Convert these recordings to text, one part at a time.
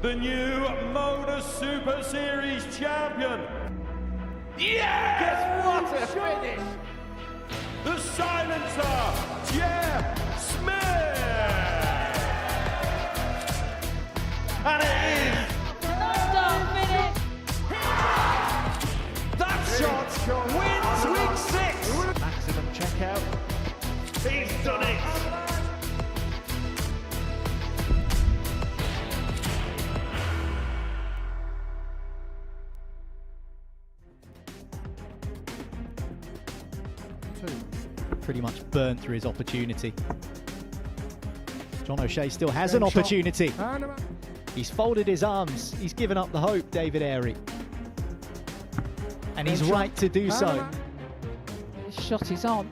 the new Modus Super Series champion. Yes! What a finish! The silencer, Jeff Smith! And it is that shot wins week 6! Maximum checkout. He's done it! Pretty much burnt through his opportunity. John O'Shea still has an opportunity. He's folded his arms. He's given up the hope, David Airy. And he's right to do so. His shot is on.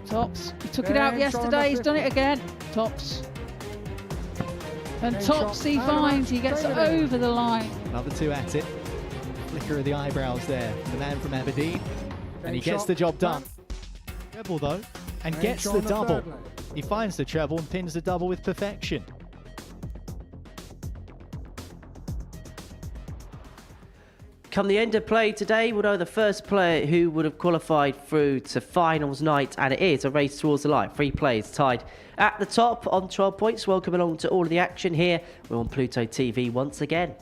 Tops. He took it out yesterday. He's done it again. Tops. And Tops he finds. He gets over the line. Another two at it. Flicker of the eyebrows there. The man from Aberdeen. And he gets the job done. Treble though, and gets the double. He finds the treble and pins the double with perfection. Come the end of play today, we'll know the first player who would have qualified through to finals night, and it is a race towards the line. 3 players tied at the top on 12 points. Welcome along to all of the action here. We're on Pluto TV once again.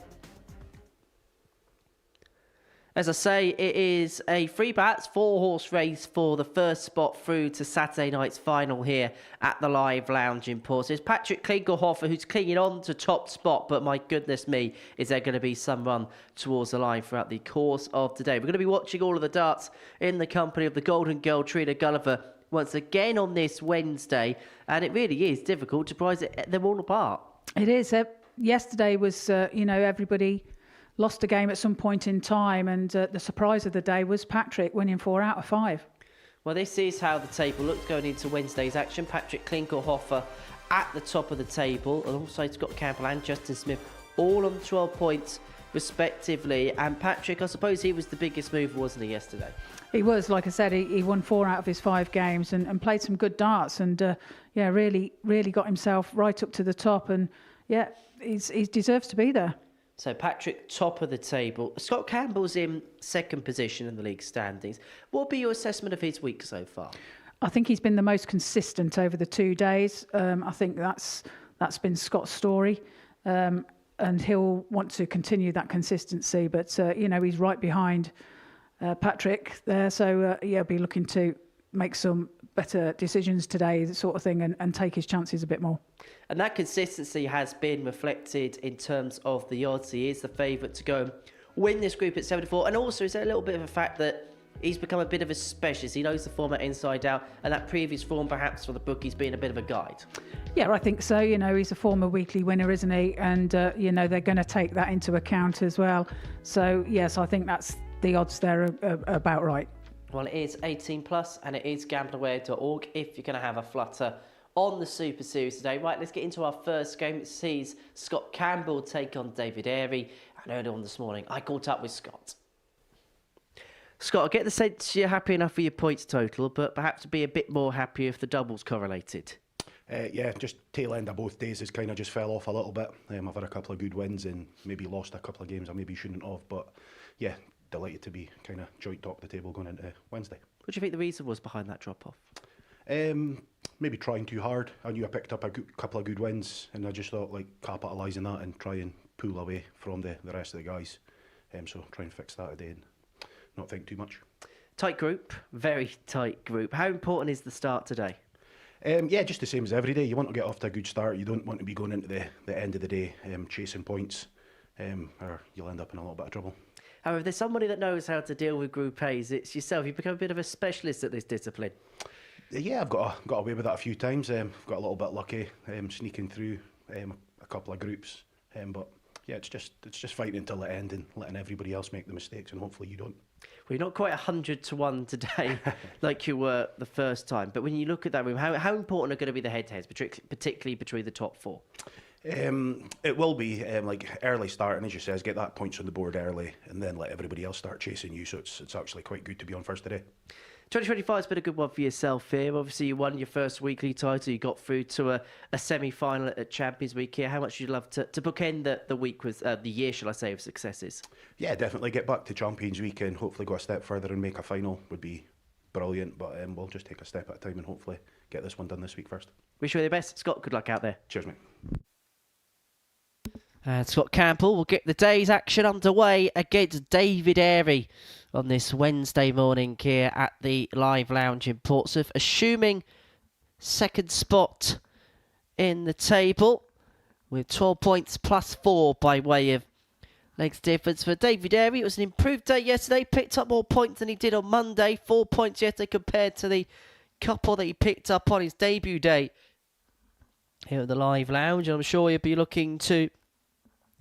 As I say, it is a 3 bats, 4-horse race for the first spot through to Saturday night's final here at the Live Lounge in Port. It's Patrick Klingelhofer who's clinging on to top spot, but my goodness me, is there going to be some run towards the line throughout the course of today. We're going to be watching all of the darts in the company of the Golden Girl, Trina Gulliver, once again on this Wednesday, and it really is difficult to prize them all apart. It is. Yesterday was, everybody lost a game at some point in time, and the surprise of the day was Patrick winning 4 out of 5. Well, this is how the table looks going into Wednesday's action. Patrick Klingelhofer at the top of the table, alongside Scott Campbell and Justin Smith, all on 12 points respectively. And Patrick, I suppose he was the biggest mover, wasn't he, yesterday? He was, like I said, he won 4 out of his 5 games and played some good darts, and really got himself right up to the top, and he deserves to be there. So Patrick, top of the table. Scott Campbell's in 2nd position in the league standings. What would be your assessment of his week so far? I think he's been the most consistent over the 2 days. I think that's been Scott's story, and he'll want to continue that consistency. But he's right behind Patrick there, so he'll be looking to make some better decisions today, sort of thing, and take his chances a bit more. And that consistency has been reflected in terms of the odds. He is the favourite to go and win this group at 74. And also, is there a little bit of a fact that he's become a bit of a specialist? He knows the format inside out, and that previous form, perhaps, for the bookies being a bit of a guide. Yeah, I think so. He's a former weekly winner, isn't he? And, they're going to take that into account as well. So, yes, I think that's the odds there are about right. Well, it is 18 plus, and it is gambleaware.org if you're going to have a flutter on the Super Series today. Right, let's get into our first game. It sees Scott Campbell take on David Airy. And earlier on this morning, I caught up with Scott. Scott, I get the sense you're happy enough with your points total, but perhaps be a bit more happy if the doubles correlated. Just tail end of both days has kind of just fell off a little bit. I've had a couple of good wins and maybe lost a couple of games I maybe shouldn't have, but yeah, delighted to be kind of joint top of the table going into Wednesday. What do you think the reason was behind that drop-off? Maybe trying too hard. I knew I picked up a couple of good wins, and I just thought like capitalise on that and try and pull away from the rest of the guys. So try and fix that today and not think too much. Tight group, very tight group. How important is the start today? Just the same as every day. You want to get off to a good start. You don't want to be going into the end of the day chasing points, or you'll end up in a little bit of trouble. However, if there's somebody that knows how to deal with Group A's, it's yourself. You've become a bit of a specialist at this discipline. Yeah, I've got away with that a few times. I've got a little bit lucky sneaking through a couple of groups. But yeah, it's just fighting until the end and letting everybody else make the mistakes, and hopefully you don't. Well, you're not quite 100 to 1 today like you were the first time. But when you look at that room, how important are going to be the head-to-heads, particularly between the top 4? It will be like early starting, as you says, get that points on the board early and then let everybody else start chasing you, so it's actually quite good to be on first today. 2025 has been a good one for yourself here. Obviously, you won your first weekly title. You got through to a semi-final at Champions Week here. How much would you love to bookend the week with the year, shall I say, of successes? Yeah, definitely get back to Champions Week and hopefully go a step further and make a final would be brilliant. But we'll just take a step at a time and hopefully get this one done this week first. Wish you all the best. Scott, good luck out there. Cheers, mate. And Scott Campbell will get the day's action underway against David Airy on this Wednesday morning here at the Live Lounge in Portsmouth, assuming second spot in the table with 12 points plus 4 by way of legs difference for David Airy. It was an improved day yesterday, picked up more points than he did on Monday, 4 points yesterday compared to the couple that he picked up on his debut day here at the Live Lounge. I'm sure he'll be looking to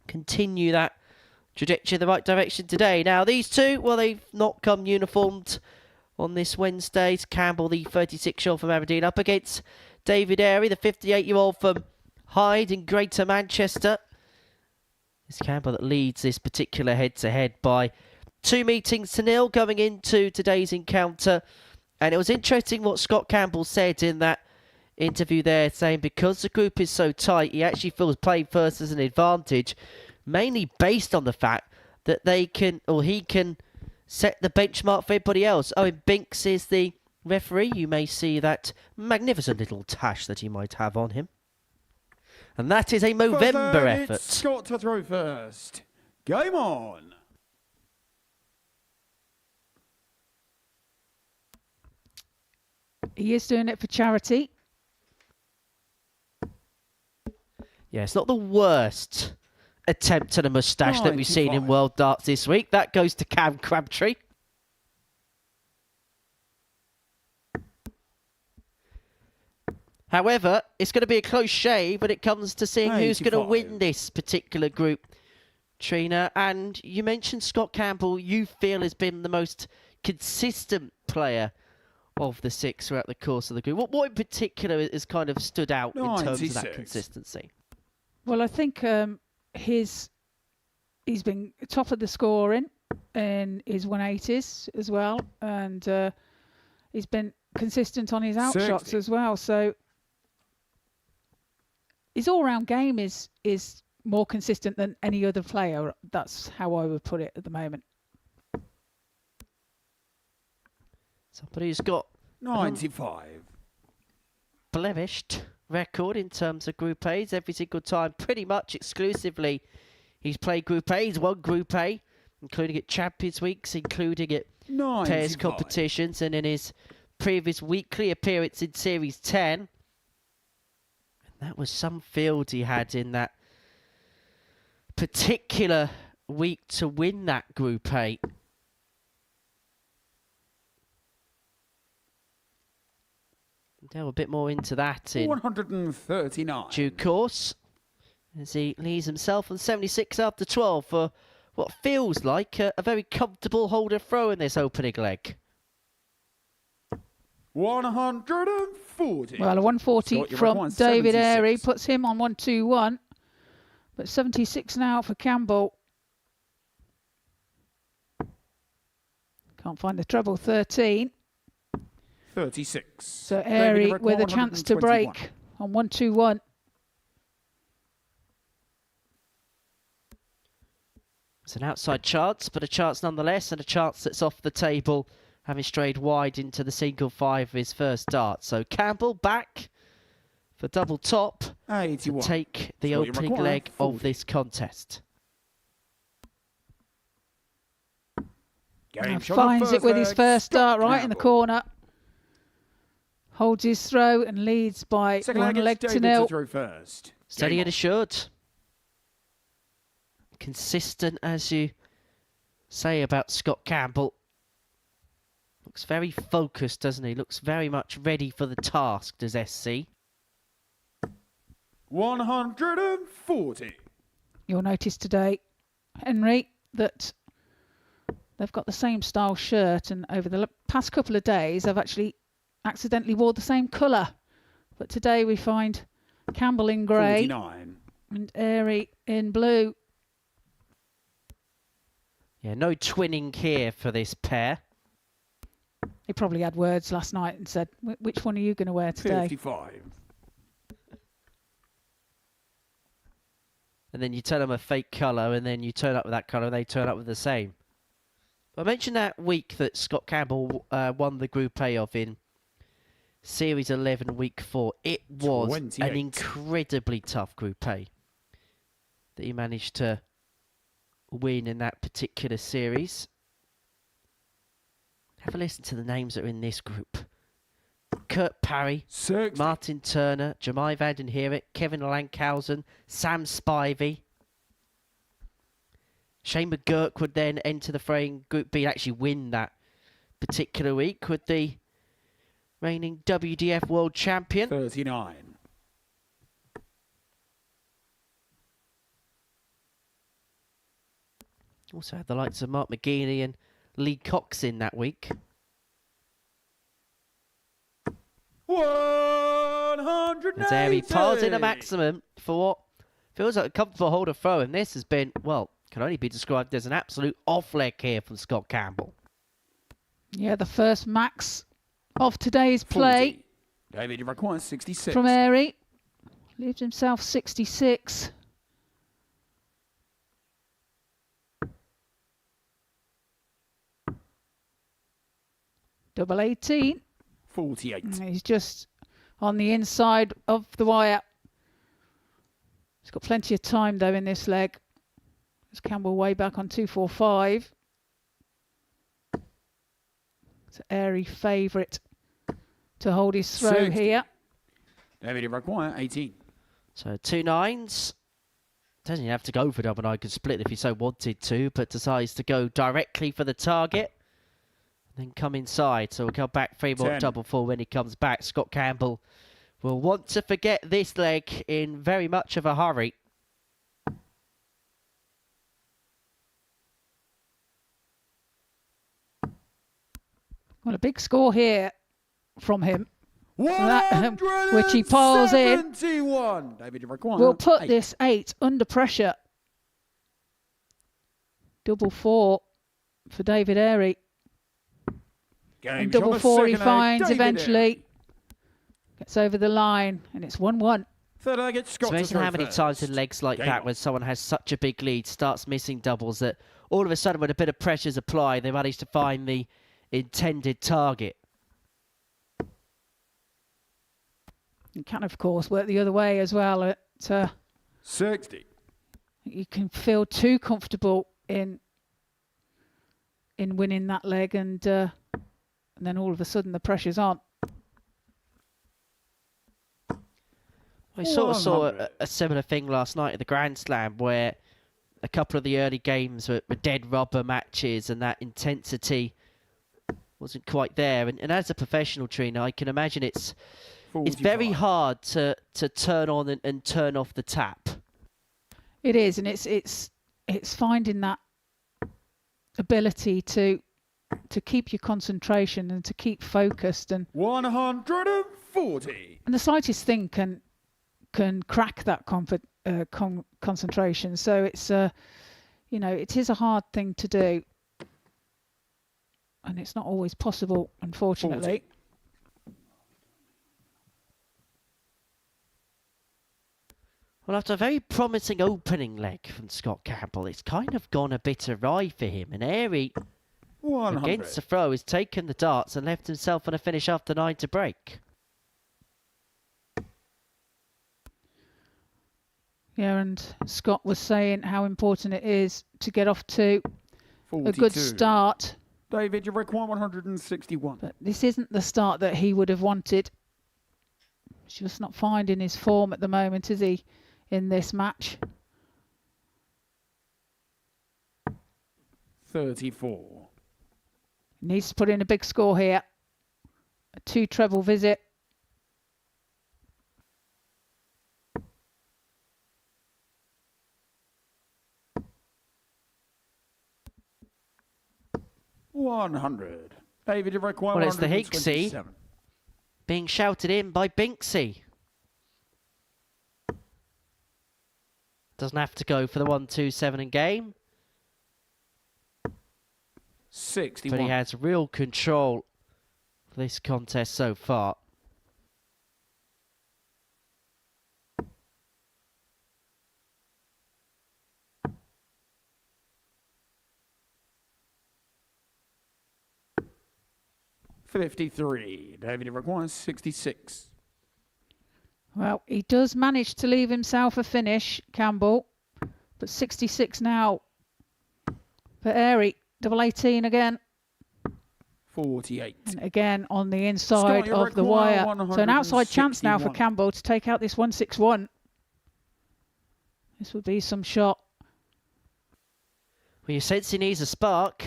continue that trajectory in the right direction today. Now, these two, well, they've not come uniformed on this Wednesday. It's Campbell, the 36-year-old from Aberdeen, up against David Airy, the 58-year-old from Hyde in Greater Manchester. It's Campbell that leads this particular head-to-head by 2-0 going into today's encounter. And it was interesting what Scott Campbell said in that interview there, saying because the group is so tight, he actually feels playing first as an advantage, mainly based on the fact that they can, or he can, set the benchmark for everybody else. Owen Binks is the referee. You may see that magnificent little tash that he might have on him. And that is a Movember effort. It's Scott to throw first. Game on. He is doing it for charity. Yeah, it's not the worst attempt at a moustache that we've seen in 95. World Darts this week. That goes to Cam Crabtree. However, it's going to be a close shave when it comes to seeing who's going to 85. win this particular group, Trina. And you mentioned Scott Campbell, you feel has been the most consistent player of the six throughout the course of the group. What in particular has kind of stood out in terms of that 96. consistency? Well, I think he's been top of the scoring in his 180s as well, and he's been consistent on his outshots 60. as well. So his all-round game is more consistent than any other player. That's how I would put it at the moment. Somebody who's got 95. blemished record in terms of Group A's every single time, pretty much exclusively. He's played Group A, he's won Group A, including at Champions Weeks, including at pairs 95. competitions, and in his previous weekly appearance in Series 10. And that was some field he had in that particular week to win that Group A. Delve a bit more into that in 139. due course, as he leaves himself on 76 after 12 for what feels like a very comfortable holder throw in this opening leg. 140. Well, a 140 Scott, you're from requiring David 76. Airy puts him on 121, but 76 now for Campbell. Can't find the treble. 13. 36. So David Airy Rick, with a chance to 121. break on 121. It's an outside chance, but a chance nonetheless, and a chance that's off the table, having strayed wide into the single five of his first dart. So Campbell back for double top to 81. take the So you opening require leg 40. of this contest. Game shot Finds on it with his leg, first Scott dart right in the Campbell. corner. Holds his throw and leads by Second one leg, leg it's to David nil. throw first. Steady Game and assured. Consistent, as you say about Scott Campbell. Looks very focused, doesn't he? Looks very much ready for the task, does SC. 140. You'll notice today, Henry, that they've got the same style shirt, and over the past couple of days I've actually accidentally wore the same colour. But today we find Campbell in grey 49. and Airy in blue. Yeah, no twinning here for this pair. He probably had words last night and said, which one are you going to wear today? 55. And then you tell them a fake colour, and then you turn up with that colour, and they turn up with the same. I mentioned that week that Scott Campbell won the Group A of in Series 11, Week 4. It was 28. an incredibly tough Group A that he managed to win in that particular series. Have a listen to the names that are in this group. Kurt Parry, 60. Martin Turner, Jemai van den Herik, Kevin Lankhausen, Sam Spivey. Shane McGurk would then enter the fray in Group B and actually win that particular week with the reigning WDF World Champion. 39. Also had the likes of Mark McGeaney and Lee Cox in that week. 180. As Airy piles in a maximum for what feels like a comfortable holder throw, and this has been, well, can only be described as an absolute off leg here from Scott Campbell. Yeah, the first max of today's play 40. David, you require 66. from Airy. Leaves himself 66. Double 18. 48. He's just on the inside of the wire. He's got plenty of time though in this leg. There's Campbell way back on 245. It's an Airy favourite to hold his throw 60. here. David, you require 18. So 2 9s. Doesn't even have to go for double nine, could split if he so wanted to, but decides to go directly for the target. Then come inside, so we'll come back 3 more 10. double four when he comes back. Scott Campbell will want to forget this leg in very much of a hurry. Well, a big score here from him. Which he piles in. 71. David, you require We'll put 8. this 8 under pressure. Double 4 for David Airy. Game And double shot, 4 he second leg, finds David eventually. Airy. Gets over the line and it's 1-1. Third leg, it's Scott It's to amazing throw how many first. times in legs like Game that on. when someone has such a big lead, starts missing doubles, that all of a sudden when a bit of pressure is applied, they manage to find the intended target. You can, of course, work the other way as well. 60. You can feel too comfortable in winning that leg, and then all of a sudden the pressure's on. We sort of saw 100. a similar thing last night at the Grand Slam, where a couple of the early games were dead rubber matches, and that intensity wasn't quite there. And as a professional trainer, I can imagine it's very 45. hard to turn on and turn off the tap. It is, and it's finding that ability to keep your concentration and to keep focused, and 140. the slightest thing can crack that concentration. So it's it is a hard thing to do, and it's not always possible, unfortunately. 40. Well, after a very promising opening leg from Scott Campbell, it's kind of gone a bit awry for him. And Airy, 100. against the throw, has taken the darts and left himself on a finish after 9 to break. Yeah, and Scott was saying how important it is to get off to 42. a good start. David, you require 161. But this isn't the start that he would have wanted. He's just not finding his form at the moment, is he, in this match? 34. Needs to put in a big score here. A 2 treble visit. $100. David, you require Well, it's the Higsy. 127. Being shouted in by Binksy. Doesn't have to go for the 1-2-7 in game, but 61. he has real control for this contest so far. $53. David, it requires 66. Well, he does manage to leave himself a finish, Campbell. But 66 now for Airy. Double 18 again. 48. And again on the inside Scott, of the wire. So an outside chance now for 161. Campbell to take out this 161. This would be some shot. Well, you sense he needs a spark.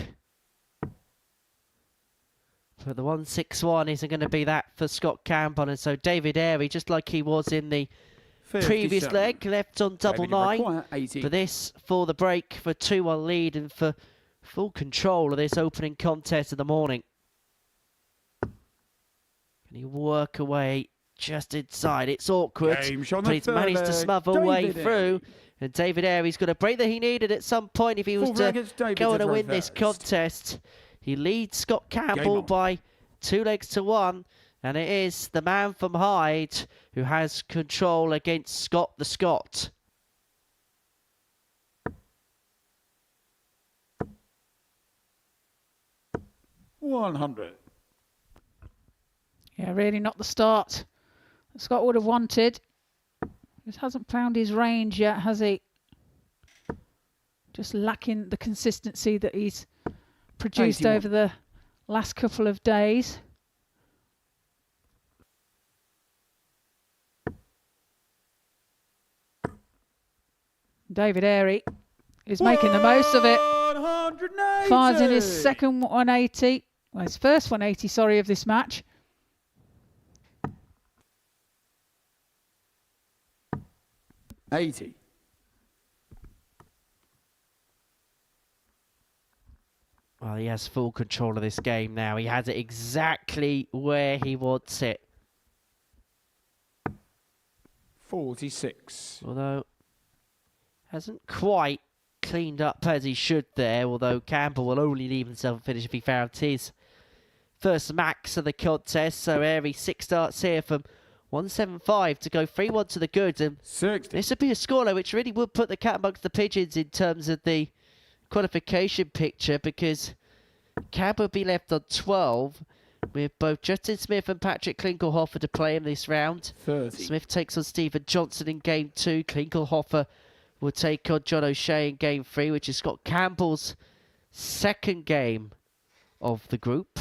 But the 161 isn't going to be that for Scott Campbell. And so David Airy, just like he was in the previous 57. leg, left on double David, it 9. requires 80. For this, for the break, for 2-1 lead and for full control of this opening contest of the morning. Can he work away just inside? It's awkward, Game shot on but the he's third managed to leg. smother way David through. Airy. And David Airy's got a break that he needed at some point if he was Full to leg, it's David go on to and win this reverse. contest. He leads Scott Campbell on. by 2 legs to 1. And it is the man from Hyde who has control against Scott the Scot. $100. Yeah, really not the start that Scott would have wanted. Just hasn't found his range yet, has he? Just lacking the consistency that he's produced 81. over the last couple of days. David Airy is making the most of it. 180. Fires in his second 180. Well, his first 180, sorry, of this match. $80. Well, he has full control of this game now. He has it exactly where he wants it. 46. Although, hasn't quite cleaned up as he should there. Although Campbell will only leave himself a finish if he found his first max of the contest. So Airy 6 starts here from 175 to go 3-1 to the good. And 60. this would be a scoreline which really would put the cat amongst the pigeons in terms of the qualification picture, because Campbell would be left on 12 with both Justin Smith and Patrick Klingelhofer to play in this round. 30. Smith takes on Stephen Johnson in game 2. Klingelhofer will take on John O'Shea in game 3, which is Scott Campbell's second game of the group.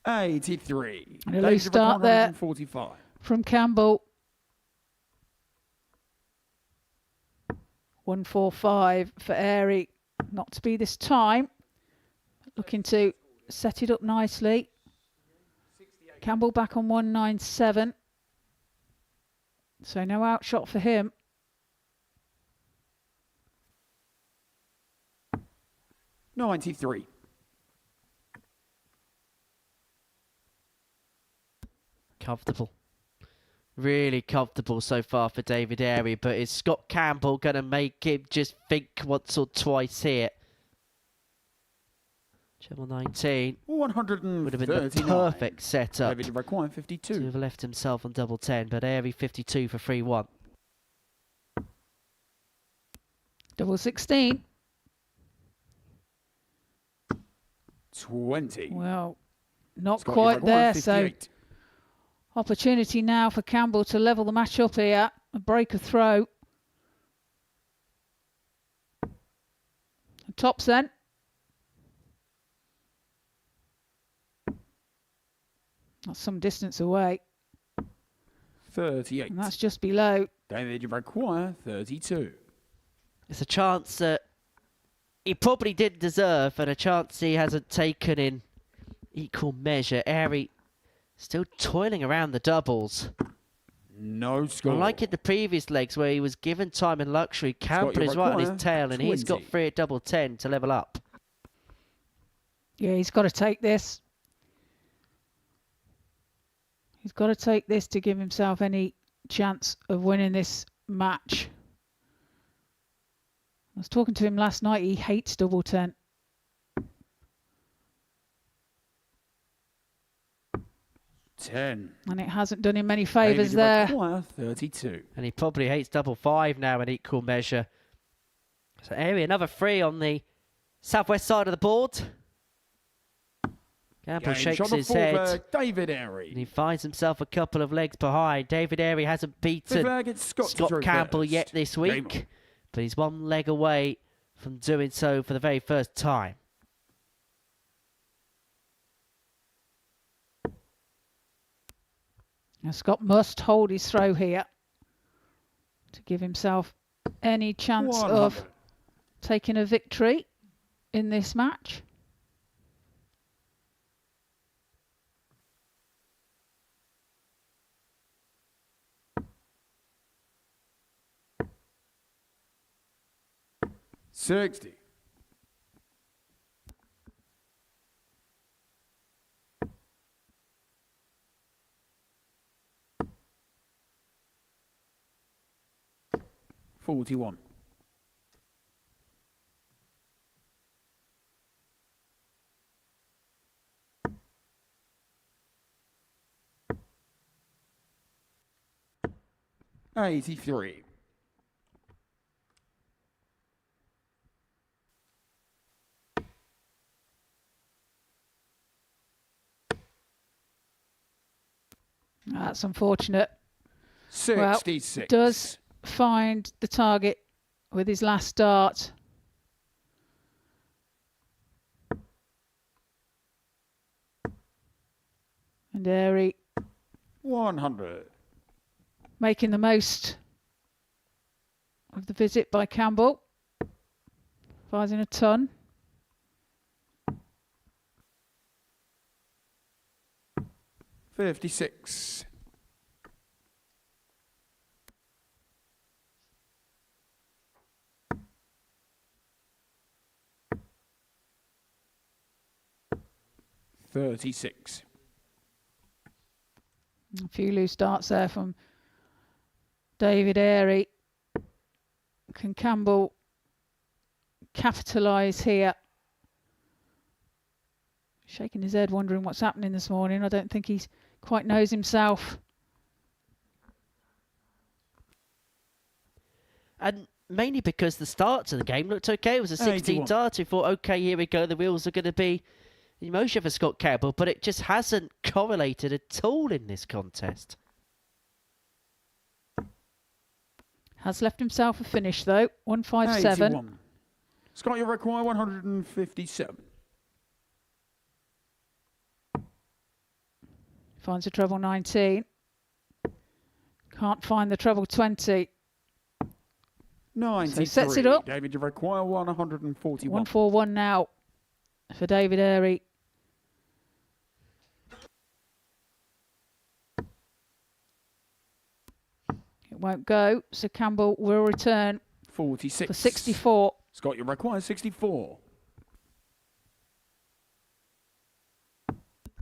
$83. And a loose start there 45. from Campbell. 145 for Airy. Not to be this time. Looking to set it up nicely. Campbell back on 197. So no outshot for him. $93. Comfortable. Really comfortable so far for David Airy, but is Scott Campbell going to make him just think once or twice here? Channel 19 would have been the perfect setup David required to 52. have left himself on double 10, but Airy 52 for 3-1. Double 16. 20. Well, not Scott, quite you've there. required So 58. opportunity now for Campbell to level the match up here. A break of throw. Tops then. That's some distance away. 38. And that's just below. David, you require 32. It's a chance that he probably didn't deserve, and a chance he hasn't taken in equal measure. Airy still toiling around the doubles. No score. Unlike in the previous legs where he was given time and luxury, Campbell you is right on his require tail, and he's got 20. 3 at double 10 to level up. Yeah, he's got to take this. He's got to take this to give himself any chance of winning this match. I was talking to him last night. He hates double 10. Ten. And it hasn't done him many favours David there. require 32. And he probably hates double 5 now in equal measure. So Airy, another 3 on the southwest side of the board. Gamble Game shakes shot his for head. David And Airy. he finds himself a couple of legs behind. David Airy hasn't beaten Scott Campbell yet this week, but he's one leg away from doing so for the very first time. Now Scott must hold his throw here to give himself any chance 100. of taking a victory in this match. $60. $41. $83. That's unfortunate. 66. Does find the target with his last dart. And Airy 100. making the most of the visit by Campbell. Fires in a ton. $56. $36. A few loose darts there from David Airy. Can Campbell capitalise here? Shaking his head, wondering what's happening this morning. I don't think he quite knows himself. And mainly because the start to the game looked okay. It was a 16 81. dart. He thought, okay, here we go. The wheels are going to be in motion for Scott Campbell, but it just hasn't correlated at all in this contest. Has left himself a finish though. 157. 81. Scott, you require 157. Finds a treble 19. Can't find the treble 20. 93. So sets it up. David, you require 141. 141 now for David Airy. It won't go, so Campbell will return 46. for 64. Scott, you require 64.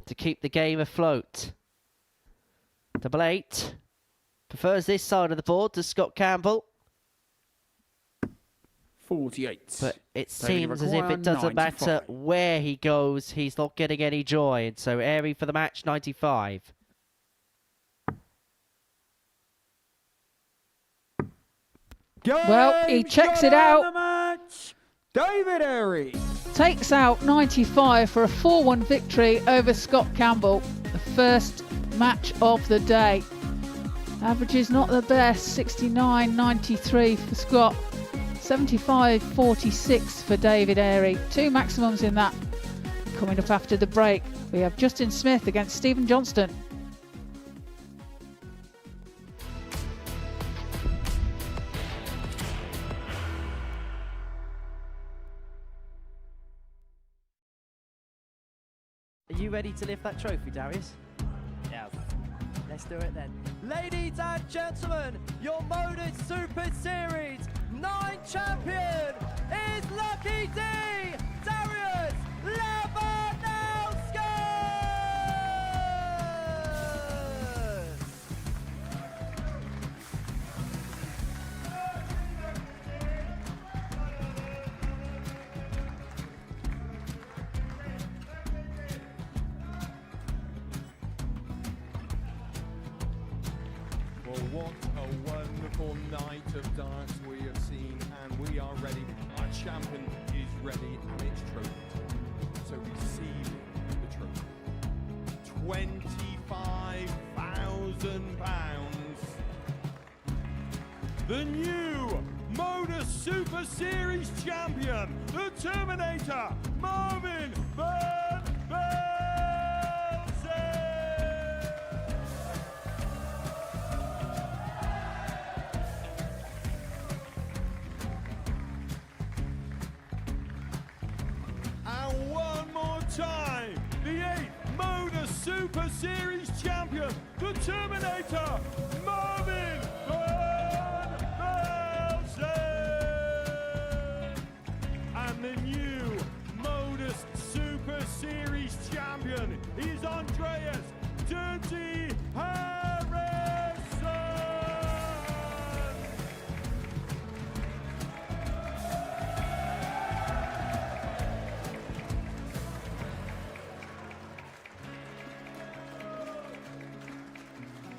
To keep the game afloat. Double 8. Prefers this side of the board to Scott Campbell. 48. But it David, you seems as if require it doesn't matter 95. where he goes, he's not getting any joy. And so Airy for the match, 95. Well, he Game checks shot it out. the match. David Airy. Takes out 95 for a 4-1 victory over Scott Campbell. The first match of the day. Average is not the best. 69.93 for Scott. 75.46 for David Airy. Two maximums in that. Coming up after the break, we have Justin Smith against Stephen Johnston. Are you ready to lift that trophy, Darius? Yeah. Let's do it then. Ladies and gentlemen, your Modus Super Series 9 champion is Lucky D, Darius Lewandowski! What a wonderful night of darts we have seen, and we are ready. Our champion is ready, and it's trophy time. So receive the trophy. £25,000. The new Modus Super Series champion, the Terminator, Marvin Van Velzen. And one more time, the 8th Modus Super Series champion, the Terminator, Marvin Van Velzen. And the new Modus Super Series champion is Andreas Dirty Harrison.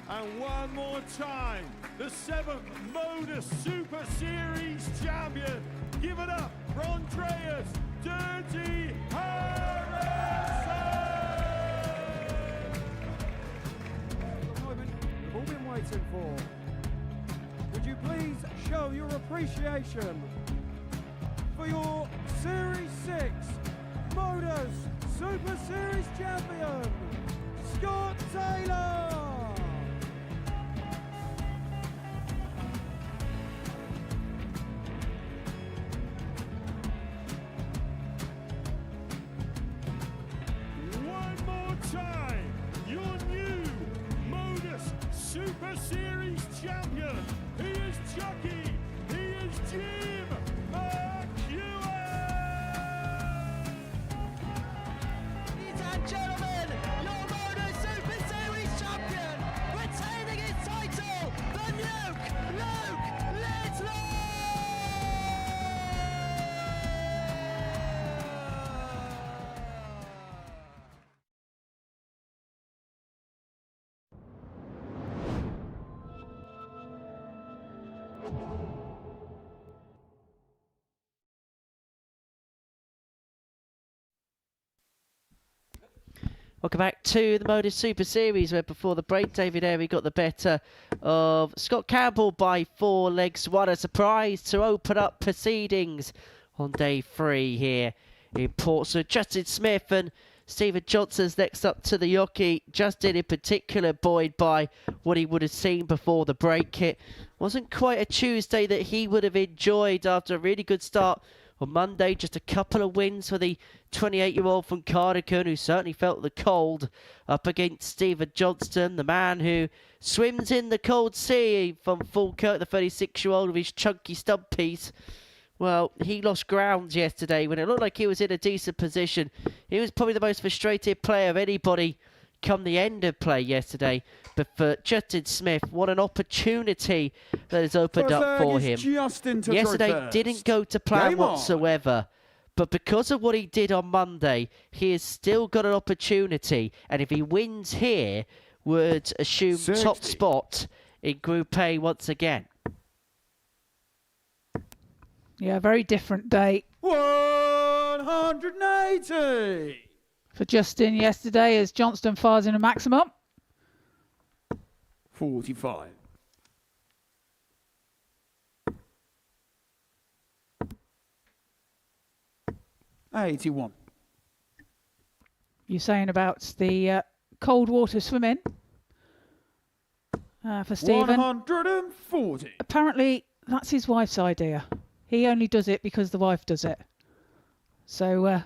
And one more time, the 7th Modus Super Series champion. Give it up for Andreas Dirty Harrison. The moment we've all been waiting for. Would you please show your appreciation for your Series 6 Modus Super Series champion, Scott Taylor? One more time, your new Modus Super Series champion. He is Chucky. He is Jim McEwen. Ladies and gentlemen, your Modus Super Series champion, retaining his title, the Nuke, Luke Littler! Welcome back to the Modus Super Series, where before the break, David Airy got the better of Scott Campbell by 4 legs. What a surprise to open up proceedings on day 3 here in Portsmouth. Justin Smith and Stephen Johnson's next up to the jockey. Justin in particular buoyed by what he would have seen before the break. It wasn't quite a Tuesday that he would have enjoyed after a really good start on Monday. Just a couple of wins for the 28-year-old from Cardigan, who certainly felt the cold, up against Stephen Johnston, the man who swims in the cold sea from Falkirk, the 36-year-old with his chunky stump piece. Well, he lost ground yesterday when it looked like he was in a decent position. He was probably the most frustrated player of anybody come the end of play yesterday. But for Justin Smith, what an opportunity that has opened up for him. Yesterday didn't go to plan whatsoever. But because of what he did on Monday, he has still got an opportunity. And if he wins here, would assume top spot in Group A once again. Yeah, very different day 180. for Justin yesterday as Johnston fires in a maximum. 45. $81. You're saying about the cold water swimming for Stephen. 140. Apparently, that's his wife's idea. He only does it because the wife does it. So,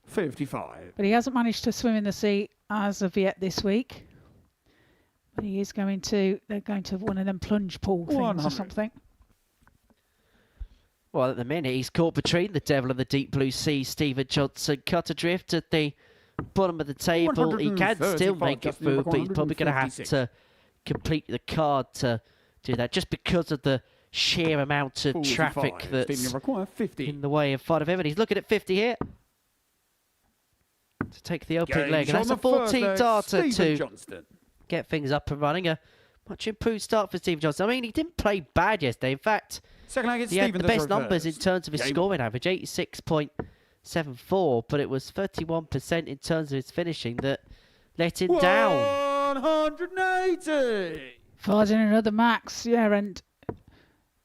55. but he hasn't managed to swim in the sea as of yet this week. But he is going to, they're going to one of them plunge pool things 100. or something. Well, at the minute, he's caught between the devil and the deep blue sea. Stephen Johnson cut adrift at the bottom of the table. He can still make it through, but he's probably going to have to complete the card to do that, just because of the sheer amount of traffic that's in the way in front of him. And he's looking at 50 here to take the opening leg. And that's a 14 darter to get things up and running. A Much improved start for Stephen Johnson. I mean, he didn't play bad yesterday. In fact, Second leg, it's he had Stephen the best numbers in terms of his Game scoring average, 86.74, but it was 31% in terms of his finishing that let him down. 180. Fires in another max, yeah, and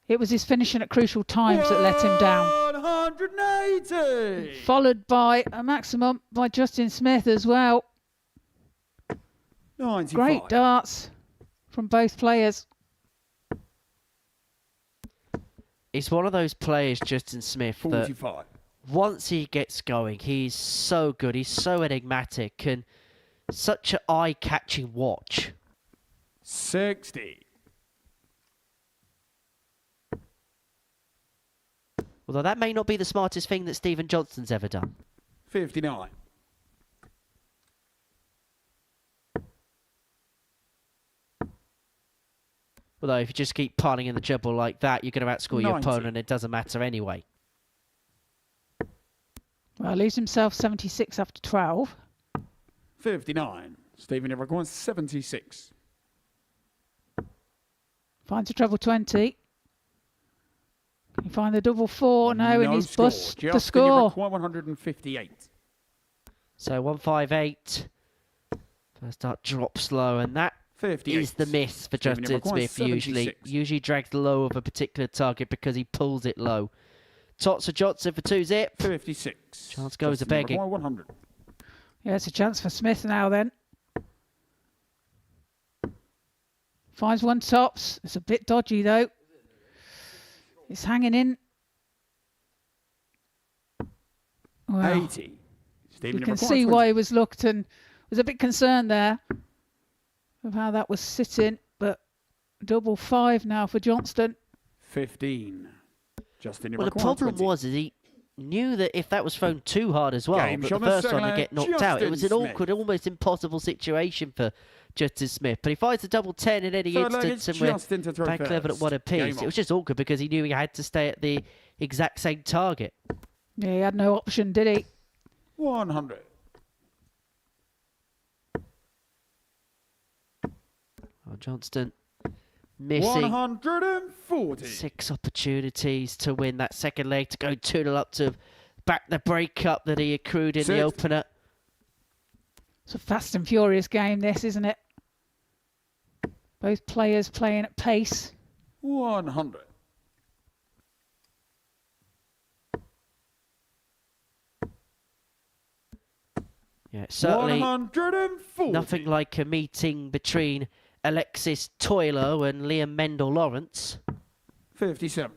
it was his finishing at crucial times that let him down. 180. Followed by a maximum by Justin Smith as well. 95. Great darts from both players. He's one of those players, Justin Smith, that 45. once he gets going, he's so good. He's so enigmatic and such an eye-catching watch. 60. Although that may not be the smartest thing that Stephen Johnson's ever done. 59. Although if you just keep piling in the treble like that, you're going to outscore your 90. opponent and it doesn't matter anyway. Well, leaves himself 76 after 12. 59. Stephen requires 76. Finds a treble 20. Can he find the double 4? No, and he's score. bust the Justin score. requires 158. So 158. First start drops low, and that 58. is the miss for Stephen Justin requires Smith usually. 76. Usually drags low of a particular target because he pulls it low. Tots for Johnson for 2-zip. 56. Chance goes Justin a-begging. requires 100. Yeah, it's a chance for Smith now then. Finds one tops. It's a bit dodgy though. It's hanging in. Well, 80. you Stephen can requires see 20. why he was looked and was a bit concerned there of how that was sitting. But double 5 now for Johnston. 15. Justin Well, the requires problem 20. was is he knew that if that was thrown too hard as well, Game that shot the on first second one would leg, get knocked out. It was an Justin awkward, almost impossible situation for Justin Smith. But he finds a double 10 in any Third leg, instance, it's and we're Justin to throw back level at first. one apiece. Game It on. was just awkward because he knew he had to stay at the exact same target. Yeah, he had no option, did he? 100. Well, Johnston missing 140. 6 opportunities to win that second leg, to go 2-0 up, to back the break-up that he accrued in the 60. opener. It's a fast and furious game, this, isn't it? Both players playing at pace. 100. Yeah, certainly 140. nothing like a meeting between Alexis Toilo and Liam Mendel Lawrence. 57.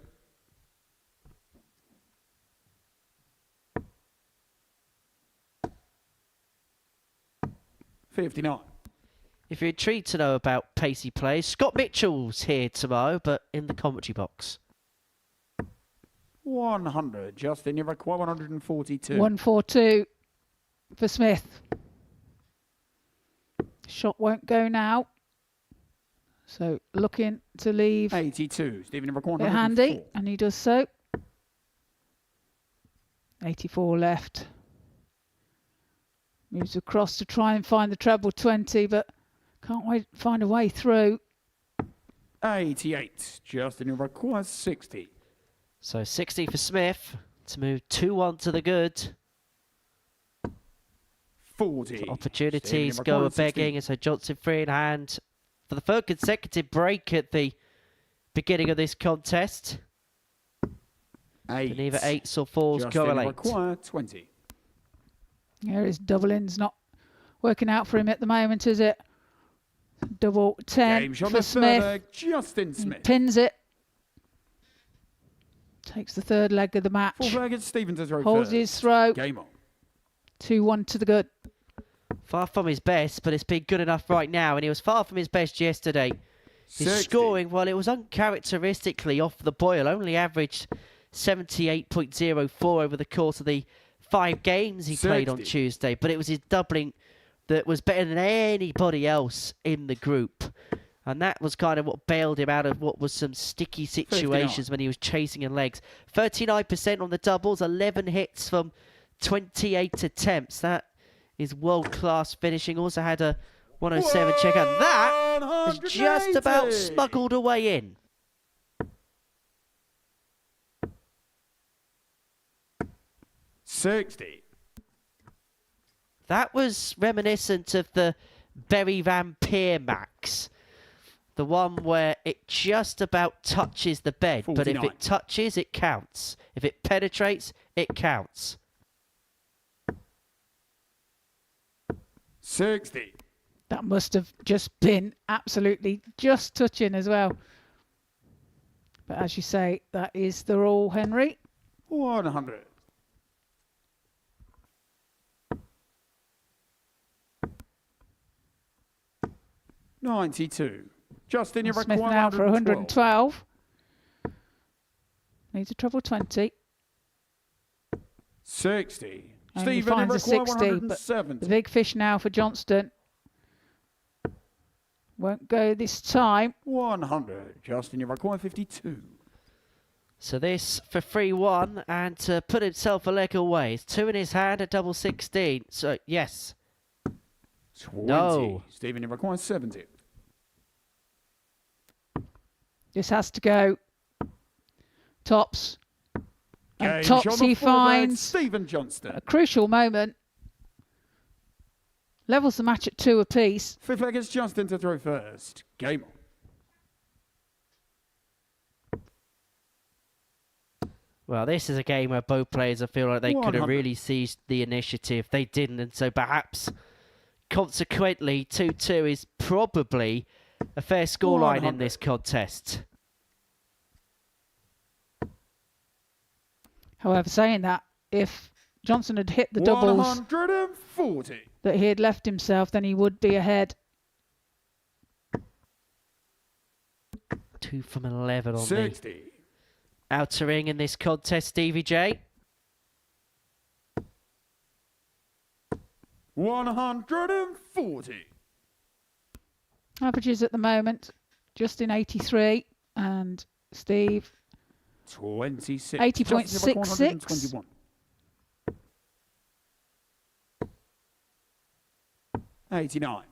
$59. If you're intrigued to know about pacey plays, Scott Mitchell's here tomorrow, but in the commentary box. 100. Justin, you require 142. 142 for Smith. Shot won't go now. So looking to leave 82. Stephen, you require it 104. handy, and he does so. 84 left. Moves across to try and find the treble 20, but can't find a way through. 88. Justin, you require 60. So 60 for Smith to move 2-1 to the good. 40. Opportunities Stephen, go you require a-begging, and so Johnson free in hand for the third consecutive break at the beginning of this contest. 8. And neither 8s or 4s Justin, you correlate. require 20. Here his doubling's not working out for him at the moment, is it? Double 10 Game shot for the third Smith. leg, Justin He Smith. pins it. Takes the third leg of the match. Fourth leg, it's Stephen to throw Holds first. his throw. Game on. 2-1 to the good. Far from his best, but it's been good enough right now, and he was far from his best yesterday. His 60. scoring, well, it was uncharacteristically off the boil, only averaged 78.04 over the course of the 5 games he played on 60. Tuesday, but it was his doubling that was better than anybody else in the group. And that was kind of what bailed him out of what was some sticky situations 59. when he was chasing in legs. 39% on the doubles, 11 hits from 28 attempts. That is world-class finishing. Also had a 107, check out. That is just about 180. smuggled away in. $60. That was reminiscent of the Berry Vampire Max. The one where it just about touches the bed. But if 49. it touches, it counts. If it penetrates, it counts. 60. That must have just been absolutely just touching as well. But as you say, that is the rule, Henry. 100. $92. Justin, you Smith require now for 112. 112. Needs a treble 20. 60. And he Stephen, you finds a require 60, but 170. the big fish now for Johnston. Won't go this time. 100. Justin, you require 52. So this for 3-1 and to put himself a leg away. It's 2 in his hand, a double 16. So, yes. 20. No. Stephen, you require 70. This has to go. Tops. And Game Tops shot on he the forward, finds Stephen Johnston. a crucial moment. Levels the match at 2 apiece. Fifth leg is Justin to throw first. Game on. Well, this is a game where both players, I feel like they could have 100. really seized the initiative. They didn't, and so perhaps, consequently, 2-2 is probably a fair scoreline in 100. this contest. However, saying that, if Johnson had hit the doubles 140. that he had left himself, then he would be ahead. 2 from 11 on the 60. outer ring in this contest, Stevie J. 140. Averages at the moment, Justin 83 and Steve 26. 80.66. 121. 89. Well,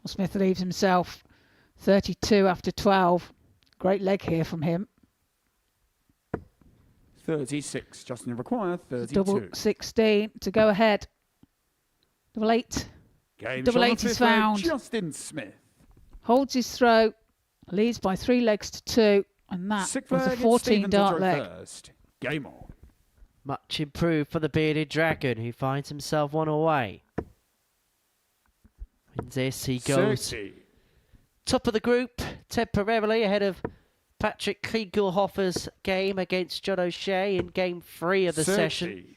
Smith leaves himself 32 after 12. Great leg here from him. 36. Justin require 32. Double 16 to go ahead. Double 8. Game double shot on 8 is fifth leg, found. Justin Smith. Holds his throw. Leads by 3 legs to 2. And that Sixth was a leg, it's 14 Stephen to dart throw leg. first. Game on. Much improved for the bearded dragon, who finds himself one away. Wins this, he goes 60. top of the group, temporarily ahead of Patrick Klingelhofer's game against John O'Shea in game 3 of the 60. session.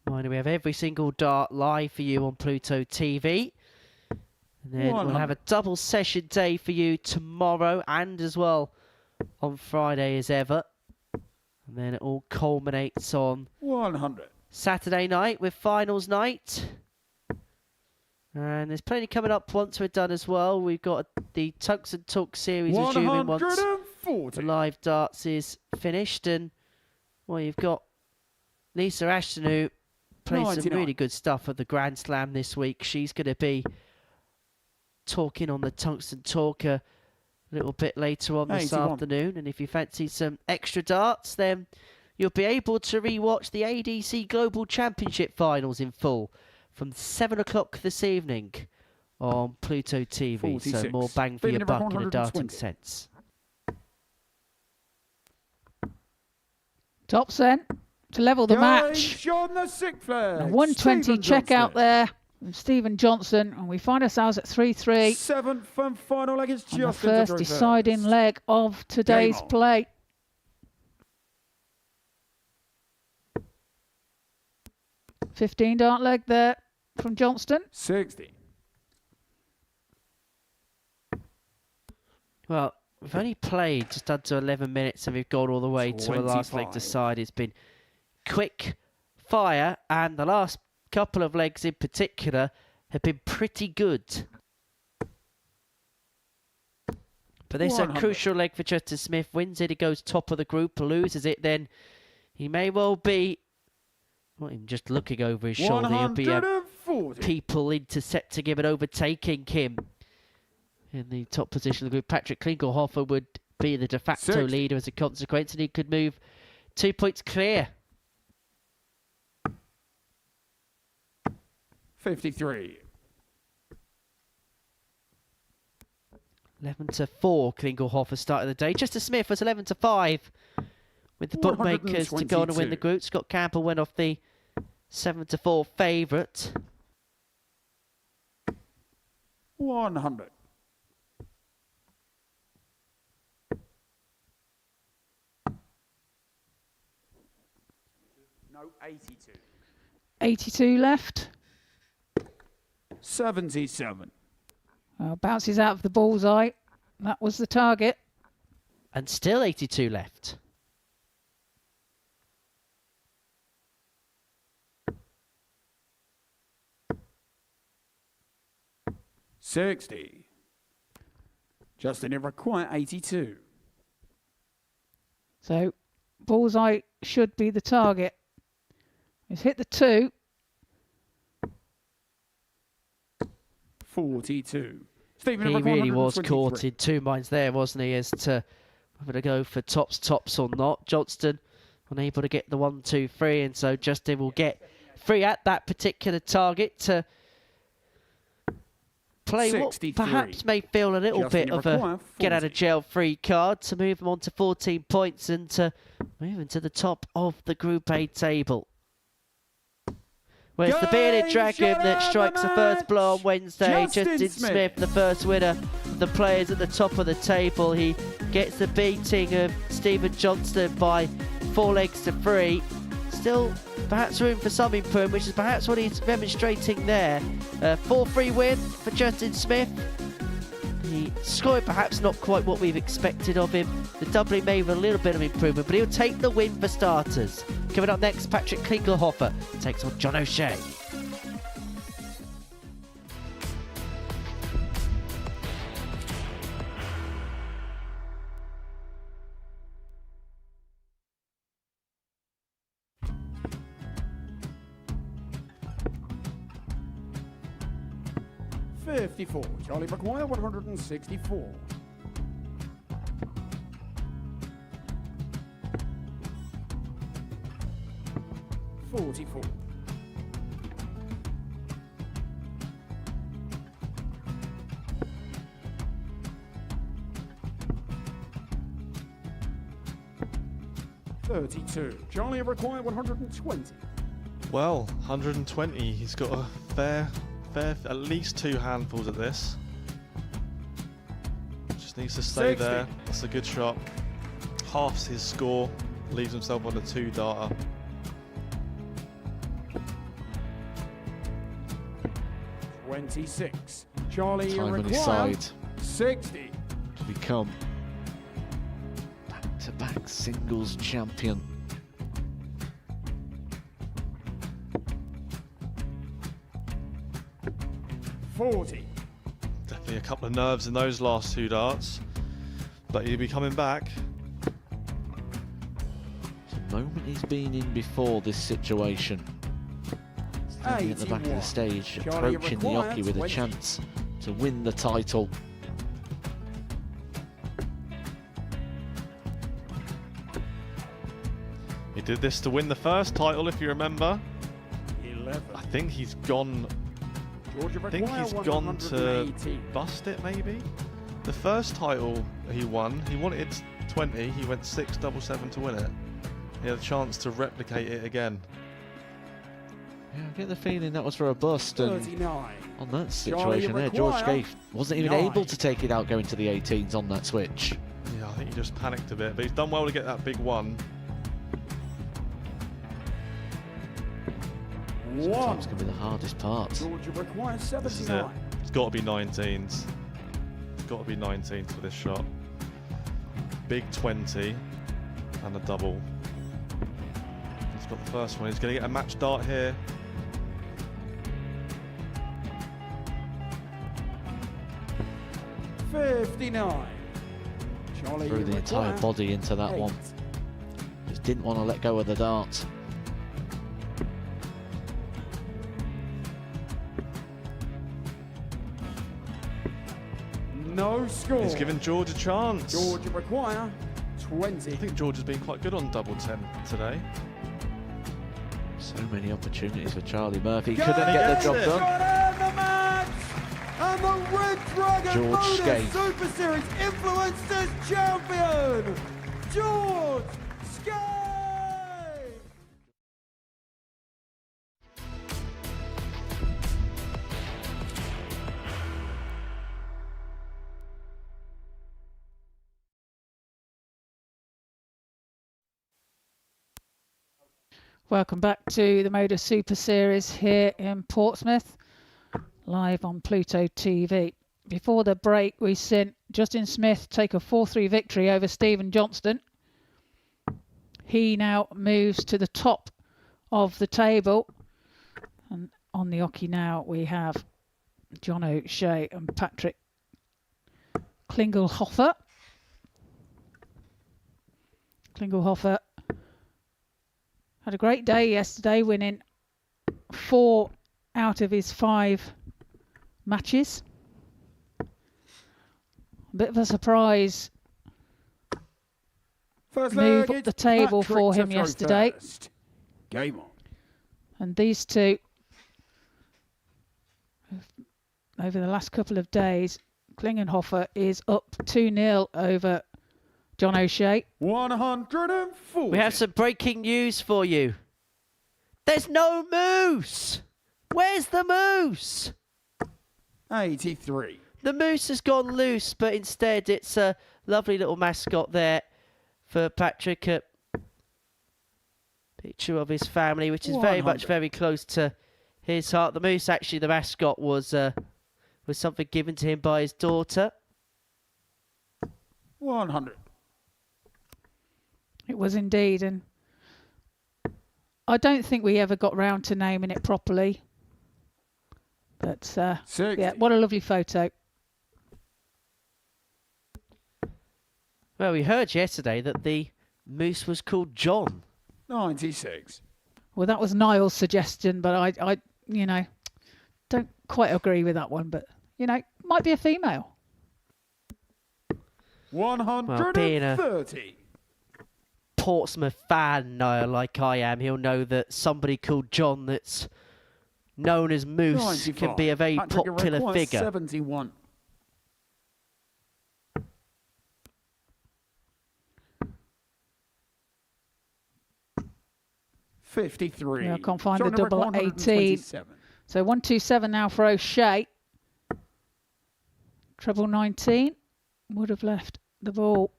Mind you, we have every single dart live for you on Pluto TV. And then we'll have a double session day for you tomorrow and as well on Friday as ever. And then it all culminates on 100. Saturday night with finals night. And there's plenty coming up once we're done as well. We've got the Tugs and Talk series resuming once the 140. live darts is finished. And, well, you've got Lisa Ashton, who plays some 99. really good stuff at the Grand Slam this week. She's going to be talking on the Tungsten Talk a little bit later on this 81. afternoon. And if you fancy some extra darts, then you'll be able to re-watch the ADC Global Championship Finals in full from 7 o'clock this evening on Pluto TV. 46. So more bang for your Stephen, buck in a 120. darting sense. Tops then to level the match. Shot on the sixth leg. A 120 Stephen check out Johnston. there from Stephen Johnson. And we find ourselves at 3-3 Seventh and final leg is on the Justin to first throw deciding first. leg of today's Game on. play. $15 dart leg there from Johnston. 60. Well, we've only played just under 11 minutes and we've gone all the way to the last leg 25. decide. It's been quick fire and the last couple of legs in particular have been pretty good. But this is a 100. crucial leg for Justin Smith. Wins it, he goes top of the group. Loses it, then he may well be Not even just looking over his shoulder. He'll be 140. people intercepting him and overtaking him in the top position of the group. Patrick Klingelhofer would be the de facto 60. leader as a consequence, and he could move 2 points clear. 53. 11-4, Klingelhofer started the day. Chester Smith was 11-5 with the bookmakers to go on and win the 122. group. Scott Campbell went off the 7-4 favourite. 100. No, 82. 82 left. 77. Bounces out of the bullseye. That was the target. And still 82 left. $60. Justin, it require 82. So bullseye should be the target. He's hit the 2. 42. Stephen, He it require really was 123. caught in two minds there, wasn't he, as to whether to go for tops or not. Johnston unable to get the 1, 2, 3, and so Justin will get free at that particular target to play what 63. perhaps may feel a little Justin, bit of require a 40. get out of jail free card to move him on to 14 points and to move him to the top of the Group A table. Where's the bearded dragon that strikes the first blow on Wednesday? Justin Smith, the first winner of the players at the top of the table. He gets the beating of Stephen Johnston by 4 legs to 3. Still perhaps room for some improvement, which is perhaps what he's demonstrating there. 4-3 win for Justin Smith. He scored perhaps not quite what we've expected of him. The doubling made with a little bit of improvement, but he'll take the win for starters. Coming up next, Patrick Klingelhofer takes on John O'Shea. $54. Charlie require 164. 44. 32. Charlie require 120. Well, 120. He's got a fair, at least 2 handfuls of this. Just needs to stay 60. there. That's a good shot. Halves his score, leaves himself on a 2-darter. $26. Charlie Time on his require side 60. to become back-to-back singles champion. $40. Definitely a couple of nerves in those last 2 darts, but he'll be coming back. It's a moment he's been in before this situation. Standing at the back of the 81. stage, Charlie approaching the required jockey with a 20. chance to win the title. He did this to win the first title, if you remember. 11. I think he's gone. Georgia I think require he's gone to 118. bust it, maybe. The first title he wanted 20. He went 6-7-7 to win it. He had a chance to replicate it again. Yeah, I get the feeling that was for a bust, and 39. on that Charlie situation there, George require Scaife wasn't even 9. able to take it out going to the 18s on that switch. Yeah, I think he just panicked a bit, but he's done well to get that big one. Sometimes can be the hardest part. Georgia requires This is it. 79. It's got to be 19s. It's got to be 19s for this shot. Big 20 and a double. He's got the first one. He's going to get a match dart here. $59. Charlie Threw the entire require body into that 8. one. Just didn't want to let go of the dart. No score. He's given George a chance. George require 20. I think George has been quite good on double 10 today. So many opportunities for Charlie Murphy. Go Couldn't get the job Got done. in the match! And the Red Dragon George Modus Skate. Super Series Influencers Champion, George Skate! Welcome back to the Modus Super Series here in Portsmouth, live on Pluto TV. Before the break, we seen Justin Smith take a 4-3 victory over Stephen Johnston. He now moves to the top of the table. And on the hockey now, we have John O'Shea and Patrick Klingelhofer. Klingelhofer had a great day yesterday, winning 4 out of his 5 matches. A bit of a surprise First move leg, up the it's table Patrick for to him throw yesterday. first. Game on. And these two, over the last couple of days, Klingenhofer is up 2-0 over John O'Shea. 140. We have some breaking news for you. There's no moose. Where's the moose? 83. The moose has gone loose, but instead it's a lovely little mascot there for Patrick. A picture of his family, which is very 100. very close to his heart. The moose, actually, the mascot was something given to him by his daughter. 100. It was indeed, and I don't think we ever got round to naming it properly. But yeah, what a lovely photo. Well, we heard yesterday that the moose was called John. 96. Well, that was Niall's suggestion, but I you know, don't quite agree with that one. But you know, might be a female. 130. Portsmouth fan, like I am, he'll know that somebody called John that's known as Moose 95. can be a very Patrick popular requires figure. 71. $53. Yeah, I can't find John the double require 18. 127. So 127 now for O'Shea. Treble 19 would have left the ball.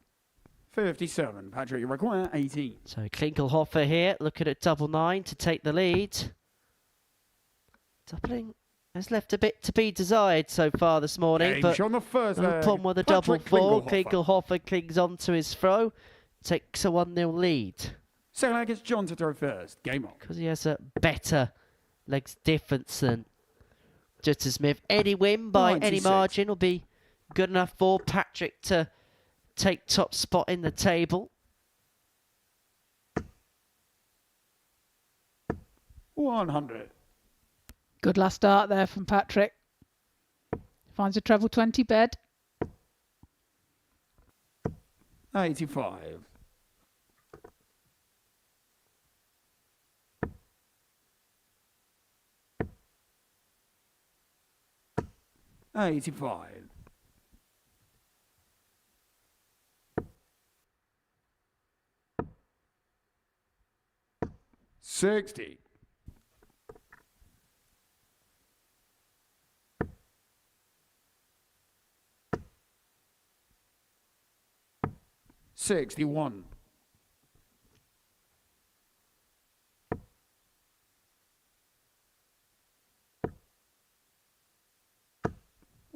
57. Patrick, you require 18. So Klingelhofer here, looking at double 9 to take the lead. Doubling has left a bit to be desired so far this morning, Change but on the first little leg. problem with the double Patrick 4. Klingelhofer. Klingelhofer clings on to his throw, takes a 1-0 lead. Second leg, it's John to throw first. Game on. Because he has a better legs difference than Justin Smith. Any win by 96. any margin will be good enough for Patrick to take top spot in the table. 100. Good last start there from Patrick. Finds a treble 20 bed. 85. $85. $60. $61.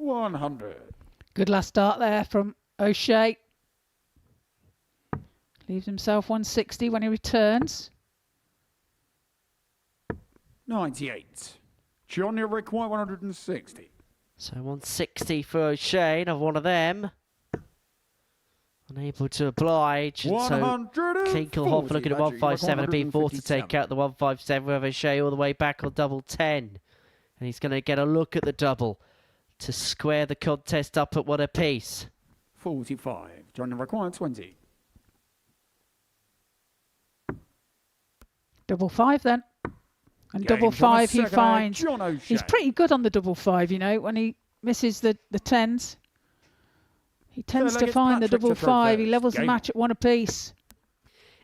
$100. Good last start there from O'Shea. Leaves himself 160 when he returns. 98. John, you require 160. So 160 for O'Shea, another one of them. Unable to oblige. And so Klingelhofer looking at 157, a B4 to take out the 157 with O'Shea all the way back on double 10. And he's going to get a look at the double. to square the contest up at 1 apiece. 45. Join the required 20. Double five then. And Game double from the five he second finds. John O'Shea. He's pretty good on the double five, you know, when he misses the tens. He tends Third to leg, it's find the Patrick double to throw five. He first. levels the Game match at 1 apiece.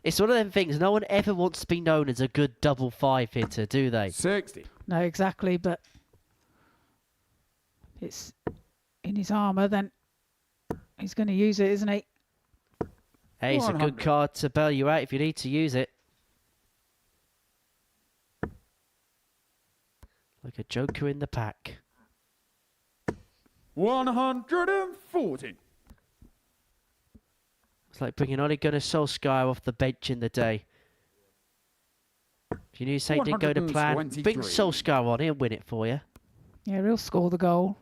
It's one of them things, no one ever wants to be known as a good double five hitter, do they? 60. No, exactly, but it's in his armour, then he's going to use it, isn't he? Hey, it's a 100. good card to bail you out if you need to use it. Like a joker in the pack. 140. It's like bringing Ole Gunnar Solskjaer off the bench in the day. If you knew something didn't go to plan, bring 123. Solskjaer on, he'll win it for you. Yeah, he'll score the goal.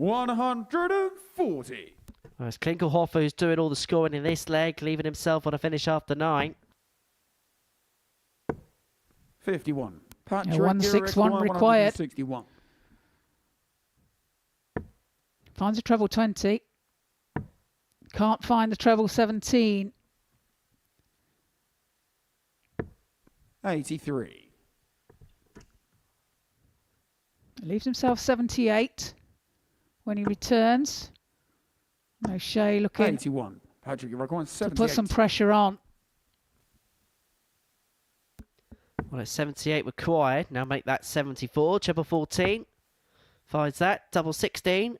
$140. Well, it's Klingelhofer who's doing all the scoring in this leg, leaving himself on a finish after 9. 51. Patrick, 161 required. 161. Finds a treble 20. Can't find the treble 17. 83. Leaves himself 78 when he returns. O'Shea looking 81. Patrick, you're required to 78. put some pressure on. Well, it's 78 required. Now make that 74. Treble 14. Finds that. Double 16.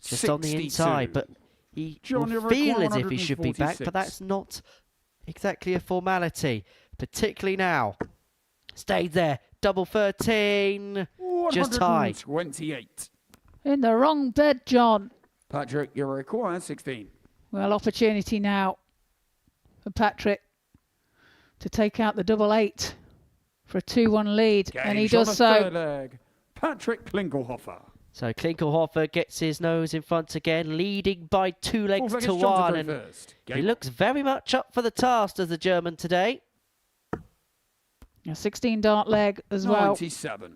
Just on the 62. inside. But he John, will you're feel required as if he should be back. 146. But that's not exactly a formality. Particularly now. Stayed there. Double 13. Just high. 128. In the wrong bed, John. Patrick, you're required 16. Well, opportunity now for Patrick to take out the double 8 for a 2-1 lead. And he Games on does the so. third leg. Patrick Klingelhofer. So Klingelhofer gets his nose in front again, leading by 2 legs Fourth leg, to it's John 1. to And throw first. he Game looks very much up for the task as the German today. A 16 dart leg as well 97.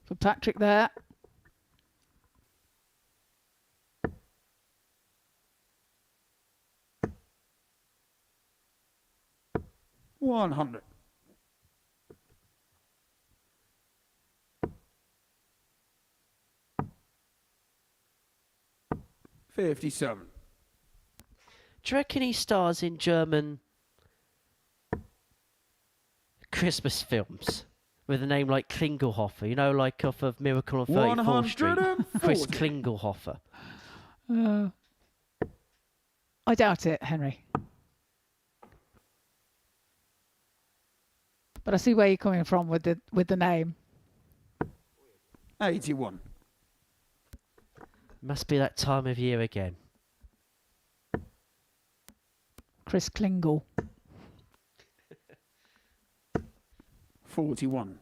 for Patrick there. $100. $57. Do you reckon he stars in German Christmas films with a name like Klingelhofer? You know, like off of Miracle on 34th Street. Chris 140. Klingelhofer. I doubt it, Henry. But I see where you're coming from with the name. 81. Must be that time of year again. Chris Klingle. 41.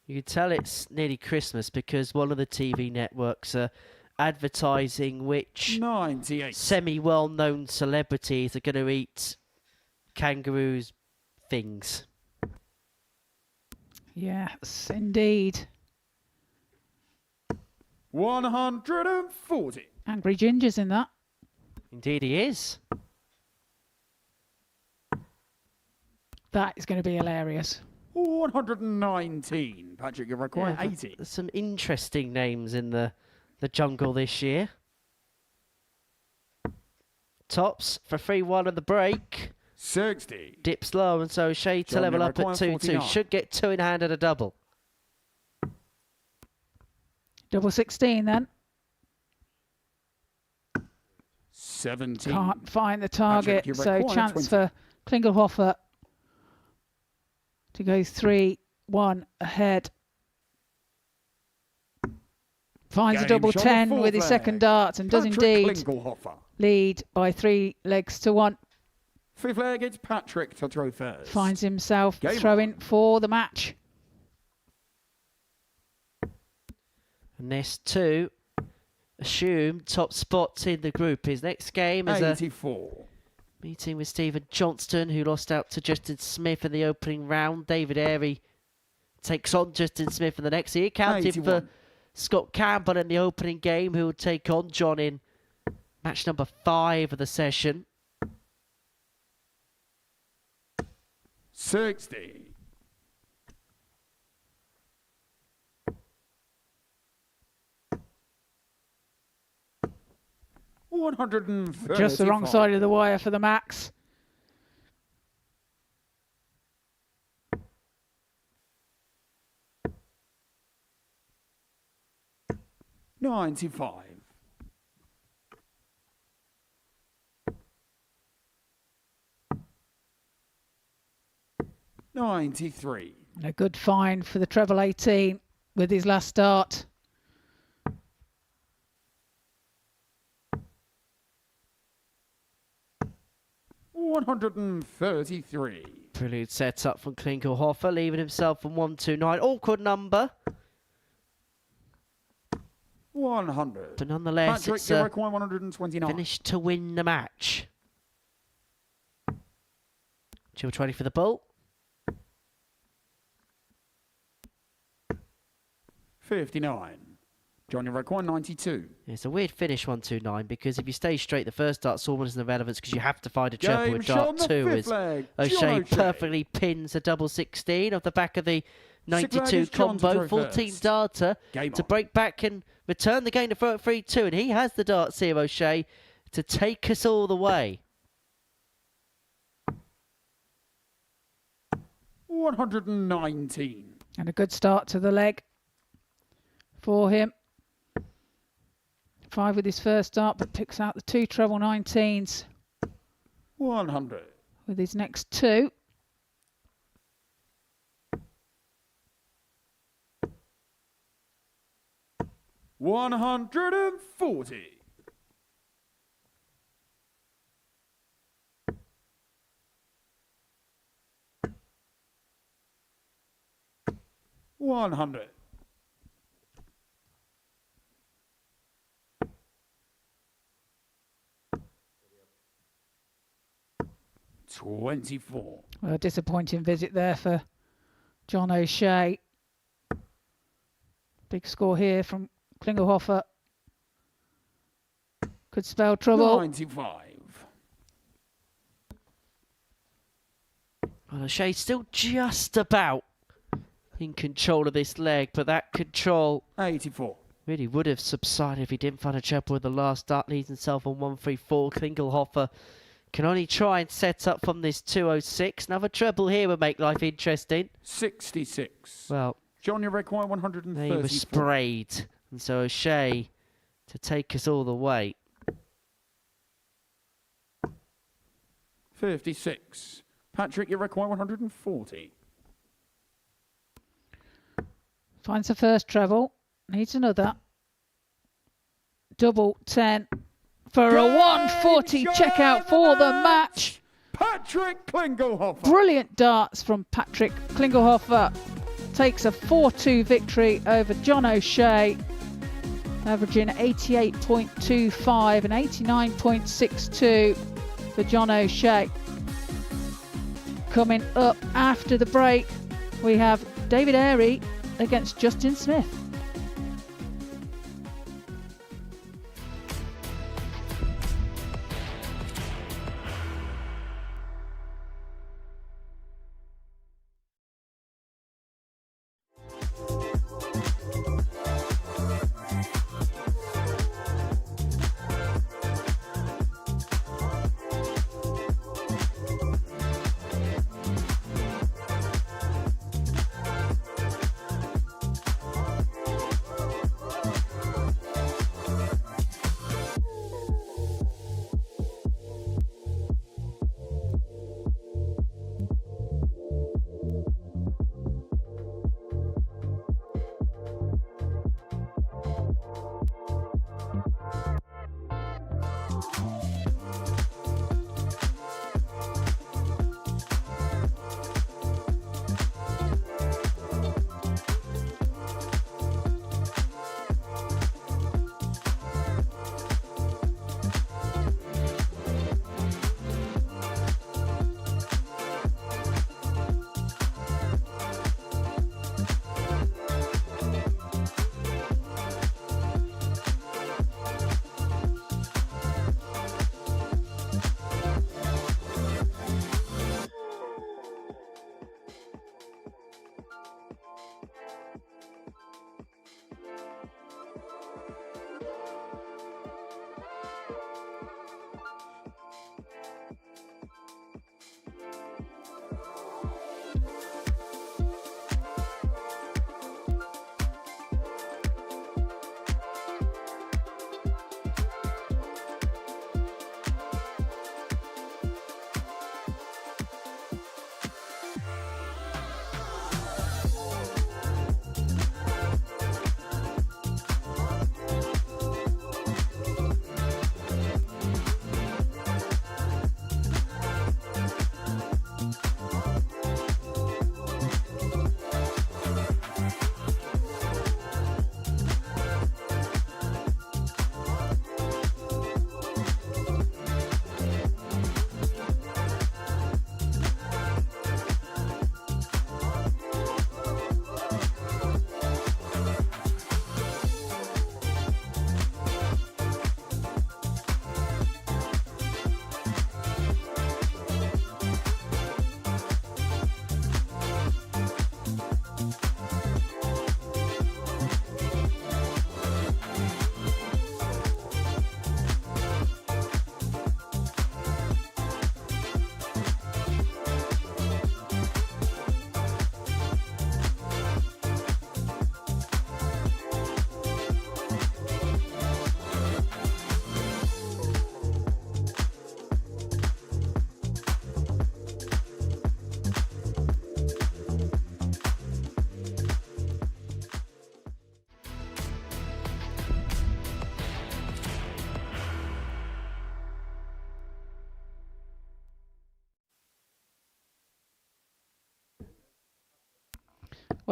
You can tell it's nearly Christmas because one of the TV networks are advertising which 98. semi-well-known celebrities are going to eat kangaroos things. Yes, indeed. 140. Angry Ginger's in that. Indeed he is. That is going to be hilarious. 119. Patrick, you're required Yeah, 80. There's some interesting names in the jungle this year. Tops for 3-1 on the break. 60. Dips low and so Shea to John, level you're up at required 2-2. 49. Should get 2 in hand and a double. Double 16 then. 17. Can't find the target. you're So required chance 20. for Klingelhofer to go 3-1 ahead. Finds a Games double on the 10 fourth with his leg. second dart and does Patrick indeed Klingelhofer. lead by 3 legs to 1. Fifth leg, it's Patrick to throw first. Finds himself Game throwing for the match. And this 2 assume top spots in the group. His next game is a 84. Meeting with Stephen Johnston, who lost out to Justin Smith in the opening round. David Airy takes on Justin Smith in the next. He accounted for Scott Campbell in the opening game, who will take on John in match number 5 of the session. 60. Just the wrong side of the wire for the Max. $95. 93. A good find for the treble 18 with his last start. $133. Prelude set up from Klingelhofer, leaving himself on 129. Awkward number. 100. But nonetheless, Patrick, it's you a require 129. finish to win the match. Chill 20 for the bull. 59. John, you require 92. It's a weird finish, 129, because if you stay straight, the first dart's almost irrelevant because you have to find a treble with dart 2. As O'Shea perfectly pins a double 16 off the back of the 92 combo. 14 darter to break back and return the game to throw at 3-2. And he has the darts here, O'Shea, to take us all the way. 119. And a good start to the leg for him. 5 with his first start, but picks out the 2 treble 19s 100. with his next 2. $140. 100. 24. Well, a disappointing visit there for John O'Shea. Big score here from Klingelhofer. Could spell trouble. 95. Well, O'Shea's still just about in control of this leg, but that control 84. really would have subsided if he didn't find a treble with the last dart. Leads himself on 134. Klingelhofer can only try and set up from this 206. Another treble here would make life interesting. 66. Well, John, you require 134. he was sprayed. And so O'Shea to take us all the way. 56. Patrick, you require 140. Finds the first treble. Needs another. Double 10 for a 140 checkout for the match. Patrick Klingelhofer. Brilliant darts from Patrick Klingelhofer. Takes a 4-2 victory over John O'Shea, averaging 88.25 and 89.62 for John O'Shea. Coming up after the break, we have David Airy against Justin Smith.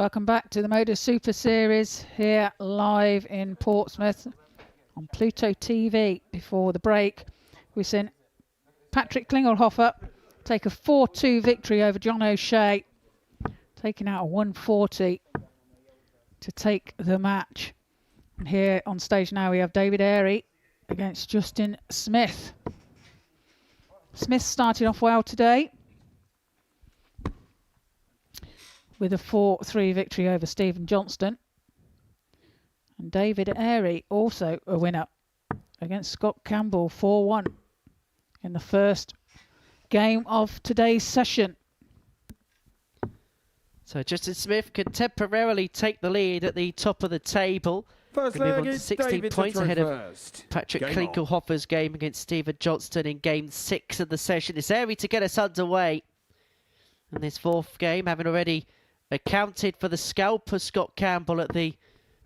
Welcome back to the Modus Super Series here live in Portsmouth on Pluto TV. Before the break, we've seen Patrick Klingelhofer take a 4-2 victory over John O'Shea, taking out a 140 to take the match. And here on stage now we have David Airy against Justin Smith. Smith started off well today with a 4-3 victory over Stephen Johnston. And David Airy also a winner against Scott Campbell 4-1 in the first game of today's session. So Justin Smith can temporarily take the lead at the top of the table. First Move leg on to is 16 David points to ahead throw of first. Patrick Game on. Klingelhofer's game against Stephen Johnston in game 6 of the session. It's Airy to get us underway. And this fourth game, having already accounted for the scalp of Scott Campbell at the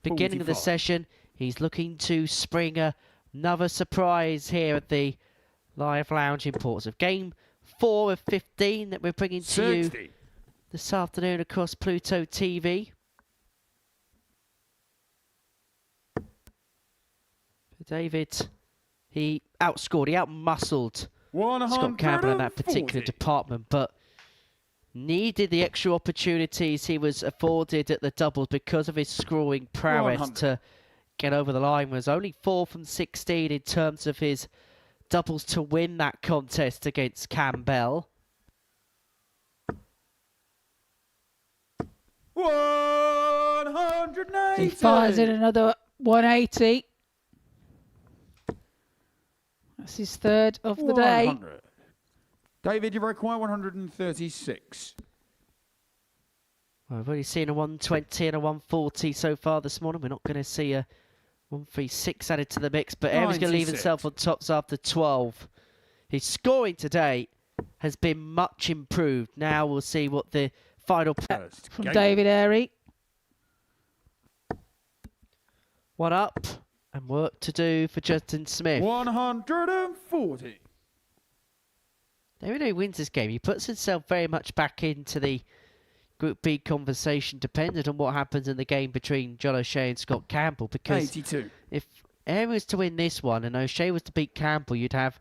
beginning of the 45. session, he's looking to spring another surprise here at the Live Lounge in Portsmouth. Game 4 of 15 that we're bringing to you 60. this afternoon across Pluto TV. David, he outscored, he outmuscled Scott Campbell in that particular 140. department, but needed the extra opportunities he was afforded at the doubles because of his scoring prowess 100. to get over the line. Was only 4 from 16 in terms of his doubles to win that contest against Campbell. 180. He fires in another 180. That's his third of the day. 100. David, you require 136. Well, we've only seen a 120 and a 140 so far this morning. We're not going to see a 136 added to the mix, but Airy's going to leave 96. himself on tops after 12. His scoring today has been much improved. Now we'll see what the final First. From Game David Airy. one up and work to do for Justin Smith. 140. David Airy wins this game. He puts himself very much back into the Group B conversation, dependent on what happens in the game between John O'Shea and Scott Campbell. Because 82. if Airy was to win this one and O'Shea was to beat Campbell, you'd have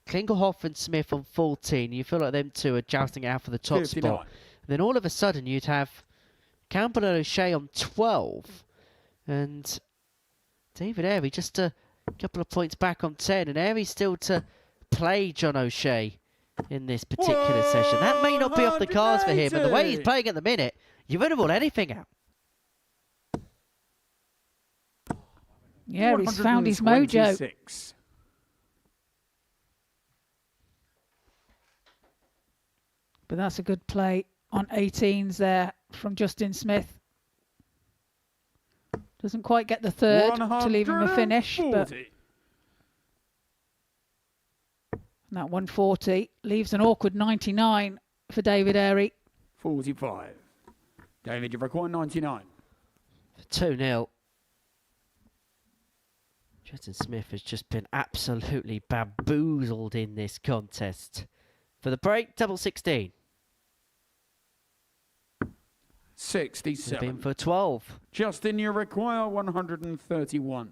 Klingelhofer and Smith on 14. You feel like them two are jousting it out for the top 59. spot. And then all of a sudden you'd have Campbell and O'Shea on 12. And David Airy just a couple of points back on 10. And Airy still to play John O'Shea in this particular session. That may not be off the cards for him, but the way he's 180. playing at the minute, you wouldn't rule anything out. Yeah, he's found his mojo. 126. But that's a good play on 18s there from Justin Smith. Doesn't quite get the third to leave him a finish, but 140. that 140 leaves an awkward 99 for David Airy. 45. David, you require 99. 2-0. Justin Smith has just been absolutely bamboozled in this contest. For the break, double 16. He's 67. been for 12. Justin, you require 131.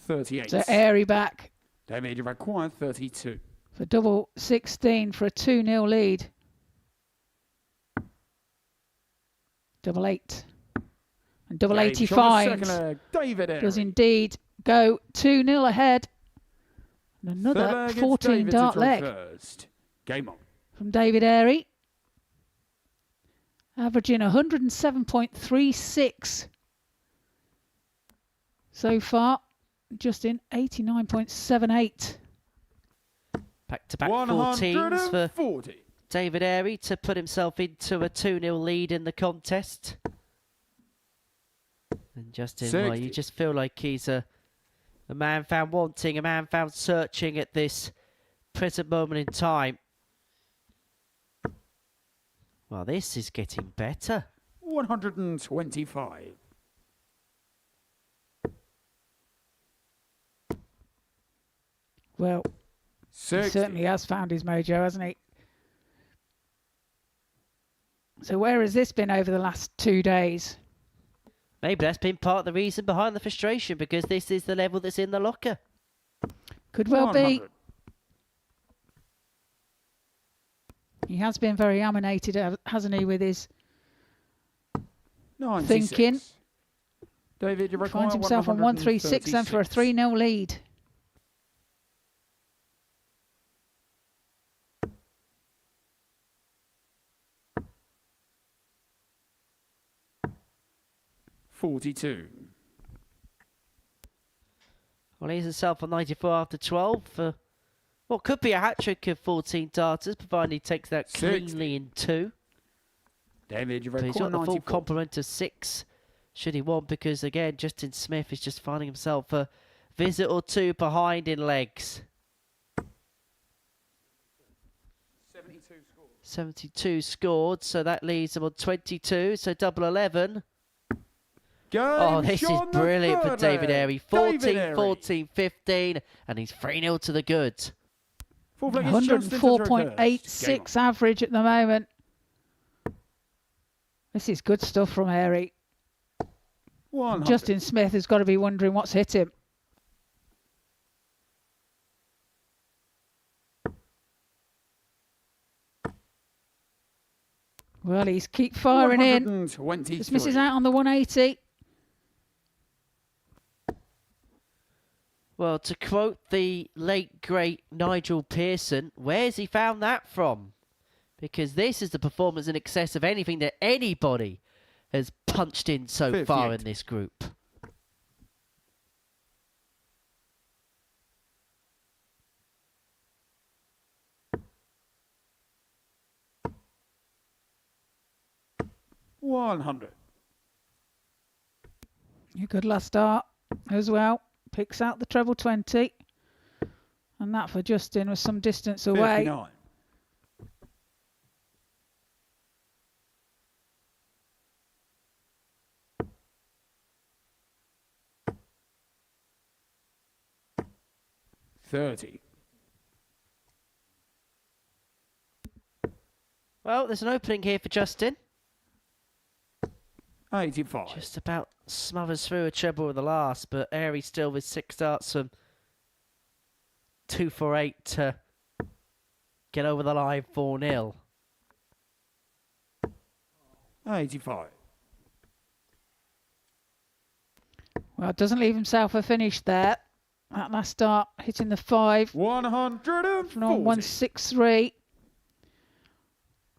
$38. So Airy back David, you require 32. for double 16 for a 2-0 lead. Double 8. And double Game 80 shot on the finds. second leg. David Airy. Does indeed go 2-0 ahead. And Third another leg, it's 14 David to dart throw leg first. Game on. from David Airy. Averaging 107.36 so far. Justin 89.78. Back-to-back 14s for 140. David Airy to put himself into a 2-0 lead in the contest. And Justin, well, 60. you just feel like he's a man found wanting, a man found searching at this present moment in time. Well, this is getting better. 125. Well, He certainly has found his mojo, hasn't he? So where has this been over the last 2 days? Maybe that's been part of the reason behind the frustration, because this is the level that's in the locker. Could well 100. be. He has been very animated, hasn't he, with his 96. thinking. David, you require Finds himself on 136 then for a 3-0 lead. $42. Well, he's himself on 94 after 12 for what could be a hat-trick of 14 darters, provided he takes that 60. cleanly in 2. David, you But he's require got the full 94. complement of 6, should he want, because, again, Justin Smith is just finding himself a visit or 2 behind in legs. 72 scored, so that leaves him on 22, so double 11. Oh, this is brilliant for David Airy. 14, 14, 15, and he's 3-0 to the good. 104.86 average at the moment. This is good stuff from Airy. Justin Smith has got to be wondering what's hit him. Well, he's keep firing in. Just misses out on the 180. Well, to quote the late, great Nigel Pearson, where's he found that from? Because this is the performance in excess of anything that anybody has punched in so far in this group. $100. Good last start as well. Picks out the treble 20. And that for Justin was some distance away. 59. $30. Well, there's an opening here for Justin. 85. Just about smothers through a treble with the last, but Airy still with 6 starts from 2 for 8 to get over the line 4-0. 85. Well, doesn't leave himself a finish there. That last start hitting the 5. 140. From 163.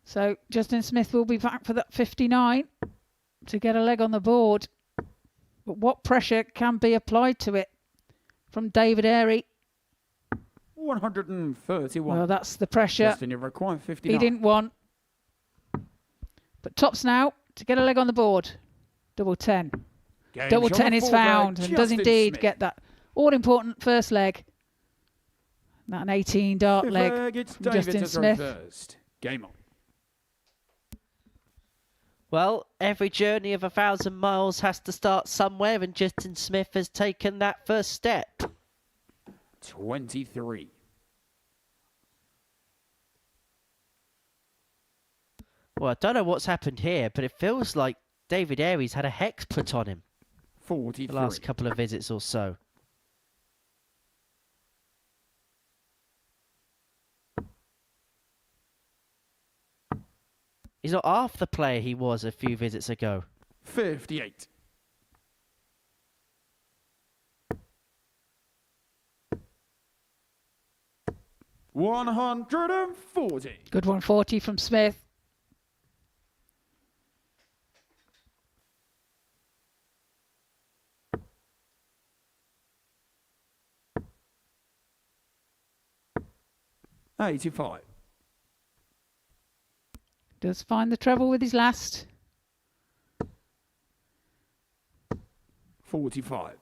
So Justin Smith will be back for that 59 to get a leg on the board. But what pressure can be applied to it from David Airy? 131. Well, that's the pressure Justin, you require 59. he didn't want. But tops now to get a leg on the board. Double 10. Double 10 is found and does indeed get that all-important first leg. That an 18 dart leg from Justin Smith. First. Game on. Well, every journey of 1,000 miles has to start somewhere, and Justin Smith has taken that first step. 23. Well, I don't know what's happened here, but it feels like David Airy's had a hex put on him 43. the last couple of visits or so. He's not half the player he was a few visits ago. 58. $140. Good 140 from Smith. $85. Does find the treble with his last. 45.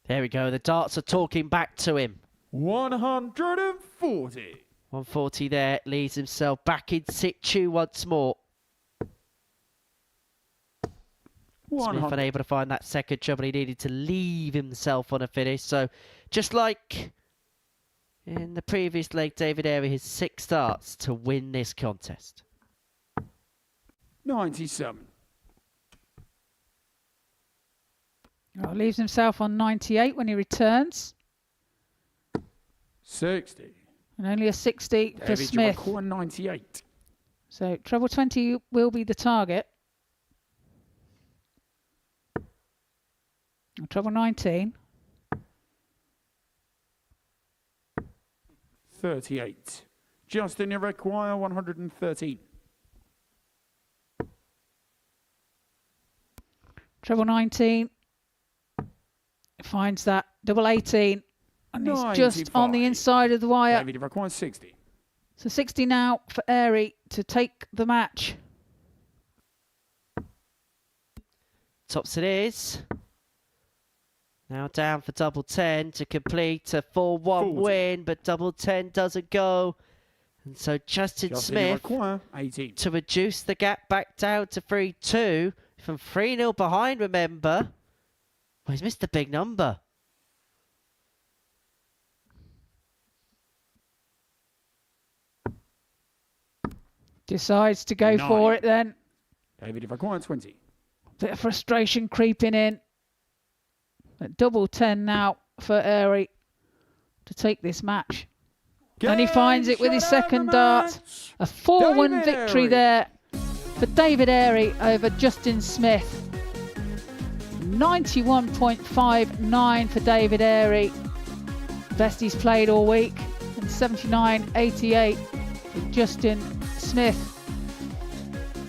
There we go. The darts are talking back to him. 140. 140 there. Leads himself back in situ once more. Smith 100. unable to find that second treble. He needed to leave himself on a finish. So just like in the previous leg, David Airey has 6 starts to win this contest. 97. Well, leaves himself on 98 when he returns. 60. And only a 60 for David Smith. Jericho, 98. So treble 20 will be the target. Treble 19. 38. Justin Iroquois, 113. Treble 19. Finds that double 18. And he's just on the 95. inside of the wire. David Iroquois, 60. So 60 now for Airey to take the match. Tops it is. Now down for double 10 to complete a 4-1 40. win, but double 10 doesn't go. And so Justin Smith Iroquois, 18. to reduce the gap back down to 3-2 from 3-0 behind, remember. Oh, he's missed the big number. Decides to go 9. for it then. David Iroquois, 20. Bit of frustration creeping in. But double 10 now for Airey to take this match. And he finds it with his second dart. A 4-1 victory there for David Airey over Justin Smith. 91.59 for David Airey. Best he's played all week. And 79.88 for Justin Smith.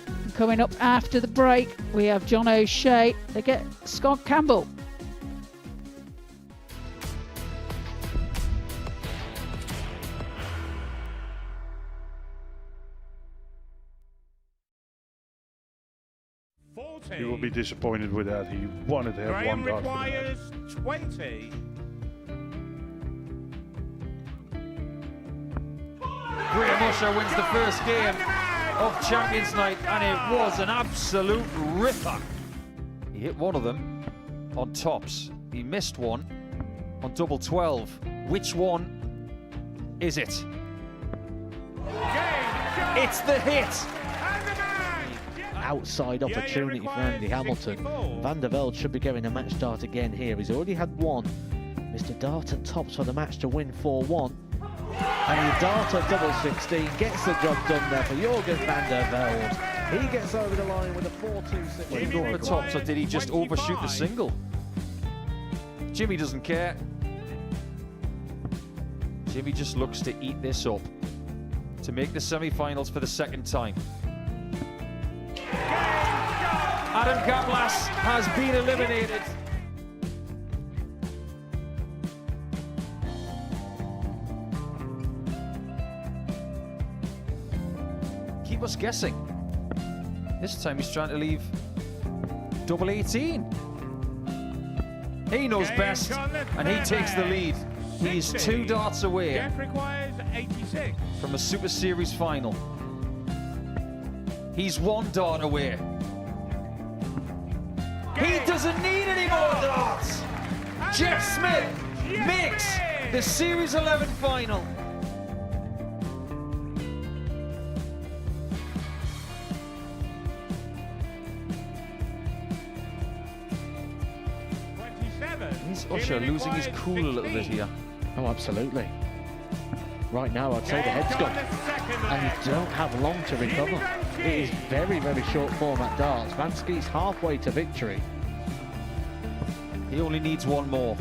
And coming up after the break, we have John O'Shea against Scott Campbell. He will be disappointed with that. He wanted to have Graham one dart. requires 20. Graham Usher wins the first game of Champions Night, and it was an absolute ripper. He hit one of them on tops. He missed one on double 12. Which one is it? It's the hit. Outside opportunity for Andy Hamilton. Van der Velde should be getting a match start again here. He's already had one. Mr. Dart at tops for the match to win 4-1. And the Dart at double 16 gets the job done there for Jurgen van der Velde. He gets over the line with a 4-2-6. Did he go for tops, or did he just overshoot the single? Jimmy doesn't care. Jimmy just looks to eat this up to make the semi-finals for the second time. Adam Gablas has been eliminated. Keep us guessing. This time he's trying to leave double 18. He knows best, and he takes the lead. He's 2 darts away Jeff requires 86. from a Super Series final. He's 1 dart away. He doesn't need any more darts. Jeff Smith makes the Series 11 final. Is Usher losing his cool a little bit here? Oh, absolutely. Right now, I'd say the head's gone. And you don't have long to recover. It is very, very short format darts. Vansky's halfway to victory. He only needs 1 more.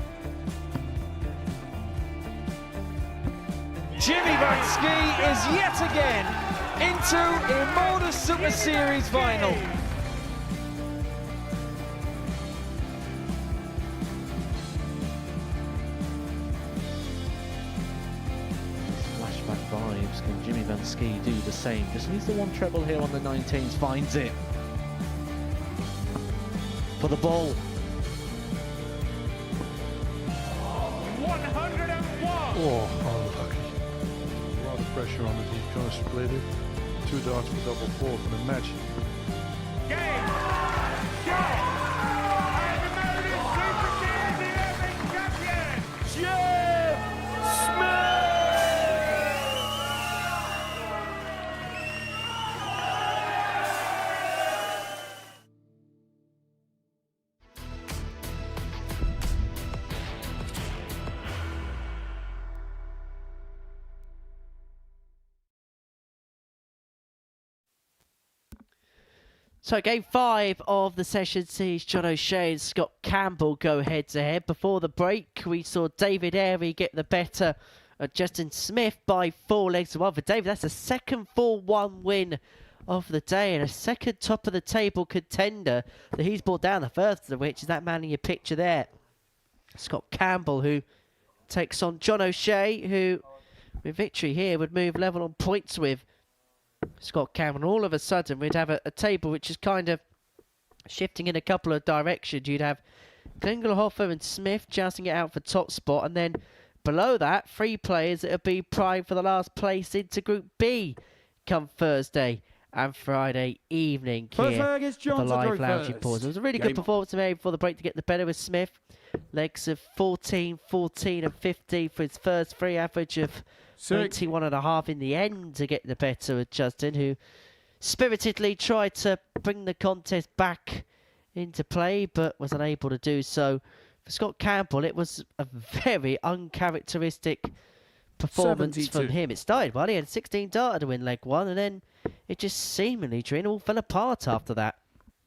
Jimmy Vansky is yet again into a Modus Super Series final. Flashback vibes. Can Jimmy Vansky do the same? Just needs the 1 treble here on the 19s. Finds it. For the ball. 101. Oh, unlucky. A lot of pressure on it. He's going to split it. 2 darts for double 4 for the match. Game. Shot. So game 5 of the session sees John O'Shea and Scott Campbell go head-to-head. Before the break, we saw David Airy get the better of Justin Smith by 4 legs to 1 for David. That's the second 4-1 win of the day and a second top-of-the-table contender that he's brought down, the first of which is that man in your picture there, Scott Campbell, who takes on John O'Shea, who, with victory here, would move level on points with Scott Campbell. And all of a sudden, we'd have a table which is kind of shifting in a couple of directions. You'd have Klingelhofer and Smith jousting it out for top spot, and then below that, 3 players that would be primed for the last place into Group B come Thursday and Friday evening here at the live lounging pause. It was a really good performance made before the break to get the better with Smith. Legs of 14, 14 and 15 for his first 3, average of 21.5 in the end to get the better with Justin, who spiritedly tried to bring the contest back into play but was unable to do so. For Scott Campbell, it was a very uncharacteristic performance from him. It started well, he had 16 darter to win leg 1, and then it just seemingly, Trina, all fell apart after that.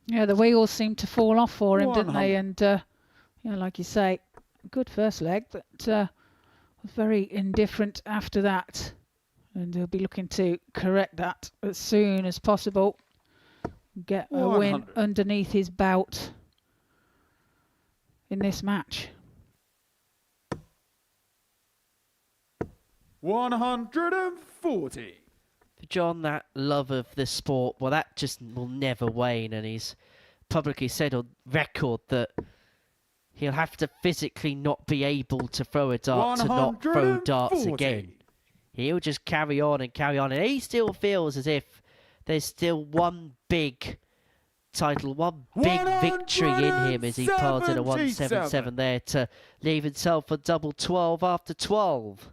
Yeah, the wheels seemed to fall off for him, didn't they? And, yeah, like you say, good first leg, but was very indifferent after that. And he'll be looking to correct that as soon as possible. Get a win underneath his belt in this match. 140. For John, that love of the sport, well, that just will never wane, and he's publicly said on record that he'll have to physically not be able to throw a dart to not throw darts again. He'll just carry on, and he still feels as if there's still one big title, one big victory in him as he piles in a 177 there to leave himself a double 12 after 12.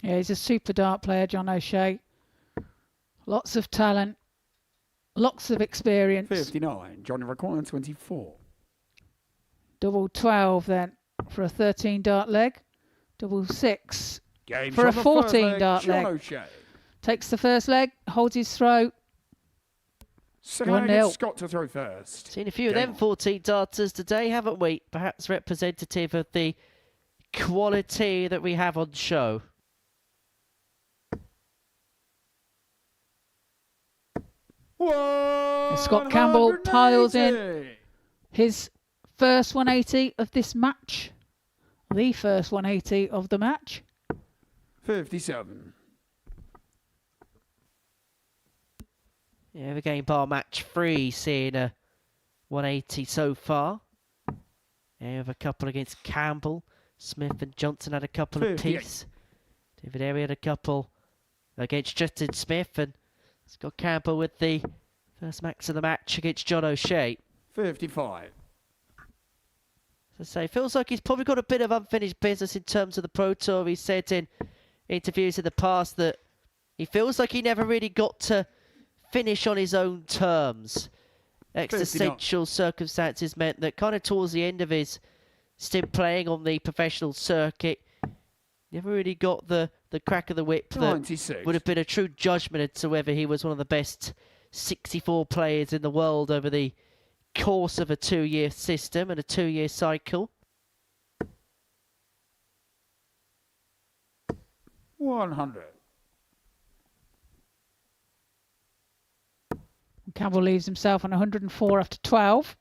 Yeah, he's a super dart player, John O'Shea. Lots of talent, lots of experience. 59, Johnny requiring 24. Double 12 then for a 13 dart leg. Double 6 Game for a 14 dart John leg. O'Shea. Takes the first leg, holds his throw. Second leg, 1-0. Scott to throw first. Seen a few of them 14 darters today, haven't we? Perhaps representative of the quality that we have on show. Scott Campbell piles in his first 180 of this match. The first 180 of the match. 57. Yeah, we're getting bar match 3, seeing a 180 so far. Yeah, we have a couple against Campbell. Smith and Johnson had a couple apiece. David Airy had a couple against Justin Smith, and Scott Campbell with the first max of the match against John O'Shea. 55. As I say, feels like he's probably got a bit of unfinished business in terms of the Pro Tour. He said in interviews in the past that he feels like he never really got to finish on his own terms. Existential circumstances meant that kind of towards the end of his stint playing on the professional circuit, never really got the crack of the whip that 96. would have been a true judgment as to whether he was one of the best 64 players in the world over the course of a 2-year system and a 2-year cycle. 100. Campbell leaves himself on 104 after 12.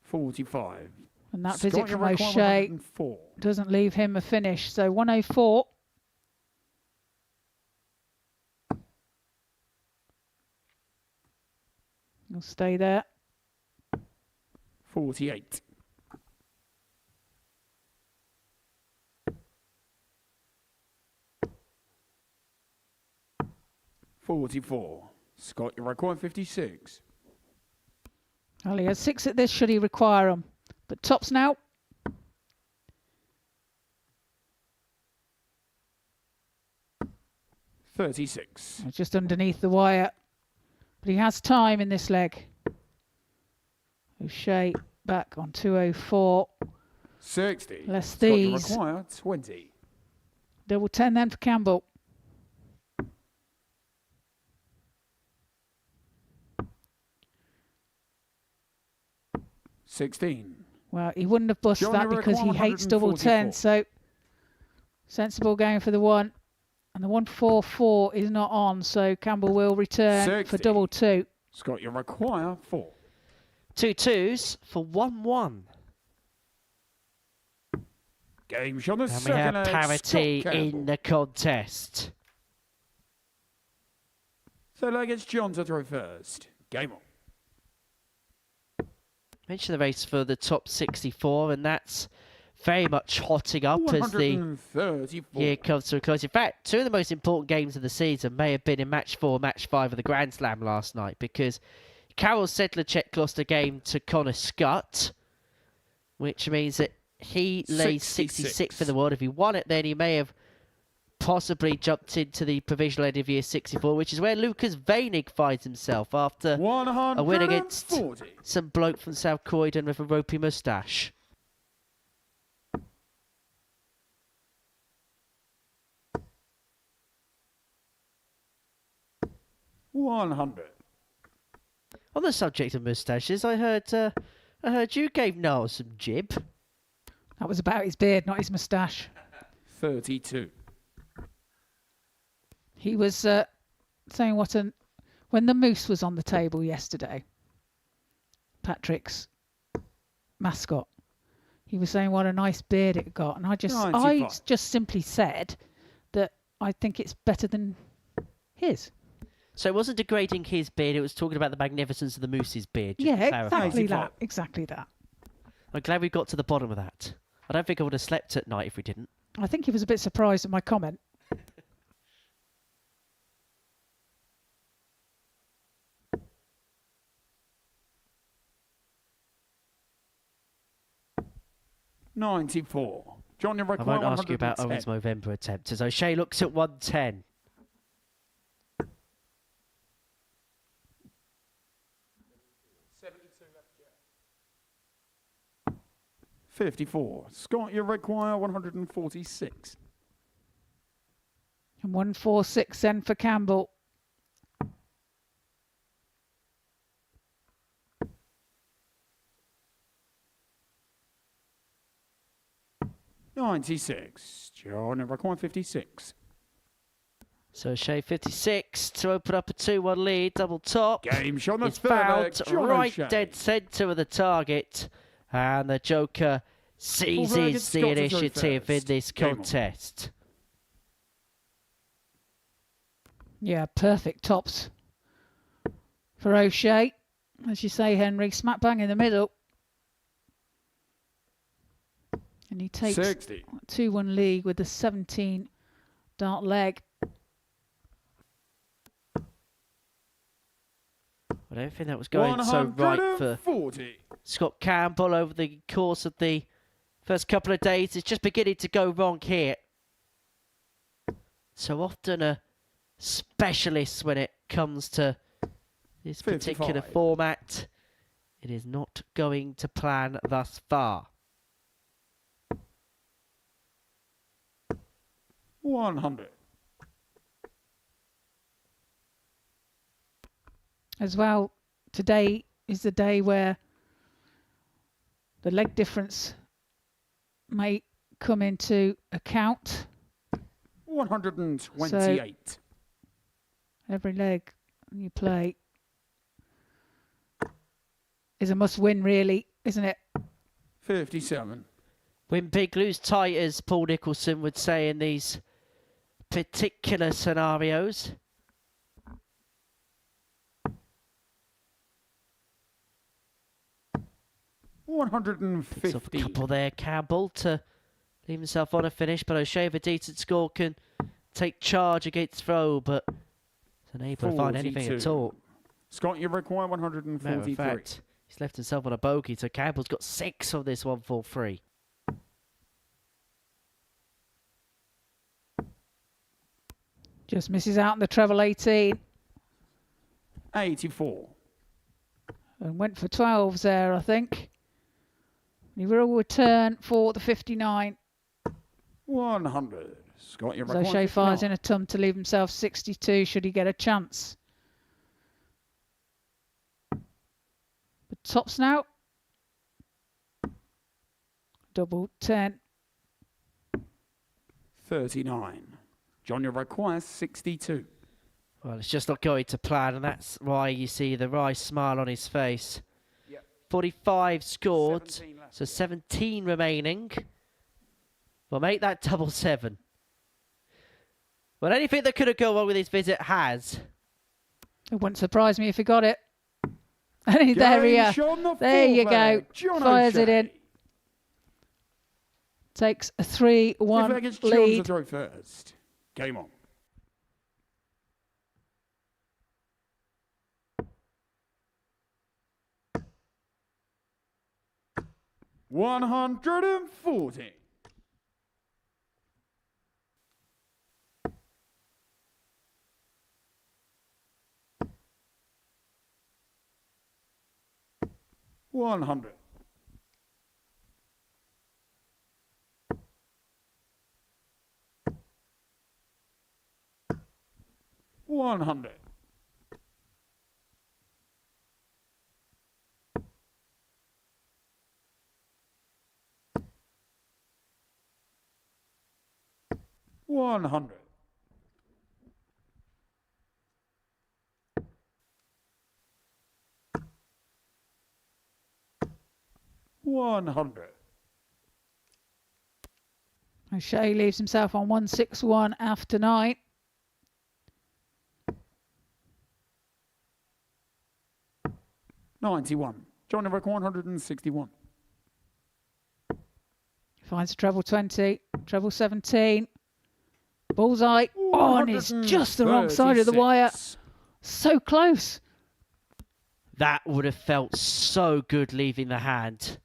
45. And that Scott, visit you're from requiring O'Shea 104. doesn't leave him a finish. So 104. He'll stay there. 48. $44. Scott, you're requiring 56. Well, he has 6 at this, should he require them. But tops now. $36. Just underneath the wire. But he has time in this leg. O'Shea back on 204. 60. Less Scott, you these. require 20. Double 10 then for Campbell. 16. Well, he wouldn't have bust Johnny that because he Rick, hates double 144. 10. So sensible game for the 1. And the 144 is not on. So Campbell will return 60. for double 2. Scott, you require 4. 2 2s for 1-1. Game shot the And we second have leg, parity Scott in Campbell. the contest. Third leg, it's John to throw first. Game on. Mention the race for the top 64, and that's very much hotting up as the 134. year comes to a close. In fact, 2 of the most important games of the season may have been in match 4, match 5 of the Grand Slam last night, because Karol Sedlacek lost a game to Connor Scott, which means that he lays 66 in the world. If he won it, then he may have possibly jumped into the provisional end of year 64, which is where Lucas Veinig finds himself after a win against 140. some bloke from South Croydon with a ropey moustache. $100. On the subject of moustaches, I heard you gave Noel some jib. That was about his beard, not his moustache. 32. He was saying when the moose was on the table yesterday, Patrick's mascot, he was saying what a nice beard it got, and I 95. just simply said that I think it's better than his. So it wasn't degrading his beard, it was talking about the magnificence of the moose's beard. Just to Yeah, clarify. exactly 95. that. Exactly that. I'm glad we got to the bottom of that. I don't think I would have slept at night if we didn't. I think he was a bit surprised at my comment. $94. John, you I require won't ask you about 110. Owen's Movember attempt, as O'Shea looks at 110. $54. Scott, you require 146. And 146 then for Campbell. $96. John, you require 56. So O'Shea 56 to open up a 2-1 lead, double top. Game shot the It's third leg, fouled John right O'Shea. dead centre of the target, and the Joker seizes against the Scott to throw initiative in first. this Game on. contest. Yeah, perfect tops for O'Shea. As you say, Henry, smack bang in the middle. And he takes 60. 2-1 lead with the 17 dart leg. I don't think that was going so right for 140. Scott Campbell over the course of the first couple of days. It's just beginning to go wrong here. So often a specialist when it comes to this particular 55. format. It is not going to plan thus far. 100. As well, today is the day where the leg difference may come into account. 128. Every leg you play is a must-win, really, isn't it? 57. Win big, lose tight, as Paul Nicholson would say in these particular scenarios. Picks up a 150. couple there, Campbell, to leave himself on a finish, but O'Shea with a decent score can take charge against throw, but is unable to find anything at 42. all. Scott, you require Matter of 143. fact, he's left himself on a bogey, so Campbell's got 6 on this 143. Just misses out on the treble 18 84. and went for 12s there, I think. He will return for the 59. 100. Scott, you So require O'Shea fires 59. in a ton to leave himself 62 should he get a chance. But tops now. double 10. 39. John, your request 62. Well, it's just not going to plan, and that's why you see the wry smile on his face. Yep. 45 scored, 17 left. so 17 remaining. We'll make that double 7. Well, anything that could have gone wrong with his visit has. It wouldn't surprise me if he got it. And there he is. There you go. Fires it in. Takes a 3-1 lead. To throw first. Game on. $140. $100. $100. $100. $100. O'Shea leaves himself on 161 after 9. $91. John, your record 161. Finds a treble 20, treble 17. Bullseye. Oh, and it's just the wrong side of the wire. So close. That would have felt so good leaving the hand.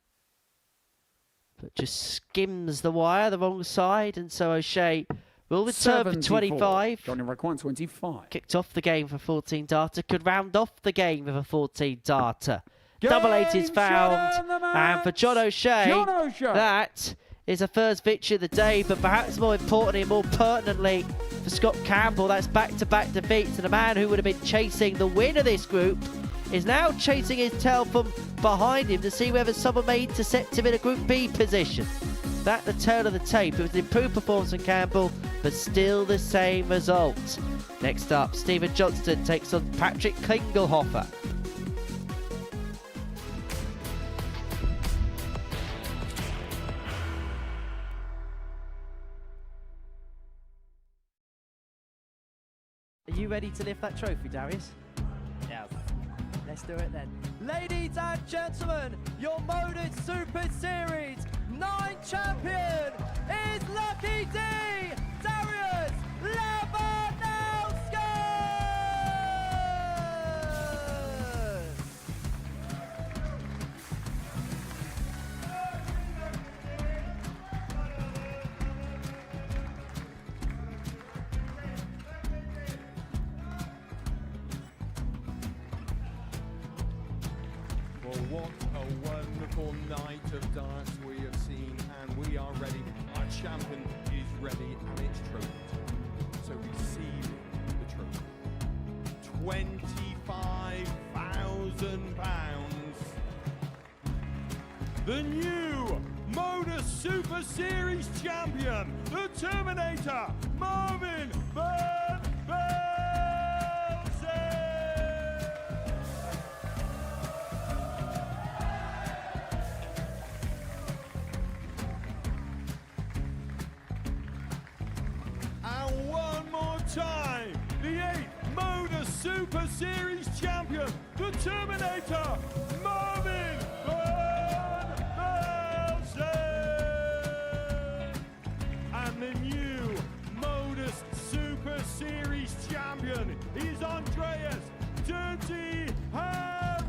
But just skims the wire the wrong side, and so O'Shea will return for 25. John, your record 25. Kicked off the game for 14 darter, could round off the game with a 14 darter. Double 8 is found, and for John O'Shea, that is a first victory of the day, but perhaps more importantly and more pertinently for Scott Campbell, that's back-to-back defeats, and a man who would have been chasing the win of this group is now chasing his tail from behind him to see whether someone may intercept him in a Group B position. That the turn of the tape. It was an improved performance from Campbell, but still the same result. Next up, Stephen Johnston takes on Patrick Klingelhofer. Are you ready to lift that trophy, Darius? Yes. Let's do it then. Ladies and gentlemen, your Modus Super Series 9 champion is Lucky D, Darius Lewandowski! Well, what a wonderful night of darts we have seen, and we are ready. Our champion is ready, and it's trophy time. So receive the trophy. £25,000. The new Modus Super Series champion, the Terminator, Marvin Van Velzen. And one more time, the 8th Modus Super Series champion, the Terminator, Marvin Van Velzen. And the new Modus Super Series champion is Andreas Dirty Harrison.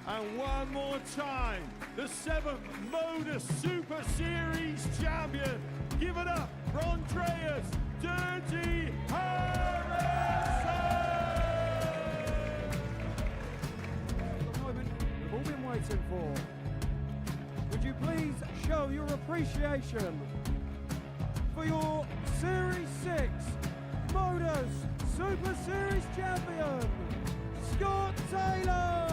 And one more time, the 7th Modus Super Series champion. Give it up for Andreas Dirty Harrison. The moment we've all been waiting for. We would you please show your appreciation for your Series 6 Modus Super Series champion, Scott Taylor.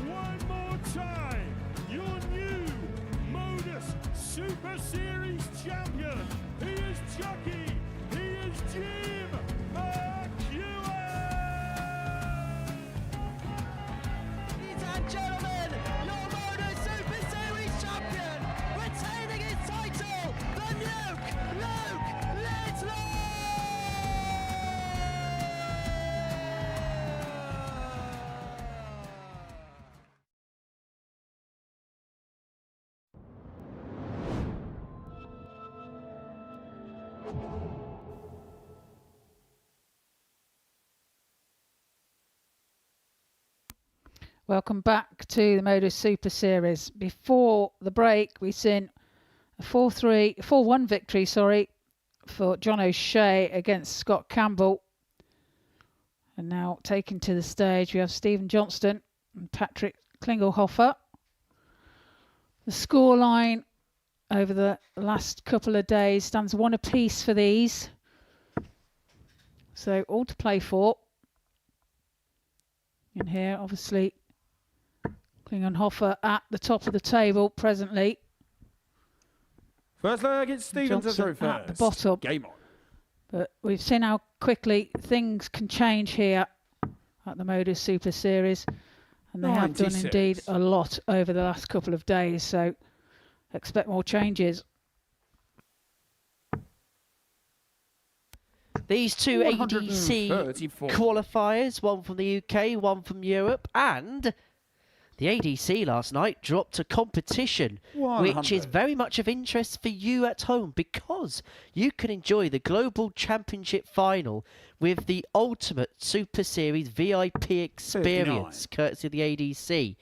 One more time, your new Modus Super Series champion. He is Chucky. He is Jim McEwen. Ladies and gentlemen, your Modus Super Series champion, retaining his title, the Luke Littler. Welcome back to the Modus Super Series. Before the break, we've seen a 4-1 victory, for John O'Shea against Scott Campbell. And now taken to the stage, we have Stephen Johnston and Patrick Klingelhofer. The scoreline over the last couple of days stands 1 apiece for these. So all to play for. And here, obviously, Klingelhofer at the top of the table presently. First leg, it's Stevens to throw first. At the bottom. Game on. But we've seen how quickly things can change here at the Modus Super Series. And they have done 96. indeed a lot over the last couple of days. So expect more changes. These two ADC 134. qualifiers, one from the UK, one from Europe, and the ADC last night dropped a competition, which is 100. very much of interest for you at home because you can enjoy the Global Championship final with the Ultimate Super Series VIP experience, 59. courtesy of the ADC.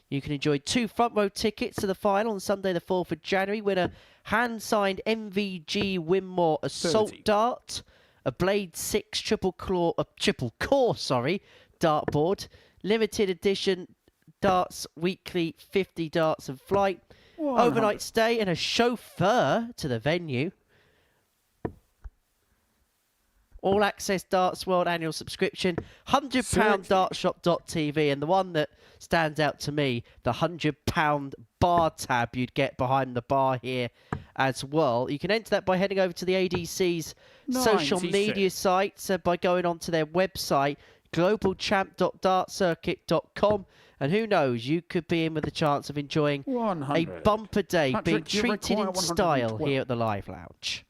You can enjoy 2 front row tickets to the final on Sunday the 4th of January, win a hand-signed MVG Winmore Assault 30. Dart, a Blade 6 triple core dartboard, limited edition darts weekly 50 darts and flight, 100. overnight stay and a chauffeur to the venue. All access Darts World annual subscription, £100 dartshop.tv, and the one that stands out to me, the £100 bar tab you'd get behind the bar here as well. You can enter that by heading over to the ADC's social 96. media sites, by going onto their website, globalchamp.dartcircuit.com, and who knows, you could be in with a chance of enjoying 100. a bumper day, Patrick, being you treated require in style 112. here at the Live Lounge.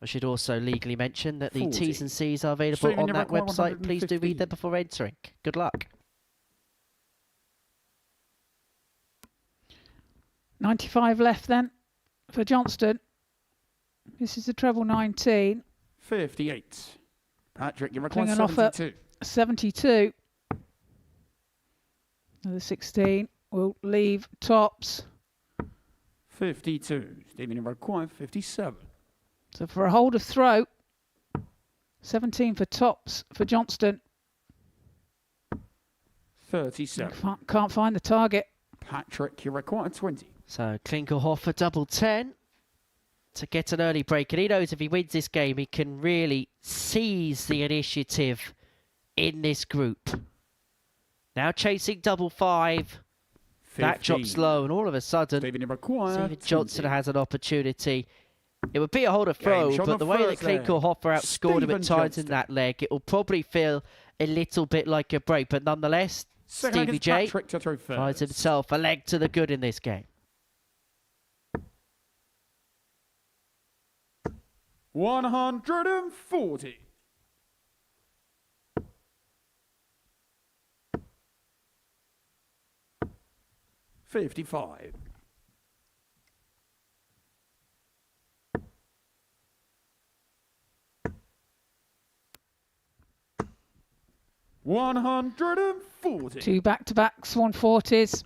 I should also legally mention that the 40. T's and C's are available Stephen, on you that require website. Please do read 115. them before entering. Good luck. 95 left then for Johnston. This is the treble 19. 58. Patrick, you require Klingelhofer 72. 72. Another 16 will leave tops. 52. Stephen, you require 57. So for a hold of throw, 17 for tops for Johnston. 37. Can't find the target. Patrick, you require 20. So Klingelhofer double 10 to get an early break. And he knows if he wins this game, he can really seize the initiative in this group. Now chasing double 5. That drops 15. low, and all of a sudden, Stephen, you require Stephen Johnson 20. has an opportunity. It would be a hold of Game throw, shot but on the the way that first leg. Klingelhofer outscored him Stephen at times Johnston. in that leg, it will probably feel a little bit like a break. But nonetheless, Second leg Stevie is J Patrick to throw first. finds himself a leg to the good in this game. 140. 55. 140. 2 back-to-backs, 140s.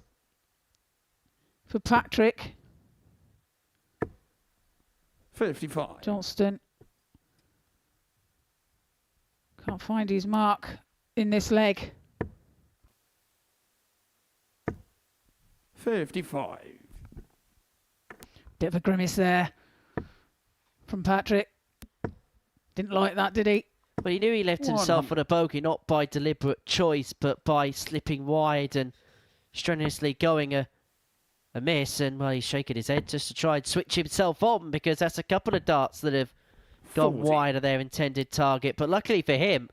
for Patrick. 55. Johnston can't find his mark in this leg. 55. Bit of a grimace there from Patrick. Didn't like that, did he? Well, he knew he left himself on a bogey, not by deliberate choice, but by slipping wide and strenuously going a miss. And, well, he's shaking his head just to try and switch himself on, because that's a couple of darts that have gone 40. wide of their intended target. But luckily for him,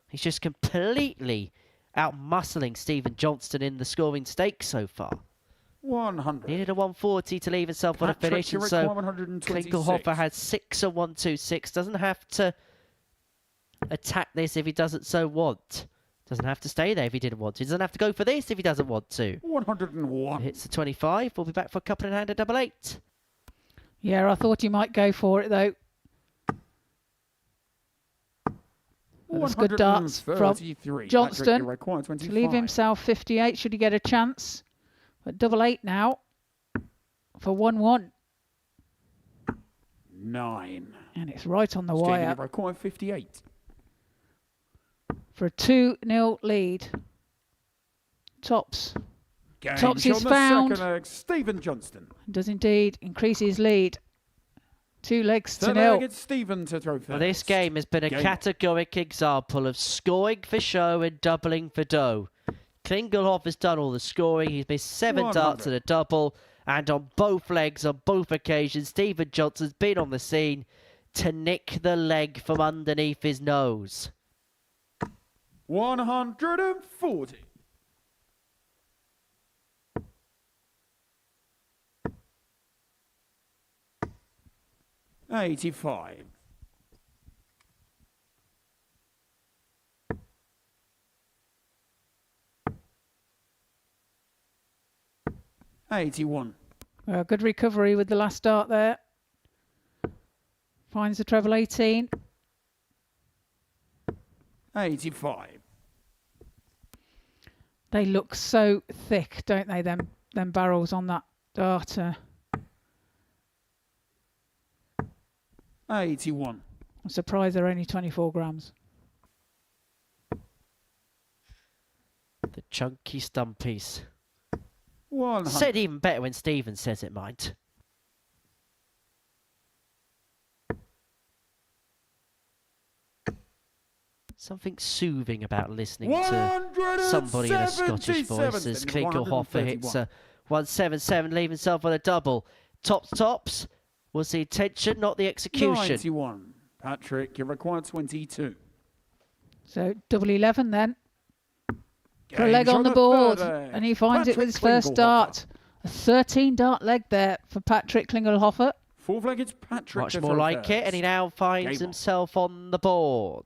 he's just completely out-muscling Stephen Johnston in the scoring stakes so far. 100. Needed a 140 to leave himself on a Patrick, finish, and you so require 126. Klingelhofer had 6 of 126. Doesn't have to attack this if he doesn't so want. Doesn't have to stay there if he didn't want to. Doesn't have to go for this if he doesn't want to. 101. Hits the 25. We'll be back for a couple in hand at double 8. Yeah, I thought he might go for it, though. That was good darts from 133. Johnston Patrick, you require 25. to leave himself 58. Should he get a chance? But double 8 now for 1-1. 9. And it's right on the Stephen, wire you require 58. for a 2-0 lead. Tops Game Tops shot is on the found. second leg, Stephen Johnston. does indeed increase his lead. 2 legs to Third 0. leg, it's Stephen to throw first. Well, this game has been a categoric example of scoring for show and doubling for dough. Klingelhoff has done all the scoring. He's missed 7 darts 100. and a double. And on both legs, on both occasions, Stephen Johnston's been on the scene to nick the leg from underneath his nose. 140. $85. $81. Good recovery with the last dart there. Finds the treble 18. 85. They look so thick, don't they, them barrels on that dart. 81. I'm surprised they're only 24 grams. The chunky stumpies. 100. Said even better when Stephen says it, mind. Something soothing about listening to somebody in a Scottish voice as Klingelhofer hits a 177, leaving himself on a double. Tops was the intention, not the execution. 91. Patrick, you require 22. So double 11 then. For a Game leg on shot the the board. third leg. And he finds it with his Patrick first dart. A 13 dart leg there for Patrick Klingelhofer. Fourth leg, it's Patrick. Much to more throw like first. it, and he now finds Game on. himself on the board.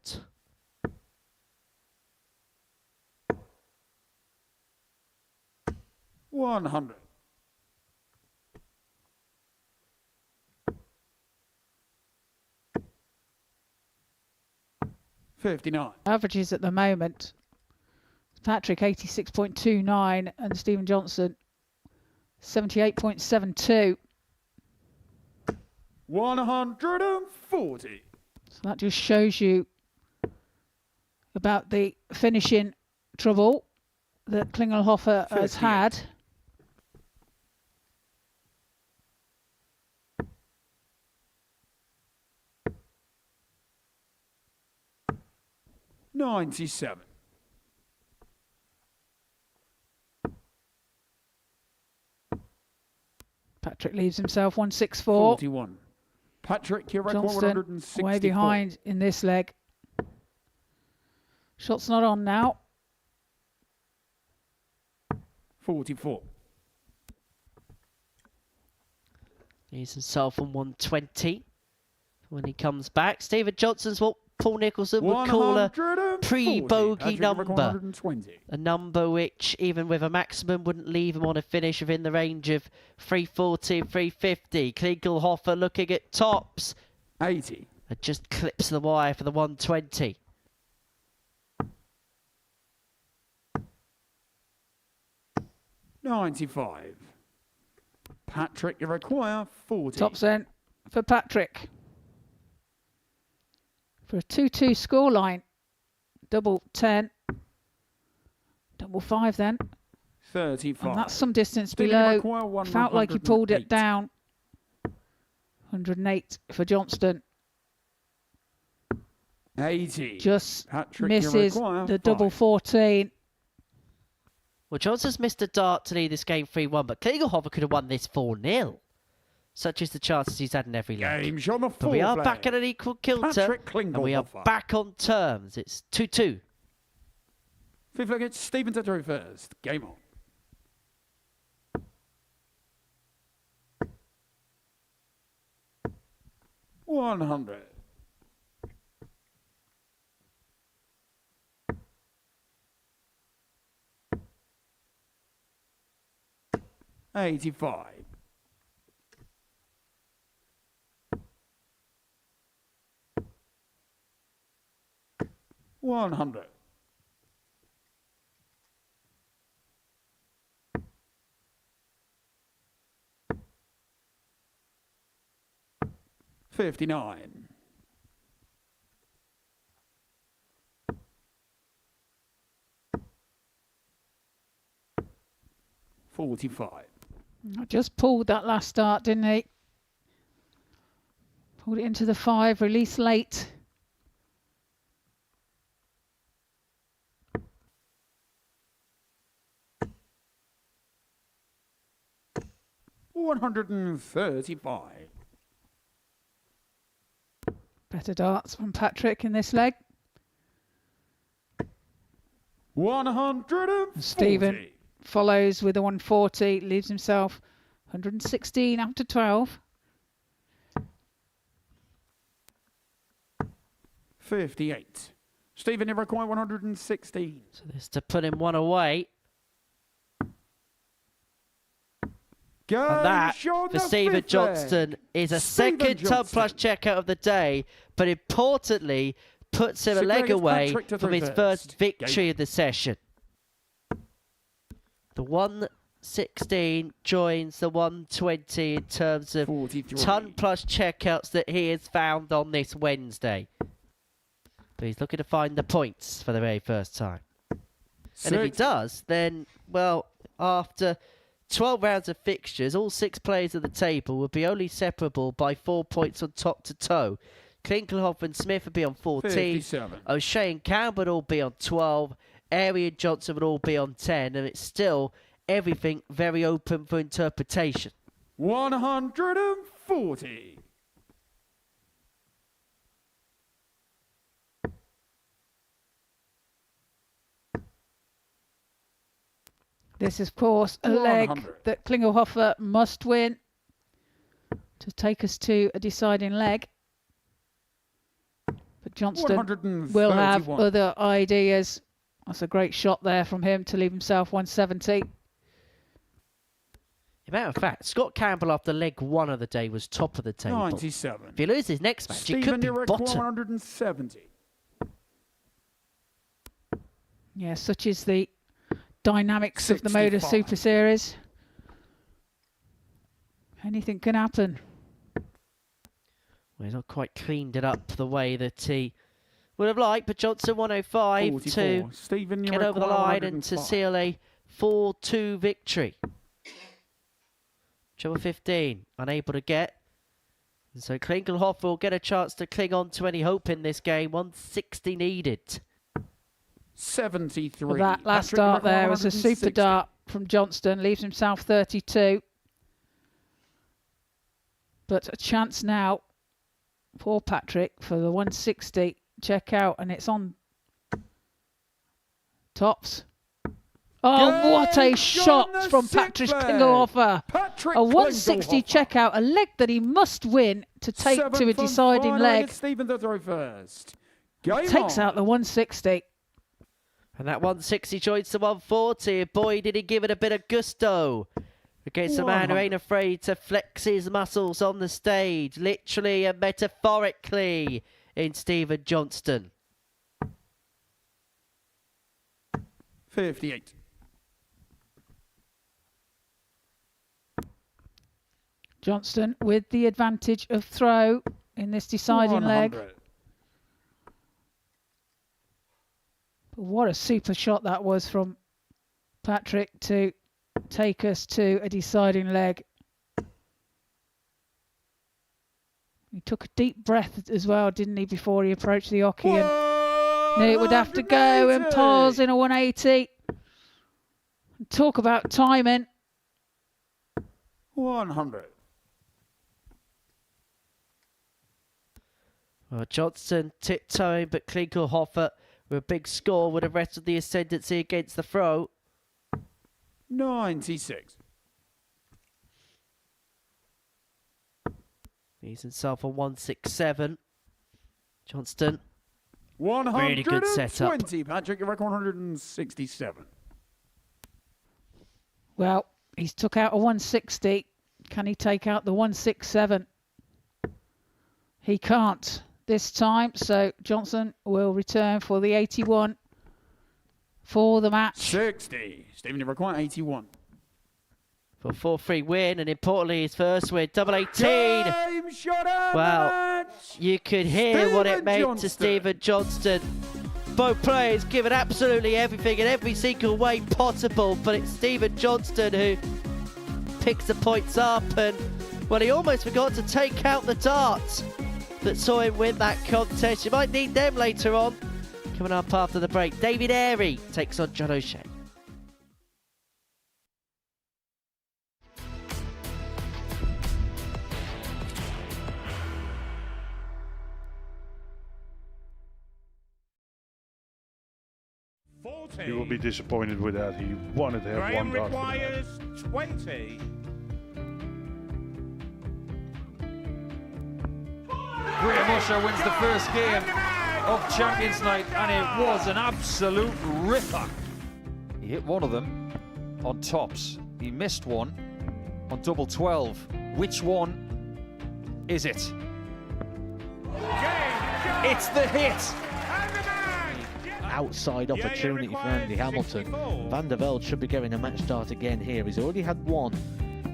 $100. $59. Averages at the moment. Patrick 86.29 and Stephen Johnston 78.72. 140. So that just shows you about the finishing trouble that Klingelhofer has 58. had. $97. Patrick leaves himself 164. 41. Patrick, your record Johnston 164. way behind in this leg. Shot's not on now. 44. He's himself on 120 when he comes back. Stephen Johnston's what Paul Nicholson would call a 140. pre-bogey Patrick, your record number. 120. A number which, even with a maximum, wouldn't leave him on a finish within the range of 340 and 350. Klingelhofer looking at tops. 80. And just clips the wire for the 120. $95. Patrick, you require 40. Tops then for Patrick. For a 2-2 scoreline. Double 10. Double 5 then. 35. And that's some distance Stephen, you below. require Felt like he pulled it 108. down. 108 for Johnston. 80. Just Patrick, you misses require the double 5. 14. Well, Johnson's missed a dart to lead this game 3-1, but Klingelhofer could have won this 4-0. Such is the chances he's had in every leg. Game shot on the But we are fourth back leg. at an equal kilter, Patrick and we are Klingelhofer. back on terms. It's 2-2. Fifth leg, it's Stephen to throw first. Game on. $100. $85. $100. $59. $45. I just pulled that last start, didn't he? Pulled it into the 5, release late. $135. Better darts from Patrick in this leg. 140. Stephen follows with a 140, leaves himself 116 after 12. 58. Stephen, you require 116. So this to put him one away. Game And that, shot for the Stephen fifth leg. Johnston, is a Stephen second ton plus Johnston. checkout of the day, but importantly, puts him a Sixth leg leg is away Patrick to from throw his first. first victory Game. of the session. The 116 joins the 120 in terms of 43. ton plus checkouts that he has found on this Wednesday. But he's looking to find the points for the very first time. And if he does, then, well, after 12 rounds of fixtures, all 6 players at the table would be only separable by 4 points on top to toe. Klinkelhoff and Smith would be on 14. 57. O'Shea and Campbell would all be on 12. Airy and Johnson would all be on 10. And it's still everything very open for interpretation. 140. This is, of course, a leg 100. that Klingelhofer must win to take us to a deciding leg. But Johnston will have 131. other ideas. That's a great shot there from him to leave himself 170. As a matter of fact, Scott Campbell after leg 1 of the day was top of the table. 97. If he loses his next match, he could Stephen, be you require bottom. 170. Yeah, such is the dynamics of the Modus 65. Super Series. Anything can happen. Well, he's not quite cleaned it up the way that he would have liked, but Johnson 105 to 44. Stephen, you get over the require line and to 105. seal a 4-2 victory. Trouble 15, unable to get. And so Klingelhoff will get a chance to cling on to any hope in this game. 160 needed. 73. But that last Patrick, you dart require there was a 160. super dart from Johnston, leaves himself 32. But a chance now for Patrick for the 160 check out, and it's on tops. Oh, what a Game shot on the from sixth Patrick leg. Klingelhofer. Patrick A 160 Klingelhofer. check out, a leg that he must win to take Seventh to a and deciding final leg. It's Stephen to throw first. Game Takes on. out the 160. And that 160 joins the 140. Boy, did he give it a bit of gusto. Against a man who 100. ain't afraid to flex his muscles on the stage, literally and metaphorically, in Stephen Johnston. 58. Johnston with the advantage of throw in this deciding leg. 100. But what a super shot that was from Patrick to take us to a deciding leg. He took a deep breath as well, didn't he, before he approached the hockey, and knew it would have to go and pause in a 180. Talk about timing. 100. Well, Johnston tiptoeing, but Klingelhofer with a big score with the rest of the ascendancy against the throw. 96. He's himself a 167. Johnston. 120, Really good setup. Patrick, your record 167. Well, he's took out a 160. Can he take out the 167? He can't this time, so Johnson will return for the 81 for the match. 60. Stephen, your record 81. For a 4-3 win, and importantly his first win, double 18. Game shot out Well, the match. you could hear what it Stephen meant to Johnston. Stephen Johnston. Both players given absolutely everything in every single way possible, but it's Stephen Johnston who picks the points up, and well, he almost forgot to take out the darts that saw him win that contest. You might need them later on. Coming up after the break, David Airy takes on John O'Shea. You will be disappointed with that. He wanted to have Graham one dart for the match. requires 20. Graham Usher wins the first game of Champions Night, and it was an absolute ripper. He hit one of them on tops. He missed one on double 12. Which one is it? It's the hit. Outside opportunity for Andy Hamilton. Van der Velde should be getting a match start again here. He's already had one.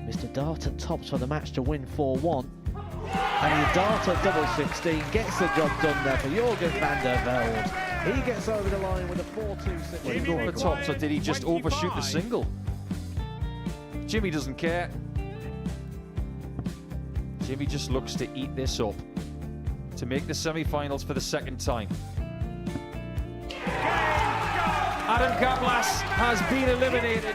Mr. Dart at tops for the match to win 4-1. And the Dart at double 16 gets the job done there for Jurgen van der Velde. He gets over the line with a 4-2-6. Did he go for tops, or did he just overshoot the single? Jimmy doesn't care. Jimmy just looks to eat this up to make the semi-finals for the second time. Adam Kaplas has been eliminated.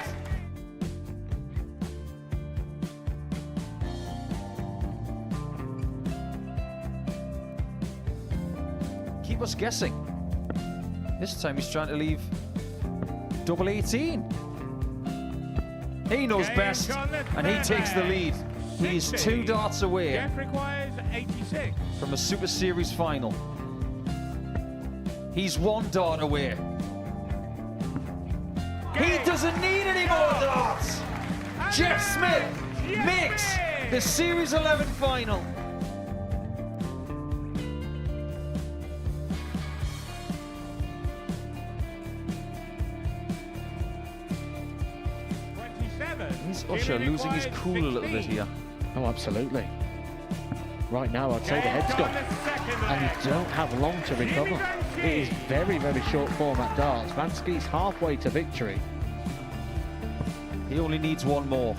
Keep us guessing. This time he's trying to leave double 18. He knows best, and he takes the lead. He's 2 darts away Jeff requires 86. from a Super Series final. He's 1 dart away. He doesn't need any more darts. Jeff Smith makes the Series 11 final. Is Usher losing his cool a little bit here? Oh, absolutely. Right now, I'd say the head's gone. And you don't have long to recover. It is very, very short format darts. Vansky's halfway to victory. He only needs 1 more.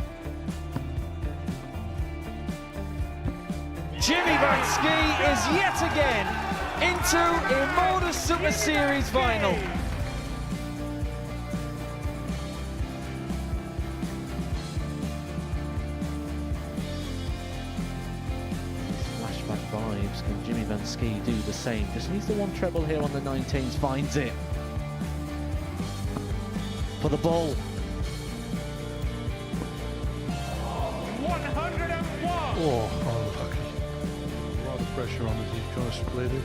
Jimmy Vansky is yet again into a Modus Super Series final. Flashback vibes. Can Jimmy Vansky do the same? Just needs the 1 treble here on the 19s. Finds it. For the ball. 101. Oh, unlucky. A lot of pressure on it. He's going to split it.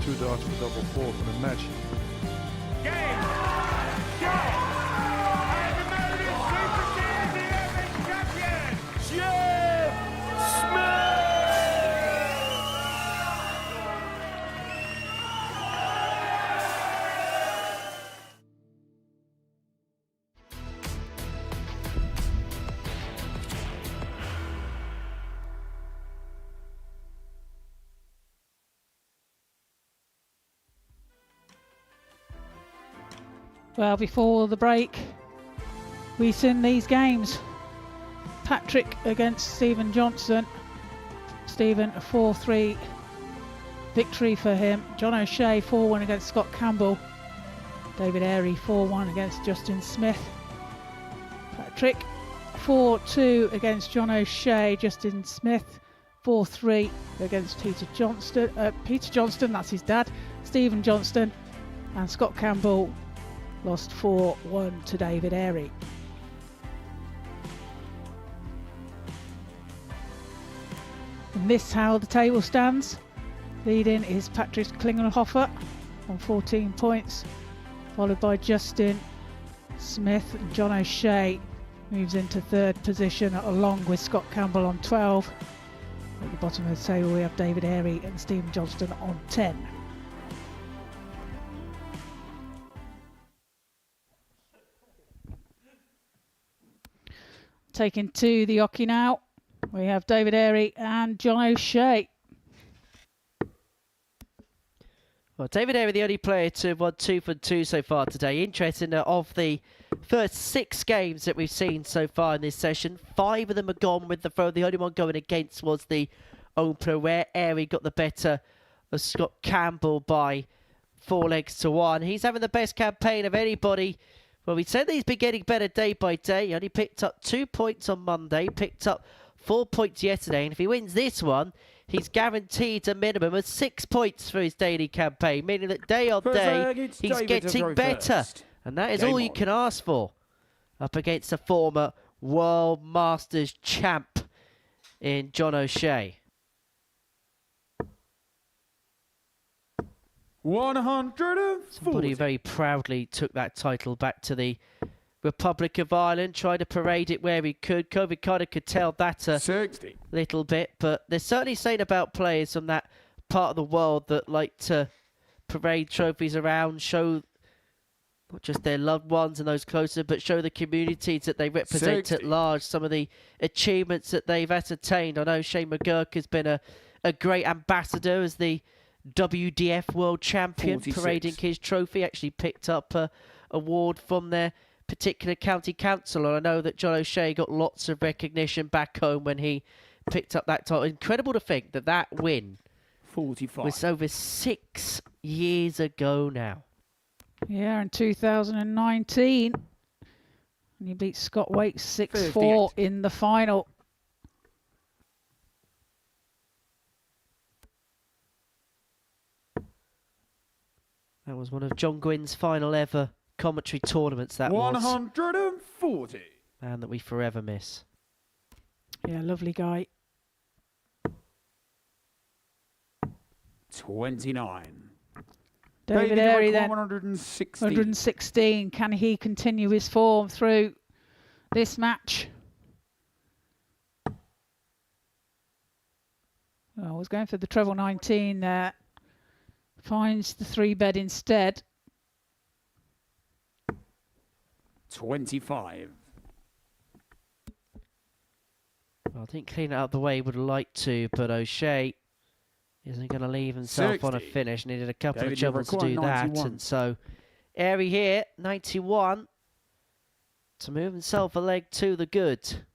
2 darts for double 4 for the match. Game. Shot. And the Modus Super Series 11 champion, Jeff Smith. Well, before the break, we seen these games. Patrick against Stephen Johnson. Stephen, a 4-3 victory for him. John O'Shea, 4-1 against Scott Campbell. David Airey, 4-1 against Justin Smith. Patrick, 4-2 against John O'Shea. Justin Smith, 4-3 against Peter Johnston, that's his dad. Stephen Johnston. And Scott Campbell lost 4-1 to David Airey. And this is how the table stands. Leading is Patrick Klingelhofer on 14 points, followed by Justin Smith. And John O'Shea moves into third position along with Scott Campbell on 12. At the bottom of the table we have David Airey and Stephen Johnston on 10. Taking to the hockey now, we have David Airey and John O'Shea. Well, David Airey, the only player to have won 2 for 2 so far today. Interesting that of the first 6 games that we've seen so far in this session, 5 of them are gone with the throw. The only one going against was the opener, where Airey got the better of Scott Campbell by 4 legs to 1. He's having the best campaign of anybody. Well, we said he's been getting better day by day. He only picked up 2 points on Monday, picked up 4 points yesterday, and if he wins this one, he's guaranteed a minimum of 6 points for his daily campaign, meaning that day on day, he's getting better. And that is all you can ask for up against a former World Masters champ in John O'Shea. 140. Somebody very proudly took that title back to the Republic of Ireland, tried to parade it where he could. COVID kind of could tell that a 60. little bit, but there's certainly saying about players from that part of the world that like to parade trophies around, show not just their loved ones and those closer, but show the communities that they represent 60. at large, some of the achievements that they've ascertained. I know Shane McGurk has been a great ambassador as the WDF World Champion, 46. parading his trophy. Actually picked up a award from their particular county council, and I know that John O'Shea got lots of recognition back home when he picked up that title. Incredible to think that that win 45. was over 6 years ago now. Yeah, in 2019. And he beat Scott Waits 6-4 58. in the final. That was one of John Gwynn's final ever commentary tournaments, that was. 140. Man that we forever miss. Yeah, lovely guy. 29. David Airey then, 160. 116. Can he continue his form through this match? Well, I was going for the treble 19 there. Finds the 3-bed instead. 25. Well, I think clean it out the way he would have liked to, but O'Shea isn't going to leave himself on a 60. finish. Needed a couple David, of jumbles to you do require that. 91. And so Airey here, 91, to move himself a leg to the good.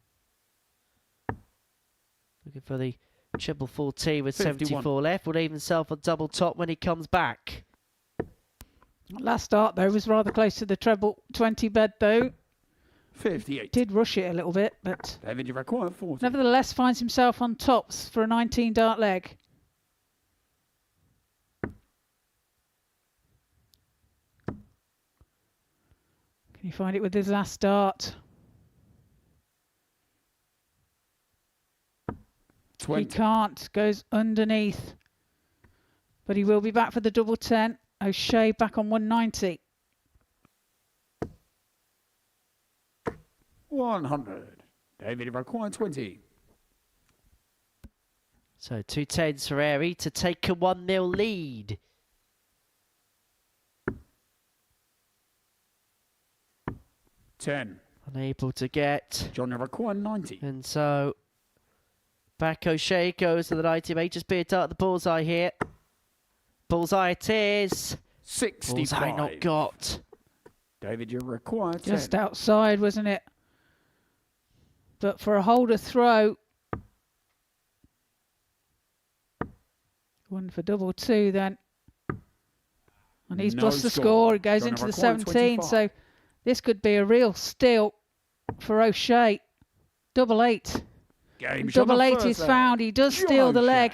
Looking for the triple 14 with 51. 74 left. Will leave himself a double top when he comes back. Last start, though, was rather close to the treble 20 bed, though. 58. Did rush it a little bit, but David, you require 40. nevertheless finds himself on tops for a 19 dart leg. Can he find it with his last dart? 20. He can't. Goes underneath. But he will be back for the double 10. O'Shea back on 190. 100. David, you require 20. So 2 10s for Airey to take a 1-0 lead. Unable to get. John, you require 90. And so back O'Shea goes to the 90. May just be a dart at the bullseye here. Bullseye it is. 65. Bullseye not got. David, you're required Just 10. outside, wasn't it? But for a holder throw. One for double two then. And he's No plus the score. score. He goes John into the required 17. 25. So this could be a real steal for O'Shea. Double eight. Game Double eight is found. He does steal the leg.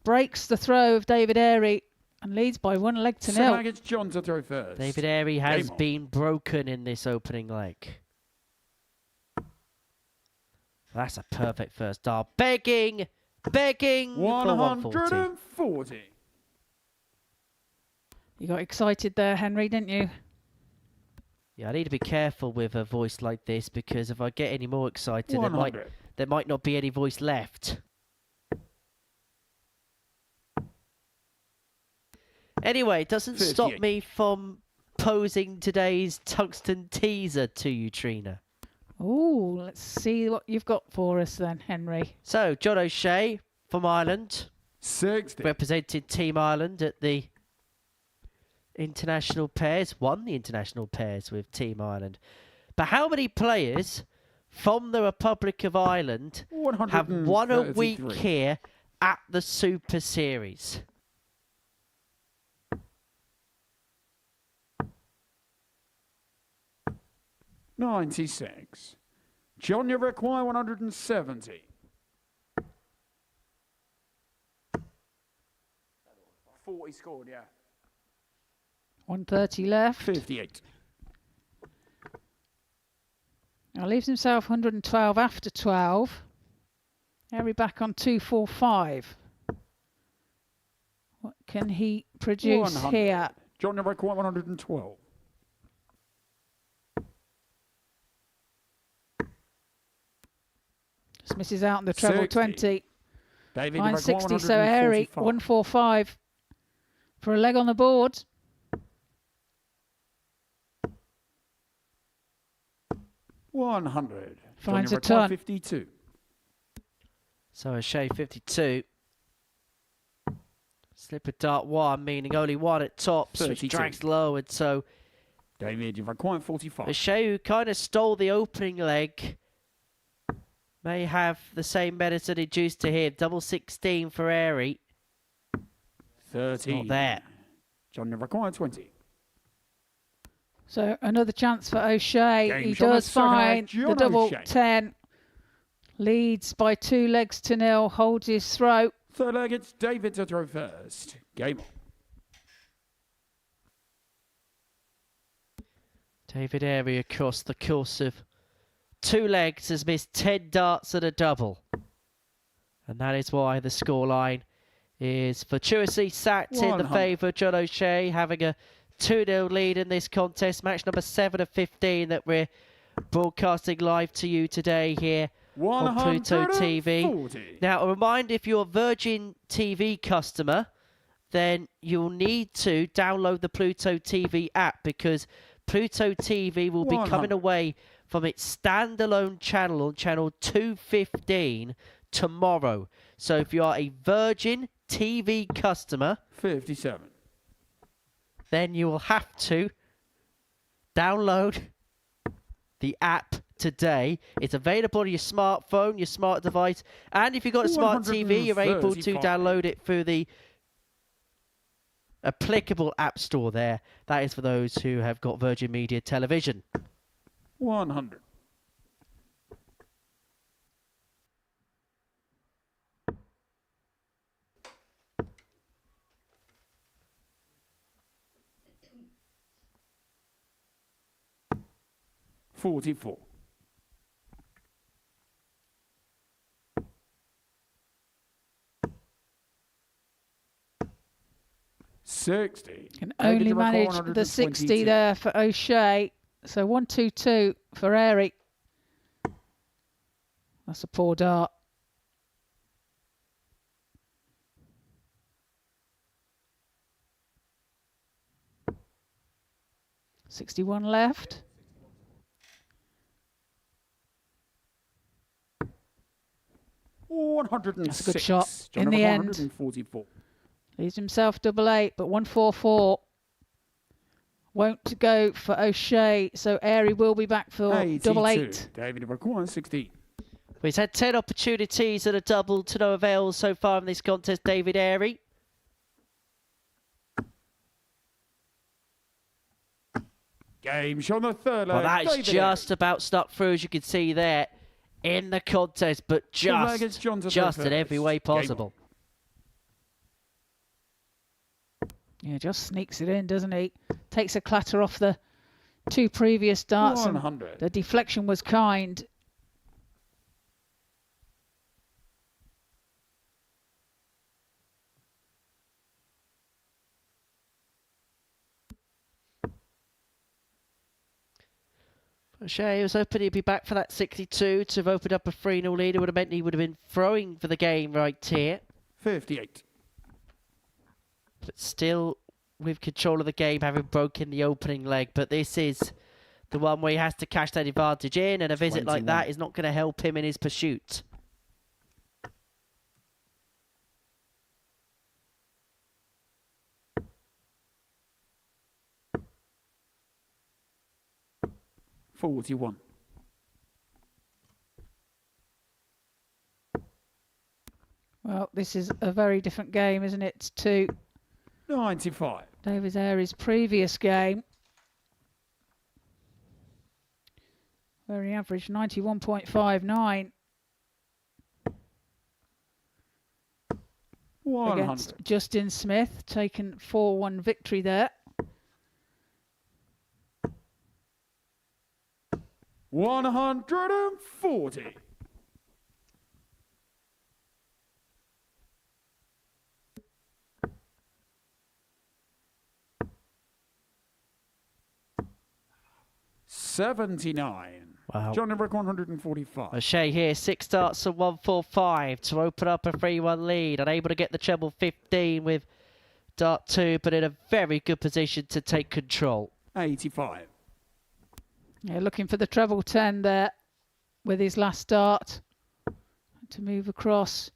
Breaks the throw of David Airy and leads by 1 leg to 0. It's John to throw first. David Airy has Game on. been broken in this opening leg. That's a perfect first dart. Begging for 140. 140. You got excited there, Henry, didn't you? Yeah, I need to be careful with a voice like this because if I get any more excited, there might not be any voice left. Anyway, it doesn't stop 38. me from posing today's tungsten teaser to you, Trina. Oh, let's see what you've got for us then, Henry. So, John O'Shea from Ireland, 60. represented Team Ireland at the international pairs, won the international pairs with Team Ireland. But how many players from the Republic of Ireland have won a week 133. here at the Super Series? $96. John, you require 170. 40 scored, yeah. 130 left. 58. Now leaves himself 112 after 12. Harry back on 245. What can he produce 100. here? John, you require 112. Just misses out on the treble 60. 20. David, you Line require 60, so Harry 145. 145 for a leg on the board. $100. Finds John, you a require ton. 52. So O'Shea 52. Slip a dart 1, meaning only 1 at tops, which 32. drags low, and so David, you require 45. O'Shea, who kind of stole the opening leg, may have the same medicine induced to him. Double 16 for Airy. 30. Not there. John, you require 20. So another chance for O'Shea. Game He shot at does second find John the double O'Shea. 10. Leads by 2 legs to 0. Holds his throat. Third leg, it's David to throw first. Game on. David Airy across the course of 2 legs has missed 10 darts at a double. And that is why the scoreline is fortuitously sat in the 100. favour of John O'Shea, having a 2-0 lead in this contest. Match number 7 of 15 that we're broadcasting live to you today here on Pluto TV. 140. Now, a reminder, if you're a Virgin TV customer, then you'll need to download the Pluto TV app because Pluto TV will be coming 100. away from its standalone channel on channel 215 tomorrow. So if you are a Virgin TV customer, 57. then you will have to download the app today. It's available on your smartphone, your smart device, and if you've got a smart TV, you're able to 135. download it through the applicable app store there. That is for those who have got Virgin Media Television. 100. $44. $60. Can David, only you require manage the 122. 60 there for O'Shea. So 122 for Airy. That's a poor dart. $61 left. That's a good shot. John, In the number end. 144. Leaves himself double 8, but 144. won't go for O'Shea, so Airy will be back for 82. double 8. David requires 16. He's had 10 opportunities at a double to no avail so far in this contest, David Airy. Game shot on the third leg. Well, that's David just about stuck through, as you can see there, in the contest, but just in every way possible. Yeah, just sneaks it in, doesn't he? Takes a clatter off the 2 previous darts. 100. The deflection was kind. O'Shea was hoping he'd be back for that 62 to have opened up a 3-0 lead. It would have meant he would have been throwing for the game right here. 58. But still with control of the game, having broken the opening leg. But this is the one where he has to cash that advantage in, and a visit 21. like that is not going to help him in his pursuit. $41. Well, this is a very different game, isn't it, to 95. David Airy's previous game, where he averaged 91.59 against Justin Smith, taken 4-1 victory there. 140. $79. Wow. John Emmerich 145. O'Shea here, 6 starts at 145 to open up a 3-1 lead. Unable to get the treble 15 with dart 2, but in a very good position to take control. 85. Yeah, looking for the treble 10 there with his last dart. To move across.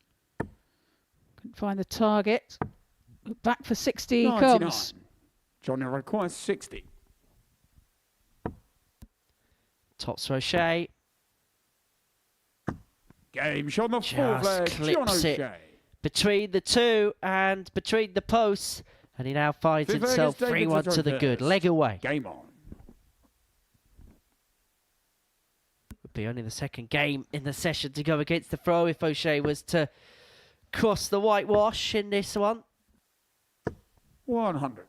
Couldn't find the target. Back for 60 he 99. comes. John requires 60. Tops for O'Shea. Game shot on the fourth Just leg. John clips it O'Shea. between the two and between the posts. And he now finds Fifth leg himself is David 3-1 to the good. first. Leg away. Game on. Would be only the second game in the session to go against the throw if O'Shea was to cross the whitewash in this one. 100.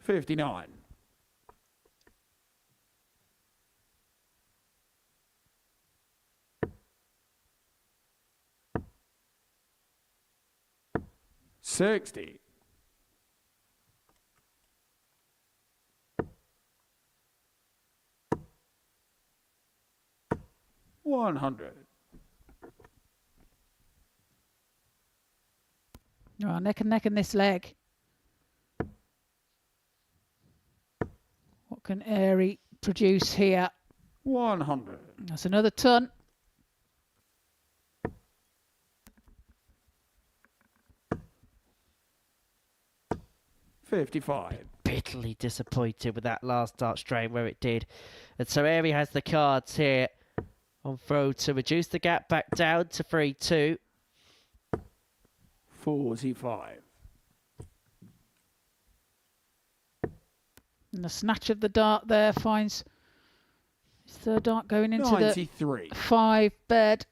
$59. $60. $100. Oh, neck and neck in this leg. What can Airy produce here? 100. That's another ton. $55. Bitterly disappointed with that last dart strain where it did. And so Airy has the cards here on throw to reduce the gap back down to 3-2. 45. And the snatch of the dart there finds his third dart going into 93. the 5 bed.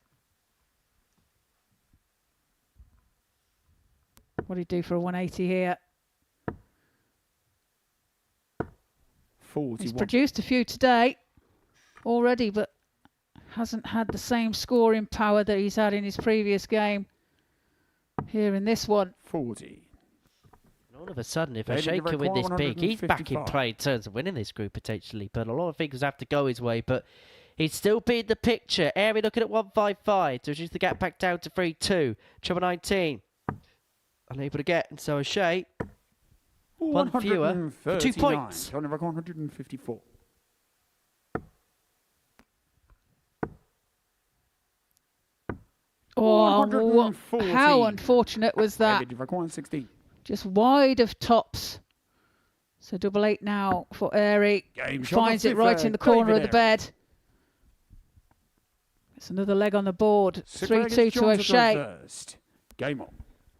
What did he do for a 180 here? 41. He's produced a few today already, but hasn't had the same scoring power that he's had in his previous game here in this one. 40. And all of a sudden, if David O'Shea can win this require big, he's back in 155. play in terms of winning this group potentially. But a lot of things have to go his way. But he's still beat the picture. Airy looking at 155 to reduce the gap back down to 3-2. Treble 19. Unable to get, and so O'Shea, one fewer for 2 points. John Emmerich 154. Oh, 114. how unfortunate was that? David Javaquan, 16. Just wide of tops. So 8-8 now for Airy. Game shot Finds of it right fifth, in the corner of David the Airy. bed. It's another leg on the board. Sipper 3-2 against to Johnson O'Shea. first. Game on.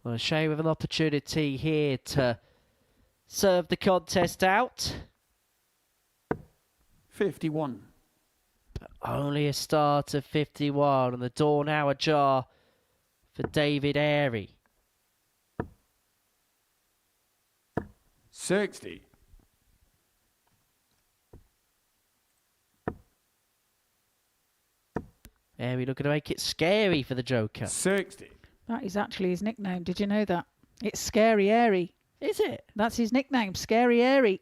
Well, O'Shea with an opportunity here to serve the contest out. 51. Only a start of 51, and the door now ajar for David Airy. 60. Airy looking to make it scary for the Joker. 60. That is actually his nickname. Did you know that? It's Scary Airy. Is it? That's his nickname, Scary Airy.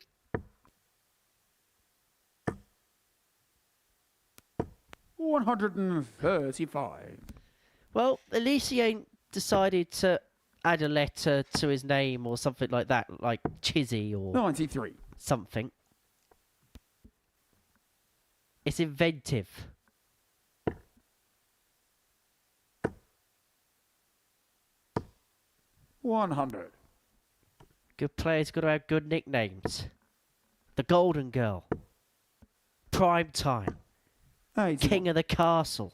135. Well, at least he ain't decided to add a letter to his name or something like that, like Chizzy or 93. something. It's inventive. $100. Good players got to have good nicknames. The Golden Girl. Prime Time. 81. King of the Castle.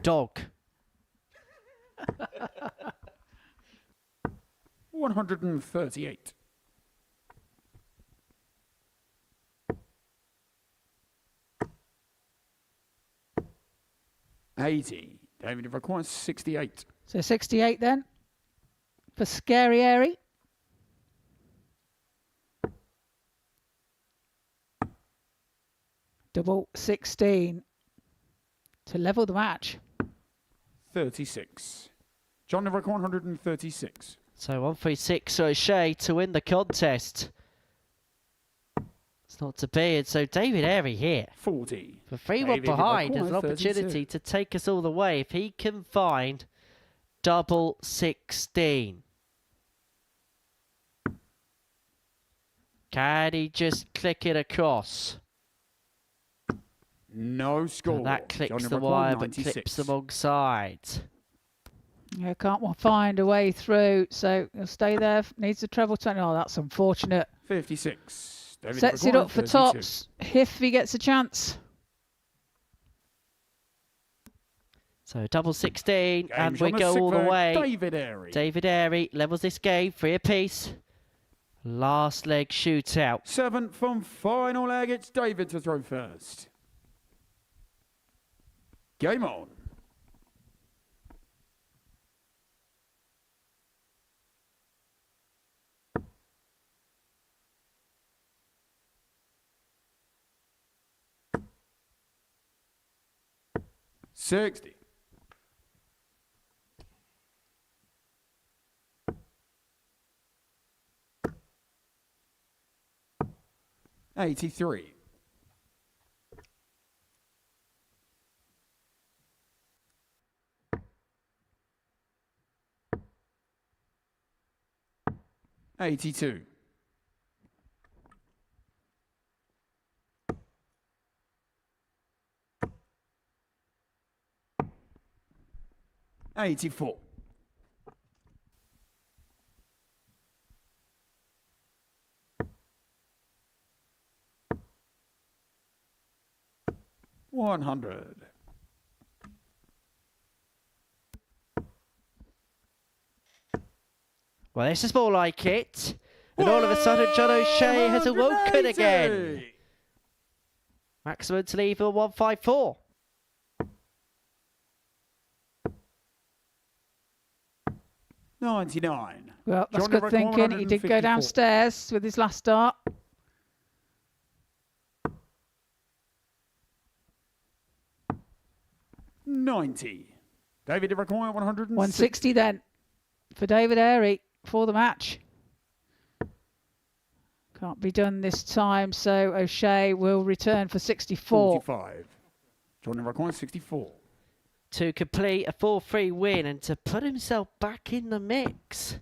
Dog. 138. $80. David Javaquan, 68. So 68 then for Scary Airy. Double 16 to level the match. 36. John Javaquan, 136. So 136 O'Shea to win the contest. It's not to be, and so David Airy here. 40. For 3-1 David behind, Javaquan, has an opportunity 32. to take us all the way if he can find double 16. Can he just click it across? No score. And that clicks John the Javaquan, wire, but 96. clips alongside. Yeah, can't find a way through, so he'll stay there. Needs a treble 20. Oh, that's unfortunate. 56. David Sets it Javaquan, up for 32. tops if he gets a chance. So double 16, Game and we shot go all the Sigfrid, way. David Airy. David Airy levels this game, 3 apiece. Last leg shootout. 7th and final leg. It's David to throw first. Game on. $60. $83. $82. $84. $100. Well, this is more like it. And all of a sudden, John O'Shea has awoken again. Maximum to leave on 154. $99. Well, that's John good Javaquan, thinking. He did go 154. downstairs with his last start. $90. David Javaquan, 160. 160 then for David Airy for the match. Can't be done this time, so O'Shea will return for 64. 45. John Javaquan, 64. To complete a 4-3 win and to put himself back in the mix.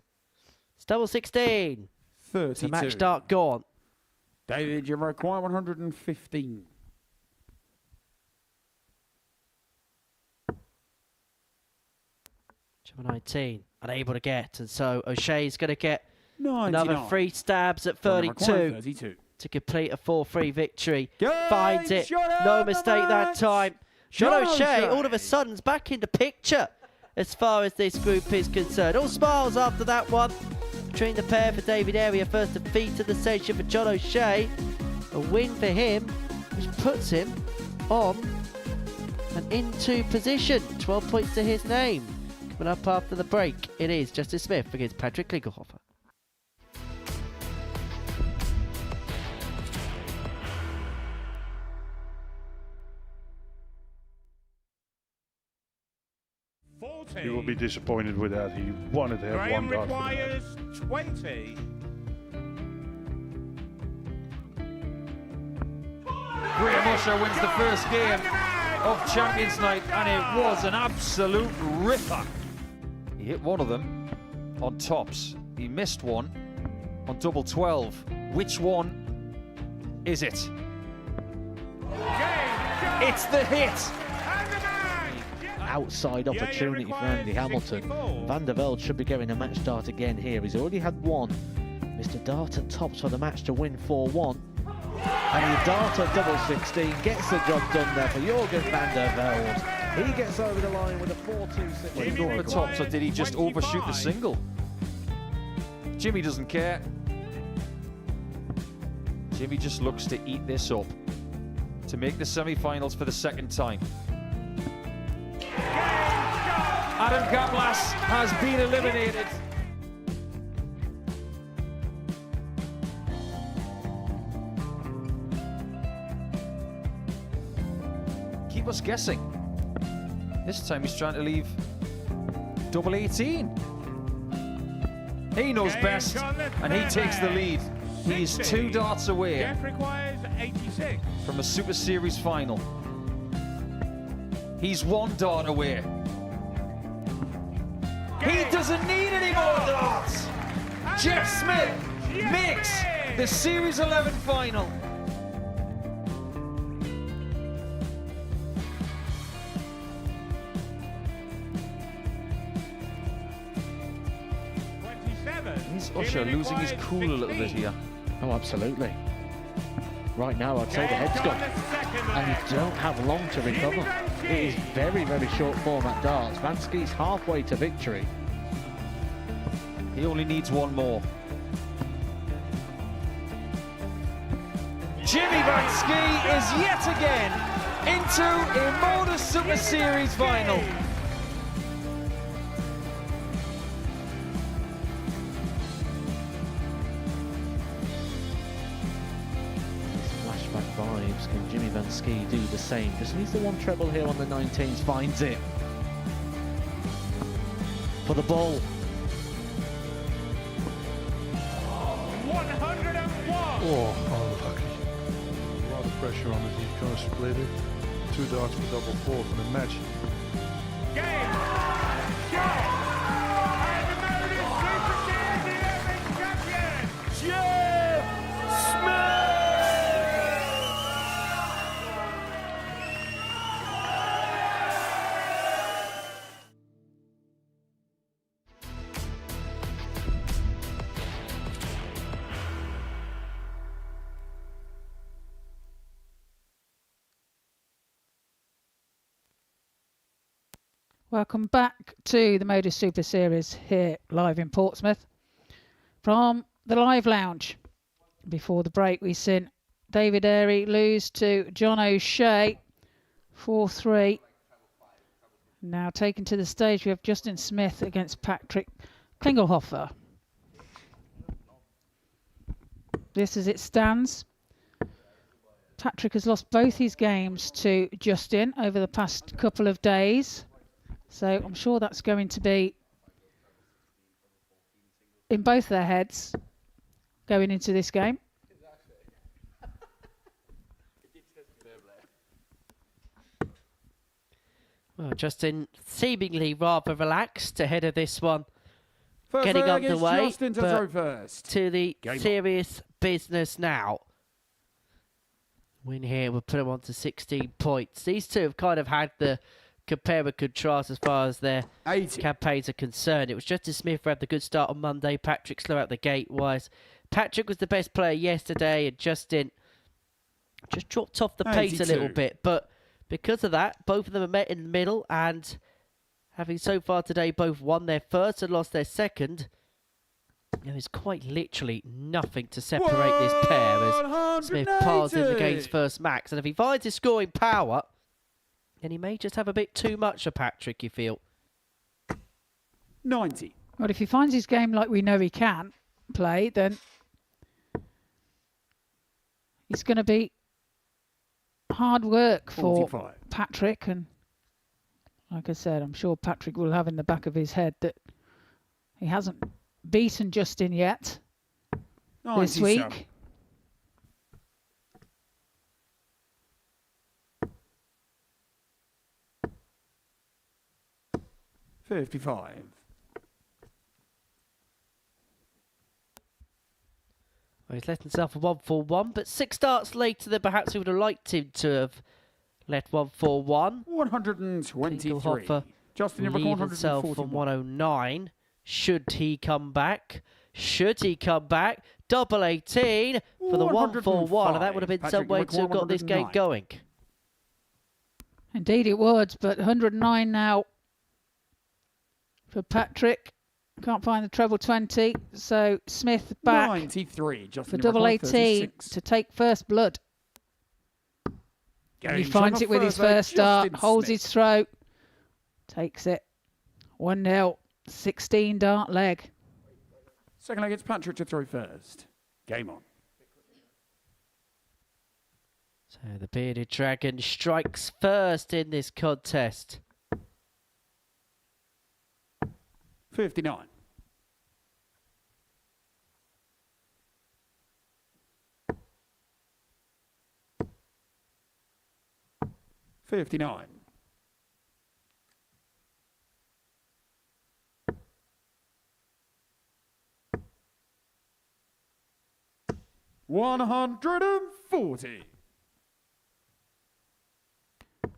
It's double 16. 32. The match start gone. David Javaquan, 115. 19, unable to get, and so O'Shea's going to get 99. another 3 stabs at Runner required 32 32. to complete a 4-3 victory. Game Finds it, shot out no the mistake that match. time. John O'Shea all of a O'Shea. sudden is back in the picture as far as this group is concerned. All smiles after that one between the pair for David Area. First defeat of the station for John O'Shea. A win for him, which puts him on and into position. 12 points to his name. Coming up after the break, it is Justice Smith against Patrick Klingelhofer. He will be disappointed with that. He wanted to have Graham one dart. requires 20. Graham Usher wins the first game of Champions Night, and it was an absolute ripper. He hit one of them on tops. He missed one on double 12. Which one is it? It's the hit. Outside opportunity for Andy Hamilton. Van der Velde should be getting a match start again here. He's already had one. Mr. Dart at tops for the match to win 4-1. And the Dart at double 16 gets the job done there for Jurgen van der Velde. He gets over the line with a 4-2-6. Did he go for tops, or did he just overshoot the single? Jimmy doesn't care. Jimmy just looks to eat this up to make the semi-finals for the second time. Adam Kaplas has been eliminated. Keep us guessing. This time he's trying to leave double 18. He knows best, and he takes the lead. He is 2 darts away Jeff requires 86. from a Super Series final. He's 1 dart away. He doesn't need any more darts. Jeff Smith makes the Series 11 final. Is Usher losing his cool a little bit here? Oh, absolutely. Right now, I'd say the head's gone. And you don't have long to recover. It is very, very short format darts. Vansky's halfway to victory. He only needs 1 more. Jimmy Vansky is yet again into a Modus Super Series final. Flashback vibes. Can Jimmy Vansky do the same? Just needs the 1 treble here on the 19s. Finds it. For the ball. 101. Oh, unlucky. A lot of pressure on it. He's going to split it. 2 darts for double 4 for the match. Game. Shot. And the Modus Super Series 11 champion, Jeff Smith. Welcome back to the Modus Super Series here live in Portsmouth from the Live Lounge. Before the break, we seen David Airy lose to John O'Shea 4-3. Now taken to the stage, we have Justin Smith against Patrick Klingelhofer. This as it stands. Patrick has lost both his games to Justin over the past couple of days. So I'm sure that's going to be in both their heads going into this game. Well, Justin seemingly rather relaxed ahead of this one. First Getting leg is underway, Justin to but throw first. to the Game serious business now. Win here will put him on to 16 points. These two have kind of had the compare and contrast as far as their 80. campaigns are concerned. It was Justin Smith who had the good start on Monday. Patrick slow out the gate wise. Patrick was the best player yesterday, and Justin just dropped off the pace a little 82. bit. But because of that, both of them are met in the middle, and having so far today both won their first and lost their second, there is quite literally nothing to separate this pair as Smith piles in the game's first max. And if he finds his scoring power, then he may just have a bit too much for Patrick, you feel. 90. Well, if he finds his game like we know he can play, then it's going to be hard work for 45. Patrick. And like I said, I'm sure Patrick will have in the back of his head that he hasn't beaten Justin yet this 97. week. $55. Well, he's let himself a 1-4-1, but 6 starts later than perhaps we would have liked him to have let 1-4-1. 123. Hoffer Justin, you've leave himself on 109. Should he come back? Should he come back? Double 18 for the 1-4-1, and that would have been Patrick, some way to have got this game 109. going. Indeed it would, but 109 now for Patrick. Can't find the treble 20, so Smith back 93. Justin, for you've double required 18 36. to take first blood. And he Game finds shot it with his further, first start, Justin holds Smith. his throat, takes it. 1-0, 16 dart leg. Second leg, it's Patrick to throw first. Game on. So the bearded dragon strikes first in this contest. 59. $59. $140.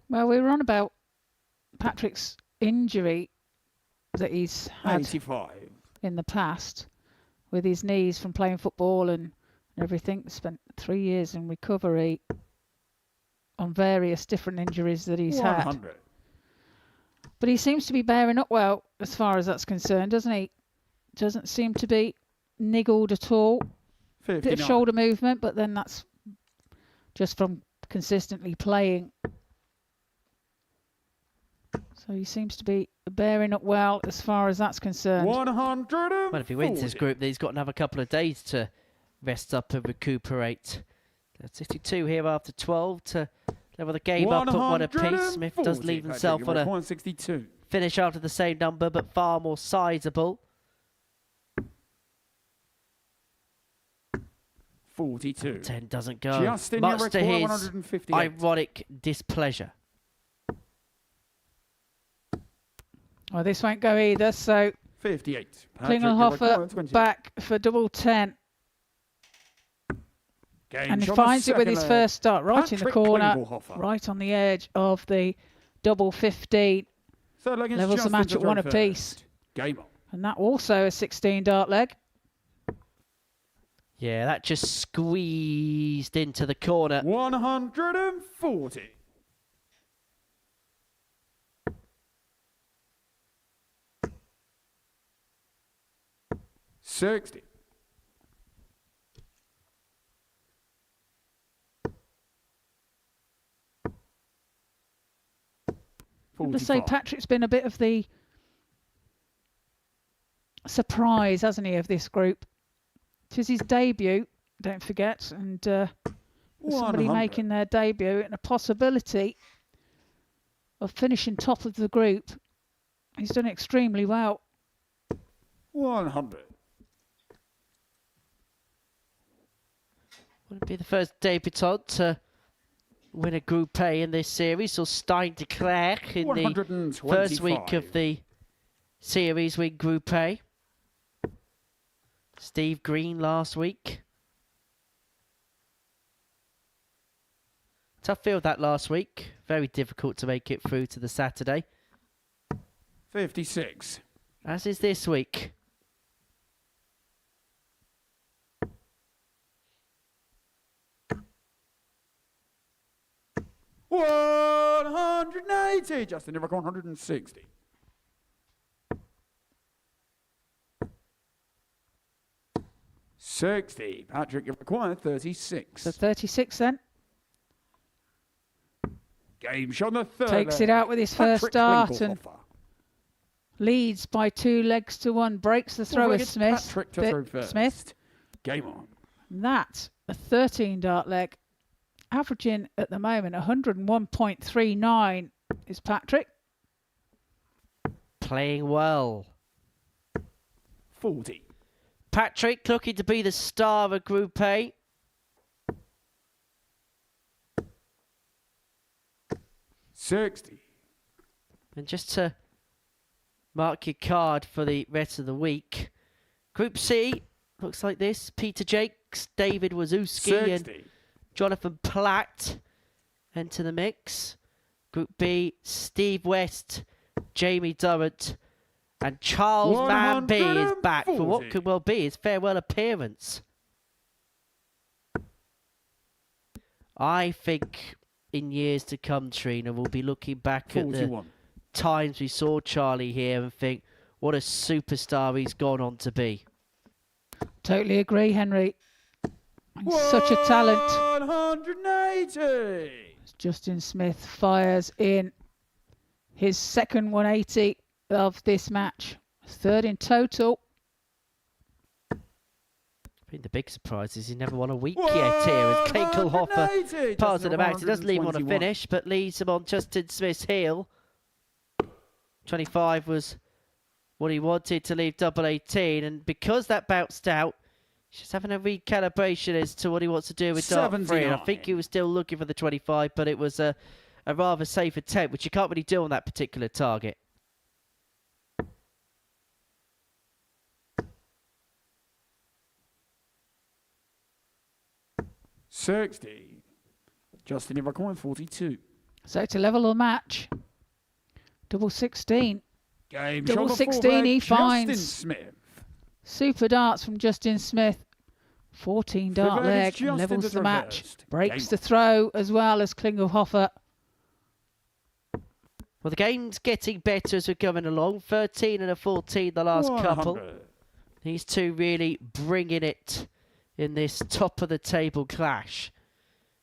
Well, we were on about Patrick's injury that he's had 85. in the past with his knees from playing football and everything. Spent 3 years in recovery on various different injuries that he's had. 100. But he seems to be bearing up well as far as that's concerned, doesn't he? Doesn't seem to be niggled at all. Bit 59. of shoulder movement, but then that's just from consistently playing. So he seems to be bearing up well as far as that's concerned. 140. Well, if he wins his group, then he's got another couple of days to rest up and recuperate. 62 here after 12 to level the game up at 1 apiece. Smith does leave himself on a 162. finish after the same number, but far more sizable. 42. 10 doesn't go. Justin, Much your to record, his 158. ironic displeasure. Well, this won't go either, so 58. Patrick, your record, Klingelhofer 20. back for double 10. Game And he shot on the finds it with his second first start, right in the Patrick corner, Klingelhofer. right on the edge of the double 15. Third leg is Levels the Justin match to at throw 1 first. apiece. Game on. And that also a 16 dart leg. Yeah, that just squeezed into the corner. 140. $60. I have to say, Patrick's been a bit of the surprise, hasn't he, of this group. It is his debut, don't forget, and somebody 100. making their debut and a possibility of finishing top of the group. He's done extremely well. 100. Wouldn't be the first debutant to win a Group A in this series. So Stein de Klerk in the first week of the series win Group A. Steve Green last week. Tough field that last week. Very difficult to make it through to the Saturday. 56. As is this week. $180. Justin Evercon, 160. $60. Patrick Evercon, 36. So 36 then. Game shot on the third. Takes leg. it out with his Patrick first start and Klingelhofer. leads by 2 legs to 1. Breaks the throw of It's Smith. Patrick to throw first. Smith. Game on. That, a 13 dart leg. Averaging at the moment 101.39 is Patrick. Playing well. 40. Patrick looking to be the star of Group A. $60. And just to mark your card for the rest of the week, Group C looks like this. Peter Jakes, David Wazowski and 60. Jonathan Platt enter the mix. Group B, Steve West, Jamie Durrant and Charles Manby is back for what 140. could well be his farewell appearance. I think in years to come, Trina, we'll be looking back at the 41. times we saw Charlie here and think what a superstar he's gone on to be. Totally agree, Henry. He's such a talent. 180. Justin Smith fires in his second 180 of this match. 3rd in total. I think the big surprise is he never won a week yet here as Klingelhofer piles it about. He doesn't leave him on a finish, but leaves him on Justin Smith's heel. 25 was what he wanted to leave double 18, and because that bounced out, he's just having a recalibration as to what he wants to do with dart 3. And I think he was still looking for the 25, but it was a rather safe attempt, which you can't really do on that particular target. $60. Justin Evercoin, 42. So to level the match. Double 16. Game Double shot 16 he Justin finds. Smith. Super darts from Justin Smith. 14 dart Favourite is leg. Justin Levels to the match. reversed. Breaks Game the throw as well as Klingelhofer. Well, the game's getting better as we're going along. 13 and a 14 the last couple. 100. These two really bringing it in this top of the table clash.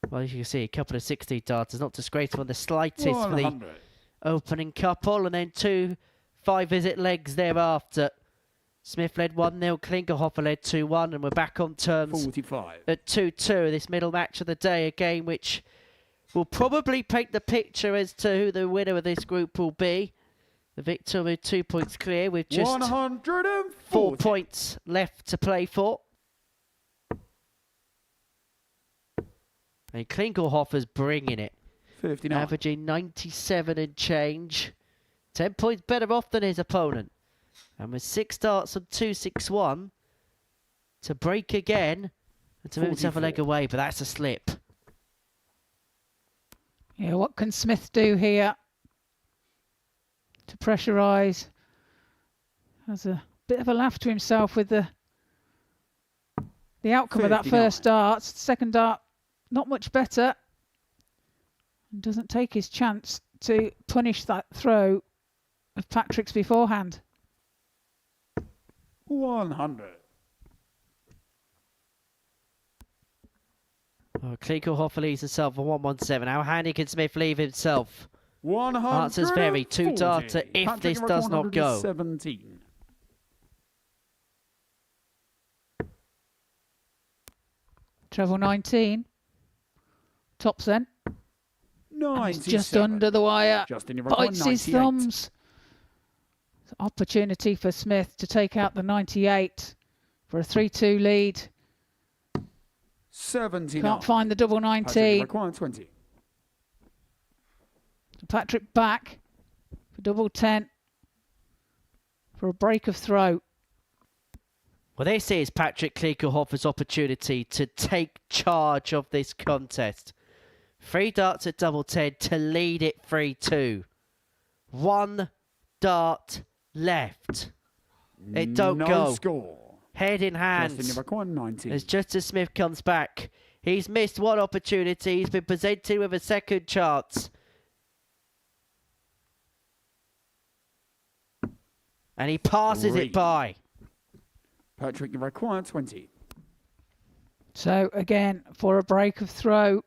Well, as you can see, a couple of 16 darters, not disgraceful in the slightest for the 100. opening couple, and then 2 5-visit legs thereafter. Smith led 1-0, Klingelhofer led 2-1, and we're back on terms 45. at 2-2. This middle match of the day, a game which will probably paint the picture as to who the winner of this group will be. The victor with 2 points clear, with just 140. 4 points left to play for. And Klingelhofer's bringing it. 59. Averaging 97 and change. 10 points better off than his opponent. And with 6 darts on 2-6-1 to break again and to move himself a leg away, but that's a slip. Yeah, what can Smith do here to pressurise? Has a bit of a laugh to himself with the outcome of that 59. first dart. Second dart, not much better. And doesn't take his chance to punish that throw of Patrick's beforehand. 100. Oh, Klingelhofer leaves himself for 117. How handy can Smith leave himself? 100. Answer's very 2 darter if Patrick this does not go. 117. Treble 19. Tops then. And 97. it's just under the wire. Justin Evercoin, Bites his 98. thumbs. Opportunity for Smith to take out the 98 for a 3-2 lead. 79. Can't find the double 19. Patrick Evercoin, 20. Patrick back for double 10 for a break of throw. Well, this is Patrick Klingelhofer's opportunity to take charge of this contest. 3 darts at double 10 to lead it 3-2. 1 dart left. It don't no go. Score. Head in hand. Justin Yavaquan, 19. As Justice Smith comes back. He's missed one opportunity. He's been presented with a second chance. And he passes it by. Patrick Yavaquan, 20. So again, for a break of throw,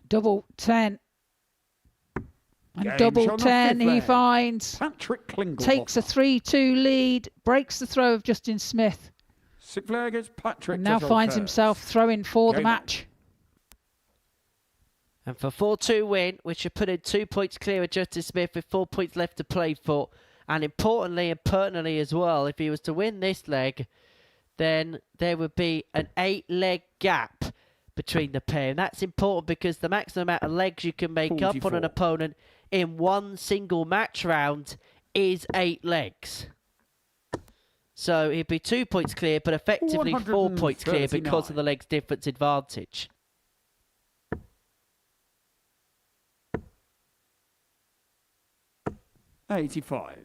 double 10. And Game double shot on 10 fifth he leg. finds. Patrick Klingelhofer. Takes a 3-2 lead, breaks the throw of Justin Smith. Sixth leg is Patrick. And now to throw finds first. himself throwing for the Game on. match. And for 4-2 win, which should put in 2 points clear of Justice Smith with 4 points left to play for. And importantly and pertinently as well, if he was to win this leg, then there would be an 8-leg gap between the pair. And that's important because the maximum amount of legs you can make up on 44. an opponent in one single match round is 8 legs. So he'd be 2 points clear, but effectively 4 points clear because of the legs difference advantage. $85.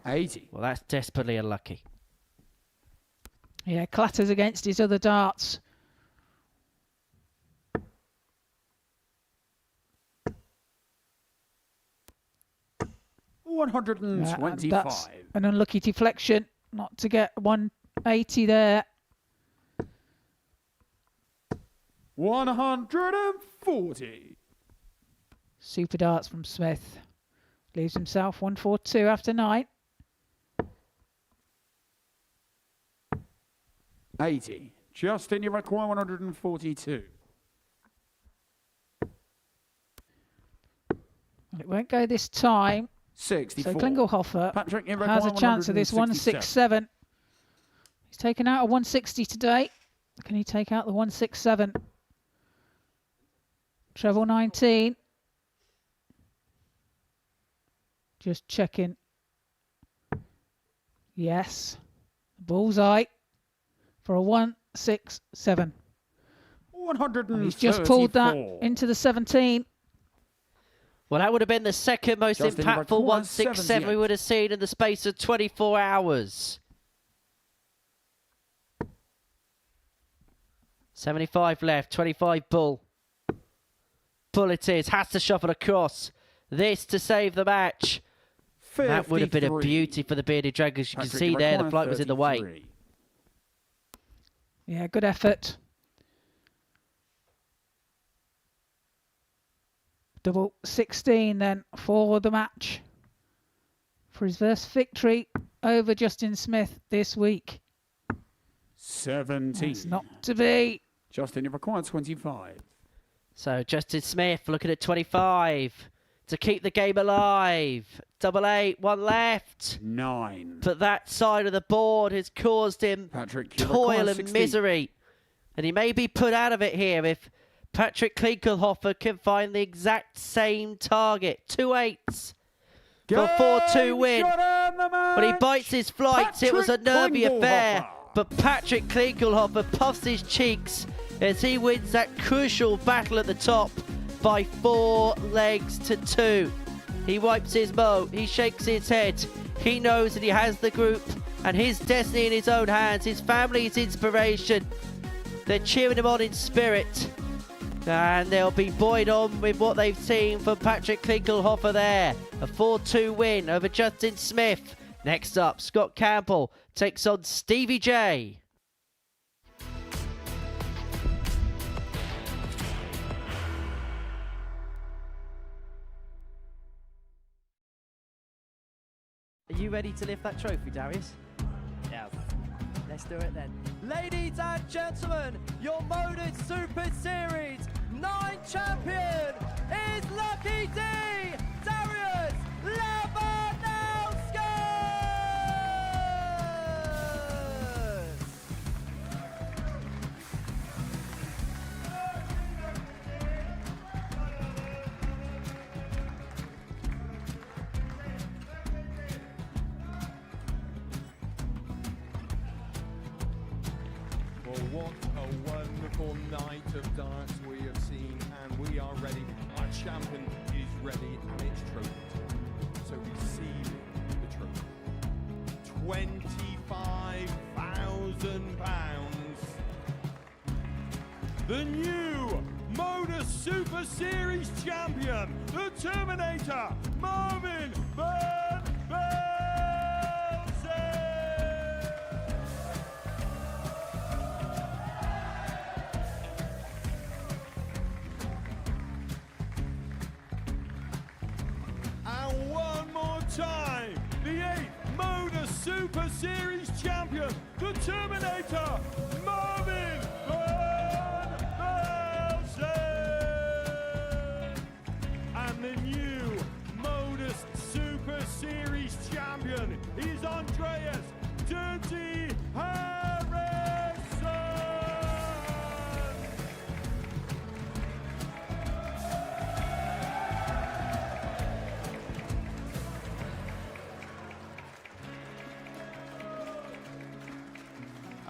$80. Well, that's desperately unlucky. Yeah, clatters against his other darts. $125. That's an unlucky deflection, not to get 180 there. 140. Super darts from Smith. Leaves himself 142 after 9. 80. Justin, you require 142. It won't go this time. 64. So Klingelhofer Patrick, you has a require chance of this 167. 167. He's taken out a 160 today. Can he take out the 167? Treble 19. Just checking. Yes. Bullseye for a 167. 134. He's just pulled that into the 17. Well, that would have been the second most Justin, impactful record 167 we 78. would have seen in the space of 24 hours. 75 left, 25 bull. Bull it is, has to shuffle across. This to save the match. That would have been a 53. beauty for the Bearded Dragons. You can Patrick, see there the require float was in the way. 33. Yeah, good effort. Double 16 then for the match. For his first victory over Justin Smith this week. 17. It's not to be. Justin, you require 25. So Justin Smith looking at 25 to keep the game alive. Double 8, 1 left. 9. But that side of the board has caused him Patrick, you toil require and 16. misery. And he may be put out of it here if Patrick Klingelhofer can find the exact same target. 2 8s for a 4-2 win. When he bites his flights, it was a nervy affair. But Patrick Klingelhofer puffs his cheeks as he wins that crucial battle at the top by 4 legs to 2. He wipes his mo, he shakes his head. He knows that he has the group and his destiny in his own hands. His family's inspiration. They're cheering him on in spirit. And they'll be buoyed on with what they've seen from Patrick Klingelhofer there. A 4-2 win over Justin Smith. Next up, Scott Campbell takes on Stevie J. Are you ready to lift that trophy, Darius? Yeah. Let's do it then. Ladies and gentlemen, your Modus Super Series 9 champion is Lucky D, Darius Lewandowski! what a wonderful night of darts we have seen, and we are ready. Our champion is ready, and it's trophy time. So receive the trophy. £25,000. The new Modus Super Series champion, the Terminator, Marvin Van Velzen. And one more time, the 8th Modus Super Series champion, the Terminator, Marvin Van Velzen. And the new Modus Super Series champion is Andreas Dirty Harrison.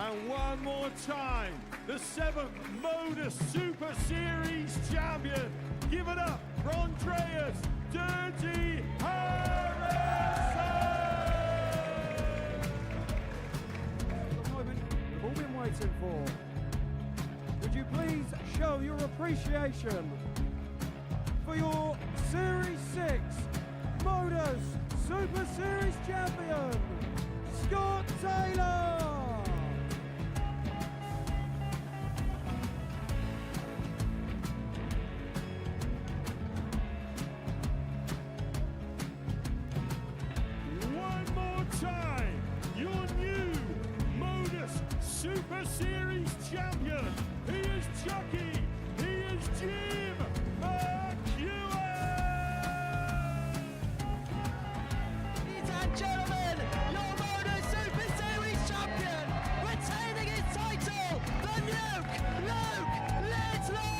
And one more time, the 7th Modus Super Series champion. Give it up for Andreas Dirty Harrison. The moment we've all been waiting for. Would you please show your appreciation for your Series 6 Modus Super Series champion, Scott Taylor? One more time, your new Modus Super Series champion. He is Chucky. He is Jim McEwen. Ladies and gentlemen, your Modus Super Series champion, retaining his title, the Nuke, Luke Littler!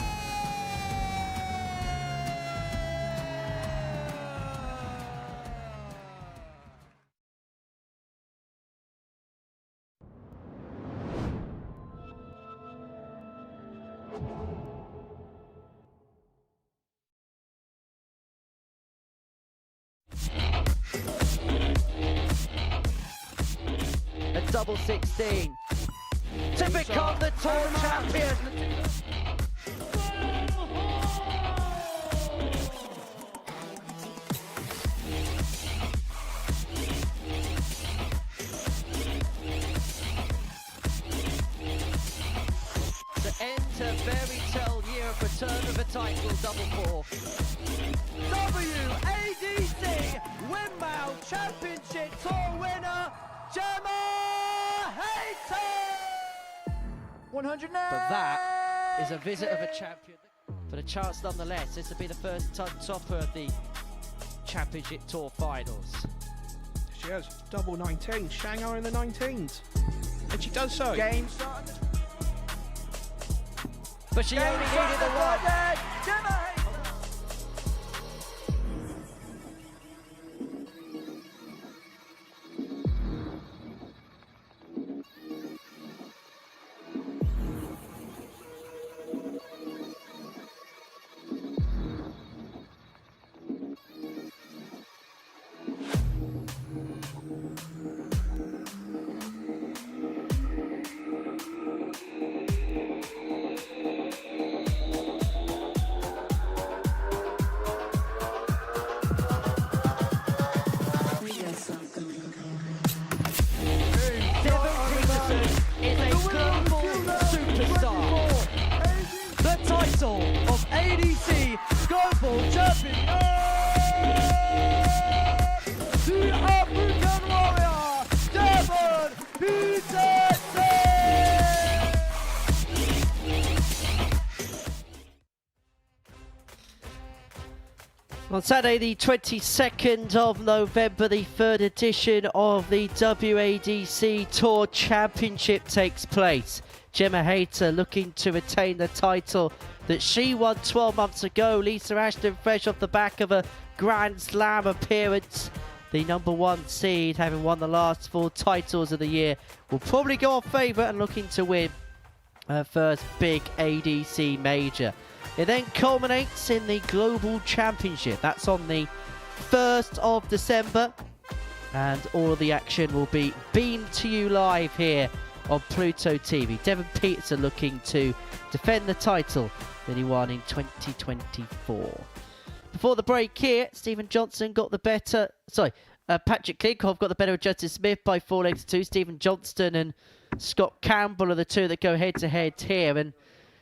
A double 16 to become the tour champion. To end a fairy tale year of return of a title, double 4. WADC Windmill Championship Tour winner, Gemma Hayton! 100 But that is a visit of a champion. For a chance nonetheless, this will be the first topper of the Championship Tour finals. She has double 19, Shanghai in the 19s. And she does so. Game started. But she only needed the one. Gemma Hayton! Of ADC Global Champion, the African Warrior, Devon Peterson! On Saturday, the 22nd of November, the 3rd edition of the WADC Tour Championship takes place. Gemma Hayter looking to retain the title that she won 12 months ago. Lisa Ashton, fresh off the back of a Grand Slam appearance, the #1 seed, having won the last 4 titles of the year, will probably go off favourite and looking to win. her first big ADC major. It then culminates in the Global Championship. That's on the 1st of December. And all of the action will be beamed to you live here on Pluto TV. Devon Peterson looking to defend the title that he won in 2024. Before the break here, Stephen Johnson got the better... Patrick Klinkoff got the better of Justin Smith by 4-2. Stephen Johnston and Scott Campbell are the two that go head-to-head here. And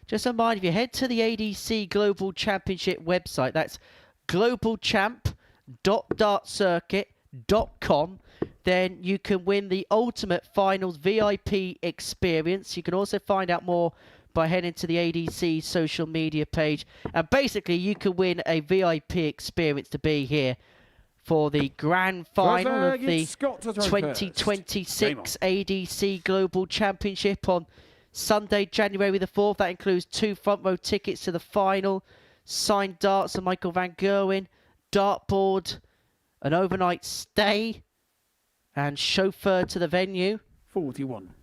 just a reminder, if you head to the ADC Global Championship website, that's globalchamp.dartcircuit.com, then you can win the Ultimate Finals VIP experience. You can also find out more by heading to the ADC social media page. And basically, you can win a VIP experience to be here for the grand final of the 2026 ADC Global Championship on Sunday, January the 4th. That includes 2 front row tickets to the final, signed darts of Michael Van Gerwen, dartboard, an overnight stay, and chauffeur to the venue. 41.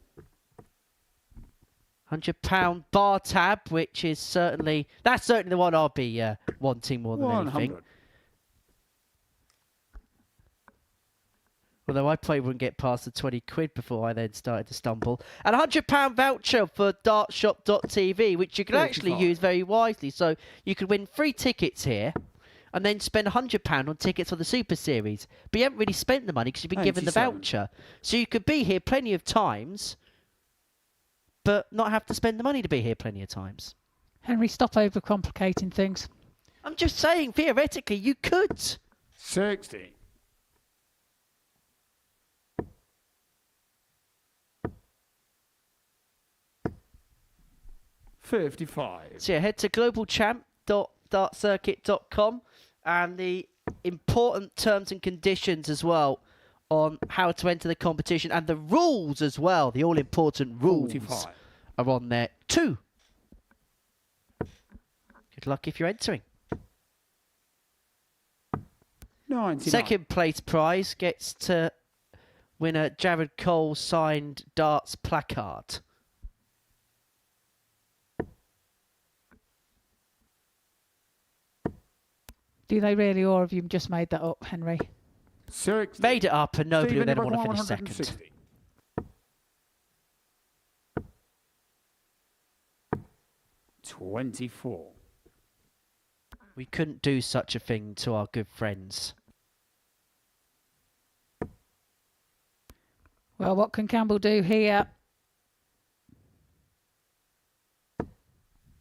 £100 bar tab, which is certainly the one I'll be wanting more than 100. anything. Although I probably wouldn't get past the 20 quid before I then started to stumble. And £100 voucher for dartshop.tv, which you can actually use very wisely. So you could win free tickets here and then spend £100 on tickets for the Super Series. But you haven't really spent the money because you've been given the voucher. So you could be here plenty of times, but not have to spend the money to be here plenty of times. Henry, stop overcomplicating things. I'm just saying, theoretically, you could. 60. $55. So yeah, head to globalchamp.dartcircuit.com and the important terms and conditions as well on how to enter the competition and the rules as well. The all-important rules 45. are on there too. Good luck if you're entering. 99. Second place prize gets to win a Jared Cole signed darts placard. Do they really, or have you just made that up, Henry? 60. Made it up and nobody would ever want to finish 160. second. 24. We couldn't do such a thing to our good friends. Well, what can Campbell do here?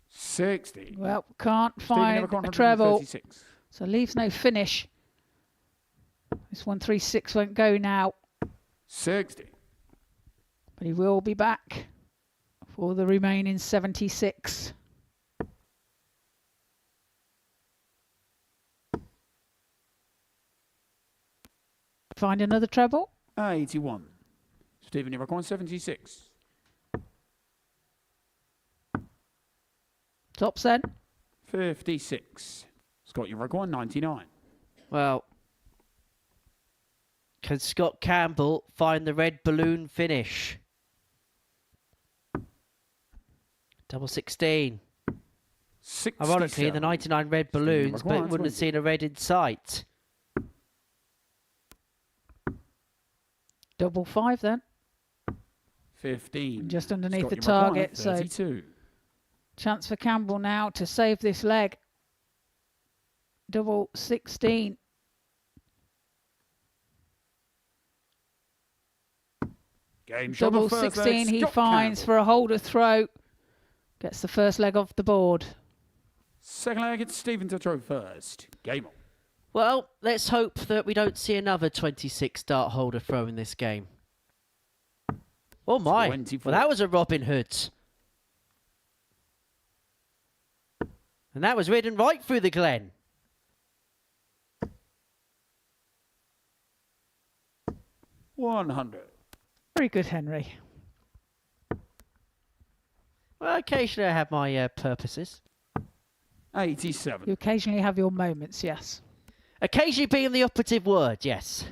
60. Well, can't Stephen find Evercott, a treble, 136. so leaves no finish. This 136 won't go now, 60. but he will be back for the remaining 76. Find another treble. 81. Stephen Evercott, 76. Tops then. 56. Scott Evercott, 99. Well, can Scott Campbell find the red balloon finish? Double 16. 67. Ironically, the 99 red balloons, but wouldn't have seen a red in sight. Double 5 then. 15. Just underneath Scott the Evercott, target, so 32. chance for Campbell now to save this leg. Double 16. Game shot Double of first 16 leg, he Scott finds Campbell. for a holder throw. Gets the first leg off the board. Second leg, it's Stephen to throw first. Game on. Well, let's hope that we don't see another 26 dart holder throw in this game. Oh my, 24. well that was a Robin Hood. And that was ridden right through the glen. $100. Very good, Henry. Well, occasionally I have my purposes. 87. You occasionally have your moments, yes. Occasionally being the operative word, yes.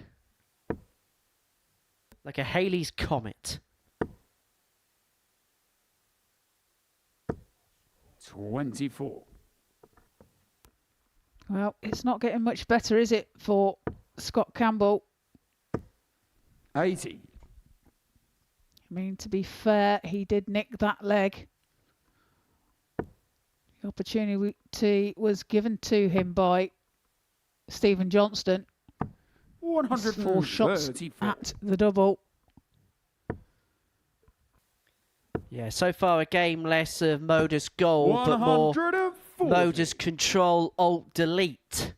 Like a Halley's Comet. 24. Well, it's not getting much better, is it, for Scott Campbell? 80. I mean, to be fair, he did nick that leg. The opportunity was given to him by Stephen Johnston. 4 shots 134. at the double. Yeah, so far a game less of Modus goal, but more 140. Modus control, alt, delete.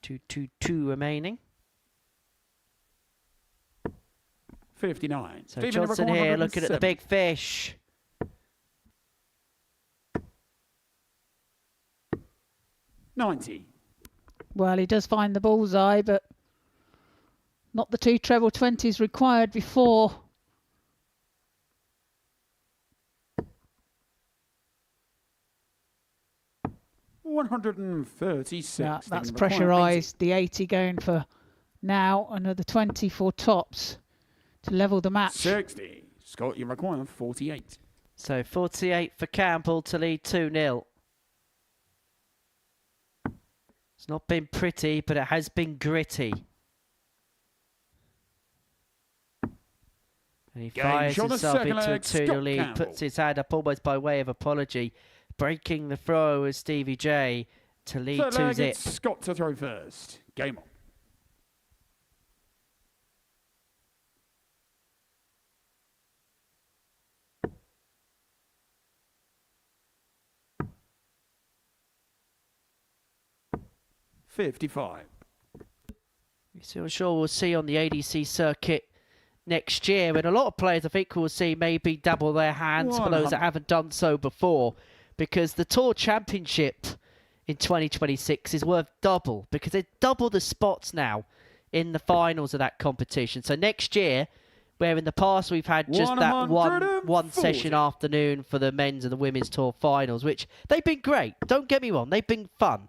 Two remaining. 59. So Stephen, Johnson number here looking at the 107. big fish. 90. Well, he does find the bullseye, but not the 2 treble 20s required before. $136. Yeah, that's Stephen, number 80. pressurised. The 80 going for now. Another 20 for tops to level the match. 60. Scott, you require 48. So 48 for Campbell to lead 2-0. It's not been pretty, but it has been gritty. And he Game fires shot, the himself second into a leg, 2-0 Scott lead, Campbell. puts his hand up almost by way of apology, breaking the throw as Stevie J to lead Third leg, 2-0. it's Scott to throw first. Game on. $55. So I'm sure we'll see on the ADC circuit next year, and a lot of players I think we'll see maybe double their hands for those that haven't done so before, because the Tour Championship in 2026 is worth double, because they double the spots now in the finals of that competition. So next year, where in the past we've had just that one session afternoon for the men's and the women's Tour finals, which they've been great, don't get me wrong, they've been fun,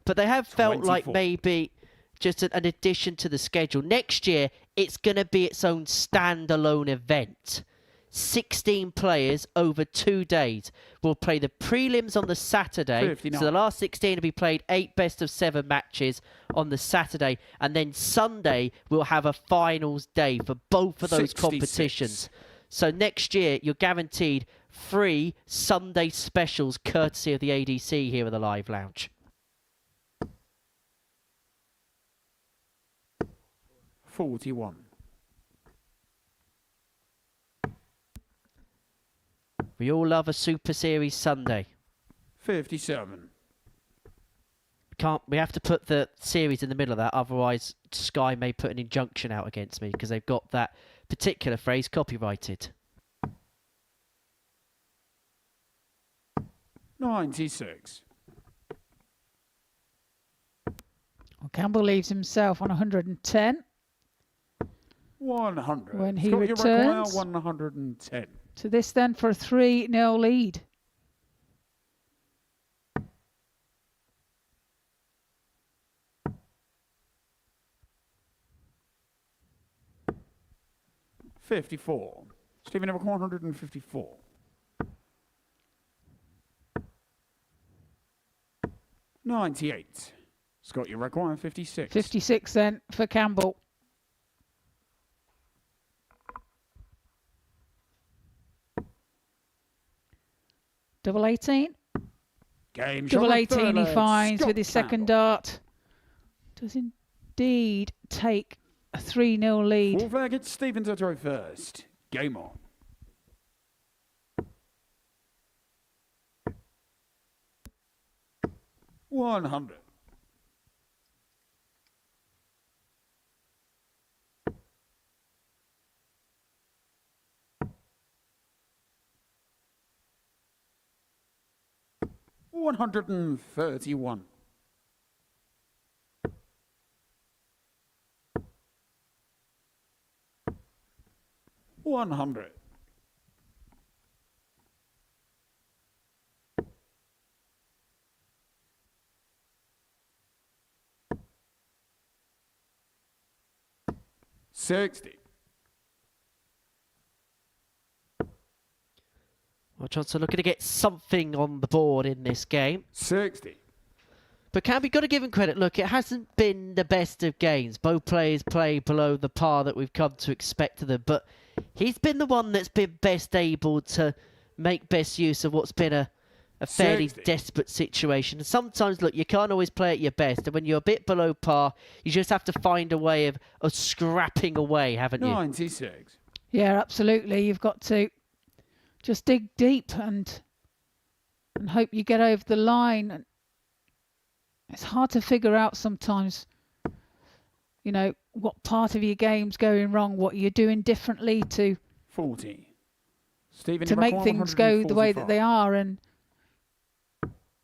but they have felt like maybe just an addition to the schedule. Next year, it's going to be its own standalone event. 16 players over 2 days. We'll play the prelims on the Saturday. 59. So the last 16 will be played 8 best-of-7 matches on the Saturday. And then Sunday, we'll have a finals day for both of those 66. competitions. So next year, you're guaranteed 3 Sunday specials courtesy of the ADC here at the Live Lounge. 41. We all love a Super Series Sunday. 57. We have to put the series in the middle of that, otherwise Sky may put an injunction out against me because they've got that particular phrase copyrighted. 96. Well, Campbell leaves himself on 110. 100. When he Scott, you returns. require 110. To this then for a 3-0 lead. $54. Stephen, you require 154. 98. Scott, you require 56. 56 then for Campbell. Double 18. Game Double shot, 18 he third leg, finds Scott with his second Campbell. dart. Does indeed take a 3-0 lead. Fourth leg, it's Stephen to throw first. Game on. $100. 131. 100. 60. 60. Well, Johnson looking to get something on the board in this game. 60. But can we got to give him credit? Look, it hasn't been the best of games. Both players play below the par that we've come to expect of them. But he's been the one that's been best able to make best use of what's been a fairly 60. desperate situation. And sometimes, look, you can't always play at your best. And when you're a bit below par, you just have to find a way of scrapping away, haven't you? 96. Yeah, absolutely. You've got to just dig deep and hope you get over the line. And it's hard to figure out sometimes, you know, what part of your game's going wrong, what you're doing differently to 40. Stephen, to you make require things go the way that 145. they are, and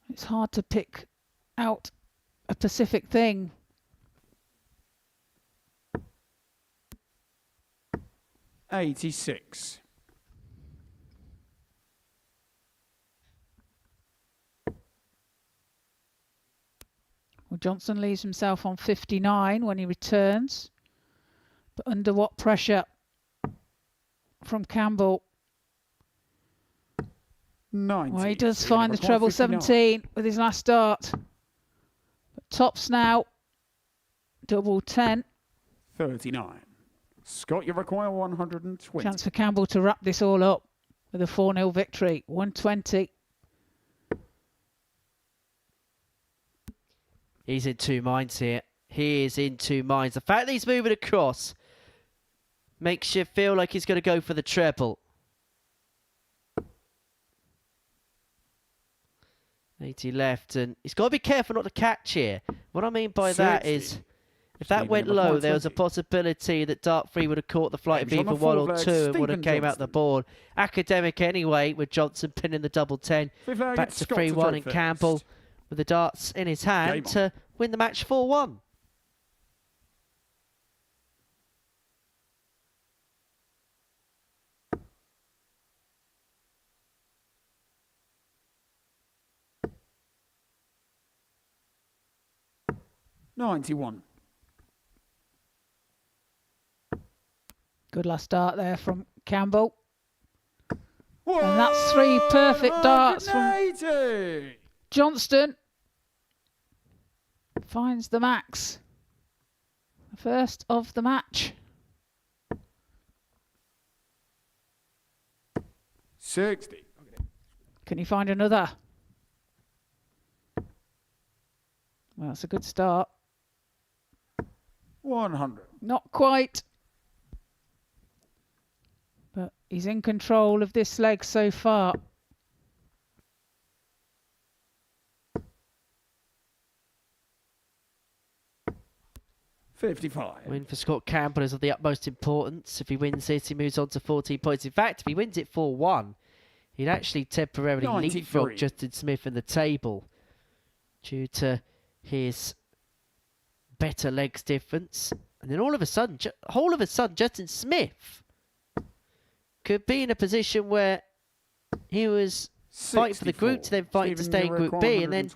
it's hard to pick out a specific thing. $86. Well, Johnson leaves himself on 59 when he returns, but under what pressure from Campbell? 90. Well, he does Stephen, find you the require treble 59. 17 with his last start. But tops now, double 10. 39. Scott, you require 120. Chance for Campbell to wrap this all up with a 4-0 victory. 120. He's in two minds here. He is in two minds. The fact that he's moving across makes you feel like he's going to go for the treble. 80 left, and he's got to be careful not to catch here. What I mean by that 60. is, if that Stephen, went number low, there was a 120. possibility that Dart 3 would have caught the flight of James on either the 1 or full 2 flag, and would have Stephen came out the Johnston. board. Academic anyway, with Johnson pinning the double 10. Fifth flag, Back it's to Scott 3-1 throw and first. Campbell with the darts in his hand Game on. to win the match 4-1. $91. Good last start there from Campbell. Whoa! And that's 3 perfect darts from 180. Johnston. Finds the max. The first of the match. 60. Can he find another? Well, that's a good start. 100. Not quite. But he's in control of this leg so far. $55. Win for Scott Campbell is of the utmost importance. If he wins this, he moves on to 14 points. In fact, if he wins it 4-1, he'd actually temporarily 93. leapfrog Justin Smith in the table due to his better legs difference. And then all of a sudden, Justin Smith could be in a position where he was fighting for the group to then fight to stay in Group B, and then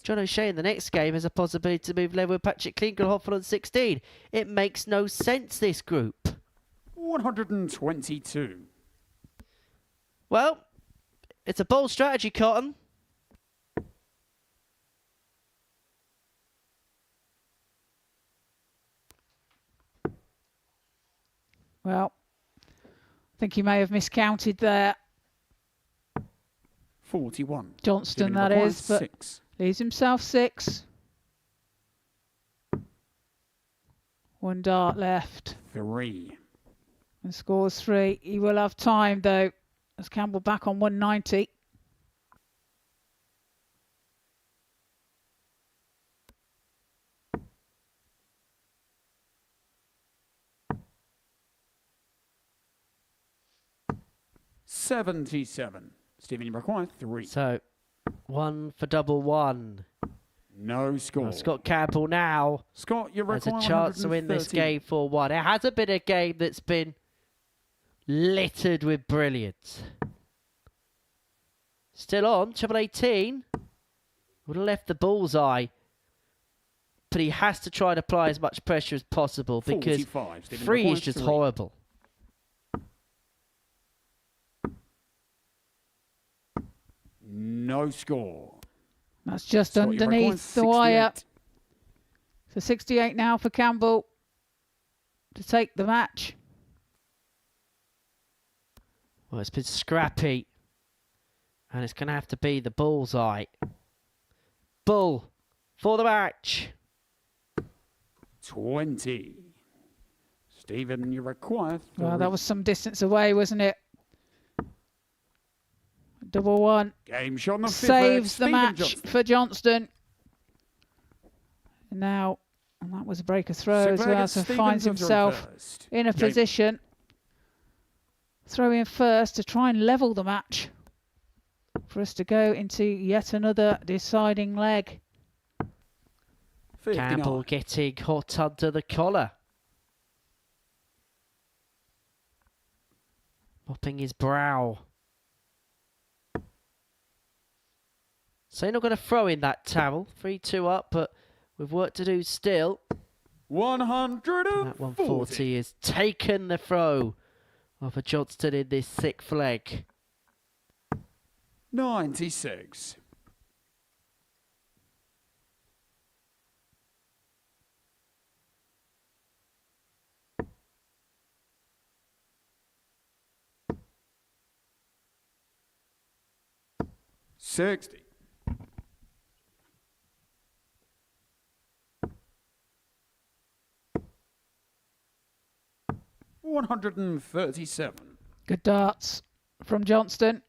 John O'Shea in the next game has a possibility to move level with Patrick Klingelhofer on 16. It makes no sense, this group. 122. Well, it's a bold strategy, Cotton. Well, I think he may have miscounted there. 41. Johnston, Stephen that requires is, but 6. leaves himself 6. 1 dart left. 3. And scores 3. He will have time, though, as Campbell back on 190. $77. Stephen, you require 3. So, 1 for double 1. No score. Well, Scott Campbell now Scott, you has a require chance to win this game 4-1. It hasn't been a game that's been littered with brilliance. Still on, treble 18. Would have left the bullseye. but he has to try and apply as much pressure as possible because 45. Stephen 3 is requires just 3. horrible. No score. That's just Scott, you reckon underneath the wire. 68. So 68 now for Campbell to take the match. Well, it's been scrappy. And it's going to have to be the bullseye. Bull for the match. 20. Stephen, you require 3. Well, that was some distance away, wasn't it? Double one. Game shot on the 5th. Saves the Stephen match Johnston. for Johnston. And now, and that was a breaker throw as well, so finds himself in a position. Throw in first to try and level the match. For us to go into yet another deciding leg. 59. Campbell getting hot under the collar. Mopping his brow. So you're not going to throw in that towel. 3-2 up, but with work to do still. 140. That 140 has taken the throw of a Johnston in this 6th leg. 96. $60. $137. Good darts from Johnston.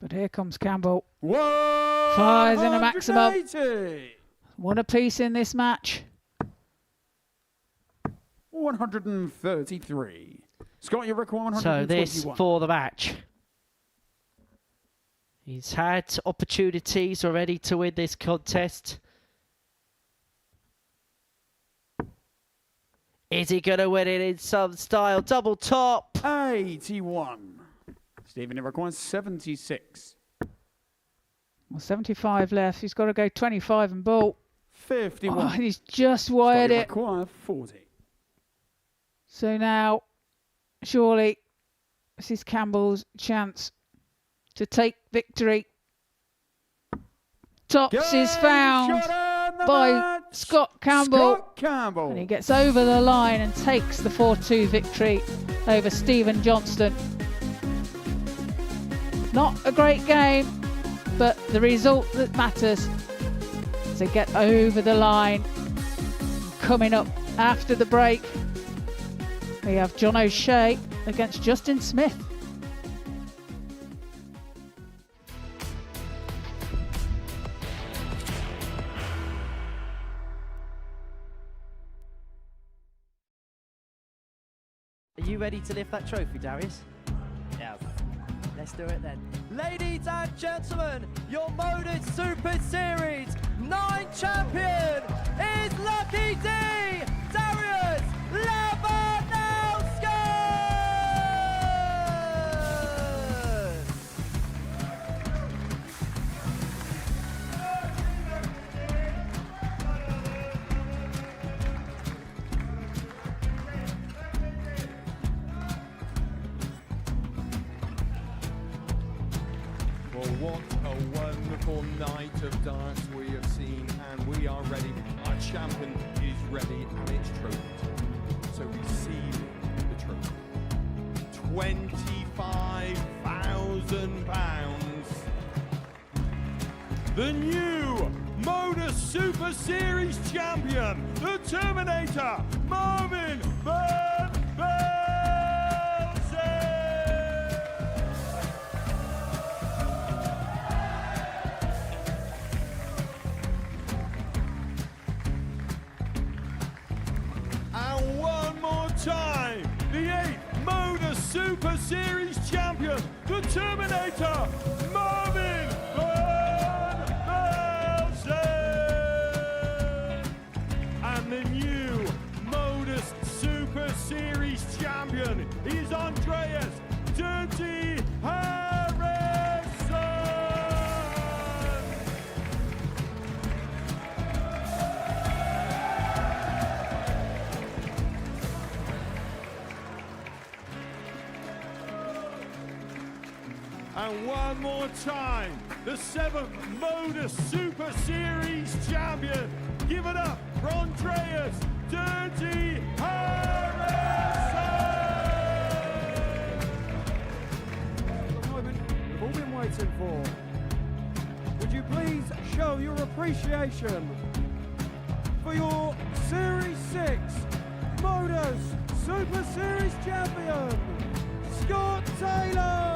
But here comes Campbell. Fires in a maximum. 180. One apiece in this match. 133. Scott, you reckon 121. So this for the match. He's had opportunities already to win this contest. Is he going to win it in some style? Double top. 81. Stephen, it requires 76. Well, 75 left. He's got to go 25 and ball. 51. Oh, and he's just wired it. Require 40. So now, surely, this is Campbell's chance to take victory. Tops is found by Scott Campbell. Scott Campbell. And he gets over the line and takes the 4-2 victory over Stephen Johnston. Not a great game, but the result that matters to get over the line. Coming up after the break, we have John O'Shea against Justin Smith. Are you ready to lift that trophy, Darius? Yes. Let's do it then. Ladies and gentlemen, your Modus Super Series 9 champion is Lucky D, Darius Labanowski! Well, what a wonderful night of darts we have seen, and we are ready. Our champion is ready, and it's trophy time. So receive the trophy. £25,000. The new Modus Super Series champion, the Terminator, Marvin Van Velzen. And one more time, the 8th Modus Super Series champion, the Terminator, Marvin Van Velzen. And the new Modus Super Series champion is Andre And one more time, the 7th Modus Super Series champion. Give it up for Andreas Dirty Harrison! The moment we've all been waiting for. Would you please show your appreciation for your Series 6 Modus Super Series champion, Scott Taylor!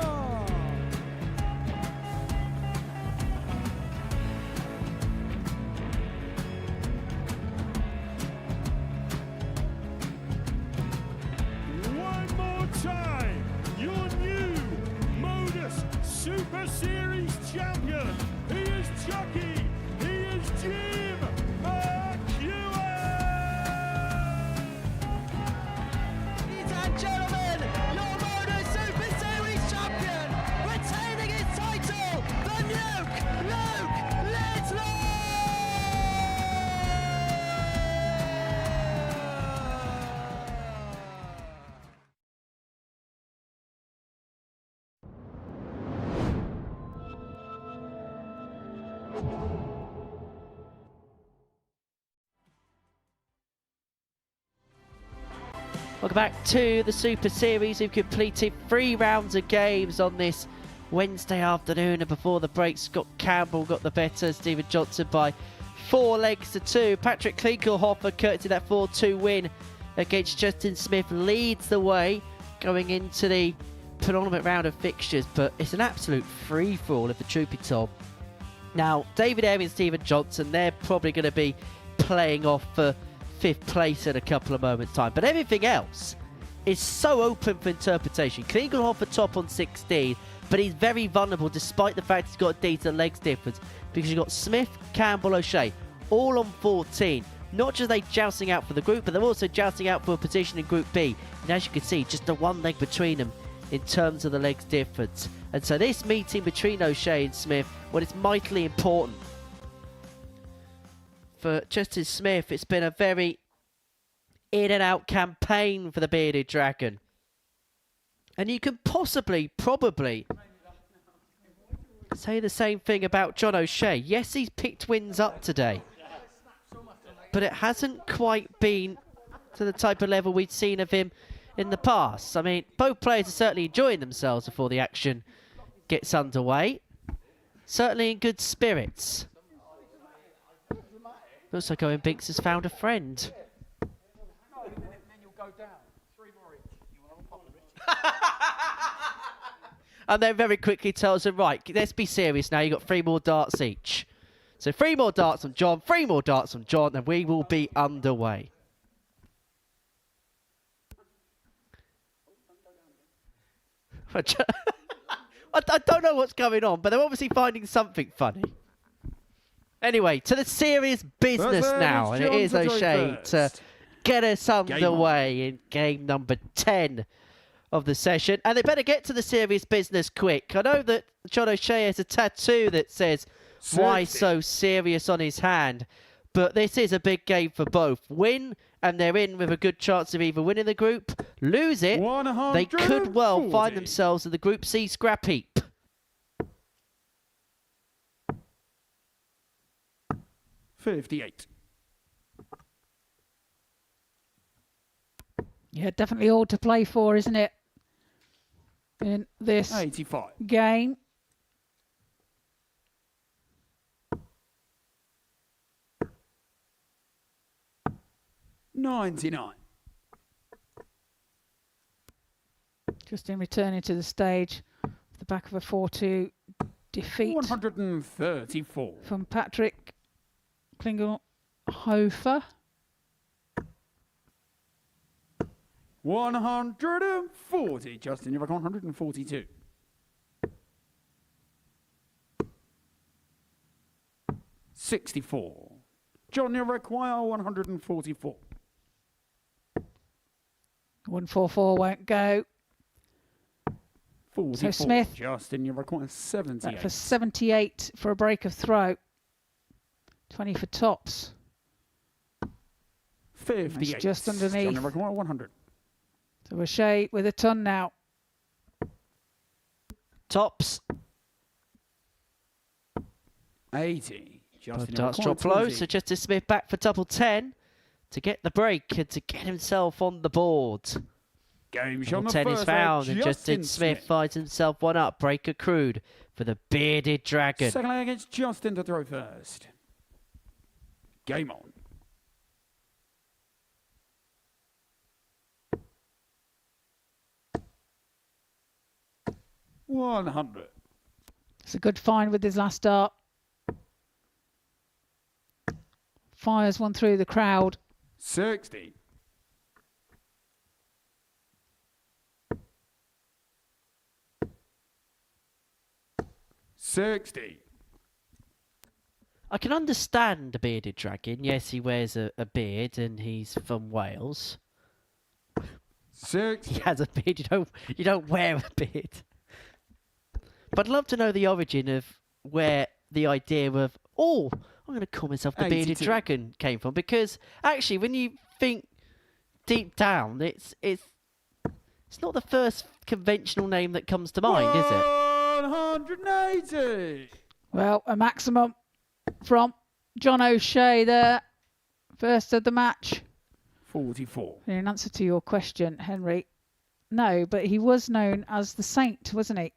One more time, your new Modus Super Series champion. He is Chucky. He is Jim McEwen. Ladies and gentlemen, your Modus Super Series champion, retaining his title, the Luke Littler! Welcome back to the Super Series. We've completed 3 rounds of games on this Wednesday afternoon, and before the break, Scott Campbell got the better Stephen Johnson by 4 legs to 2. Patrick Klingelhofer, courtesy that 4-2 win against Justin Smith, leads the way going into the penultimate round of fixtures, but it's an absolute free-for-all if the truth be told. Now, David Airey and Stephen Johnson, they're probably going to be playing off for 5th place in a couple of moments' time, but everything else is so open for interpretation. Klingelhofer top on 16, but he's very vulnerable despite the fact he's got a decent legs difference, because you've got Smith, Campbell, O'Shea all on 14. Not just they jousting out for the group, but they're also jousting out for a position in Group B, and as you can see, just the 1 leg between them in terms of the legs difference. And so this meeting between O'Shea and Smith, well, it's mightily important. For Justin Smith, it's been a very in and out campaign for the Bearded Dragon. And you can probably say the same thing about John O'Shea. Yes, he's picked wins up today, but it hasn't quite been to the type of level we'd seen of him in the past. I mean, both players are certainly enjoying themselves before the action gets underway. Certainly in good spirits. Looks like Owen Binks has found a friend. And then very quickly tells him, right, let's be serious now, you've got 3 more darts each. So 3 more darts from John, 3 more darts from John, and we will be underway. I don't know what's going on, but they're obviously finding something funny. Anyway, to the serious business now, and it is O'Shea to get us underway in game number 10 of the session. And they better get to the serious business quick. I know that John O'Shea has a tattoo that says, "Why so serious?" on his hand, but this is a big game for both. Win, and they're in with a good chance of either winning the group. Lose it, they could well find themselves in the Group C scrap heap. $58. Yeah, definitely all to play for, isn't it? In this 85. game. $99. Just in returning to the stage, off the back of a 4-2 defeat. 134. From Patrick Klingelhofer. 140. Justin, you've got 142. $64. John, you require 144. 144 won't go. 44. So Smith, Justin, you require 78. for 78 for a break of throw. 20 for tops. 58. It's just underneath. John, you require 100. So O'Shea with a ton now. Tops 80. Both Justin darts required drop low, 20. so Justin Smith back for double 10 to get the break and to get himself on the board. Game shot Double on the 10 is first leg, found, and Justin Smith finds himself one up. Break accrued for the bearded dragon. Second leg against Justin to throw first. Game on. $100. It's a good find with his last dart. Fires one through the crowd. 60. $60. I can understand a bearded dragon. Yes, he wears a beard and he's from Wales. 60. He has a beard. You don't wear a beard. But I'd love to know the origin of where the idea of, oh, I'm going to call myself the bearded 82. dragon came from. Because actually, when you think deep down, it's not the first conventional name that comes to mind, is it? 180. Well, a maximum from John O'Shea there. First of the match. 44. In answer to your question, Henry, no, but he was known as the Saint, wasn't he?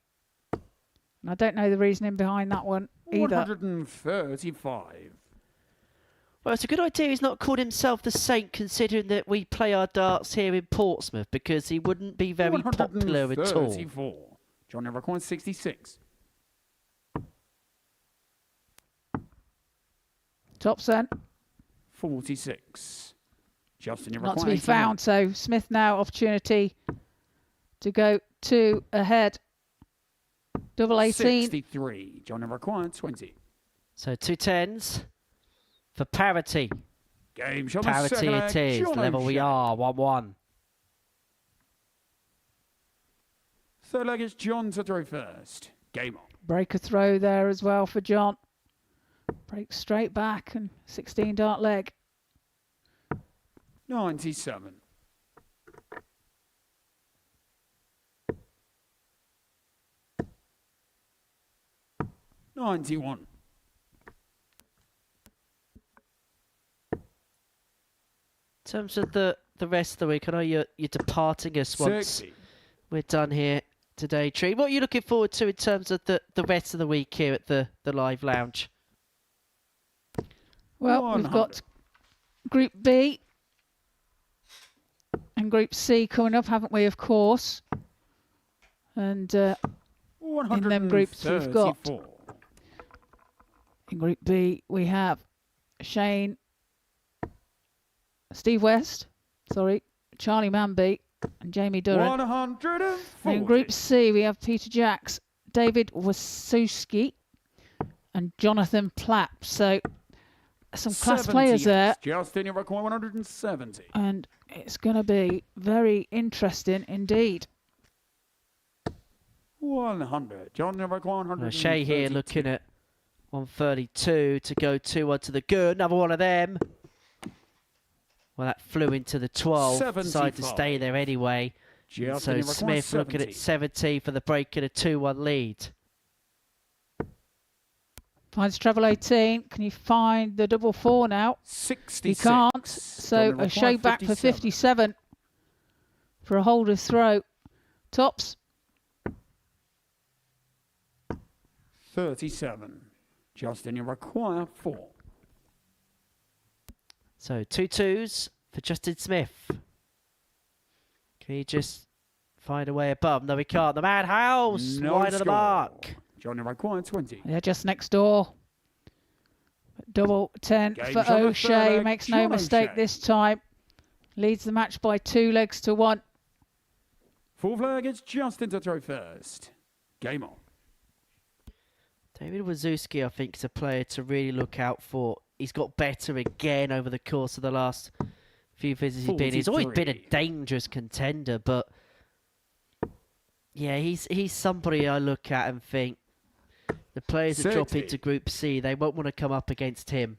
And I don't know the reasoning behind that one either. 135. Well, it's a good idea he's not called himself the Saint, considering that we play our darts here in Portsmouth, because he wouldn't be very popular at all. 134. John never coined 66. Tops then. 46. Justin never Not to coined be found, so Smith now opportunity to go 2 ahead. Double 18. 63. John never coined 20. So 2 10s for parity. Game shot. Parity it is. John Level we O'Shea. are. 1-1. Third leg is John to throw first. Game on. Break a throw there as well for John. Break straight back and 16 dart leg. 97. $91. In terms of the rest of the week, I know you're departing us once 60. we're done here today, Tree. What are you looking forward to in terms of the rest of the week here at the Live Lounge? Well, 100. we've got Group B and Group C coming up, haven't we, of course? And in them groups we've got, 134. in Group B, we have Steve West, Charlie Manby and Jamie Durran. 140. And in Group C, we have Peter Jacks, David Wasuski and Jonathan Plapp. So some class players there. Justin never coined 170. And it's going to be very interesting indeed. 100. John never coined 100. Shea here looking at 132 to go 2-1 to the good. Another one of them. Well, that flew into the 12. Decided to stay there anyway. So Smith looking at 70 for the break in a 2-1 lead. Finds treble 18. Can you find the double 4 now? 66. He can't. So a O'Shea back for 57 for a holder's throw. Tops. 37. Justin, you require 4. So 2 2s for Justin Smith. Can he just find a way above? No, he can't. The Madhouse wide of the mark. John, you require 20. They're just next door. Double 10 Game for shot the O'Shea. third leg, Makes no John mistake O'Shea. this time. Leads the match by 2 legs to 1. Full flag, it's Justin to throw first. Game on. David Wazowski, I think, is a player to really look out for. He's got better again over the course of the last few visits he's been. He's always been a 43. dangerous contender, but yeah, he's somebody I look at and think the players that drop 60. into Group C, they won't want to come up against him.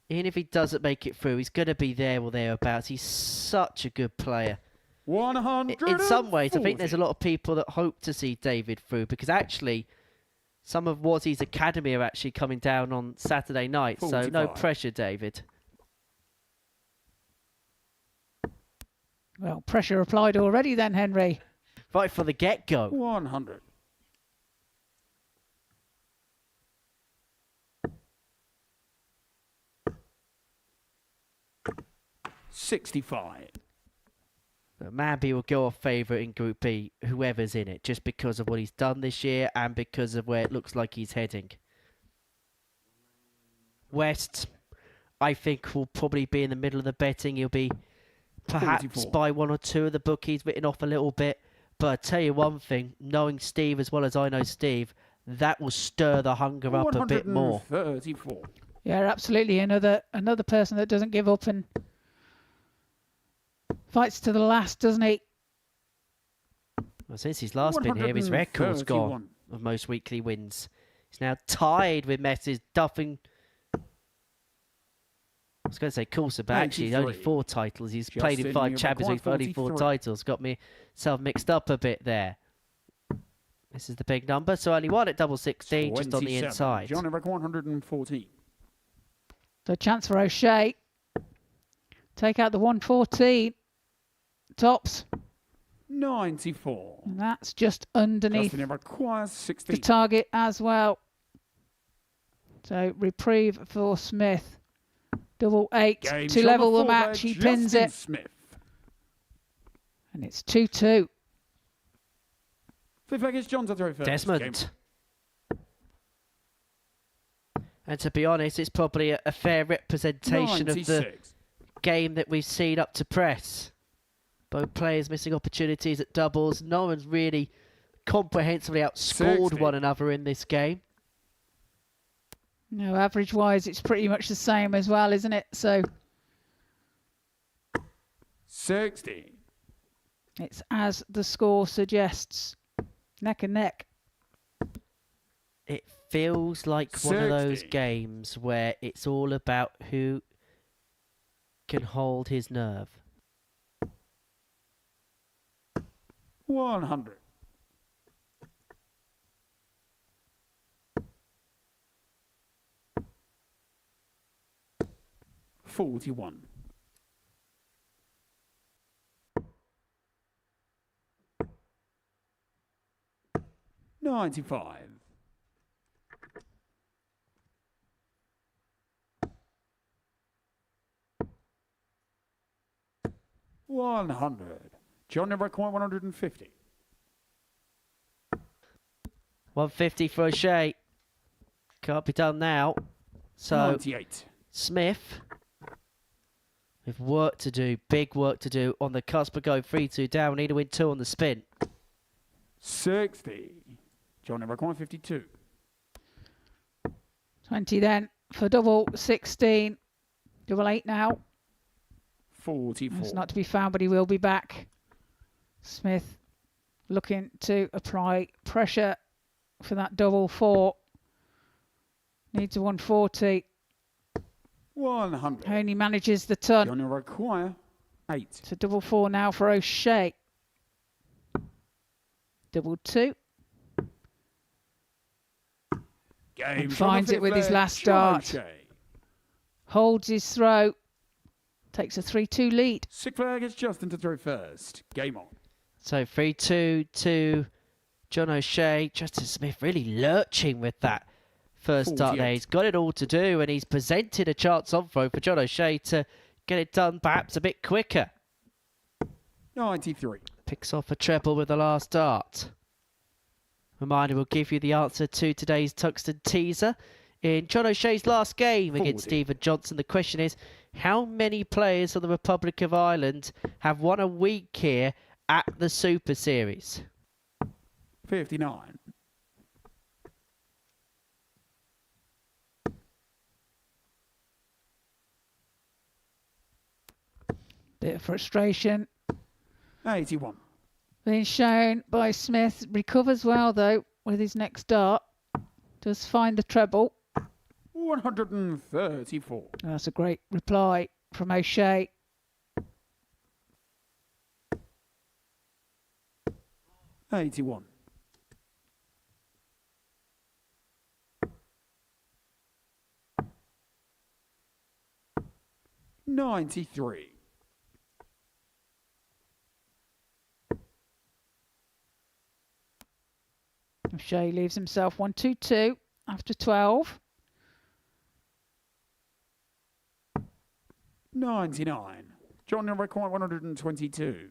Even if he doesn't make it through, he's going to be there or thereabouts. He's such a good player. 100. In some ways, I think there's a lot of people that hope to see David through, because actually, Some of Wazzy's academy are actually coming down on Saturday night, so no 45. pressure, David. Well, pressure applied already then, Henry. Right for the get-go. 100. $65. But Manby will go off favourite in Group B, whoever's in it, just because of what he's done this year and because of where it looks like he's heading. West, I think, will probably be in the middle of the betting. He'll be perhaps 44. by one or two of the bookies, written off a little bit. But I tell you one thing, knowing Steve as well as I know Steve, that will stir the hunger up a bit more. 134. Yeah, absolutely. Another person that doesn't give up and fights to the last, doesn't he? Well, since he's last been here, his record's gone of most weekly wins. He's now tied with Mess's Duffing. I was going to say Coulson, but actually only 4 titles. He's played in 5 Champions League, but only 4 titles. Got myself mixed up a bit there. This is the big number, so only one at double 16, just on the inside. John Eric 114. So chance for O'Shea. Take out the 114. Tops. 94. And that's just underneath Justin requires 16. the target as well. So reprieve for Smith. Double 8 Game to shot level the before match. there, He pins Justin it. Smith. And it's 2-2. Fifth leg is John to throw first. Desmond. And to be honest, it's probably a fair representation of the 96. game that we've seen up to press. Both players missing opportunities at doubles. No one's really comprehensively outscored 60. one another in this game. No, average-wise, it's pretty much the same as well, isn't it? So 60. it's as the score suggests. Neck and neck. It feels like one of those 60. games where it's all about who can hold his nerve. 100. $41. $95. $100. John never quite 150. 150 for O'Shea. Can't be done now. So 98. Smith with work to do, big work to do on the cusp of going 3-2 down. Need to win 2 on the spin. 60. John never quite 52. 20 then for double 16. Double 8 now. 44. It's not to be found, but he will be back. Smith looking to apply pressure for that double 4. Needs a 140. 100. Only manages the ton. John require 8. It's a double 4 now for O'Shea. Double 2. Game And finds it with his last John start. O'Shea. Holds his throw. Takes a 3-2 lead. Sick flag is Justin to throw first. Game on. So 3-2 to John O'Shea. Justin Smith really lurching with that first start 48. there. He's got it all to do, and he's presented a chance on throw for John O'Shea to get it done perhaps a bit quicker. 93. Picks off a treble with the last dart. Reminder, we'll give you the answer to today's Tuxton teaser. In John O'Shea's last game against 40. Stephen Johnson, the question is, how many players from the Republic of Ireland have won a week here at the Super Series? 59. Bit of frustration 81. being shown by Smith. Recovers well, though, with his next dart. Does find the treble. 134. That's a great reply from O'Shea. $81. 93. O'Shea leaves himself 1-2-2 after 12. 99. John required 122.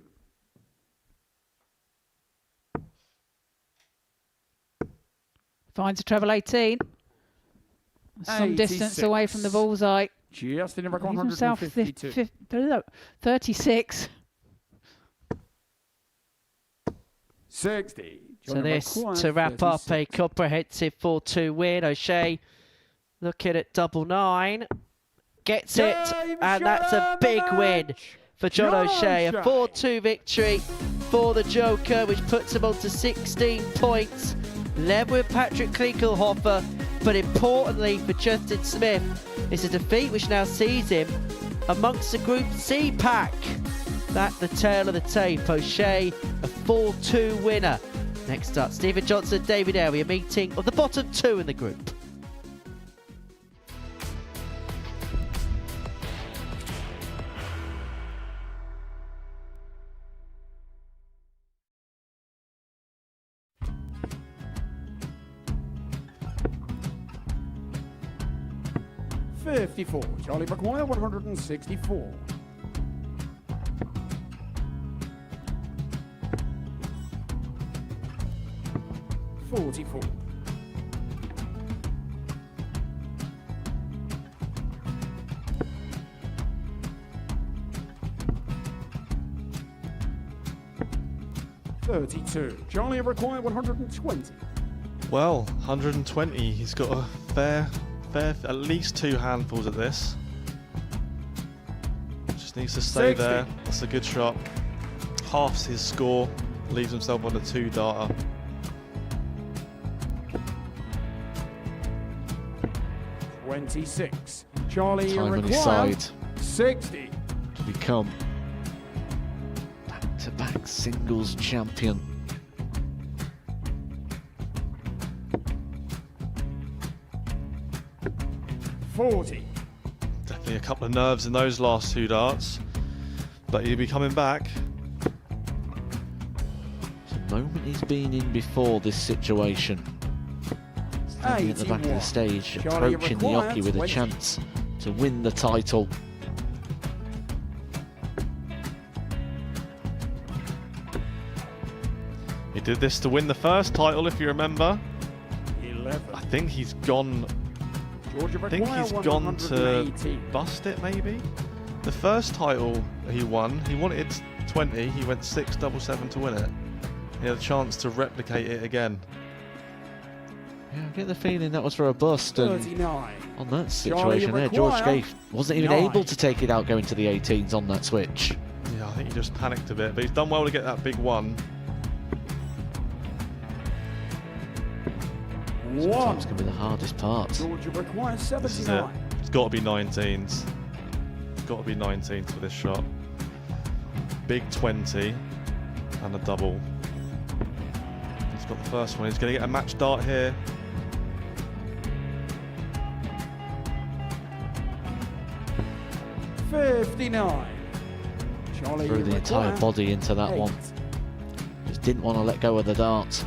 Finds a treble 18. Some distance away from the bullseye. Justin required Leaves himself 152. 36. 60. So this to wrap up a comprehensive 4-2 win. O'Shea looking at double 9. Gets it, and that's a big win for John O'Shea. A 4-2 victory for the Joker, which puts him on to 16 points. Level with Patrick Klingelhofer, but importantly for Justin Smith, it's a defeat which now sees him amongst the Group C pack. That's the tail of the tape. O'Shea, a 4-2 winner. Next up, Stephen Johnson, David Airey, a meeting of the bottom 2 in the group. $54. Charlie McGuire, 164. $44. $32. Charlie required 120. Well, 120. He's got a fair, at least 2 handfuls at this. Just needs to stay 60. there. That's a good shot. Halves his score. Leaves himself on a 2-darter. $26. Charlie Time on his required side 60. to become back-to-back singles champion. $40. Definitely a couple of nerves in those last 2 darts. But he'll be coming back. It's a moment he's been in before this situation. Standing at the back of the stage, Charlie approaching the required hockey with a 20. chance to win the title. He did this to win the first title, if you remember. 11. I think he's gone. I think he's gone to bust it, maybe. The first title he won, he wanted 20. He went 6-7-7 to win it. He had a chance to replicate it again. Yeah, I get the feeling that was for a bust, and 39. on that situation there, George Gay wasn't even 9. able to take it out going to the 18s on that switch. Yeah, I think he just panicked a bit, but he's done well to get that big one. Sometimes can be the hardest part. Georgia requires This is it. 79. It's got to be 19s. It's got to be 19s for this shot. Big 20 and a double. He's got the first one. He's going to get a match dart here. $59. Charlie Threw the entire required body into that 8. one. Just didn't want to let go of the dart.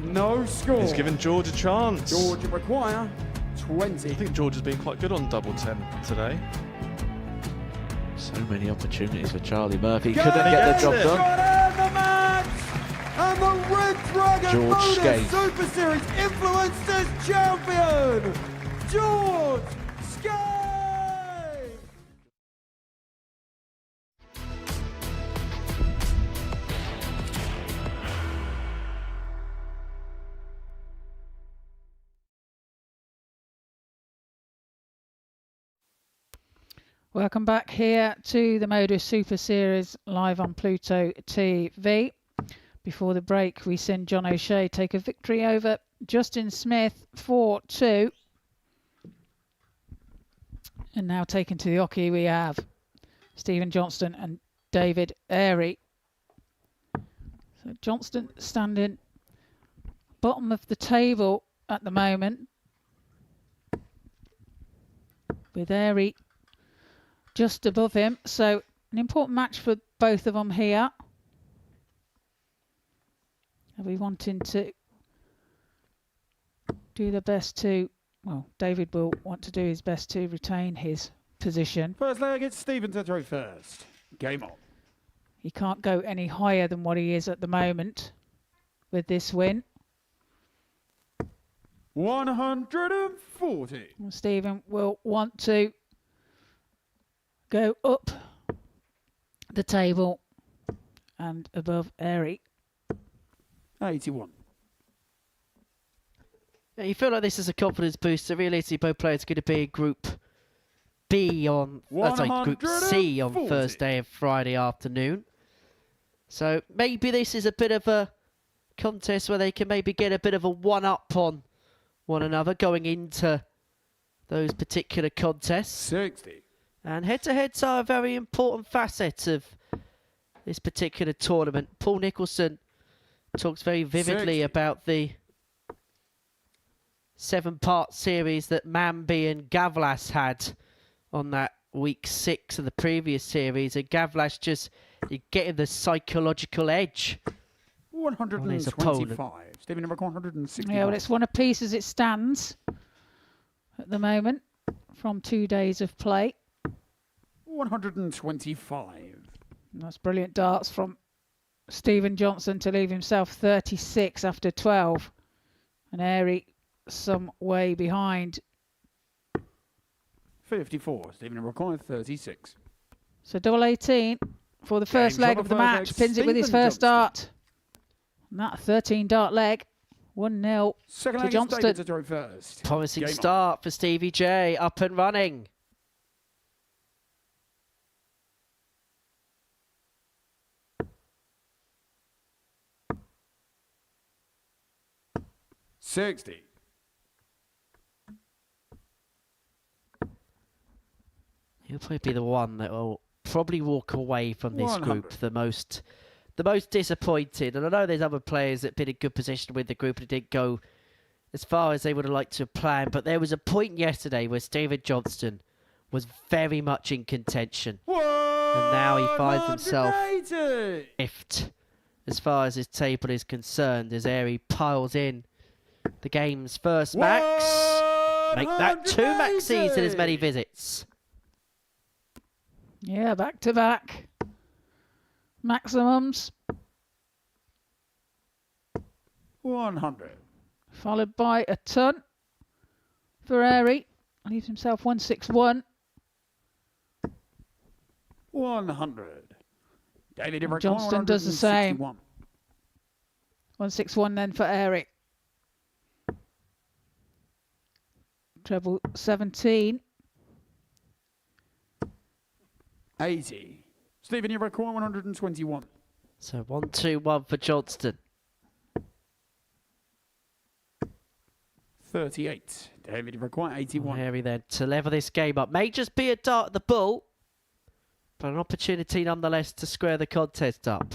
No score. He's given George a chance. Georgia require 20. I think George has been quite good on double 10 today. So many opportunities for Charlie Murphy. Got Couldn't get the job it. done. Got it, the match! And the Red Dragon George Modus Skate. Super Series Influencers Champion, George Skate! Welcome back here to the Modus Super Series live on Pluto TV. Before the break, we seen John O'Shea take a victory over Justin Smith 4-2. And now taken to the hockey, we have Stephen Johnston and David Airey. So Johnston standing bottom of the table at the moment, with Airy just above him. So an important match for both of them here. Are we wanting to do the best to, well, David will want to do his best to retain his position. First leg, it's Stephen to throw first. Game on. He can't go any higher than what he is at the moment with this win. 140. Stephen will want to go up the table and above Airy. 81. Yeah, you feel like this is a confidence booster. Realistically, both players are going to be in Group B on, Group C on Thursday and Friday afternoon. So maybe this is a bit of a contest where they can maybe get a bit of a one-up on one another going into those particular contests. 60. And head-to-heads are a very important facet of this particular tournament. Paul Nicholson talks very vividly 60. about the 7-part series that Mambi and Gavlas had on that week 6 of the previous series, and Gavlas just getting the psychological edge 125. Stephen number 160. Yeah, well, it's one apiece as it stands at the moment from 2 days of play. 125. And that's brilliant darts from Stephen Johnson to leave himself 36 after 12. And Airy some way behind. 54. Stephen number 36. So double 18 for the first leg of the match. Pins it with his first dart. And that 13 dart leg. 1-0 to Johnston. To throw first. Promising start for Stevie J. Up and running. $60. He'll probably be the one that will probably walk away from this 100. group the most disappointed. And I know there's other players that have been in good position with the group and it didn't go as far as they would have liked to have planned. But there was a point yesterday where Stephen Johnston was very much in contention. And now he finds himself fifth as far as his table is concerned, as Airy piles in the game's first max. Make that 2 maxis in as many visits. Yeah, back to back. Maximums. 100. Followed by a ton for Airy. Leaves himself 161. 100. David And Johnston does the same. 161 then for Airy. Treble 17. 80. Stephen, you record 121. So 1-2-1 for Johnston. 38. David, you require 81. Airy then to level this game up. May just be a dart at the bull, but an opportunity nonetheless to square the contest up.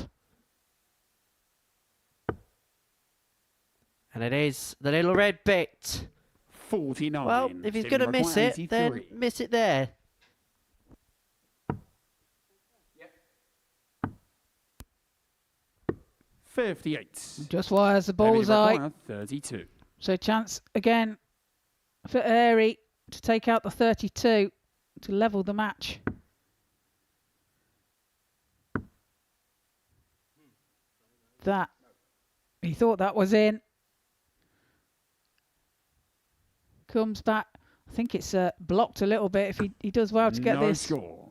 And it is the little red bit. 49. Well, if he's going to miss it, then miss it there. Yep. 58. Just wires the bullseye. 32. So chance again for Airy to take out the 32 to level the match. That he thought that was in. Comes back. I think it's blocked a little bit. If he does well to get this. Score.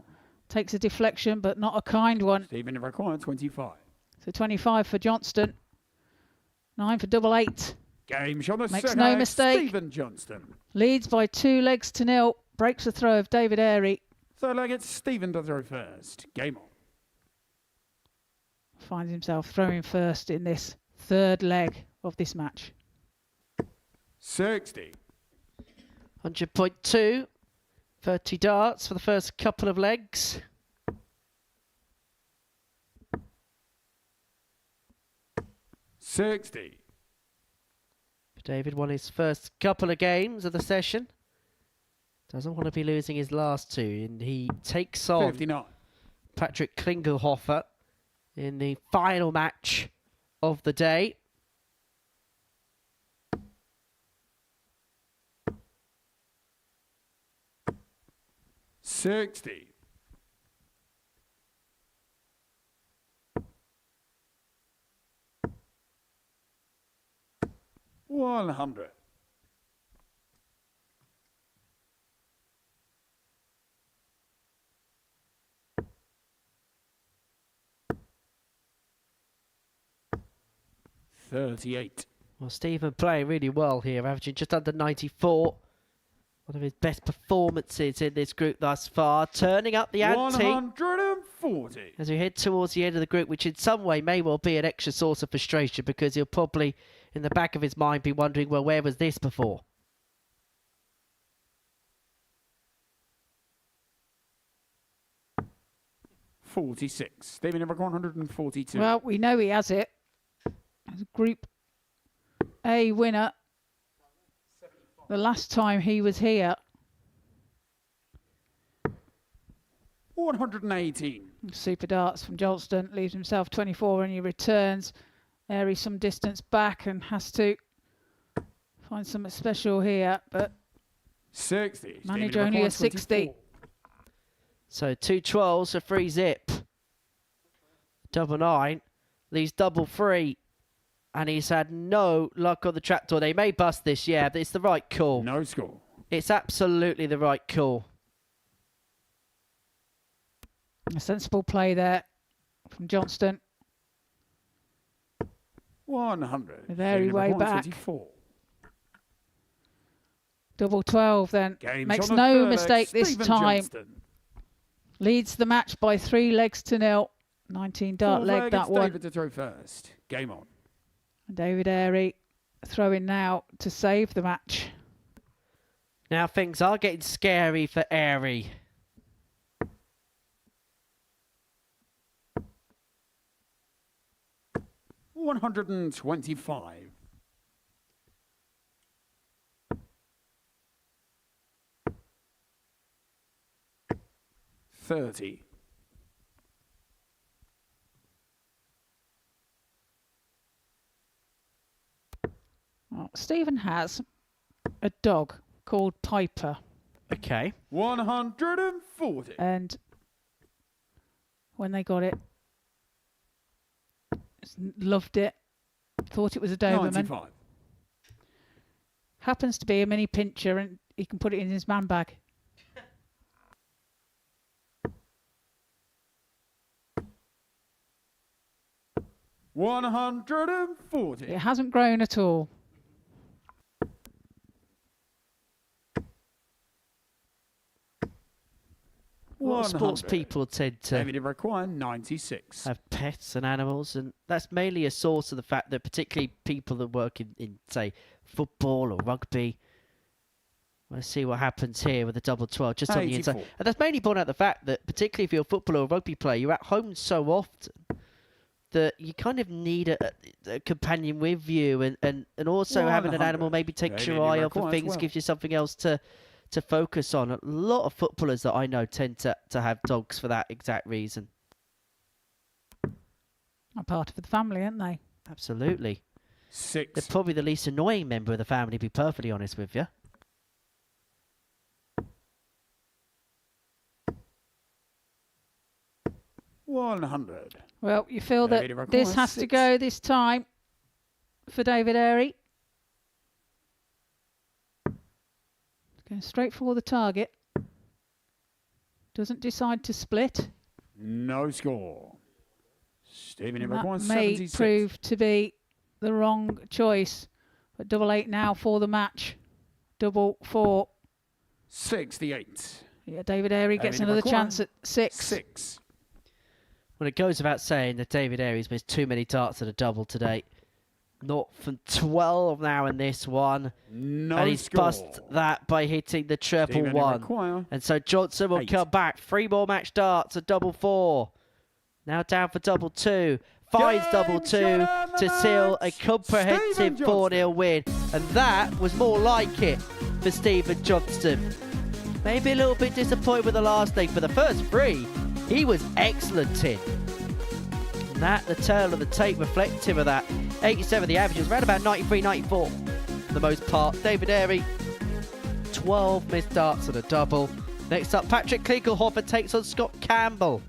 Takes a deflection, but not a kind one. Stephen required 25. So 25 for Johnston. 9 for double 8. Game shot the Makes no mistake. Stephen Johnston. Leads by 2 legs to 0. Breaks the throw of David Airy. Third leg, it's Stephen to throw first. Game on. Finds himself throwing first in this third leg of this match. 60. 100.2. 30 darts for the first couple of legs. 60. David won his first couple of games of the session. Doesn't want to be losing his last two, and he takes on 59. Patrick Klingelhofer in the final match of the day. $60. 100. $38. Well, Stephen playing really well here, averaging just under 94. One of his best performances in this group thus far. Turning up the ante 140. as we head towards the end of the group, which in some way may well be an extra source of frustration because he'll probably, in the back of his mind, be wondering, well, where was this before? $46. Stephen number 142. Well, we know he has it. As a Group A winner. The last time he was here. 118. Super darts from Johnston. Leaves himself 24 and he returns. Airy some distance back and has to find something special here. But 60. manage Stephen only number a 60. 124. So 2 12s, a free zip. Double 9 leaves double 3. And he's had no luck on the trapdoor. They may bust this, yeah, but it's the right call. No score. It's absolutely the right call. A sensible play there from Johnston. 100. Very Stephen way number back. 124. Double 12 then. Games Makes on the no third leg, mistake this Stephen time. Johnston. Leads the match by 3 legs to 0. 19 dart Full leg flag, that it's one. David to throw first. Game on. David Airy throwing now to save the match. Now things are getting scary for Airy. $125. $30. Well, Stephen has a dog called Piper. Okay. 140. And when they got it, loved it, thought it was a Doberman. 95. Happens to be a mini pincher and he can put it in his man bag. $140. It hasn't grown at all. A lot of sports 100. people tend to David require 96. have pets and animals, and that's mainly a source of the fact that particularly people that work in say, football or rugby. Let's see what happens here with the double 12, just on the inside. 84. And that's mainly born out of the fact that, particularly if you're a footballer or rugby player, you're at home so often that you kind of need a companion with you, and also having an 100. animal maybe takes David, your eye you off of require things, 12. gives you something else to focus on. A lot of footballers that I know tend to have dogs for that exact reason. A part of the family, aren't they? Absolutely. 6. They're probably the least annoying member of the family, to be perfectly honest with you. $100. Well, you feel David that requires this has to 6. go this time for David Airy. Going straight for the target. Doesn't decide to split. No score. Stephen And requires that may 76. prove to be the wrong choice. But double 8 now for the match. Double 4. 68. Yeah, David Airy gets David another requires chance at 6. 6. Well, it goes without saying that David Airy's missed too many darts at a double today. Not from 12 now in this one. No and he's score. bust that by hitting the treble Stephen 1. require And so Johnson will 8. come back. 3 more match darts, a double 4. Now down for double 2. finds double two to seal a comprehensive 4-0 win. And that was more like it for Stephen Johnston. Maybe a little bit disappointed with the last leg, but the first three, he was excellent in. And that, the tail of the tape reflective of that. 87 the averages, around about 93, 94 for the most part. David Airy, 12 missed darts and a double. Next up, Patrick Klingelhofer takes on Scott Campbell.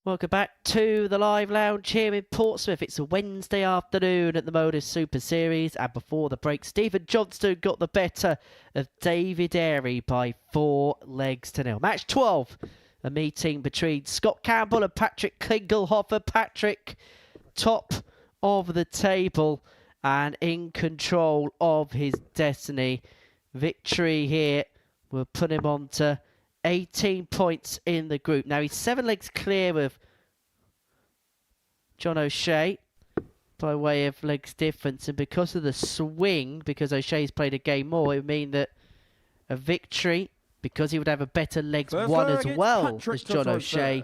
Welcome back to the live lounge here in Portsmouth. It's a Wednesday afternoon at the Modus Super Series, and before the break, Stephen Johnston got the better of David Airy by 4 legs to 0. Match 12, a meeting between Scott Campbell and Patrick Klingelhofer. Patrick, top of the table and in control of his destiny. Victory here will put him on to 18 points in the group. Now he's 7 legs clear of John O'Shea by way of legs difference, and because of the swing, because O'Shea's played a game more, it would mean that a victory, because he would have a better legs one as well as John O'Shea,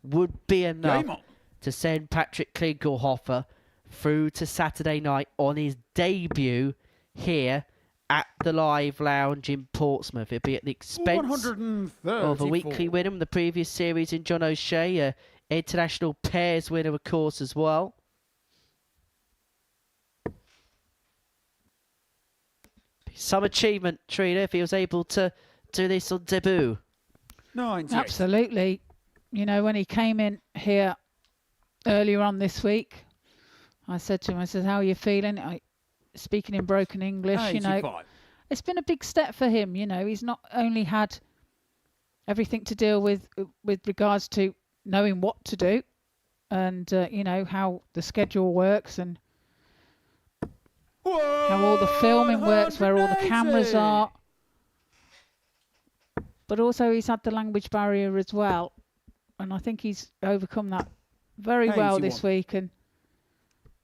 would be enough to send Patrick Klingelhofer through to Saturday night on his debut here at the Live Lounge in Portsmouth. It'll be at the expense of a weekly winner from the previous series in John O'Shea, a international pairs winner, of course, as well. Some achievement, Trina, if he was able to do this on debut. 90. Absolutely. You know, when he came in here earlier on this week, I said to him, I said, how are you feeling? Speaking in broken English, you know, 85. it's been a big step for him. You know, he's not only had everything to deal with regards to knowing what to do and, you know, how the schedule works and how all the filming works, where all the cameras are. But also he's had the language barrier as well. And I think he's overcome that very well this week. And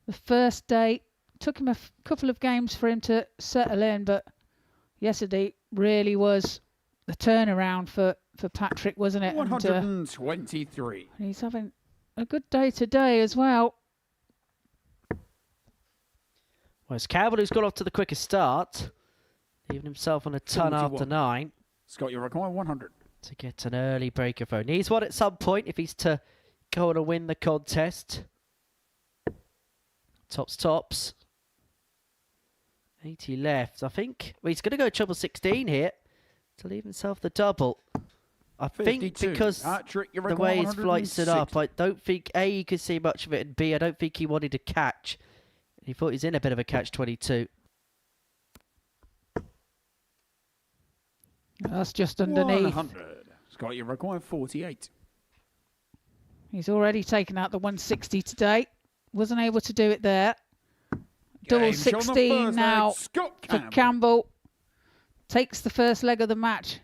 the first day took him a couple of games for him to settle in, but yesterday really was the turnaround for Patrick, wasn't it? 123. And he's having a good day today as well. Well, it's Campbell who's got off to the quickest start, leaving himself on a ton 41. after 9. Scott, you require 100. To get an early breaker phone. Needs one at some point if he's to go on and win the contest. Tops. 80 left. I think he's going to go treble 16 here to leave himself the double. I 52. think because the way his flight stood up, I don't think A, you could see much of it, and B, I don't think he wanted to catch. He thought he's in a bit of a catch-22. That's just underneath. 100. Scott, you require 48. He's already taken out the 160 today. Wasn't able to do it there. Double 16 now for Campbell. Takes the first leg of the match.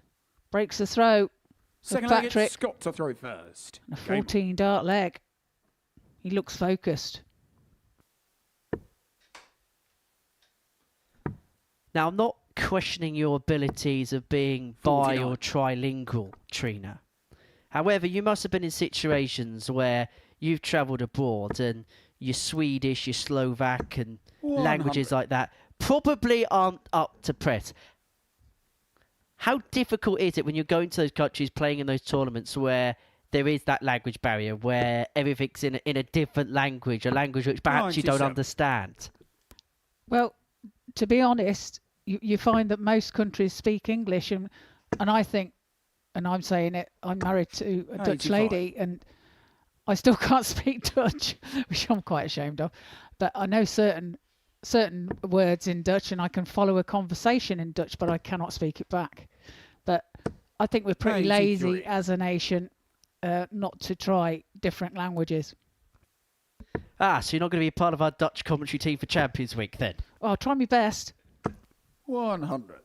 Breaks the throw. Second leg, Patrick. it's Scott to throw first. A 14 dart leg. He looks focused. Now, I'm not questioning your abilities of being bi or trilingual, Trina. However, you must have been in situations where you've travelled abroad and your Swedish, your Slovak and 100. languages like that probably aren't up to press. How difficult is it when you're going to those countries, playing in those tournaments where there is that language barrier, where everything's in a different language, a language which perhaps you don't understand? Well, to be honest, you find that most countries speak English, and I think, and I'm saying it, I'm married to a Dutch lady, and I still can't speak Dutch, which I'm quite ashamed of. But I know certain words in Dutch, and I can follow a conversation in Dutch, but I cannot speak it back. But I think we're pretty lazy as a nation not to try different languages. So you're not going to be part of our Dutch commentary team for Champions Week then? Well, I'll try my best. 100.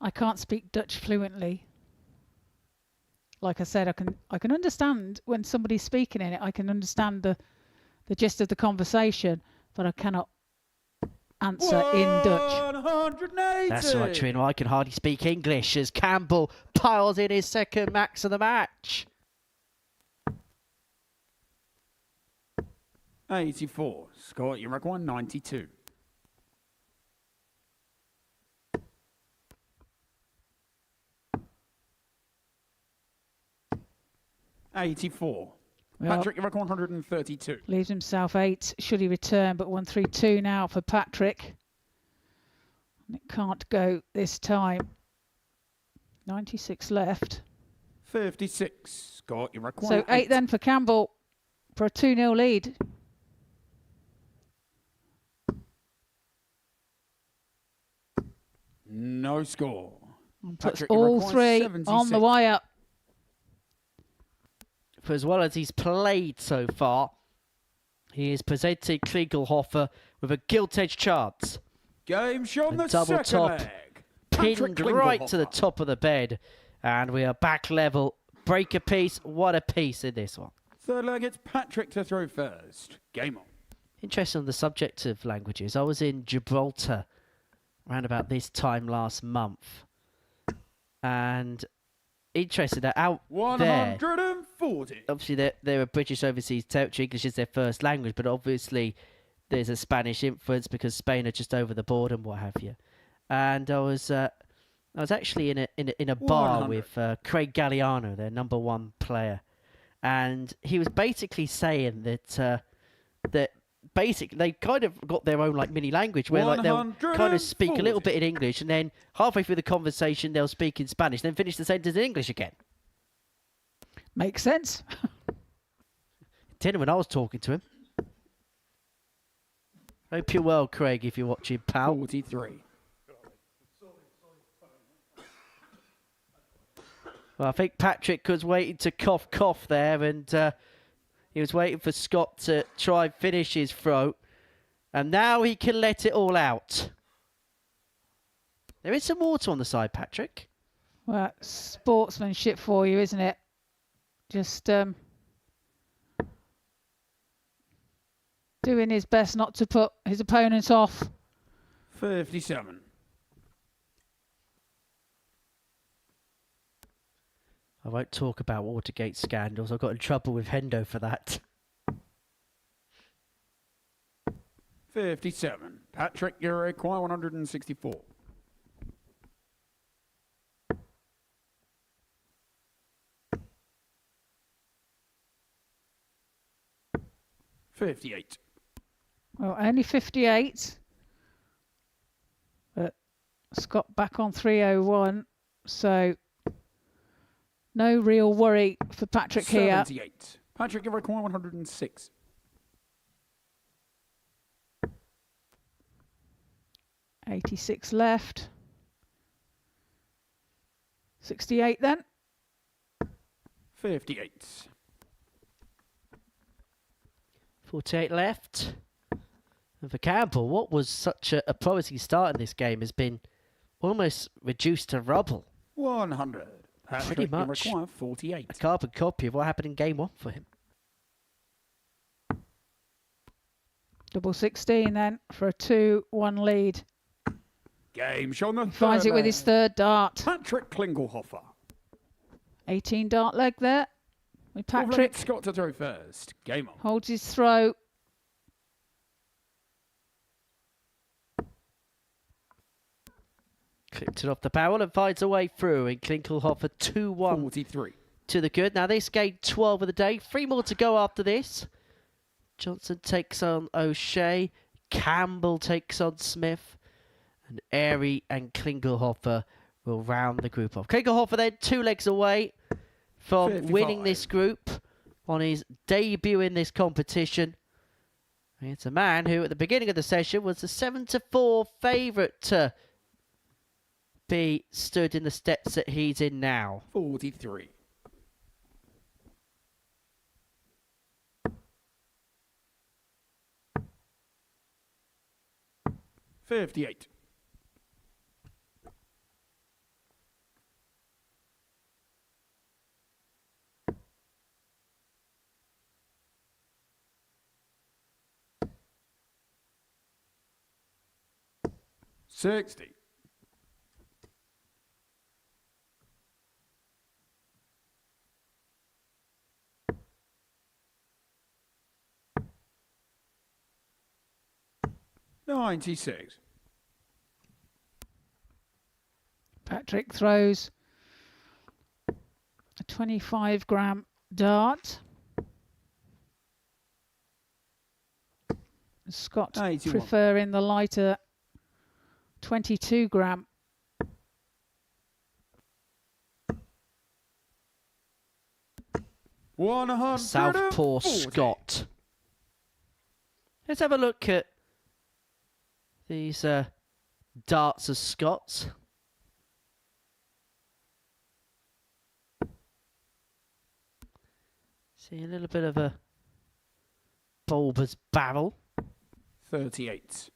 I can't speak Dutch fluently. Like I said, I can understand when somebody's speaking in it. I can understand the gist of the conversation, but I cannot answer in Dutch. 180. That's right, Trina. I can hardly speak English as Campbell piles in his second max of the match. 84. Scott, you require 92. $84. Well, Patrick, you require 132. Leaves himself 8 should he return, but 132 now for Patrick. And it can't go this time. 96 left. 56. Scott, you require So 8 then for Campbell for a 2-0 lead. No score. And puts Patrick, you all require 3 76. on the wire. For as well as he's played so far, he has presented Klingelhofer with a gilt-edged chance. Game shot on the double second top, leg. pinned right to the top of the bed. And we are back level. Break a piece. What a piece in this one. Third leg, it's Patrick to throw first. Game on. Interesting on the subject of languages. I was in Gibraltar around about this time last month. And interested that out 140. there, obviously they're a British overseas territory. English is their first language, but obviously there's a Spanish influence because Spain are just over the border and what have you. And I was actually in a bar 100. with Craig Galliano, their #1 player, and he was basically saying that basically, they kind of got their own like mini language where like they'll kind of speak a little bit in English and then halfway through the conversation they'll speak in Spanish, then finish the sentence in English again. Makes sense. Didn't when I was talking to him. Hope you're well, Craig, if you're watching, pal. 43. Well, I think Patrick was waiting to cough there, and he was waiting for Scott to try and finish his throat. And now he can let it all out. There is some water on the side, Patrick. Well, sportsmanship for you, isn't it? Just doing his best not to put his opponent off. 57. I won't talk about Watergate scandals. I got in trouble with Hendo for that. 57. Patrick, you require 164. $58. Well, only 58. But Scott back on 301. So no real worry for Patrick here. 78. Patrick, you require 106. $86 left. 68 then. 58. 48 left. And for Campbell, what was such a promising start in this game has been almost reduced to rubble. 100. Pretty Patrick, you much require 48. a carbon copy of what happened in game 1 for him. Double 16 then for a 2-1 lead. Game shown the Finds it with his third dart. Patrick Klingelhofer. 18 dart leg there. With Patrick. Scott to throw first. Game on. Holds his throw. Clipped it off the barrel and finds a way through. And Klingelhofer 2-1 43. to the good. Now this game 12 of the day. 3 more to go after this. Johnson takes on O'Shea. Campbell takes on Smith. And Airy and Klingelhofer will round the group off. Klingelhofer then 2 legs away from 55. winning this group on his debut in this competition. It's a man who at the beginning of the session was the 7-4 favourite to be stood in the steps that he's in now. 43. $58. $60. $96. Patrick throws a 25-gram dart. Scott 81. preferring the lighter 22-gram. Southpaw Scott. Let's have a look at these darts of Scott's. See a little bit of a bulbous barrel. 38.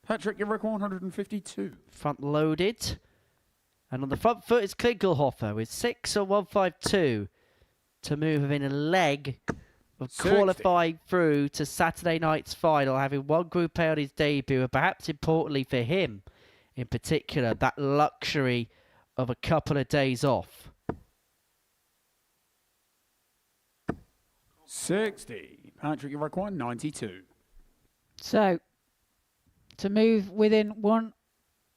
Patrick, you reckon 152. Front loaded. And on the front foot is Klingelhofer with 6 or 152 to move within a leg of 60. qualifying through to Saturday night's final, having won Group A on his debut, and perhaps importantly for him in particular, that luxury of a couple of days off. 60. Patrick, you reckon 92. So, to move within 1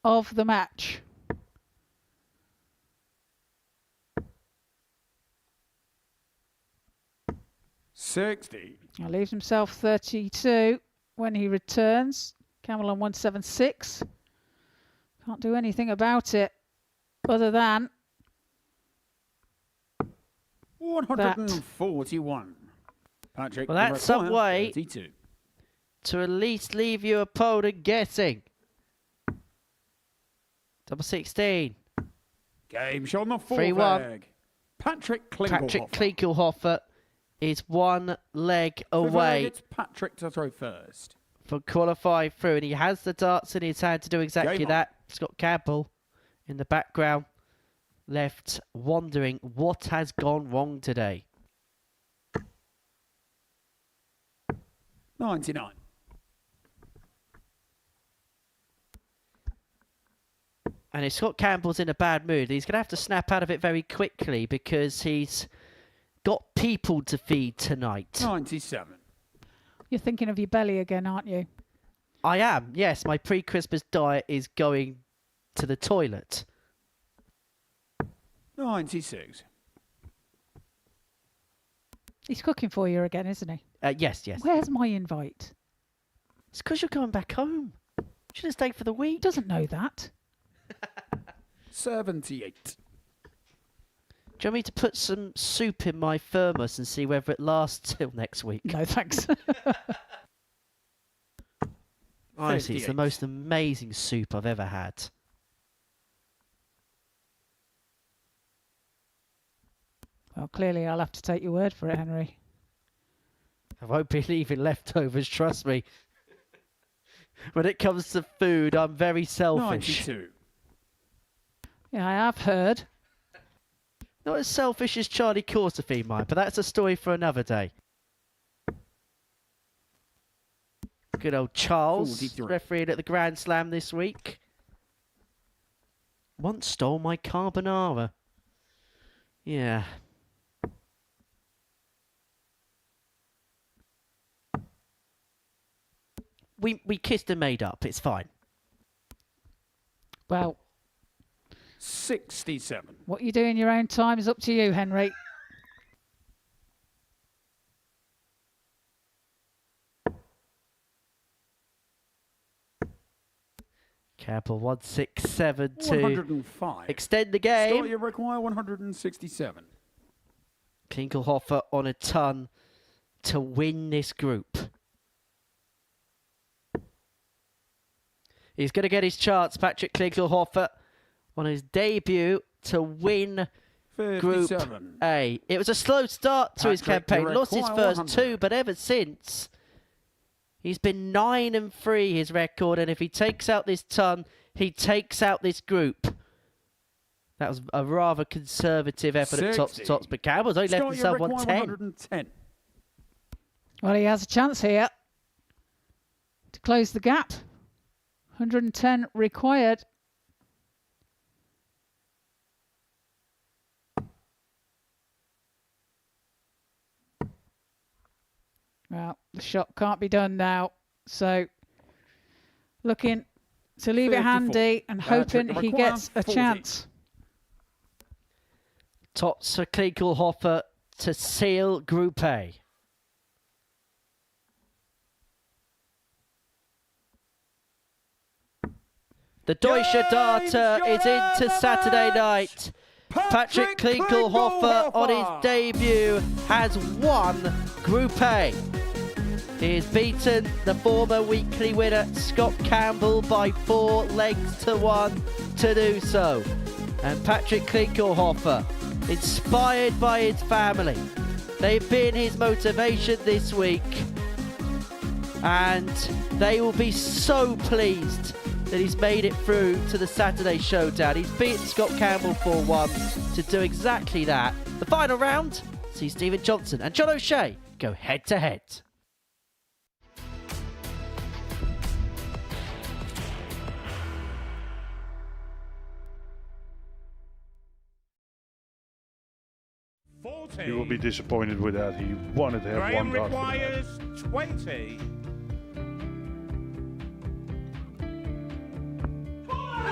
of the match. $60. Now leaves himself 32 when he returns. Campbell on 176. Can't do anything about it other than 141. Patrick, Well, that's some way 32. to at least leave your opponent guessing. Double 16. Game shot on the full 3-1. flag. Patrick Klingelhofer is one leg Flag, away it's Patrick to throw first. from qualifying through, and he has the darts in his hand to do exactly Game on. that. Scott Campbell in the background, left wondering what has gone wrong today. 99. And if Scott Campbell's in a bad mood, he's going to have to snap out of it very quickly because he's got people to feed tonight. 97. You're thinking of your belly again, aren't you? I am, yes. My pre-Christmas diet is going to the toilet. 96. He's cooking for you again, isn't he? Yes, yes. Where's my invite? It's because you're going back home. Should have stayed for the week. Doesn't know that. 78. Do you want me to put some soup in my thermos and see whether it lasts till next week? No, thanks. Honestly, it's the 58. most amazing soup I've ever had. Well, clearly I'll have to take your word for it, Henry. I won't be leaving leftovers, trust me. When it comes to food, I'm very selfish. 92. Yeah, I have heard. Not as selfish as Charlie Corsafine, mine, but that's a story for another day. Good old Charles, 43. refereeing at the Grand Slam this week. Once stole my carbonara. Yeah. We kissed and made up, it's fine. Well, 67. what you do in your own time is up to you, Henry. Campbell 167 to 105. extend the Start game. you require 167. Klingelhofer on a ton to win this group. He's going to get his chance, Patrick Klingelhofer, on his debut to win Group 57. A. It was a slow start to his Patrick, campaign. you Lost his require first 100. two, but ever since, he's been 9-3, his record. And if he takes out this ton, he takes out this group. That was a rather conservative effort at tops to 60. tops, but Campbell's only left Start you himself require 110. 110. Well, he has a chance here to close the gap. 110 required. Well, the shot can't be done now. So, looking to leave it 54. handy and hoping he requires gets a 40. chance. Tops for Klingelhofer to seal Group A. The Deutsche Data is into Saturday night. Patrick Klingelhofer on his debut has won Group A. He has beaten the former weekly winner Scott Campbell by 4 legs to 1 to do so. And Patrick Klingelhofer, inspired by his family, they've been his motivation this week, and they will be so pleased that he's made it through to the Saturday showdown. He's beaten Scott Campbell 4-1 to do exactly that. The final round sees Stephen Johnson and John O'Shea go head to head. He will be disappointed with that. He wanted to have Graham one dart for the match. requires 20.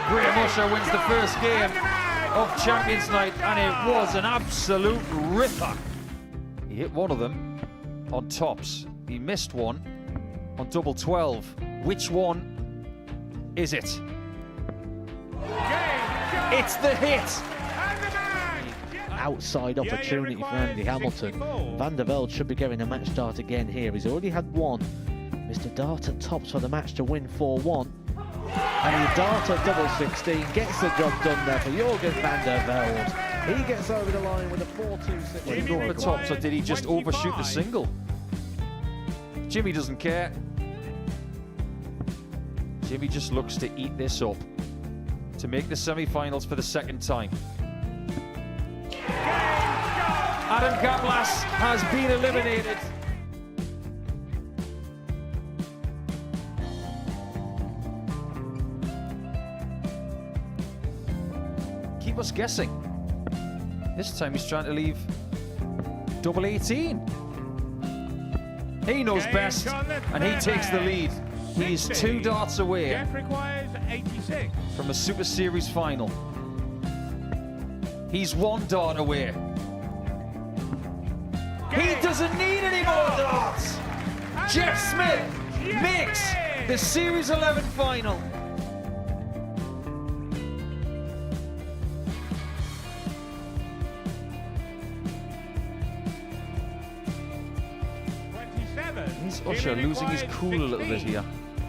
Graham Usher wins the first game of Champions Night, and it was an absolute ripper. He hit one of them on tops. He missed one on double 12. Which one is it? It's the hit! Outside opportunity for Andy Hamilton. Van der Velde should be getting a match start again here. He's already had one. Mr. Dart at tops for the match to win 4-1. And the Dart at double 16 gets the job done there for Jurgen van der Velde. He gets over the line with a 4-2-6. Did he go over the tops, or did he just overshoot the single? Jimmy doesn't care. Jimmy just looks to eat this up to make the semi-finals for the second time. Adam Gablas has been eliminated. Keep us guessing. This time he's trying to leave double 18. He knows best, and he takes the lead. He's 2 darts away from a Super Series final. He's 1 dart away. He doesn't need any more darts. Jeff Smith makes the Series 11 final. Is Usher losing his cool a little bit here?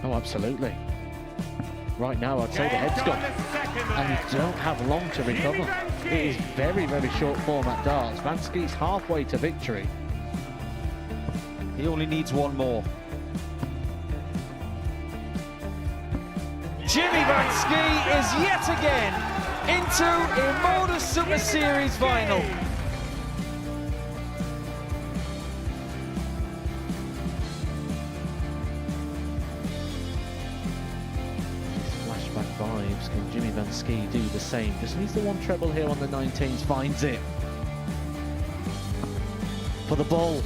Oh, absolutely. Right now, I'd say the head's gone. And you don't have long to recover. It is very, very short format darts. Vansky's halfway to victory. He only needs 1 more. Jimmy Vansky is yet again into a Modus Super Series final. Flashback vibes. Can Jimmy Vansky do the same? Just needs the 1 treble here on the 19s. Finds it. For the ball.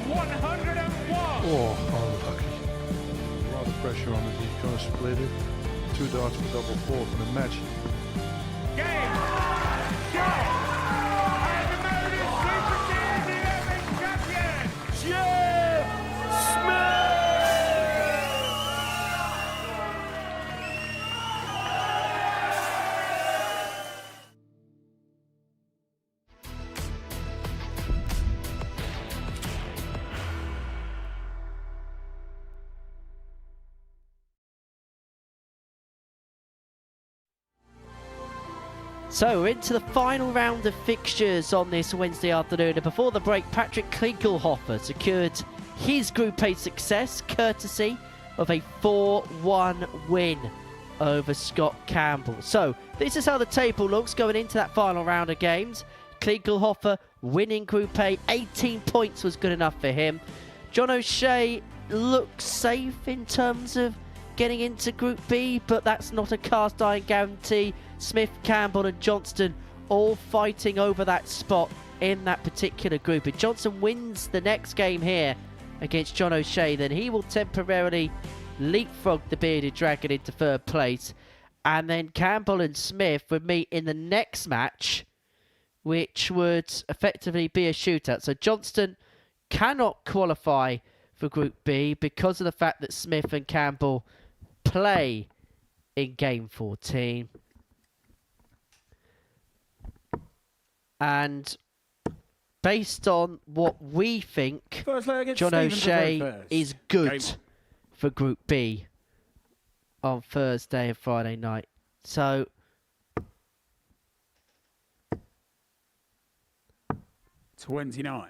101! Oh, unlucky. A lot of pressure on it. He's going to split it. 2 darts for double 4 for the match. Game! Shot! And the Modus Super Series 11 champion, Jeff Smith! So we're into the final round of fixtures on this Wednesday afternoon, and before the break, Patrick Klingelhofer secured his Group A success courtesy of a 4-1 win over Scott Campbell. So this is how the table looks going into that final round of games. Klingelhofer winning Group A, 18 points was good enough for him. John O'Shea looks safe in terms of getting into Group B, but that's not a cast iron guarantee. Smith, Campbell and Johnston all fighting over that spot in that particular group. If Johnson wins the next game here against John O'Shea, then he will temporarily leapfrog the Bearded Dragon into 3rd place. And then Campbell and Smith would meet in the next match, which would effectively be a shootout. So Johnston cannot qualify for Group B because of the fact that Smith and Campbell play in Game 14. And based on what we think, John O'Shea is good for Group B on Thursday and Friday night. So 29.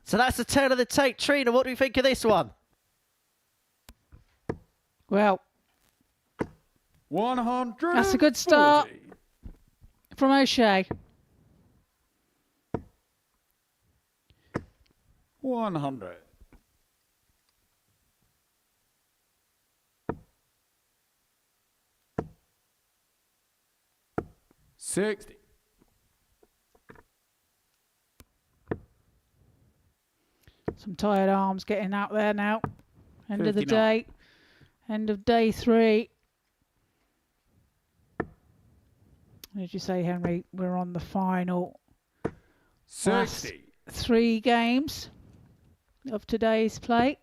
So that's the turn of the tape. Trina, what do you think of this one? Well, 100. that's a good start from O'Shea. 100. 60. Some tired arms getting out there now. End of the 59. day. End of day 3. What did you say, Henry? We're on the final 60. 3 games. of today's play.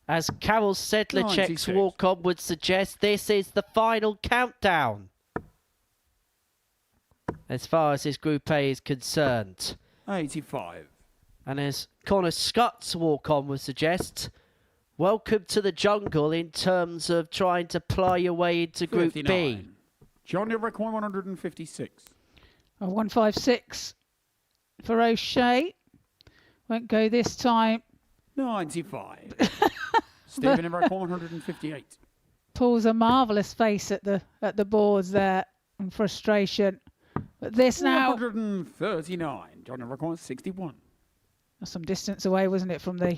As Carol Sedlacek's 96. walk-on would suggest, this is the final countdown. As far as this Group A is concerned. 85. And as Connor Scott's walk-on would suggest, welcome to the jungle in terms of trying to ply your way into Group 59. B. John, your record 156. A 156 for O'Shea. Won't go this time. 95. Stephen, your record 158. Pulls a marvellous face at the boards there in frustration. But this now... 139. John, your record 61. That's some distance away, wasn't it, from the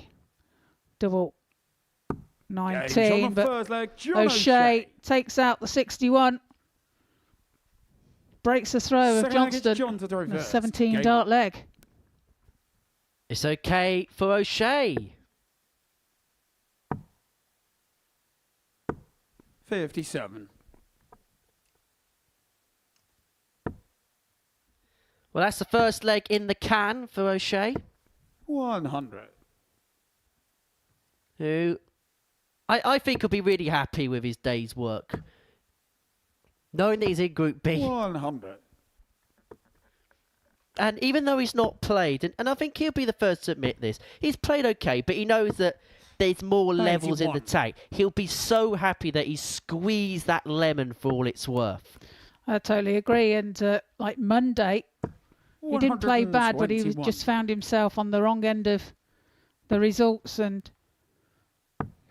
double Games 19? on the But first leg, John O'Shea takes out the 61. Breaks the throw of Second leg, it's Johnston. John to throw And a first. 17 Game dart on. leg. It's okay for O'Shea. 57. Well, that's the first leg in the can for O'Shea, 100. who I think will be really happy with his day's work. Knowing that he's in Group B. 100. And even though he's not played, and I think he'll be the first to admit this, he's played okay, but he knows that there's more levels in the 91. tank. He'll be so happy that he squeezed that lemon for all it's worth. I totally agree. And like Monday, he didn't play bad, but he was 121. just found himself on the wrong end of the results and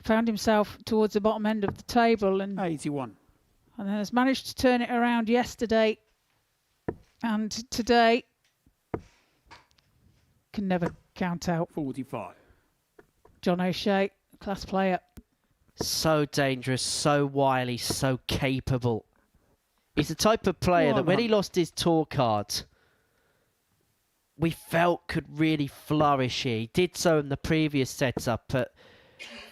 found himself towards the bottom end of the table. And 81. then has managed to turn it around yesterday and today. Can never count out 45. John O'Shea, class player. So dangerous, so wily, so capable. He's the type of player that when he lost his tour card, we felt could really flourish here. He did so in the previous setup at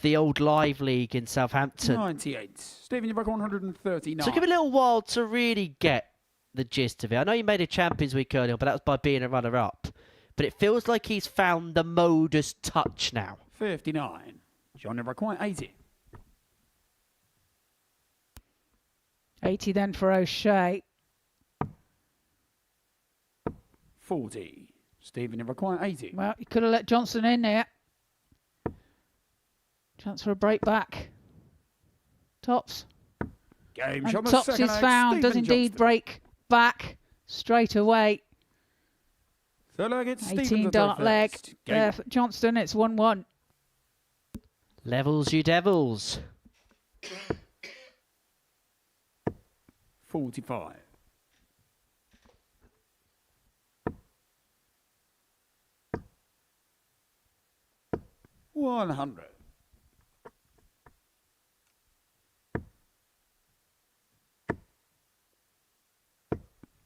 the old Live League in Southampton. 98. Stephen, you're back 139. Took him a little while to really get the gist of it. I know he made a Champions Week earlier, but that was by being a runner-up. But it feels like he's found the Modus touch now. 59. John, you're back 80. 80 then for O'Shea. 40. Stephen, you're back 80. Well, he could have let Johnson in there. Chance for a break back. Tops. Game And shot the Tops second is leg, found, does Stephen indeed Johnston. break back straight away. Third leg, it's Stephen 18 to dart throw leg first. there Game for Johnston. It's 1-1. Levels, you devils. 45. 100.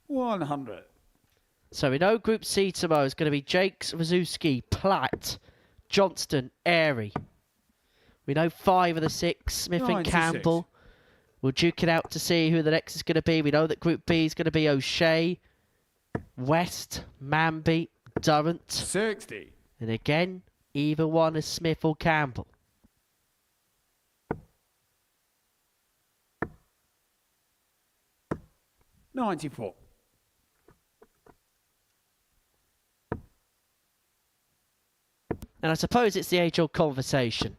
100. So we know Group C tomorrow is going to be Jakes, Wazuski, Platt, Johnston, Airy. We know 5 of the 6, Smith and 96. Campbell. We'll duke it out to see who the next is going to be. We know that Group B is going to be O'Shea, West, Manby, Durrant. 60. And again, either one is Smith or Campbell. $94. And I suppose it's the age-old conversation.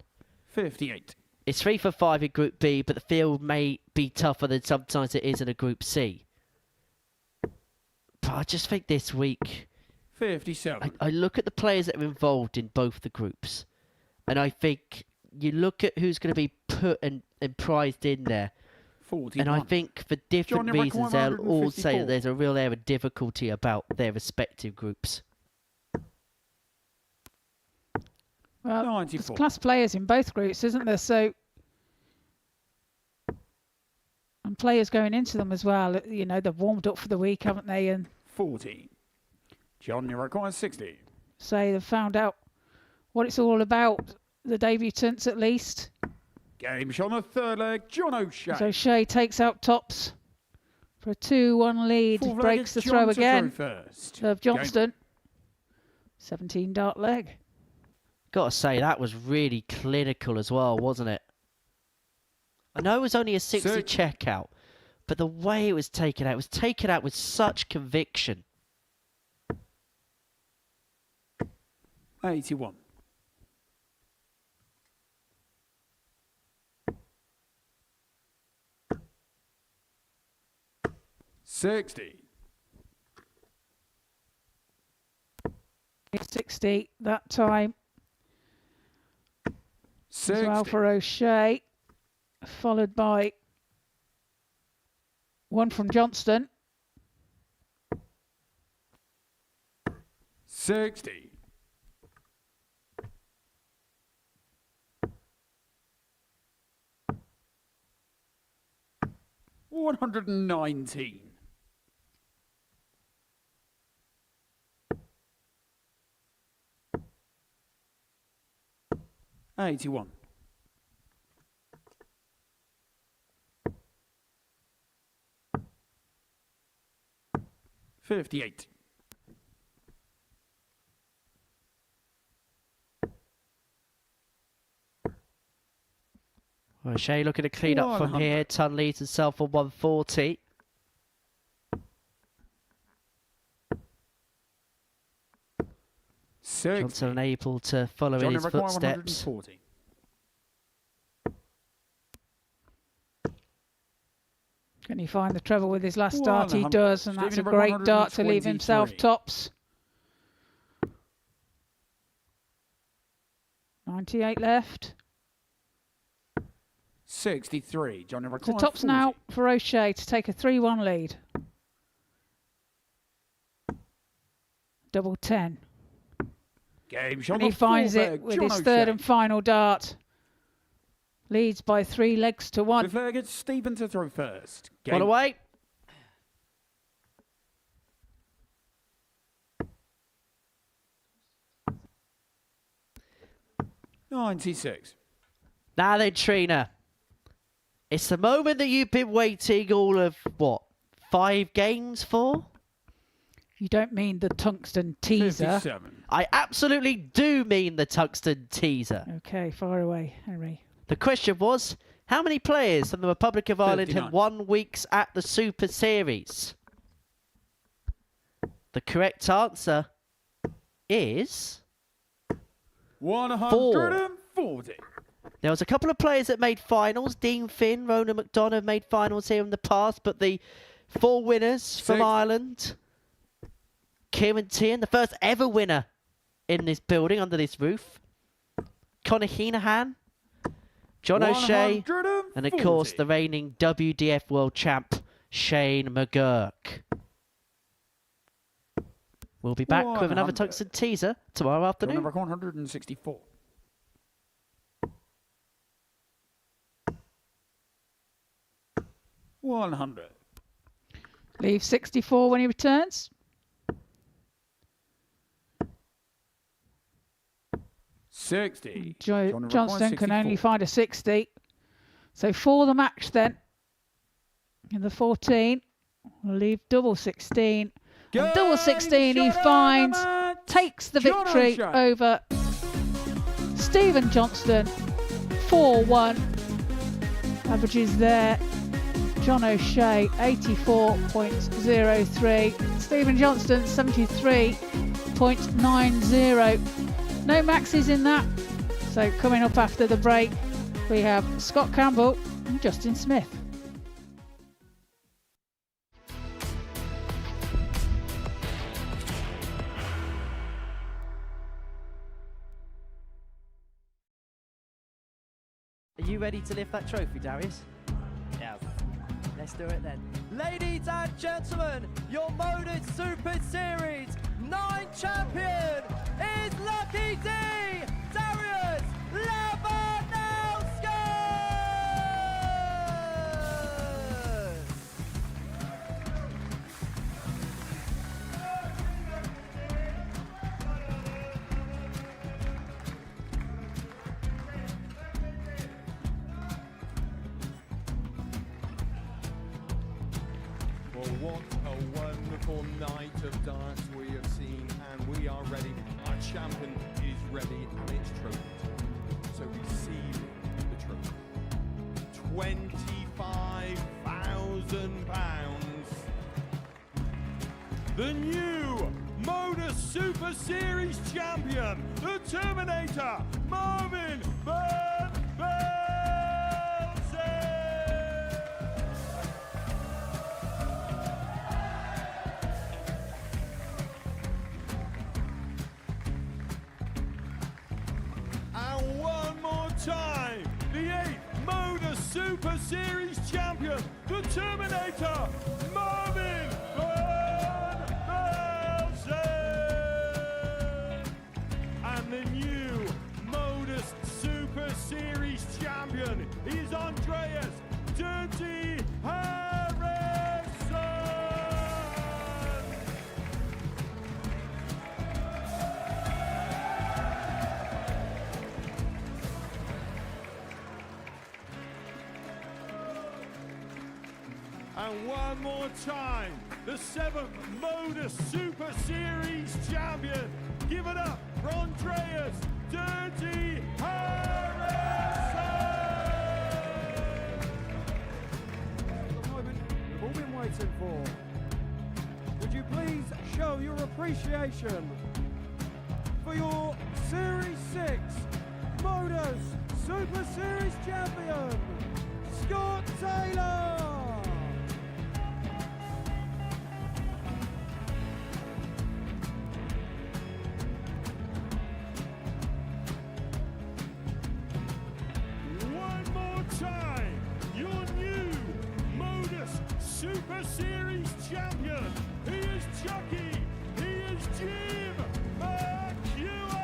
58. It's 3 for 5 in Group B, but the field may be tougher than sometimes it is in a Group C. But I just think this week, 57. I look at the players that are involved in both the groups, and I think you look at who's going to be put and prized in there, 41. and I think for different John, you're reasons back they'll all say 154. that there's a real air of difficulty about their respective groups. Well, there's 94. class players in both groups, isn't there? So, and players going into them as well. You know, they've warmed up for the week, haven't they? And 40. John, you're back 60. say they've found out what it's all about. The debutants, at least. Game shot on the third leg, John O'Shea. So O'Shea takes out Tops for a 2-1 lead. Fourth leg, Breaks the it's throw John to again throw first. of Johnston. 17 dart leg. Gotta say, that was really clinical as well, wasn't it? I know it was only a 60 checkout, but the way it was taken out with such conviction. 81. $60. 60 that time. 60. As well for O'Shea, followed by one from Johnston. 60. 119. 81. 58. 'Well, O'Shea looking to clean up from 100. here. Ton leads himself on 140. Johnson unable to follow in his footsteps. 140. Can he find the treble with his last dart? He 100. does, and that's a Stephen great dart to leave himself 123. tops. 98 left. 63. John So tops now for O'Shea to take a 3-1 lead. Double 10. Game shot. And he finds it with his third and final dart. Leads by 3 legs to 1. Fifth leg, it's Stephen to throw first. One away. $96. Now then, Trina. It's the moment that you've been waiting all of, what, 5 games for? You don't mean the tungsten teaser. 57. I absolutely do mean the tungsten teaser. Okay, far away, Henry. The question was, how many players from the Republic of Ireland 59. have won weeks at the Super Series? The correct answer is 140. There was a couple of players that made finals. Dean Finn, Ronan McDonough have made finals here in the past, but the 4 winners from Ireland, Kieran Tierney, the first ever winner in this building under this roof, Conor Heenahan, John O'Shea, and of course the reigning WDF World Champ, Shane McGurk. We'll be back with another 100. tungsten teaser tomorrow afternoon. Number 164. $100. Leave 64 when he returns. $60. Johnston can only find a 60. So for the match then, in the 14, we'll leave double 16. And double 16 he finds, takes the victory over Stephen Johnston, 4-1. Averages there. John O'Shea, 84.03. Stephen Johnston, 73.90. No maxes in that. So coming up after the break, we have Scott Campbell and Justin Smith. Are you ready to lift that trophy, Darius? Yes. Let's do it then. Ladies and gentlemen, your Modus Super Series 9 champion is Lucky D, Darius Labanowski! Well, what a wonderful night of darts we have seen, and we are ready. I Our champion is ready and it's trophy. So receive the trophy. £25,000. The new Modus Super Series champion, the Terminator, Marvin Van Velzen. And one more time, the 8th Modus Super Series champion, the Terminator, Marvin Van Velzen. And the new Modus Super Series champion is Andreas Dirty Harrison. And one more time, the 7th Modus Super Series champion. Give it up for Andreas Dirty Harrison. The moment we've all been waiting for. Would you please show your appreciation for your Series 6 Modus Super Series champion, Scott Taylor? One more time, your new Modus Super Series champion. He is Chucky. He is Jim McEwen.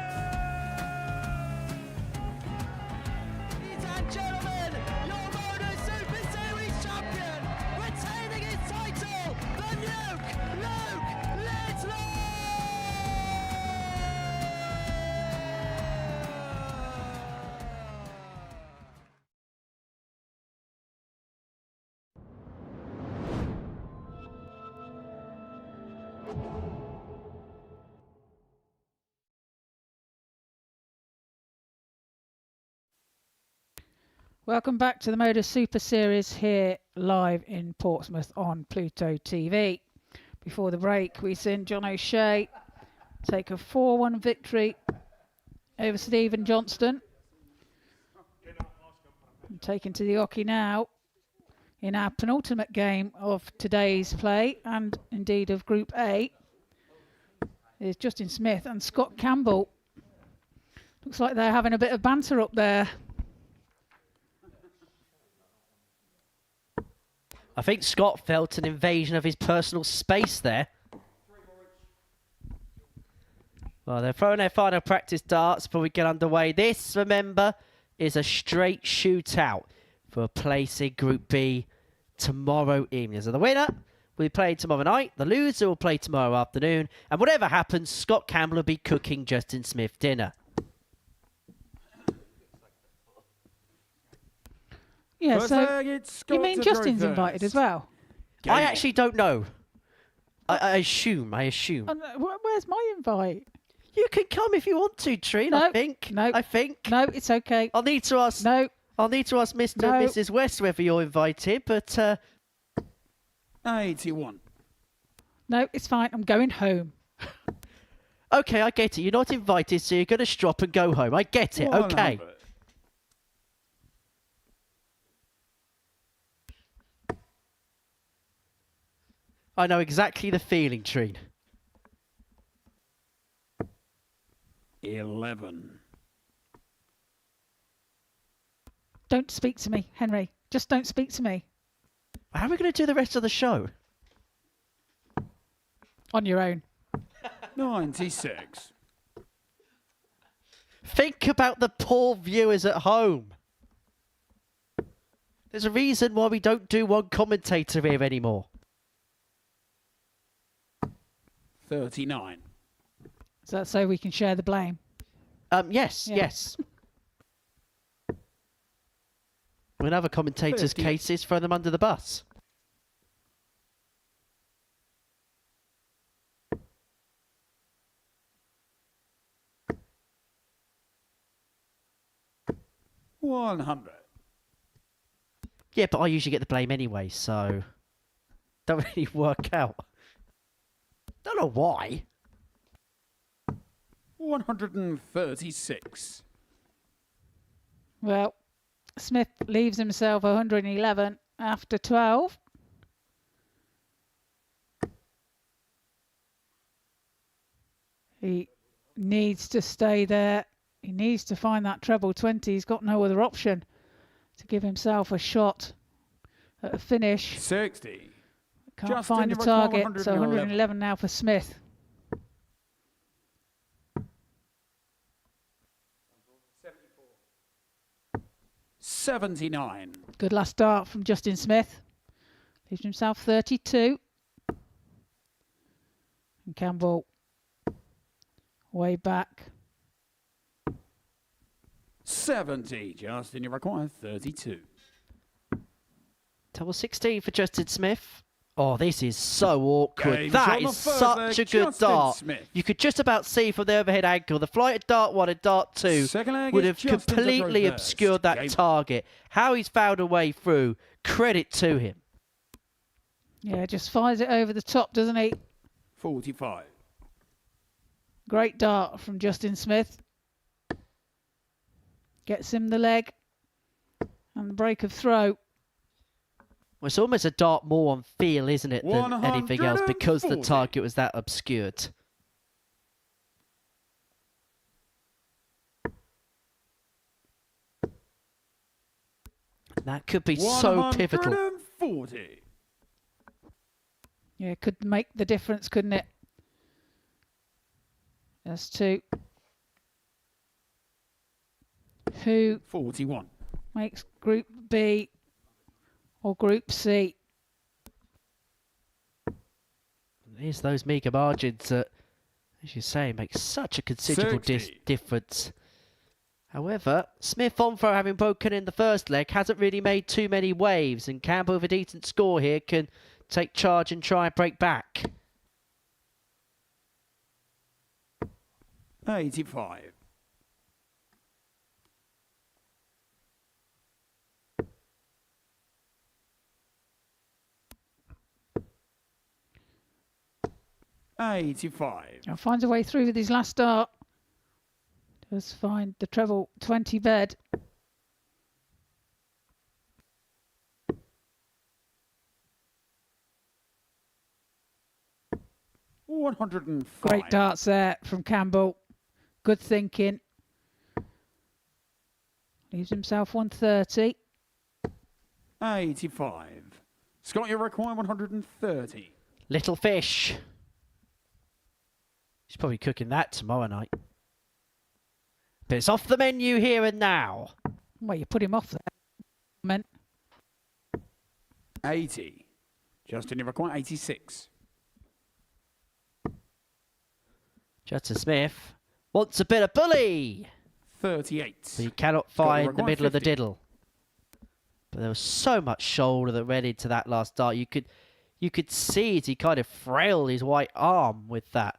Ladies and gentlemen, your Modus Super Series champion, retaining his title, the Nuke, Luke Littler! Welcome back to the Modus Super Series here live in Portsmouth on Pluto TV. Before the break, we seen John O'Shea take a 4-1 victory over Stephen Johnston. And taken to the hockey now in our penultimate game of today's play, and indeed of Group A, is Justin Smith and Scott Campbell. Looks like they're having a bit of banter up there. I think Scott felt an invasion of his personal space there. Well, they're throwing their final practice darts before we get underway. This, remember, is a straight shootout for a place in Group B tomorrow evening. So the winner will be playing tomorrow night. The loser will play tomorrow afternoon. And whatever happens, Scott Campbell will be cooking Justin Smith dinner. Yeah, First so leg, it's Scott you mean to Justin's throw invited as first. well? I actually don't know. I assume. Where's my invite? You can come if you want to, Trine. No, I think. no. I think. No, it's okay. I'll need to ask. No. I'll need to ask Mr. No. and Mrs. West whether you're invited, but 81. No, it's fine. I'm going home. okay, I get it. You're not invited, so you're going to strop and go home. I get it. Well, okay. no, but- I know exactly the feeling, Trine. 11. Don't speak to me, Henry. Just don't speak to me. How are we going to do the rest of the show? On your own. 96. Think about the poor viewers at home. There's a reason why we don't do one commentator here anymore. 39. Is that so we can share the blame? Yes, Yeah. yes. When other commentators' 30. cases, throw them under the bus. 100. Yeah, but I usually get the blame anyway, so don't really work out. Don't know why. 136. Well, Smith leaves himself 111 after 12. He needs to stay there. He needs to find that treble 20. He's got no other option to give himself a shot at a finish. 60. Can't Justin, find the you require target, so 111. 111 now for Smith. 79. Good last start from Justin Smith. Leaves himself 32. And Campbell way back. 70. Justin, you require 32. Double 16 for Justin Smith. Oh, this is so awkward. Game's That on the is first such leg, a good Justin dart. Smith. You could just about see from the overhead angle. The flight of dart 1 and dart 2 Second leg would is have Justin to throw completely first. obscured that Game. target. How he's found a way through, credit to him. Yeah, just fires it over the top, doesn't he? 45. Great dart from Justin Smith. Gets him the leg and the break of throw. Well, it's almost a dart more on feel, isn't it, than anything else, because the 140. target was that obscured. That could be so pivotal. 140. Yeah, could make the difference, couldn't it? As to who 41. makes Group B or Group C. Here's those meagre margins that, as you say, make such a considerable 60. difference. However, Smith on for having broken in the first leg hasn't really made too many waves, and Campbell with a decent score here can take charge and try and break back. 85. Now finds a way through with his last start. Does find the treble 20 bed. Great darts there from Campbell. Good thinking. Leaves himself 130. 85. Scott, you require 130. Little fish. He's probably cooking that tomorrow night. But it's off the menu here and now. Well, you put him off there. Meant 80. Justin, you require 86. Justin Smith wants a bit of bully. 38. But he cannot Scott, you find the require middle of the 50. diddle. But there was so much shoulder that went into that last dart. You could see it. He kind of frailed his white arm with that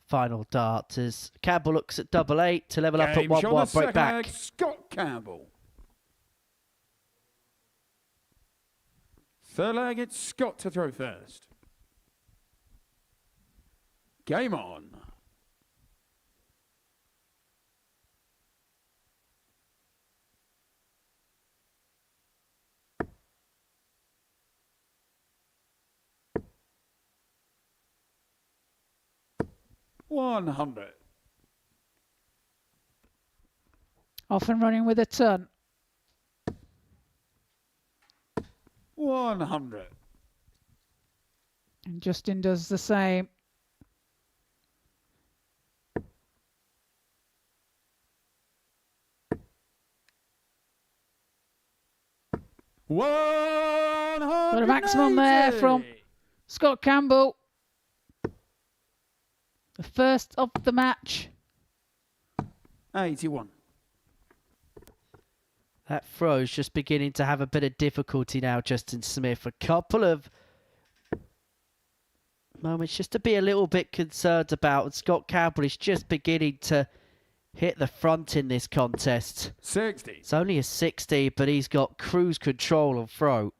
final dart as Campbell looks at double 8 to level up at Game shot 1-1, the break second back. leg, Scott Campbell. Third leg, it's Scott to throw first. Game on. $100. off and running with a ton. 100. And Justin does the same. Got a maximum there from Scott Campbell. The first of the match. 81. That throw's just beginning to have a bit of difficulty now, Justin Smith. A couple of moments just to be a little bit concerned about. And Scott Campbell is just beginning to hit the front in this contest. 60. It's only a 60, but he's got cruise control on throat.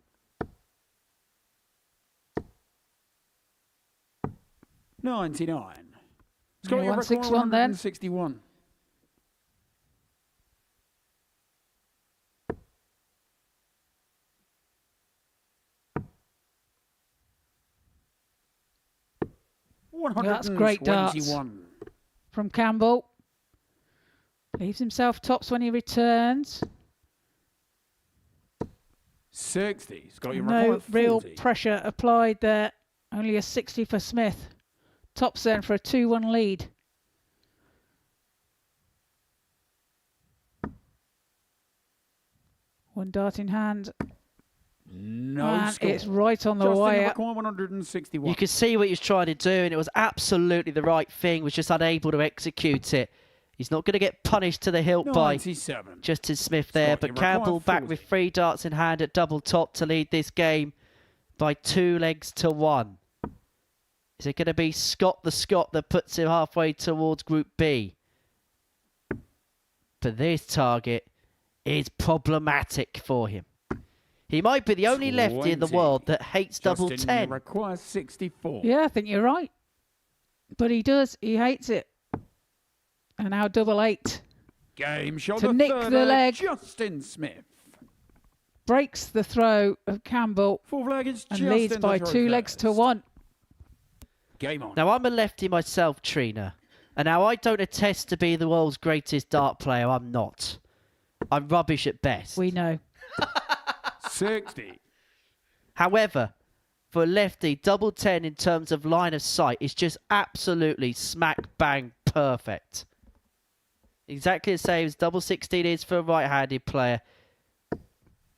99. It's Yeah, got your 161 then. 161. That's great darts from Campbell. Leaves himself tops when he returns. 60. He's got your No record real 40. pressure applied there. Only a 60 for Smith. Tops then for a 2-1 lead. One dart in hand. No And score. it's right on the Justin wire. Record 161. You could see what he was trying to do, and it was absolutely the right thing. Was just unable to execute it. He's not going to get punished to the hilt by 97. Justin Smith there, but Campbell back with 3 darts in hand at double top to lead this game by 2 legs to 1. Is it going to be Scott the Scot that puts him halfway towards Group B? But this target is problematic for him. He might be the only lefty in the 20. world that hates double Justin 10. requires 64. Yeah, I think you're right. But he does. He hates it. And now double 8. Game shot To nick third, the leg. Justin Smith. Breaks the throw of Campbell Fourth leg is and Justin leads by to throw 2 legs to first. 1. Game on. Now, I'm a lefty myself, Trina. And now I don't attest to be the world's greatest dart player. I'm not. I'm rubbish at best. We know. 60. However, for a lefty, double 10 in terms of line of sight is just absolutely smack bang perfect. Exactly the same as double 16 is for a right-handed player.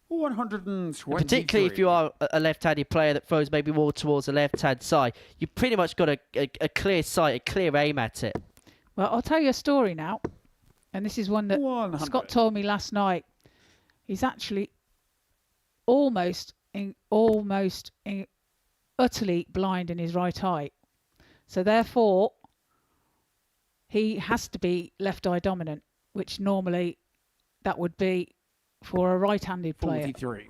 123. Particularly if you are a left-handed player that throws maybe more towards the left-hand side. You've pretty much got a clear sight, a clear aim at it. Well, I'll tell you a story now. And this is one that 100. Scott told me last night. He's actually utterly blind in his right eye. So therefore, he has to be left eye dominant, which normally that would be for a right-handed player. 43.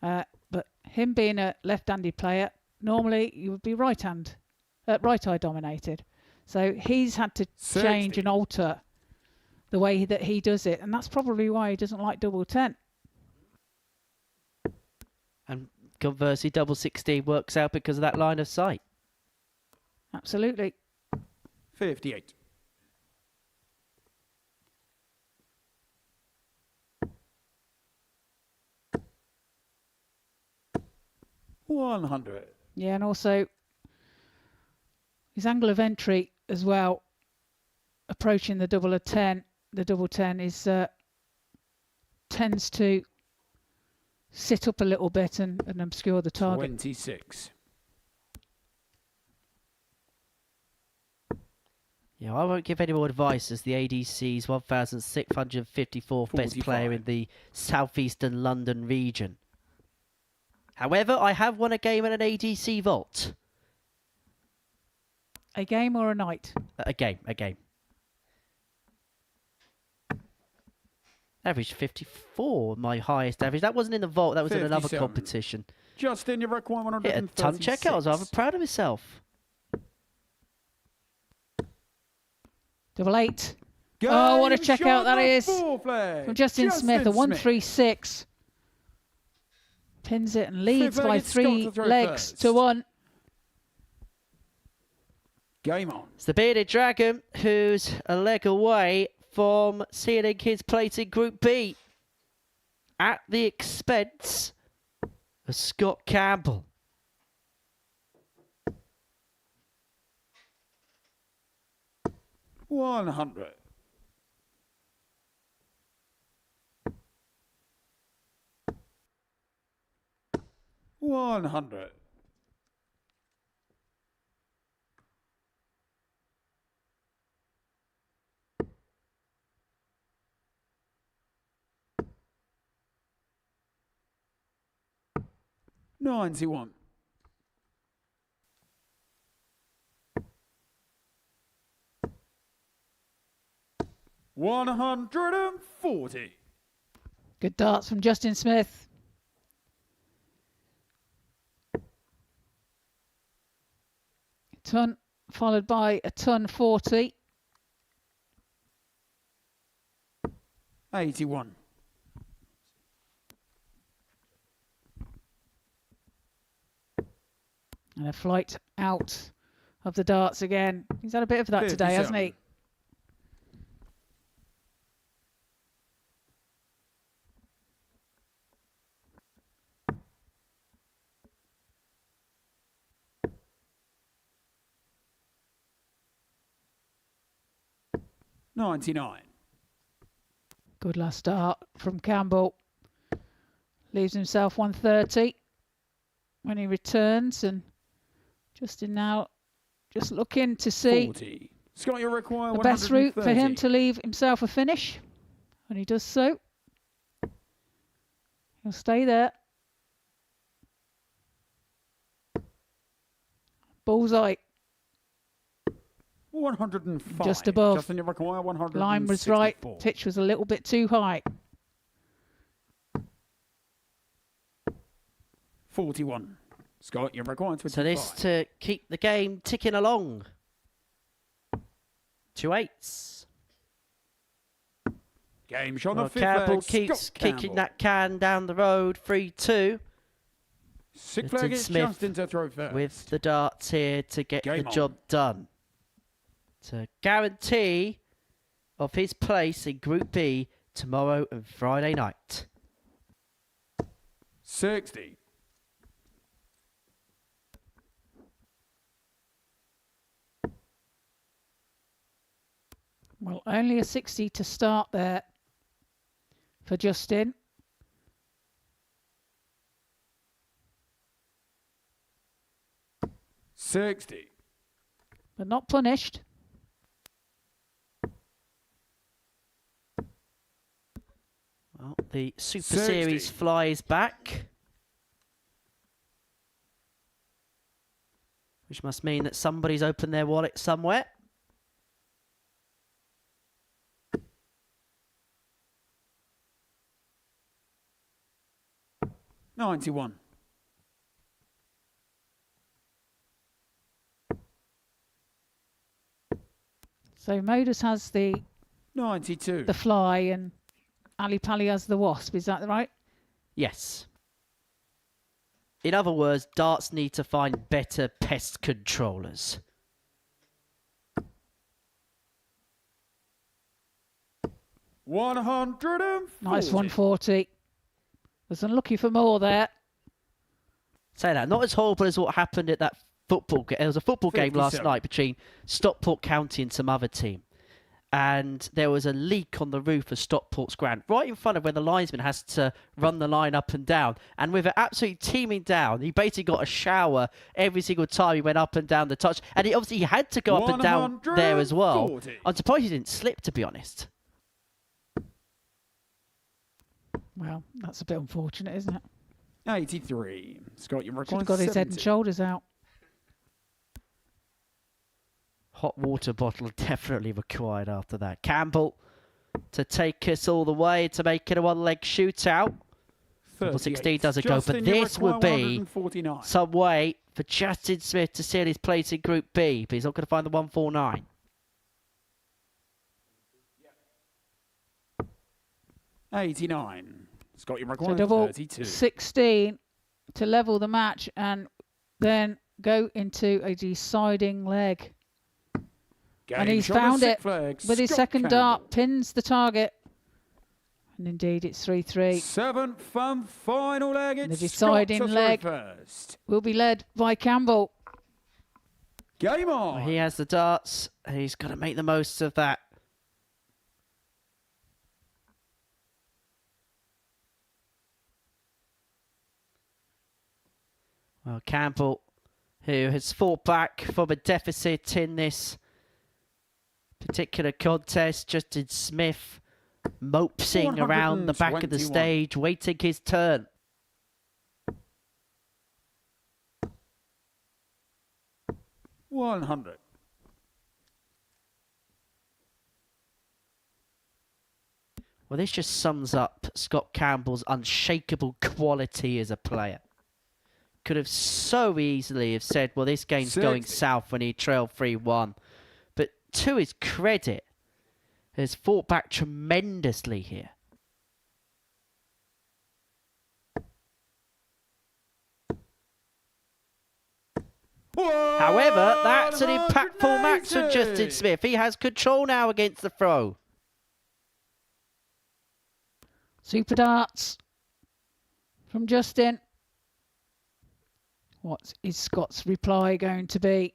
But him being a left-handed player, normally you would be right eye dominated. So he's had to 60. change and alter the way that he does it, and that's probably why he doesn't like double 10. And conversely, double 16 works out because of that line of sight. Absolutely. 58. $100. Yeah, and also his angle of entry as well, approaching the double of 10. The double 10 is tends to sit up a little bit and obscure the target. 26. Yeah, I won't give any more advice as the ADC's 1,654th best player in the southeastern London region. However, I have won a game at an ADC vault. A game or a night? A game. Average 54, my highest average. That wasn't in the vault, that was in another 57. competition. Justin, you require Hit a 136. ton check. I was rather proud of myself. Double 8. Oh, what a Game checkout that shot is fourth leg. from Justin Smith. A Smith. 136. Pins it and leads Fifth by leg, it's 3 Scott to throw legs first. to 1. Game on. It's the Bearded Dragon who's a leg away from CNN Kids Plate in Group B at the expense of Scott Campbell. $100. $100. $91. 140. Good darts from Justin Smith. Ton followed by a ton 40. 81. And a flight out of the darts again. He's had a bit of that today, hasn't he? 99. Good last start from Campbell. Leaves himself 130 when he returns, and Justin now just looking to see 40. Scott, you require the best route for 130. him to leave himself a finish. When he does so, he'll stay there. Bullseye. 105. Just above. Justin, you require 164. Line was right. Pitch was a little bit too high. 41. Scott, you require 25. So this to keep the game ticking along. 2 8s. Game shot on Well, the fifth Campbell leg. keeps Scott kicking Campbell. that can down the road. 3-2. Sixth Justin leg is Smith Justin to throw first. with the darts here to get Game the on. job done. To guarantee of his place in Group B tomorrow and Friday night. 60. Well, only a 60 to start there for Justin. $60. But not punished. Well, the Super 60. Series flies back. Which must mean that somebody's opened their wallet somewhere. $91. So Modus has the 92. fly and Ali Pali has the wasp. Is that right? Yes. In other words, darts need to find better pest controllers. $140. Nice 140. Was unlucky for more there. Say that, not as horrible as what happened at that football game. There was a football game last 57. night between Stockport County and some other team. And there was a leak on the roof of Stockport's ground, right in front of where the linesman has to run the line up and down. And with it absolutely teeming down, he basically got a shower every single time he went up and down the touch. And he obviously had to go up and down there as well. 140. I'm surprised he didn't slip, to be honest. Well, that's a bit unfortunate, isn't it? 83. Scott, you Should require have got his head and 70. shoulders out. Hot water bottle definitely required after that. Campbell to take us all the way to make it a one-leg shootout. Number 16 doesn't go, but this would be some way for Justin Smith to seal his place in Group B, but he's not going to find the 149. $89. Scott, you So require double 32. 16 to level the match and then go into a deciding leg. And Game he's shot on found the it sixth leg. with his Scott second Campbell. dart, pins the target. And indeed, it's 3-3. Seventh and final leg. The It's deciding Scott to leg. throw first. Will be led by Campbell. Game Well, on. he has the darts. He's got to make the most of that. Well, Campbell, who has fought back from a deficit in this particular contest, Justin Smith mopsing around the back of the 121. stage, waiting his turn. $100. Well, this just sums up Scott Campbell's unshakable quality as a player. Could have so easily have said, well, this game's going south when he trailed 3-1. But to his credit, has fought back tremendously here. However, that's an impactful match for Justin Smith. He has control now against the throw. Super darts from Justin. What is Scott's reply going to be?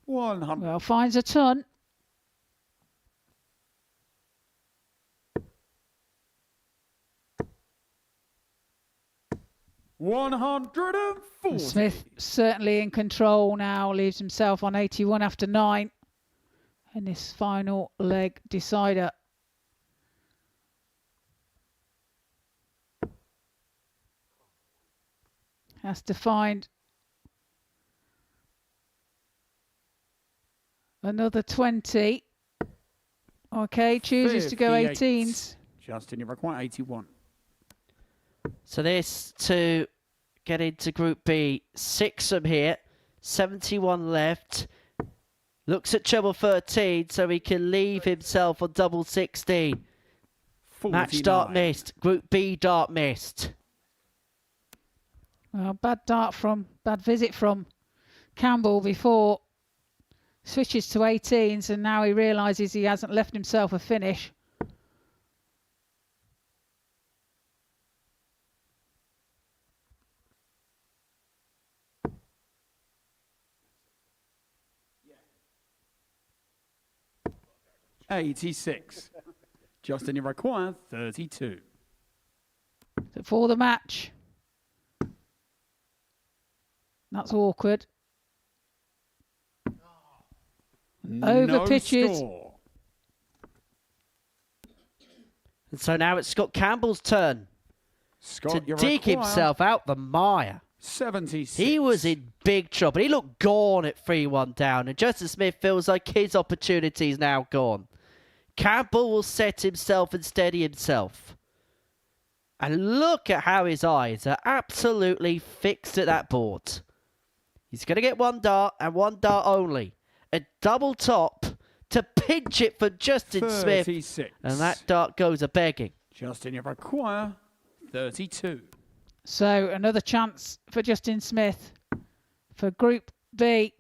100. Well, finds a ton. Smith certainly in control now, leaves himself on 81 after 9 in this final leg decider. Has to find another 20. Okay, chooses to go 18s. Justin, you require 81. So this to get into Group B. 6 from here. 71 left. Looks at treble 13 so he can leave himself on double 16. 49. Match dart missed. Group B dart missed. Well, bad visit from Campbell before. Switches to 18s and now he realises he hasn't left himself a finish. $86. Justin, you require 32. For the match. That's awkward. Over No pitches. score. And so now it's Scott Campbell's turn Scott, to dig himself out the mire. 76. He was in big trouble. He looked gone at 3-1 down, and Justin Smith feels like his opportunity is now gone. Campbell will set himself and steady himself. And look at how his eyes are absolutely fixed at that board. He's going to get one dart and one dart only. A double top to pinch it for Justin 36. Smith. And that dart goes a-begging. Justin, you require 32. So another chance for Justin Smith for Group B.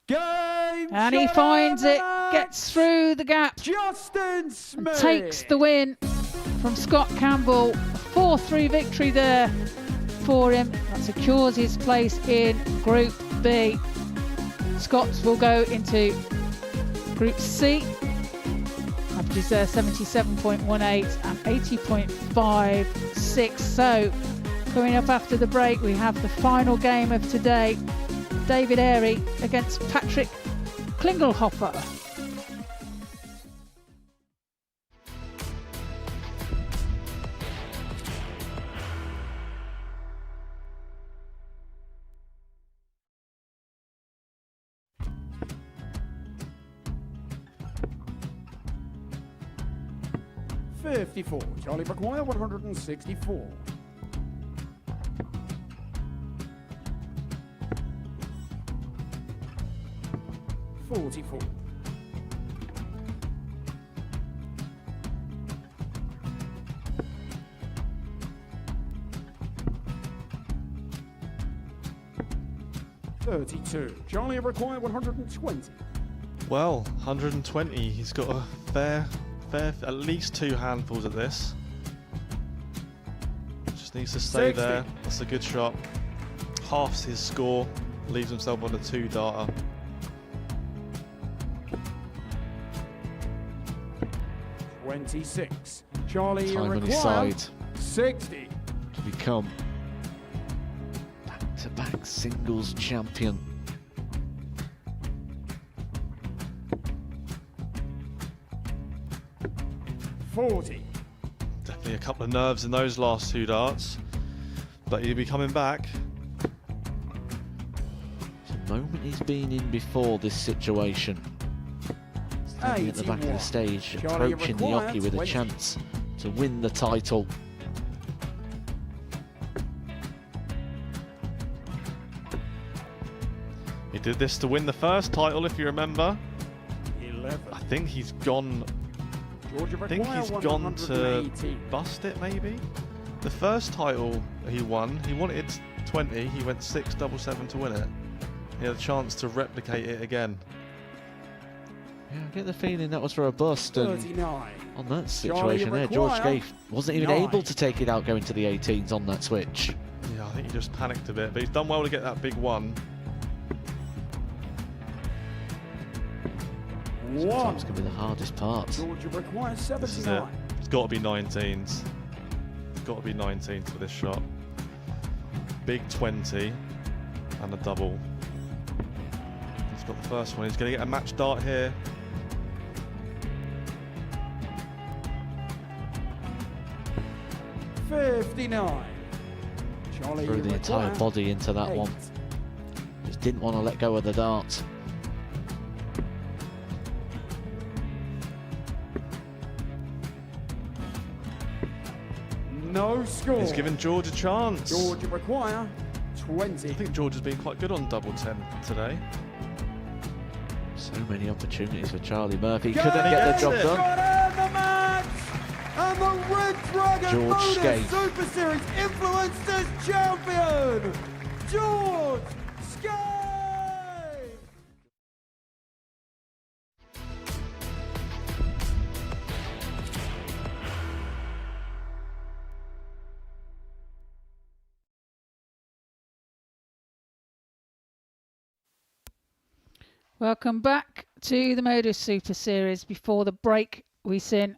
Game And he finds it, gets through the gap, Justin Smith and takes the win from Scott Campbell. 4-3 victory there for him. That secures his place in Group B. Scots will go into Group C. Averages there 77.18 and 80.56. So coming up after the break, we have the final game of today. David Airy against Patrick Klingelhofer. $54. Charlie require 164. $44. $32. Charlie require 120. Well, 120. He's got a fair, at least 2 handfuls of this. Just needs to stay 60. there. That's a good shot. Halves his score. Leaves himself on a 2-darter. $26. Charlie Time on his require side 60. to become back-to-back singles champion. $40. Definitely a couple of nerves in those last 2 darts. But he'll be coming back. It's a moment he's been in before this situation. Standing at the back of the stage, Charlie approaching the require jockey with a 20. chance to win the title. He did this to win the first title, if you remember. 11. I think he's gone. Georgia I think require he's gone to 118. bust it, maybe. The first title he won, he wanted 20. He went 6-7-7 to win it. He had a chance to replicate it again. Yeah, I get the feeling that was for a bust, and 39. on that situation there, George Scaife wasn't even 9. able to take it out going to the 18s on that switch. Yeah, I think he just panicked a bit, but he's done well to get that big one. Sometimes can be the hardest part. Georgia requires This is it. 79. It's got to be 19s. It's got to be 19s for this shot. Big 20 and a double. He's got the first one. He's going to get a match dart here. $59. Charlie Threw the entire require body into that 8. one. Just didn't want to let go of the dart. No score. He's given George a chance. Georgia require I 20. think George has been quite good on double 10 today. So many opportunities for Charlie Murphy. Go! Couldn't get the job Yes! done. Got in the match! And the Red Dragon George Modus Scaife. Super Series Influencers Champion, George Scaife! Welcome back to the Modus Super Series. Before the break, we seen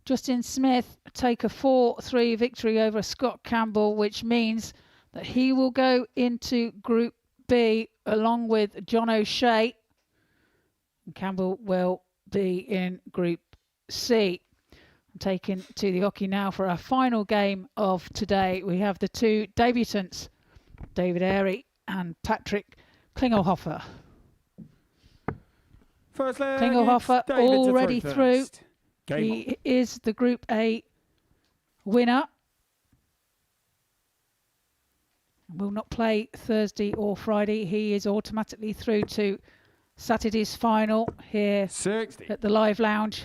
Justin Smith take a 4-3 victory over Scott Campbell, which means that he will go into Group B along with John O'Shea. And Campbell will be in Group C. I'm taken to the hockey now for our final game of today. We have the two debutants, David Airy and Patrick Klingelhofer. First leg, Klingelhofer it's David to already throw through. first. Game on. He is the Group A winner. Will not play Thursday or Friday. He is automatically through to Saturday's final here 60. at the Live Lounge.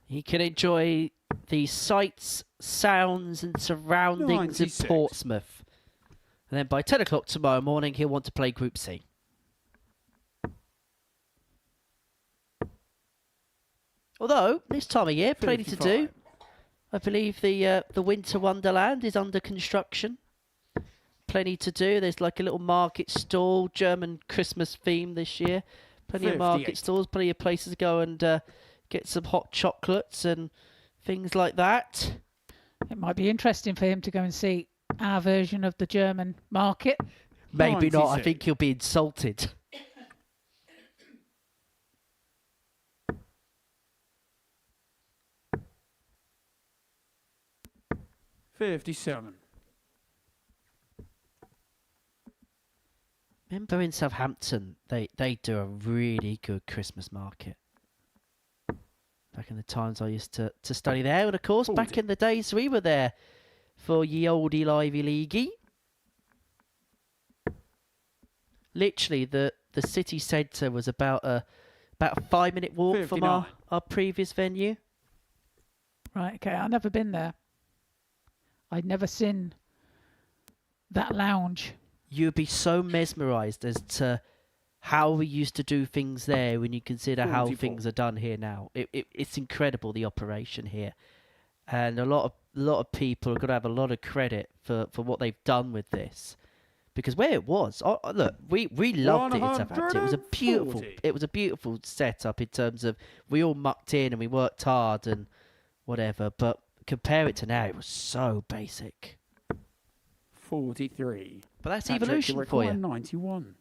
He can enjoy the sights, sounds and surroundings 96. of Portsmouth. And then by 10 o'clock tomorrow morning, he'll want to play Group C. Although, this time of year, plenty to do. 55. I believe the Winter Wonderland is under construction. Plenty to do. There's like a little market stall, German Christmas theme this year. Plenty of market 58. stalls, plenty of places to go and get some hot chocolates and things like that. It might be interesting for him to go and see our version of the German market. Maybe not. I 96. think he'll be insulted. $57. Remember in Southampton, they do a really good Christmas market. Back in the times I used to study there. And of course, back 40. in the days we were there for ye olde livey leaguey. Literally, the city centre was about a 5-minute walk from 59. our previous venue. Right, okay, I've never been there. I'd never seen that lounge. You'd be so mesmerised as to how we used to do things there when you consider how 44. things are done here now. It's incredible, the operation here. And a lot of people are going to have a lot of credit for what they've done with this. Because where it was, look, we loved it in Southampton. It was a beautiful setup in terms of we all mucked in and we worked hard and whatever. But compare it to now, it was so basic. 43. But that's Patrick evolution for you. 91.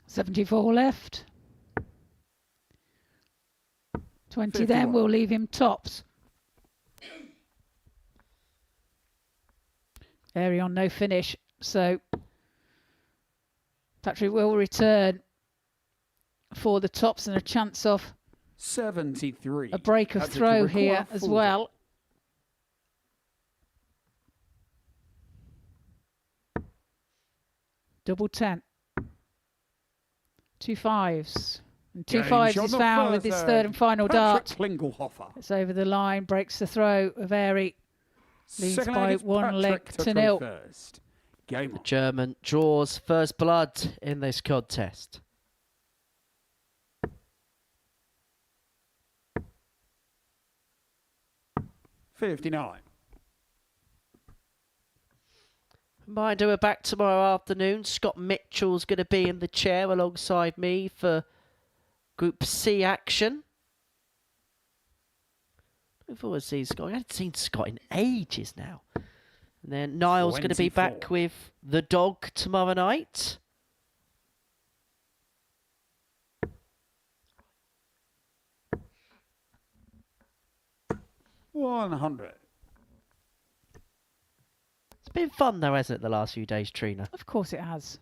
$74 left. 20 then 51. will leave him tops. Airy on no finish. So Patrick will return for the tops and a chance of 73. a break of Patrick, throw you here require as 40. well. Double 10. 2 5s. And 2 Game 5s shot is on the found with first this third and final Patrick dart. Klingelhofer. It's over the line, breaks the throw of Airy. Leads Second by leg is 1 leg Patrick to throw 0. first. Game on. German draws first blood in this contest. $59. Mind you, we're back tomorrow afternoon. Scott Mitchell's going to be in the chair alongside me for Group C action. Looking forward to seeing Scott. I haven't seen Scott in ages now. And then Niall's going to be 24. back with the dog tomorrow night. $100. It's been fun though, hasn't it, the last few days, Trina? Of course it has.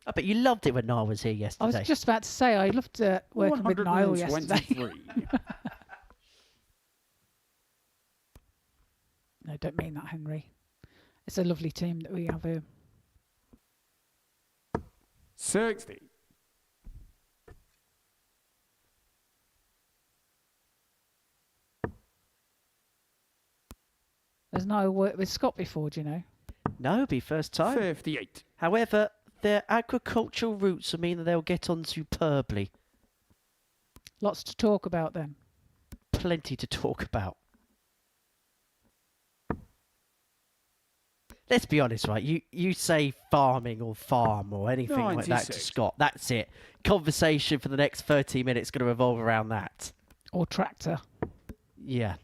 I bet you loved it when Niall was here I yesterday. was just about to say, I loved working with Niall yesterday. 123. No, don't mean that, Henry. It's a lovely team that we have here. 60. There's no work with Scott before, do you know? No, it'll be first time. 58. However, their agricultural roots will mean that they'll get on superbly. Lots to talk about then. Plenty to talk about. Let's be honest, right? You say farming or farm or anything like that to 96. Scott. That's it. Conversation for the next 30 minutes going to revolve around that. Or tractor. Yeah.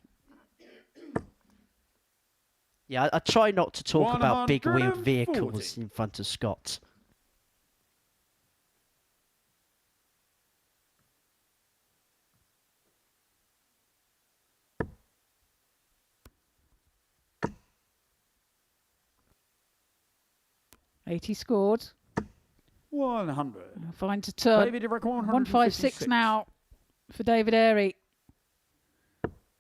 Yeah, I try not to talk about big wheeled 140. vehicles in front of Scott. He scored. 100. Fine to turn. David, you reckon 156 now for David Airy.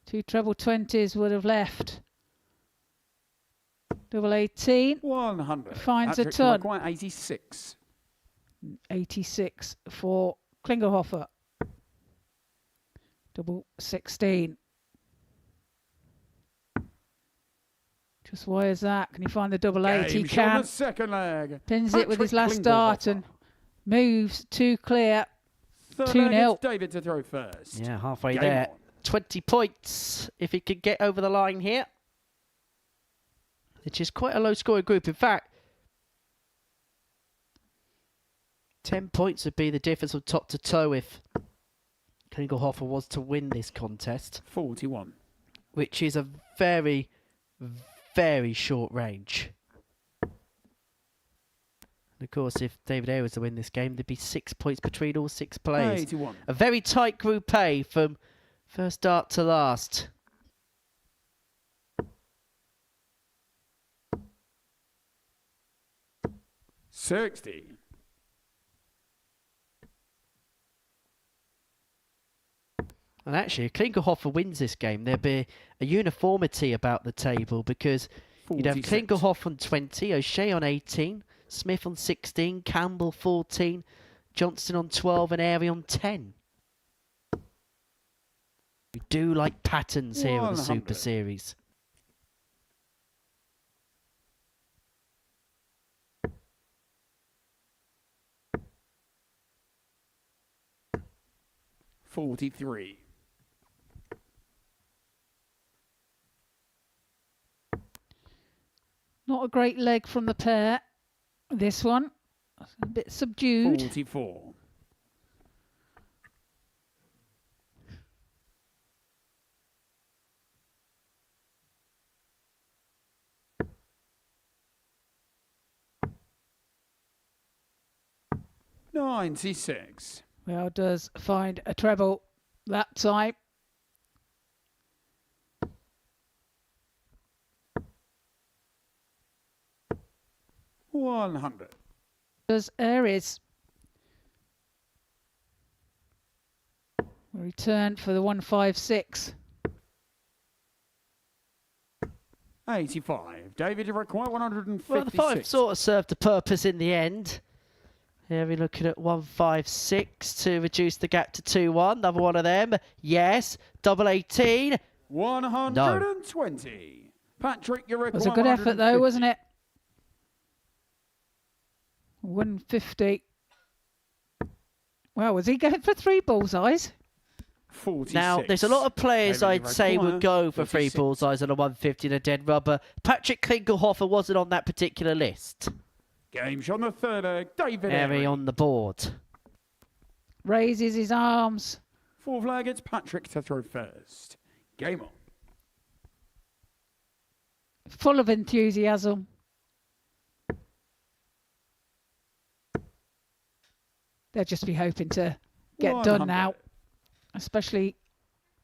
2 treble 20s would have left. Double 18. 100. Finds a Patrick, ton. you require 86. 86 for Klingelhofer. Double 16. Just wires that. Can he find the double 8? He Game shot on can. the second leg. Pins it with his Patrick last dart and moves to clear. Third 2-0. leg, it's David to throw first. Yeah, halfway Game there. on. 20 points if he could get over the line here. Which is quite a low scoring group. In fact, 10 points would be the difference from top to toe if Klingelhofer was to win this contest. 41. Which is a very, very short range. And of course, if David Ayer was to win this game, there'd be 6 points between all 6 players. 81. A very tight Group A from first dart to last. $60. And actually, if Klingelhofer wins this game, there'll be a uniformity about the table because you'd have 46. Klingelhofer on 20, O'Shea on 18, Smith on 16, Campbell 14, Johnston on 12 and Airy on 10. We do like patterns here in the Super 100. Series. $43. Not a great leg from the pair. This one. A bit subdued. 44. $96. Well, does find a treble that time. 100. Does Aries. Return for the 156. 85. David, you require 156. Well, the 5 sort of served a purpose in the end. Here we're looking at 156 to reduce the gap to 2-1. Another one of them. Yes. Double 18. 120. No. Patrick, you require It was a good effort, though, wasn't it? 150. Well, was he going for 3 bullseyes? 46. Now, there's a lot of players David, I'd say would go for 3 46. bullseyes on a 150 and a dead rubber. Patrick Klingelhofer wasn't on that particular list. Game shot on the third leg. David Airy on the board. Raises his arms. Fourth leg, it's Patrick to throw first. Game on. Full of enthusiasm. They'll just be hoping to get 100. done now. Especially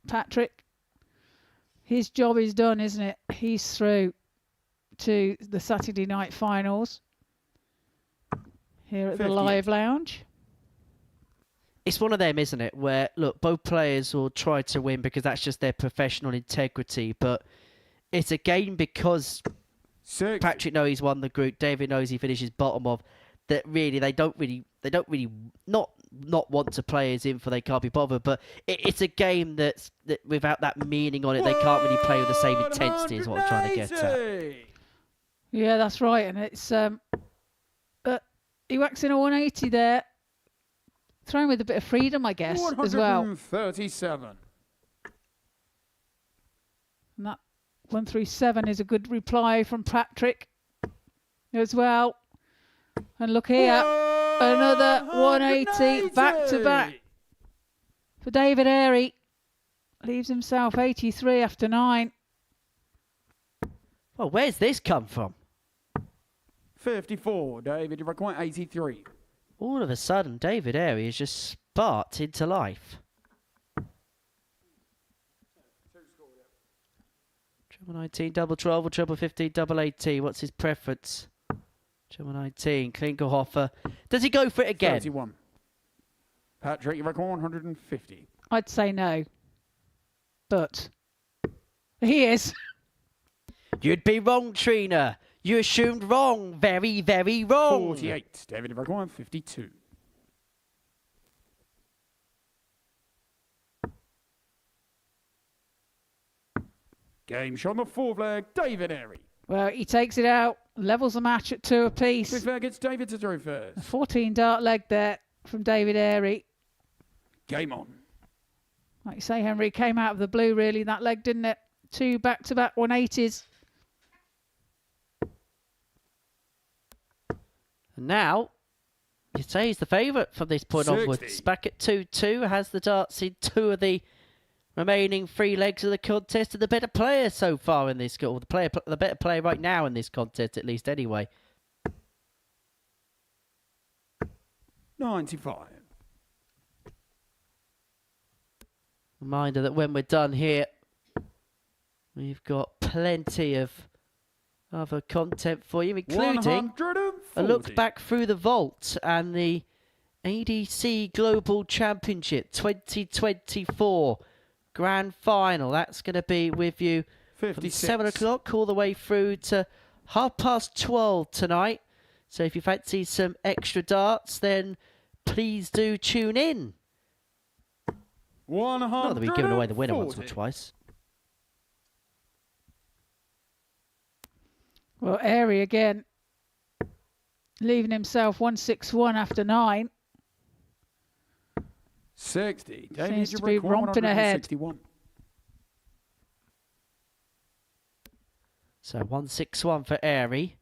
Patrick. His job is done, isn't it? He's through to the Saturday night finals here at the Live Lounge. It's one of them, isn't it, where, look, both players will try to win because that's just their professional integrity, but it's a game because Patrick knows he's won the group, David knows he finishes bottom of, that really they don't really not want to play as in for they can't be bothered, but it's a game that without that meaning on it, they can't really play with the same intensity is what I'm trying to get at. Yeah, that's right, and it's he whacks in a 180 there, thrown with a bit of freedom, I guess, as well. 137. And that 137 is a good reply from Patrick as well. And look here, another 180 back to back for David Airy. Leaves himself 83 after 9. Well, where's this come from? 54. David, you require 83. All of a sudden, David Airy has just sparked into life. Treble 19, double 12, or treble 15, double 18. What's his preference? Treble 19, Klingelhofer. Does he go for it again? 31. Patrick, you require 150. I'd say no. But he is. You'd be wrong, Trina. You assumed wrong. Very, very wrong. 48. David, you require 52. Game shot on the fourth leg. David Airy. Well, he takes it out, levels the match at 2 apiece. Fifth leg, it's David to throw first. A 14 dart leg there from David Airy. Game on. Like you say, Henry, came out of the blue, really, that leg, didn't it? 2 back-to-back 180s. And now, you say he's the favourite from this point 60. onwards. Back at 2-2, has the darts in 2 of the remaining 3 legs of the contest, and the better player so far in this, or the better player right now in this contest, at least anyway. 95. Reminder that when we're done here, we've got plenty of other content for you, including a look back through the vault and the ADC Global Championship 2024 Grand Final. That's going to be with you 56. from 7 o'clock all the way through to 12:30 tonight. So if you fancy some extra darts, then please do tune in. Not that we've given away the winner once or twice. Well, Airy again, leaving himself 161 after 9. 60. Seems to be romping ahead. 161. So 161 for Airy.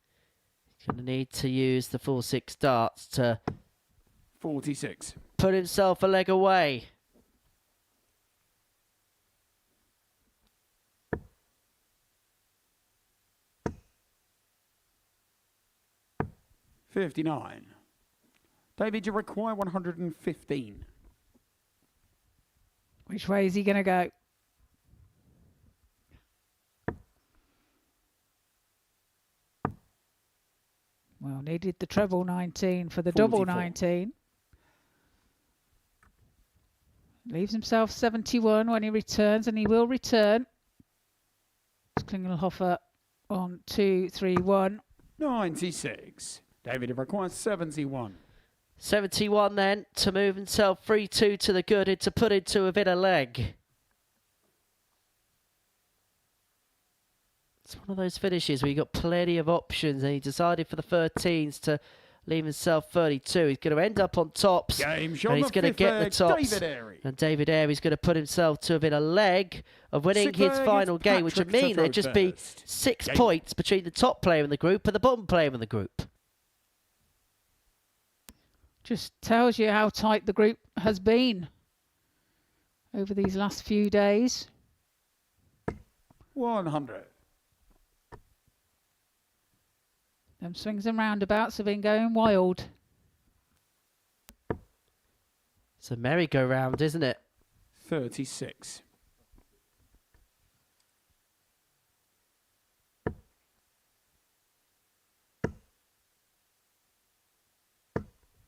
He's going to need to use the full 6 darts to 46. put himself a leg away. $59. David, you require 115. Which way is he going to go? Well, needed the treble 19 for the double 44. 19. Leaves himself 71 when he returns, and he will return. Klingelhofer on 2-3-1. 96. David requires 71. 71 then to move himself 3-2 to the good and to put into a bit of leg. It's one of those finishes where you got plenty of options, and he decided for the 13s to leave himself 32. He's going to end up on tops, Game and shot he's going to get the tops. David Airy. And David Airy's going to put himself to a bit of leg of winning Sixth his leg, final it's game, which would Patrick mean there'd to just throw be first. 6 Game. points between the top player in the group and the bottom player in the group. Just tells you how tight the group has been over these last few days. 100. Them swings and roundabouts have been going wild. It's a merry-go-round, isn't it? 36.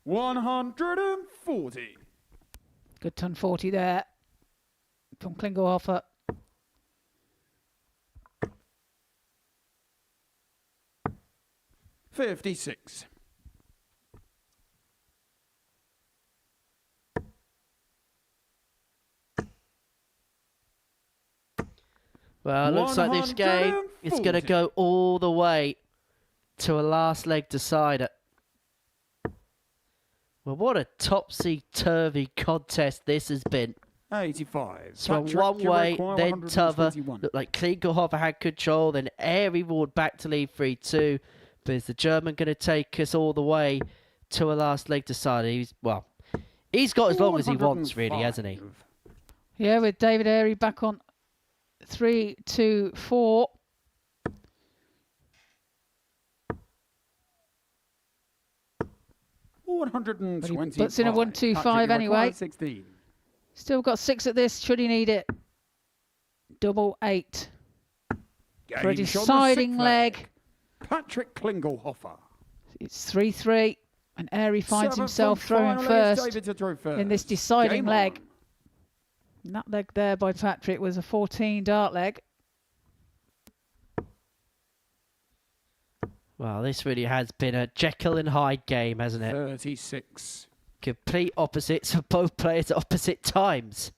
$140. Good ton 40 there from Klingelhofer. $56. Well, it looks like this game is going to 140. go all the way to a last leg decider. Well, what a topsy-turvy contest this has been. 85. So Patrick, one you way, require then 121. Tova. Looked like Klingelhofer had control, then Airy ward back to lead 3-2. But is the German going to take us all the way to a last leg decider? He's got as long as he wants, really, hasn't he? Yeah, with David Airy back on 3-2-4. But he puts in a 1-2-5 anyway. 16. Still got 6 at this, should he need it. Double 8. For a Game shot on the deciding sixth leg. Patrick Klingelhofer. It's 3-3, and Airy finds Seventh himself and throwing final first is David to throw first. in this deciding Game leg. on. And that leg there by Patrick was a 14 dart leg. Well, this really has been a Jekyll and Hyde game, hasn't it? 36. Complete opposites of both players at opposite times.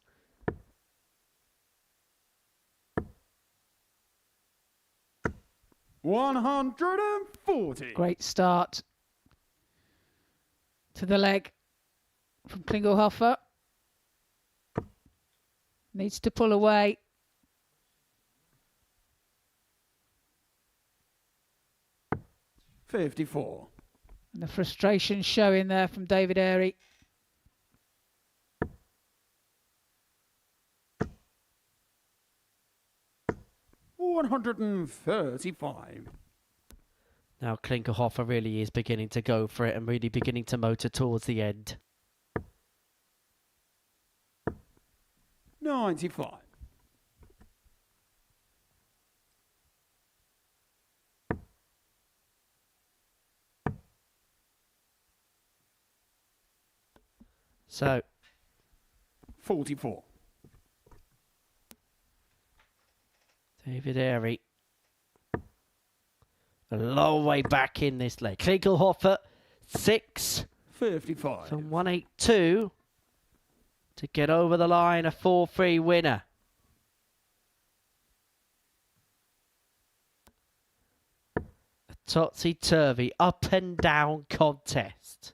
$140. Great start to the leg from Klingelhofer. Needs to pull away. $54. And the frustration showing there from David Airy. $135. Now Klingelhofer really is beginning to go for it and really beginning to motor towards the end. 95. So 44. David Airy, a long way back in this leg. Klingelhofer, 6 55. from 182 to get over the line, a 4-3 winner. A topsy-turvy, up and down contest.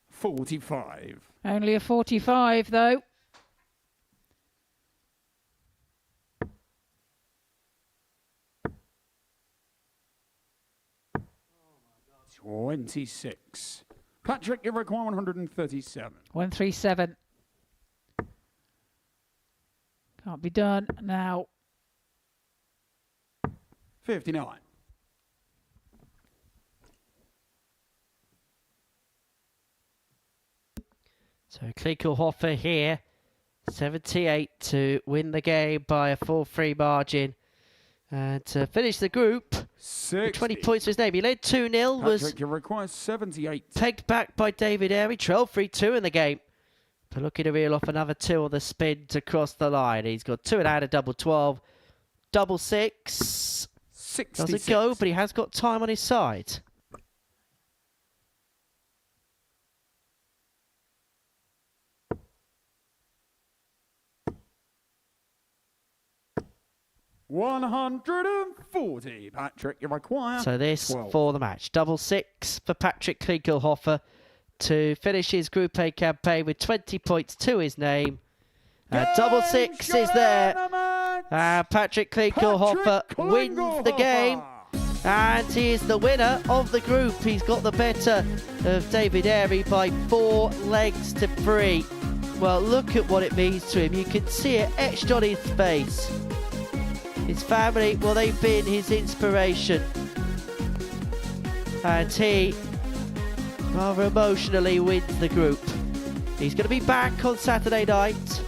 45. Only a 45 though. $26. Patrick, you require 137. 137. Can't be done now. 59. So Klingelhofer here, 78 to win the game by a 4-3 margin. And to finish the group, 60. 20 points to his name. He led 2-0, was Patrick, you require 78. pegged back by David Airy, trailed 3-2 in the game. But looking to reel off another 2 on the spin to cross the line. He's got 2 and out of double 12. Double 6. 66. Doesn't go, but he has got time on his side. $140. Patrick, you require So this 12. for the match. Double 6 for Patrick Klingelhofer to finish his Group A campaign with 20 points to his name. Double 6 is there. Patrick Klingelhofer wins the game. And he is the winner of the group. He's got the better of David Airy by 4 legs to 3. Well, look at what it means to him. You can see it etched on his face. His family, well, they've been his inspiration. And he, rather emotionally, wins the group. He's going to be back on Saturday night.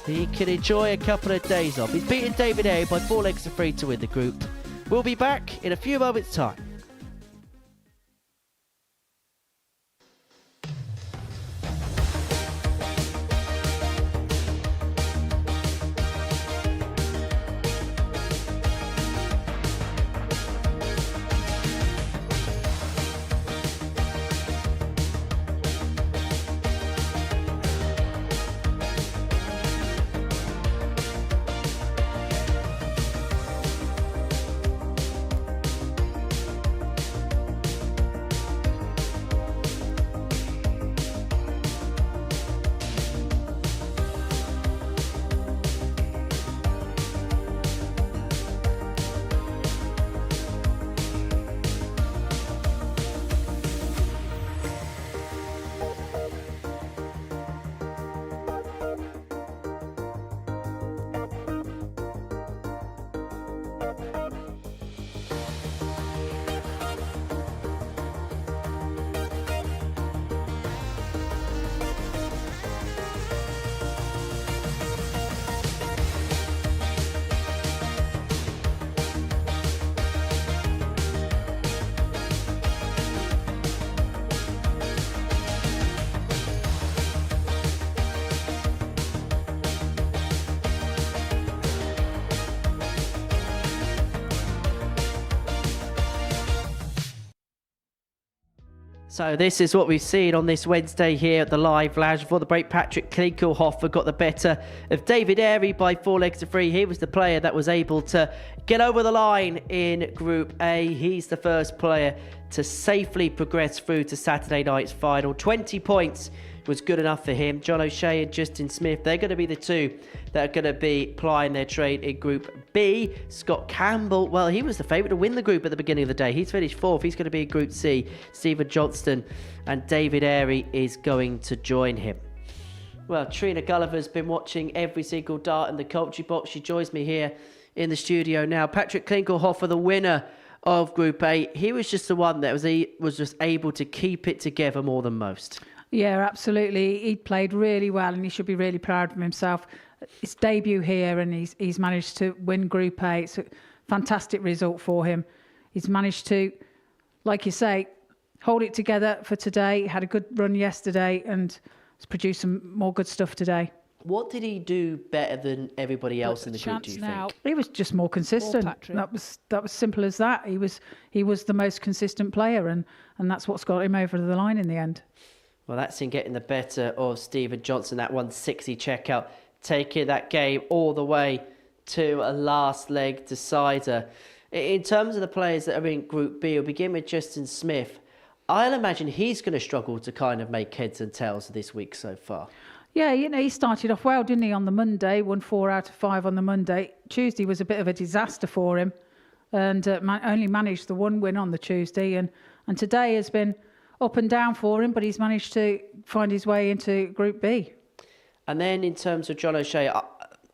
He can enjoy a couple of days off. He's beaten David Airy by 4 legs to 3 to win the group. We'll be back in a few moments' time. So this is what we've seen on this Wednesday here at the Live Lounge. Before the break, Patrick Klingelhofer got the better of David Airy by 4 legs to 3. He was the player that was able to get over the line in Group A. He's the first player to safely progress through to Saturday night's final. 20 points was good enough for him. John O'Shea and Justin Smith, they're going to be the 2 that are going to be plying their trade in Group B. Scott Campbell, well, he was the favourite to win the group at the beginning of the day. He's finished 4th. He's going to be in Group C. Stephen Johnston and David Airy is going to join him. Well, Trina Gulliver's been watching every single dart in the commentary box. She joins me here in the studio now. Patrick Klingelhofer, the winner of Group A. He was just the one that was just able to keep it together more than most. Yeah, absolutely. He played really well and he should be really proud of himself. His debut here and he's managed to win Group A. It's a fantastic result for him. He's managed to, like you say, hold it together for today. Had a good run yesterday and has produced some more good stuff today. What did he do better than everybody else in the group, do you think? He was just more consistent. That was simple as that. He was the most consistent player and that's what's got him over the line in the end. Well, that's in getting the better of Stephen Johnson, that 160 checkout, taking that game all the way to a last leg decider. In terms of the players that are in Group B, we'll begin with Justin Smith. I'll imagine he's going to struggle to kind of make heads and tails of this week so far. Yeah, he started off well, didn't he, on the Monday? Won 4 out of 5 on the Monday. Tuesday was a bit of a disaster for him and only managed the 1 win on the Tuesday. And today has been up and down for him, but he's managed to find his way into Group B. And then in terms of John O'Shea,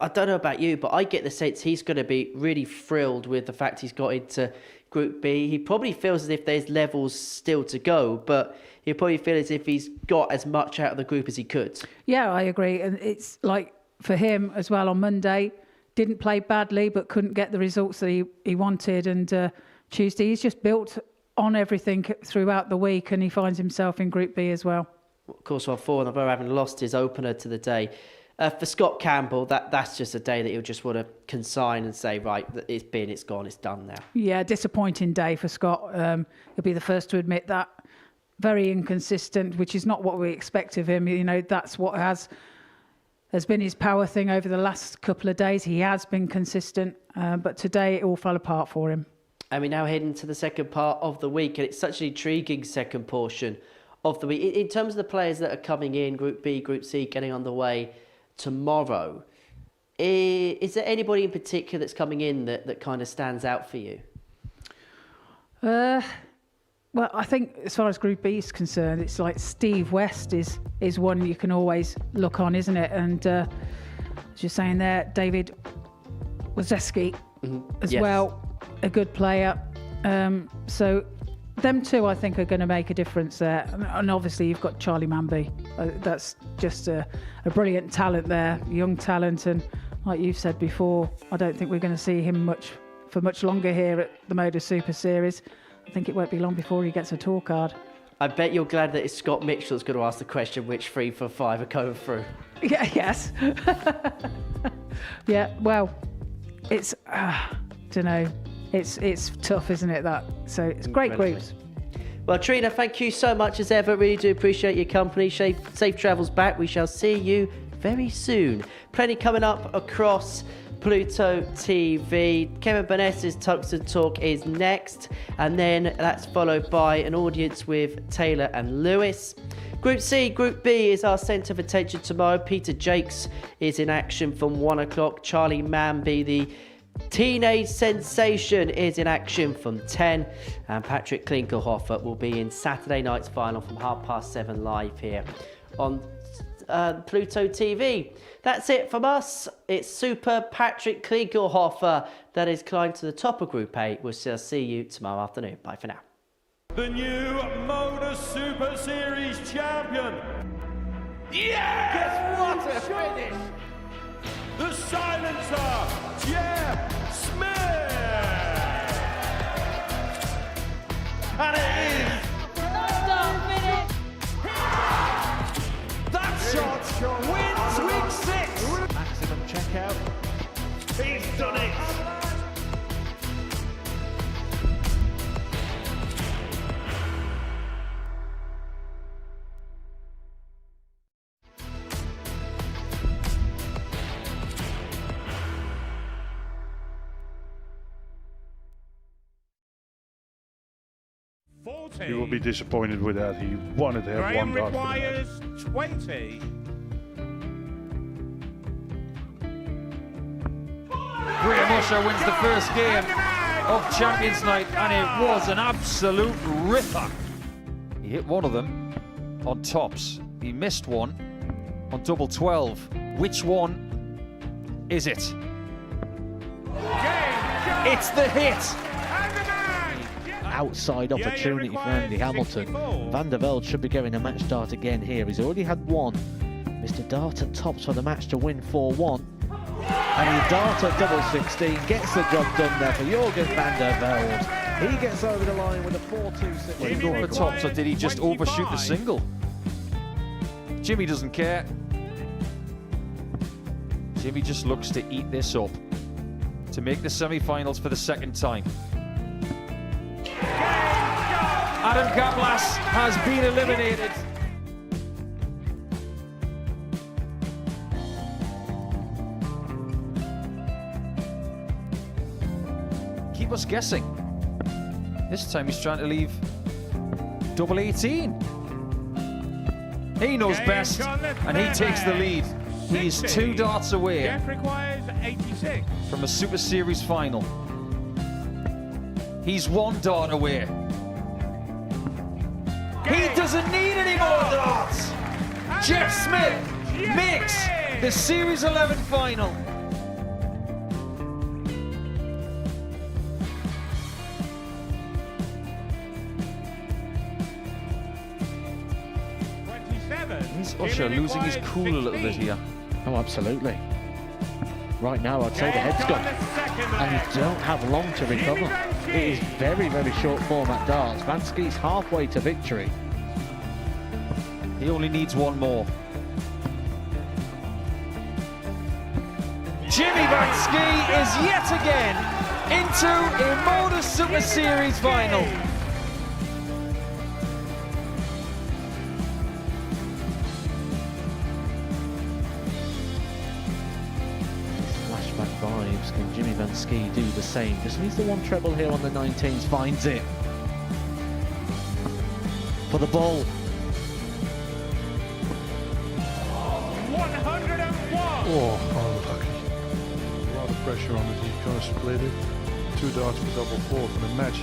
I don't know about you, but I get the sense he's going to be really thrilled with the fact he's got into Group B. He probably feels as if there's levels still to go, but he'll probably feel as if he's got as much out of the group as he could. Yeah, I agree. And it's like for him as well on Monday, didn't play badly, but couldn't get the results that he wanted. And Tuesday. He's just built on everything throughout the week, and he finds himself in Group B as well. Of course, well, for although having lost his opener to the day. For Scott Campbell, that's just a day that he'll just want to consign and say, right, it's gone, it's done now. Yeah, disappointing day for Scott. He'll be the first to admit that. Very inconsistent, which is not what we expect of him. You know, that's what has been his power thing over the last couple of days. He has been consistent, but today it all fell apart for him. And we now head into the second part of the week, and it's such an intriguing second portion of the week. In terms of the players that are coming in, Group B, Group C, getting underway tomorrow, is there anybody in particular that's coming in that kind of stands out for you? Well, I think as far as Group B is concerned, it's like Steve West is one you can always look on, isn't it? And as you're saying there, David Wazewski as well, a good player. So them two, I think, are going to make a difference there. And obviously, you've got Charlie Manby. That's just a brilliant talent there, young talent. And like you've said before, I don't think we're going to see him for much longer here at the Modus Super Series. I think it won't be long before he gets a tour card. I bet you're glad that it's Scott Mitchell that's going to ask the question which 3 for 5 are going through. Yeah, yes. Yeah, well, it's, don't know. It's tough, isn't it, that? So it's great groups. Well, Trina, thank you so much as ever. Really do appreciate your company. Safe travels back. We shall see you very soon. Plenty coming up across Pluto TV. Kevin Burness's Tungsten Talk is next, and then that's followed by an audience with Taylor and Lewis. Group C, Group B is our centre of attention tomorrow. Peter Jakes is in action from 1 o'clock. Charlie Manby, the teenage sensation, is in action from 10, and Patrick Klinkelhofer will be in Saturday night's final from 7:30 live here on Pluto TV. That's it from us. It's Super Patrick Klinkelhofer that is climbed to the top of Group A. We'll see you tomorrow afternoon. Bye for now. The new Modus Super Series champion. Yes! What a finish! The silencer, Jeff Smith! And it is that shot wins week 6! Maximum checkout. He's done it! You will be disappointed with that. He wanted to have Graham one dart. requires 20. Graham Usher wins the first game of Champions Night, and it was an absolute ripper. He hit one of them on tops. He missed one on double 12. Which one is it? It's the hit. Outside opportunity for Andy Hamilton. Van der Velde should be getting a match start again here. He's already had one. Mr. Dart at tops for the match to win 4-1. And he Dart at double 16 gets the job done there for Jurgen van der Velde. He gets over the line with a 4-2-6. Did he go for tops, or did he just overshoot the single? Jimmy doesn't care. Jimmy just looks to eat this up to make the semi-finals for the second time. Adam Kaplas has been eliminated. Keep us guessing. This time he's trying to leave double 18. He knows best, and he takes the lead. He's 2 darts away Jeff requires 86. from a Super Series final. He's 1 dart away. He doesn't need any more darts. Jeff Smith makes the Series 11 final. Is Usher losing his cool a little bit here? Oh, absolutely. Right now, I'd say the head's gone. and you don't have long to recover. It is very, very short format darts. Van Skee's halfway to victory. He only needs one more. Jimmy Van Ski is yet again into a Modus Super Series final. Flashback vibes. Can Jimmy Van Ski do the same? Just needs the one treble here on the 19s. Finds it. For the ball. 101. Oh, unlucky. A lot of pressure on it. He kind of split it. 2 darts for double 4 for the match.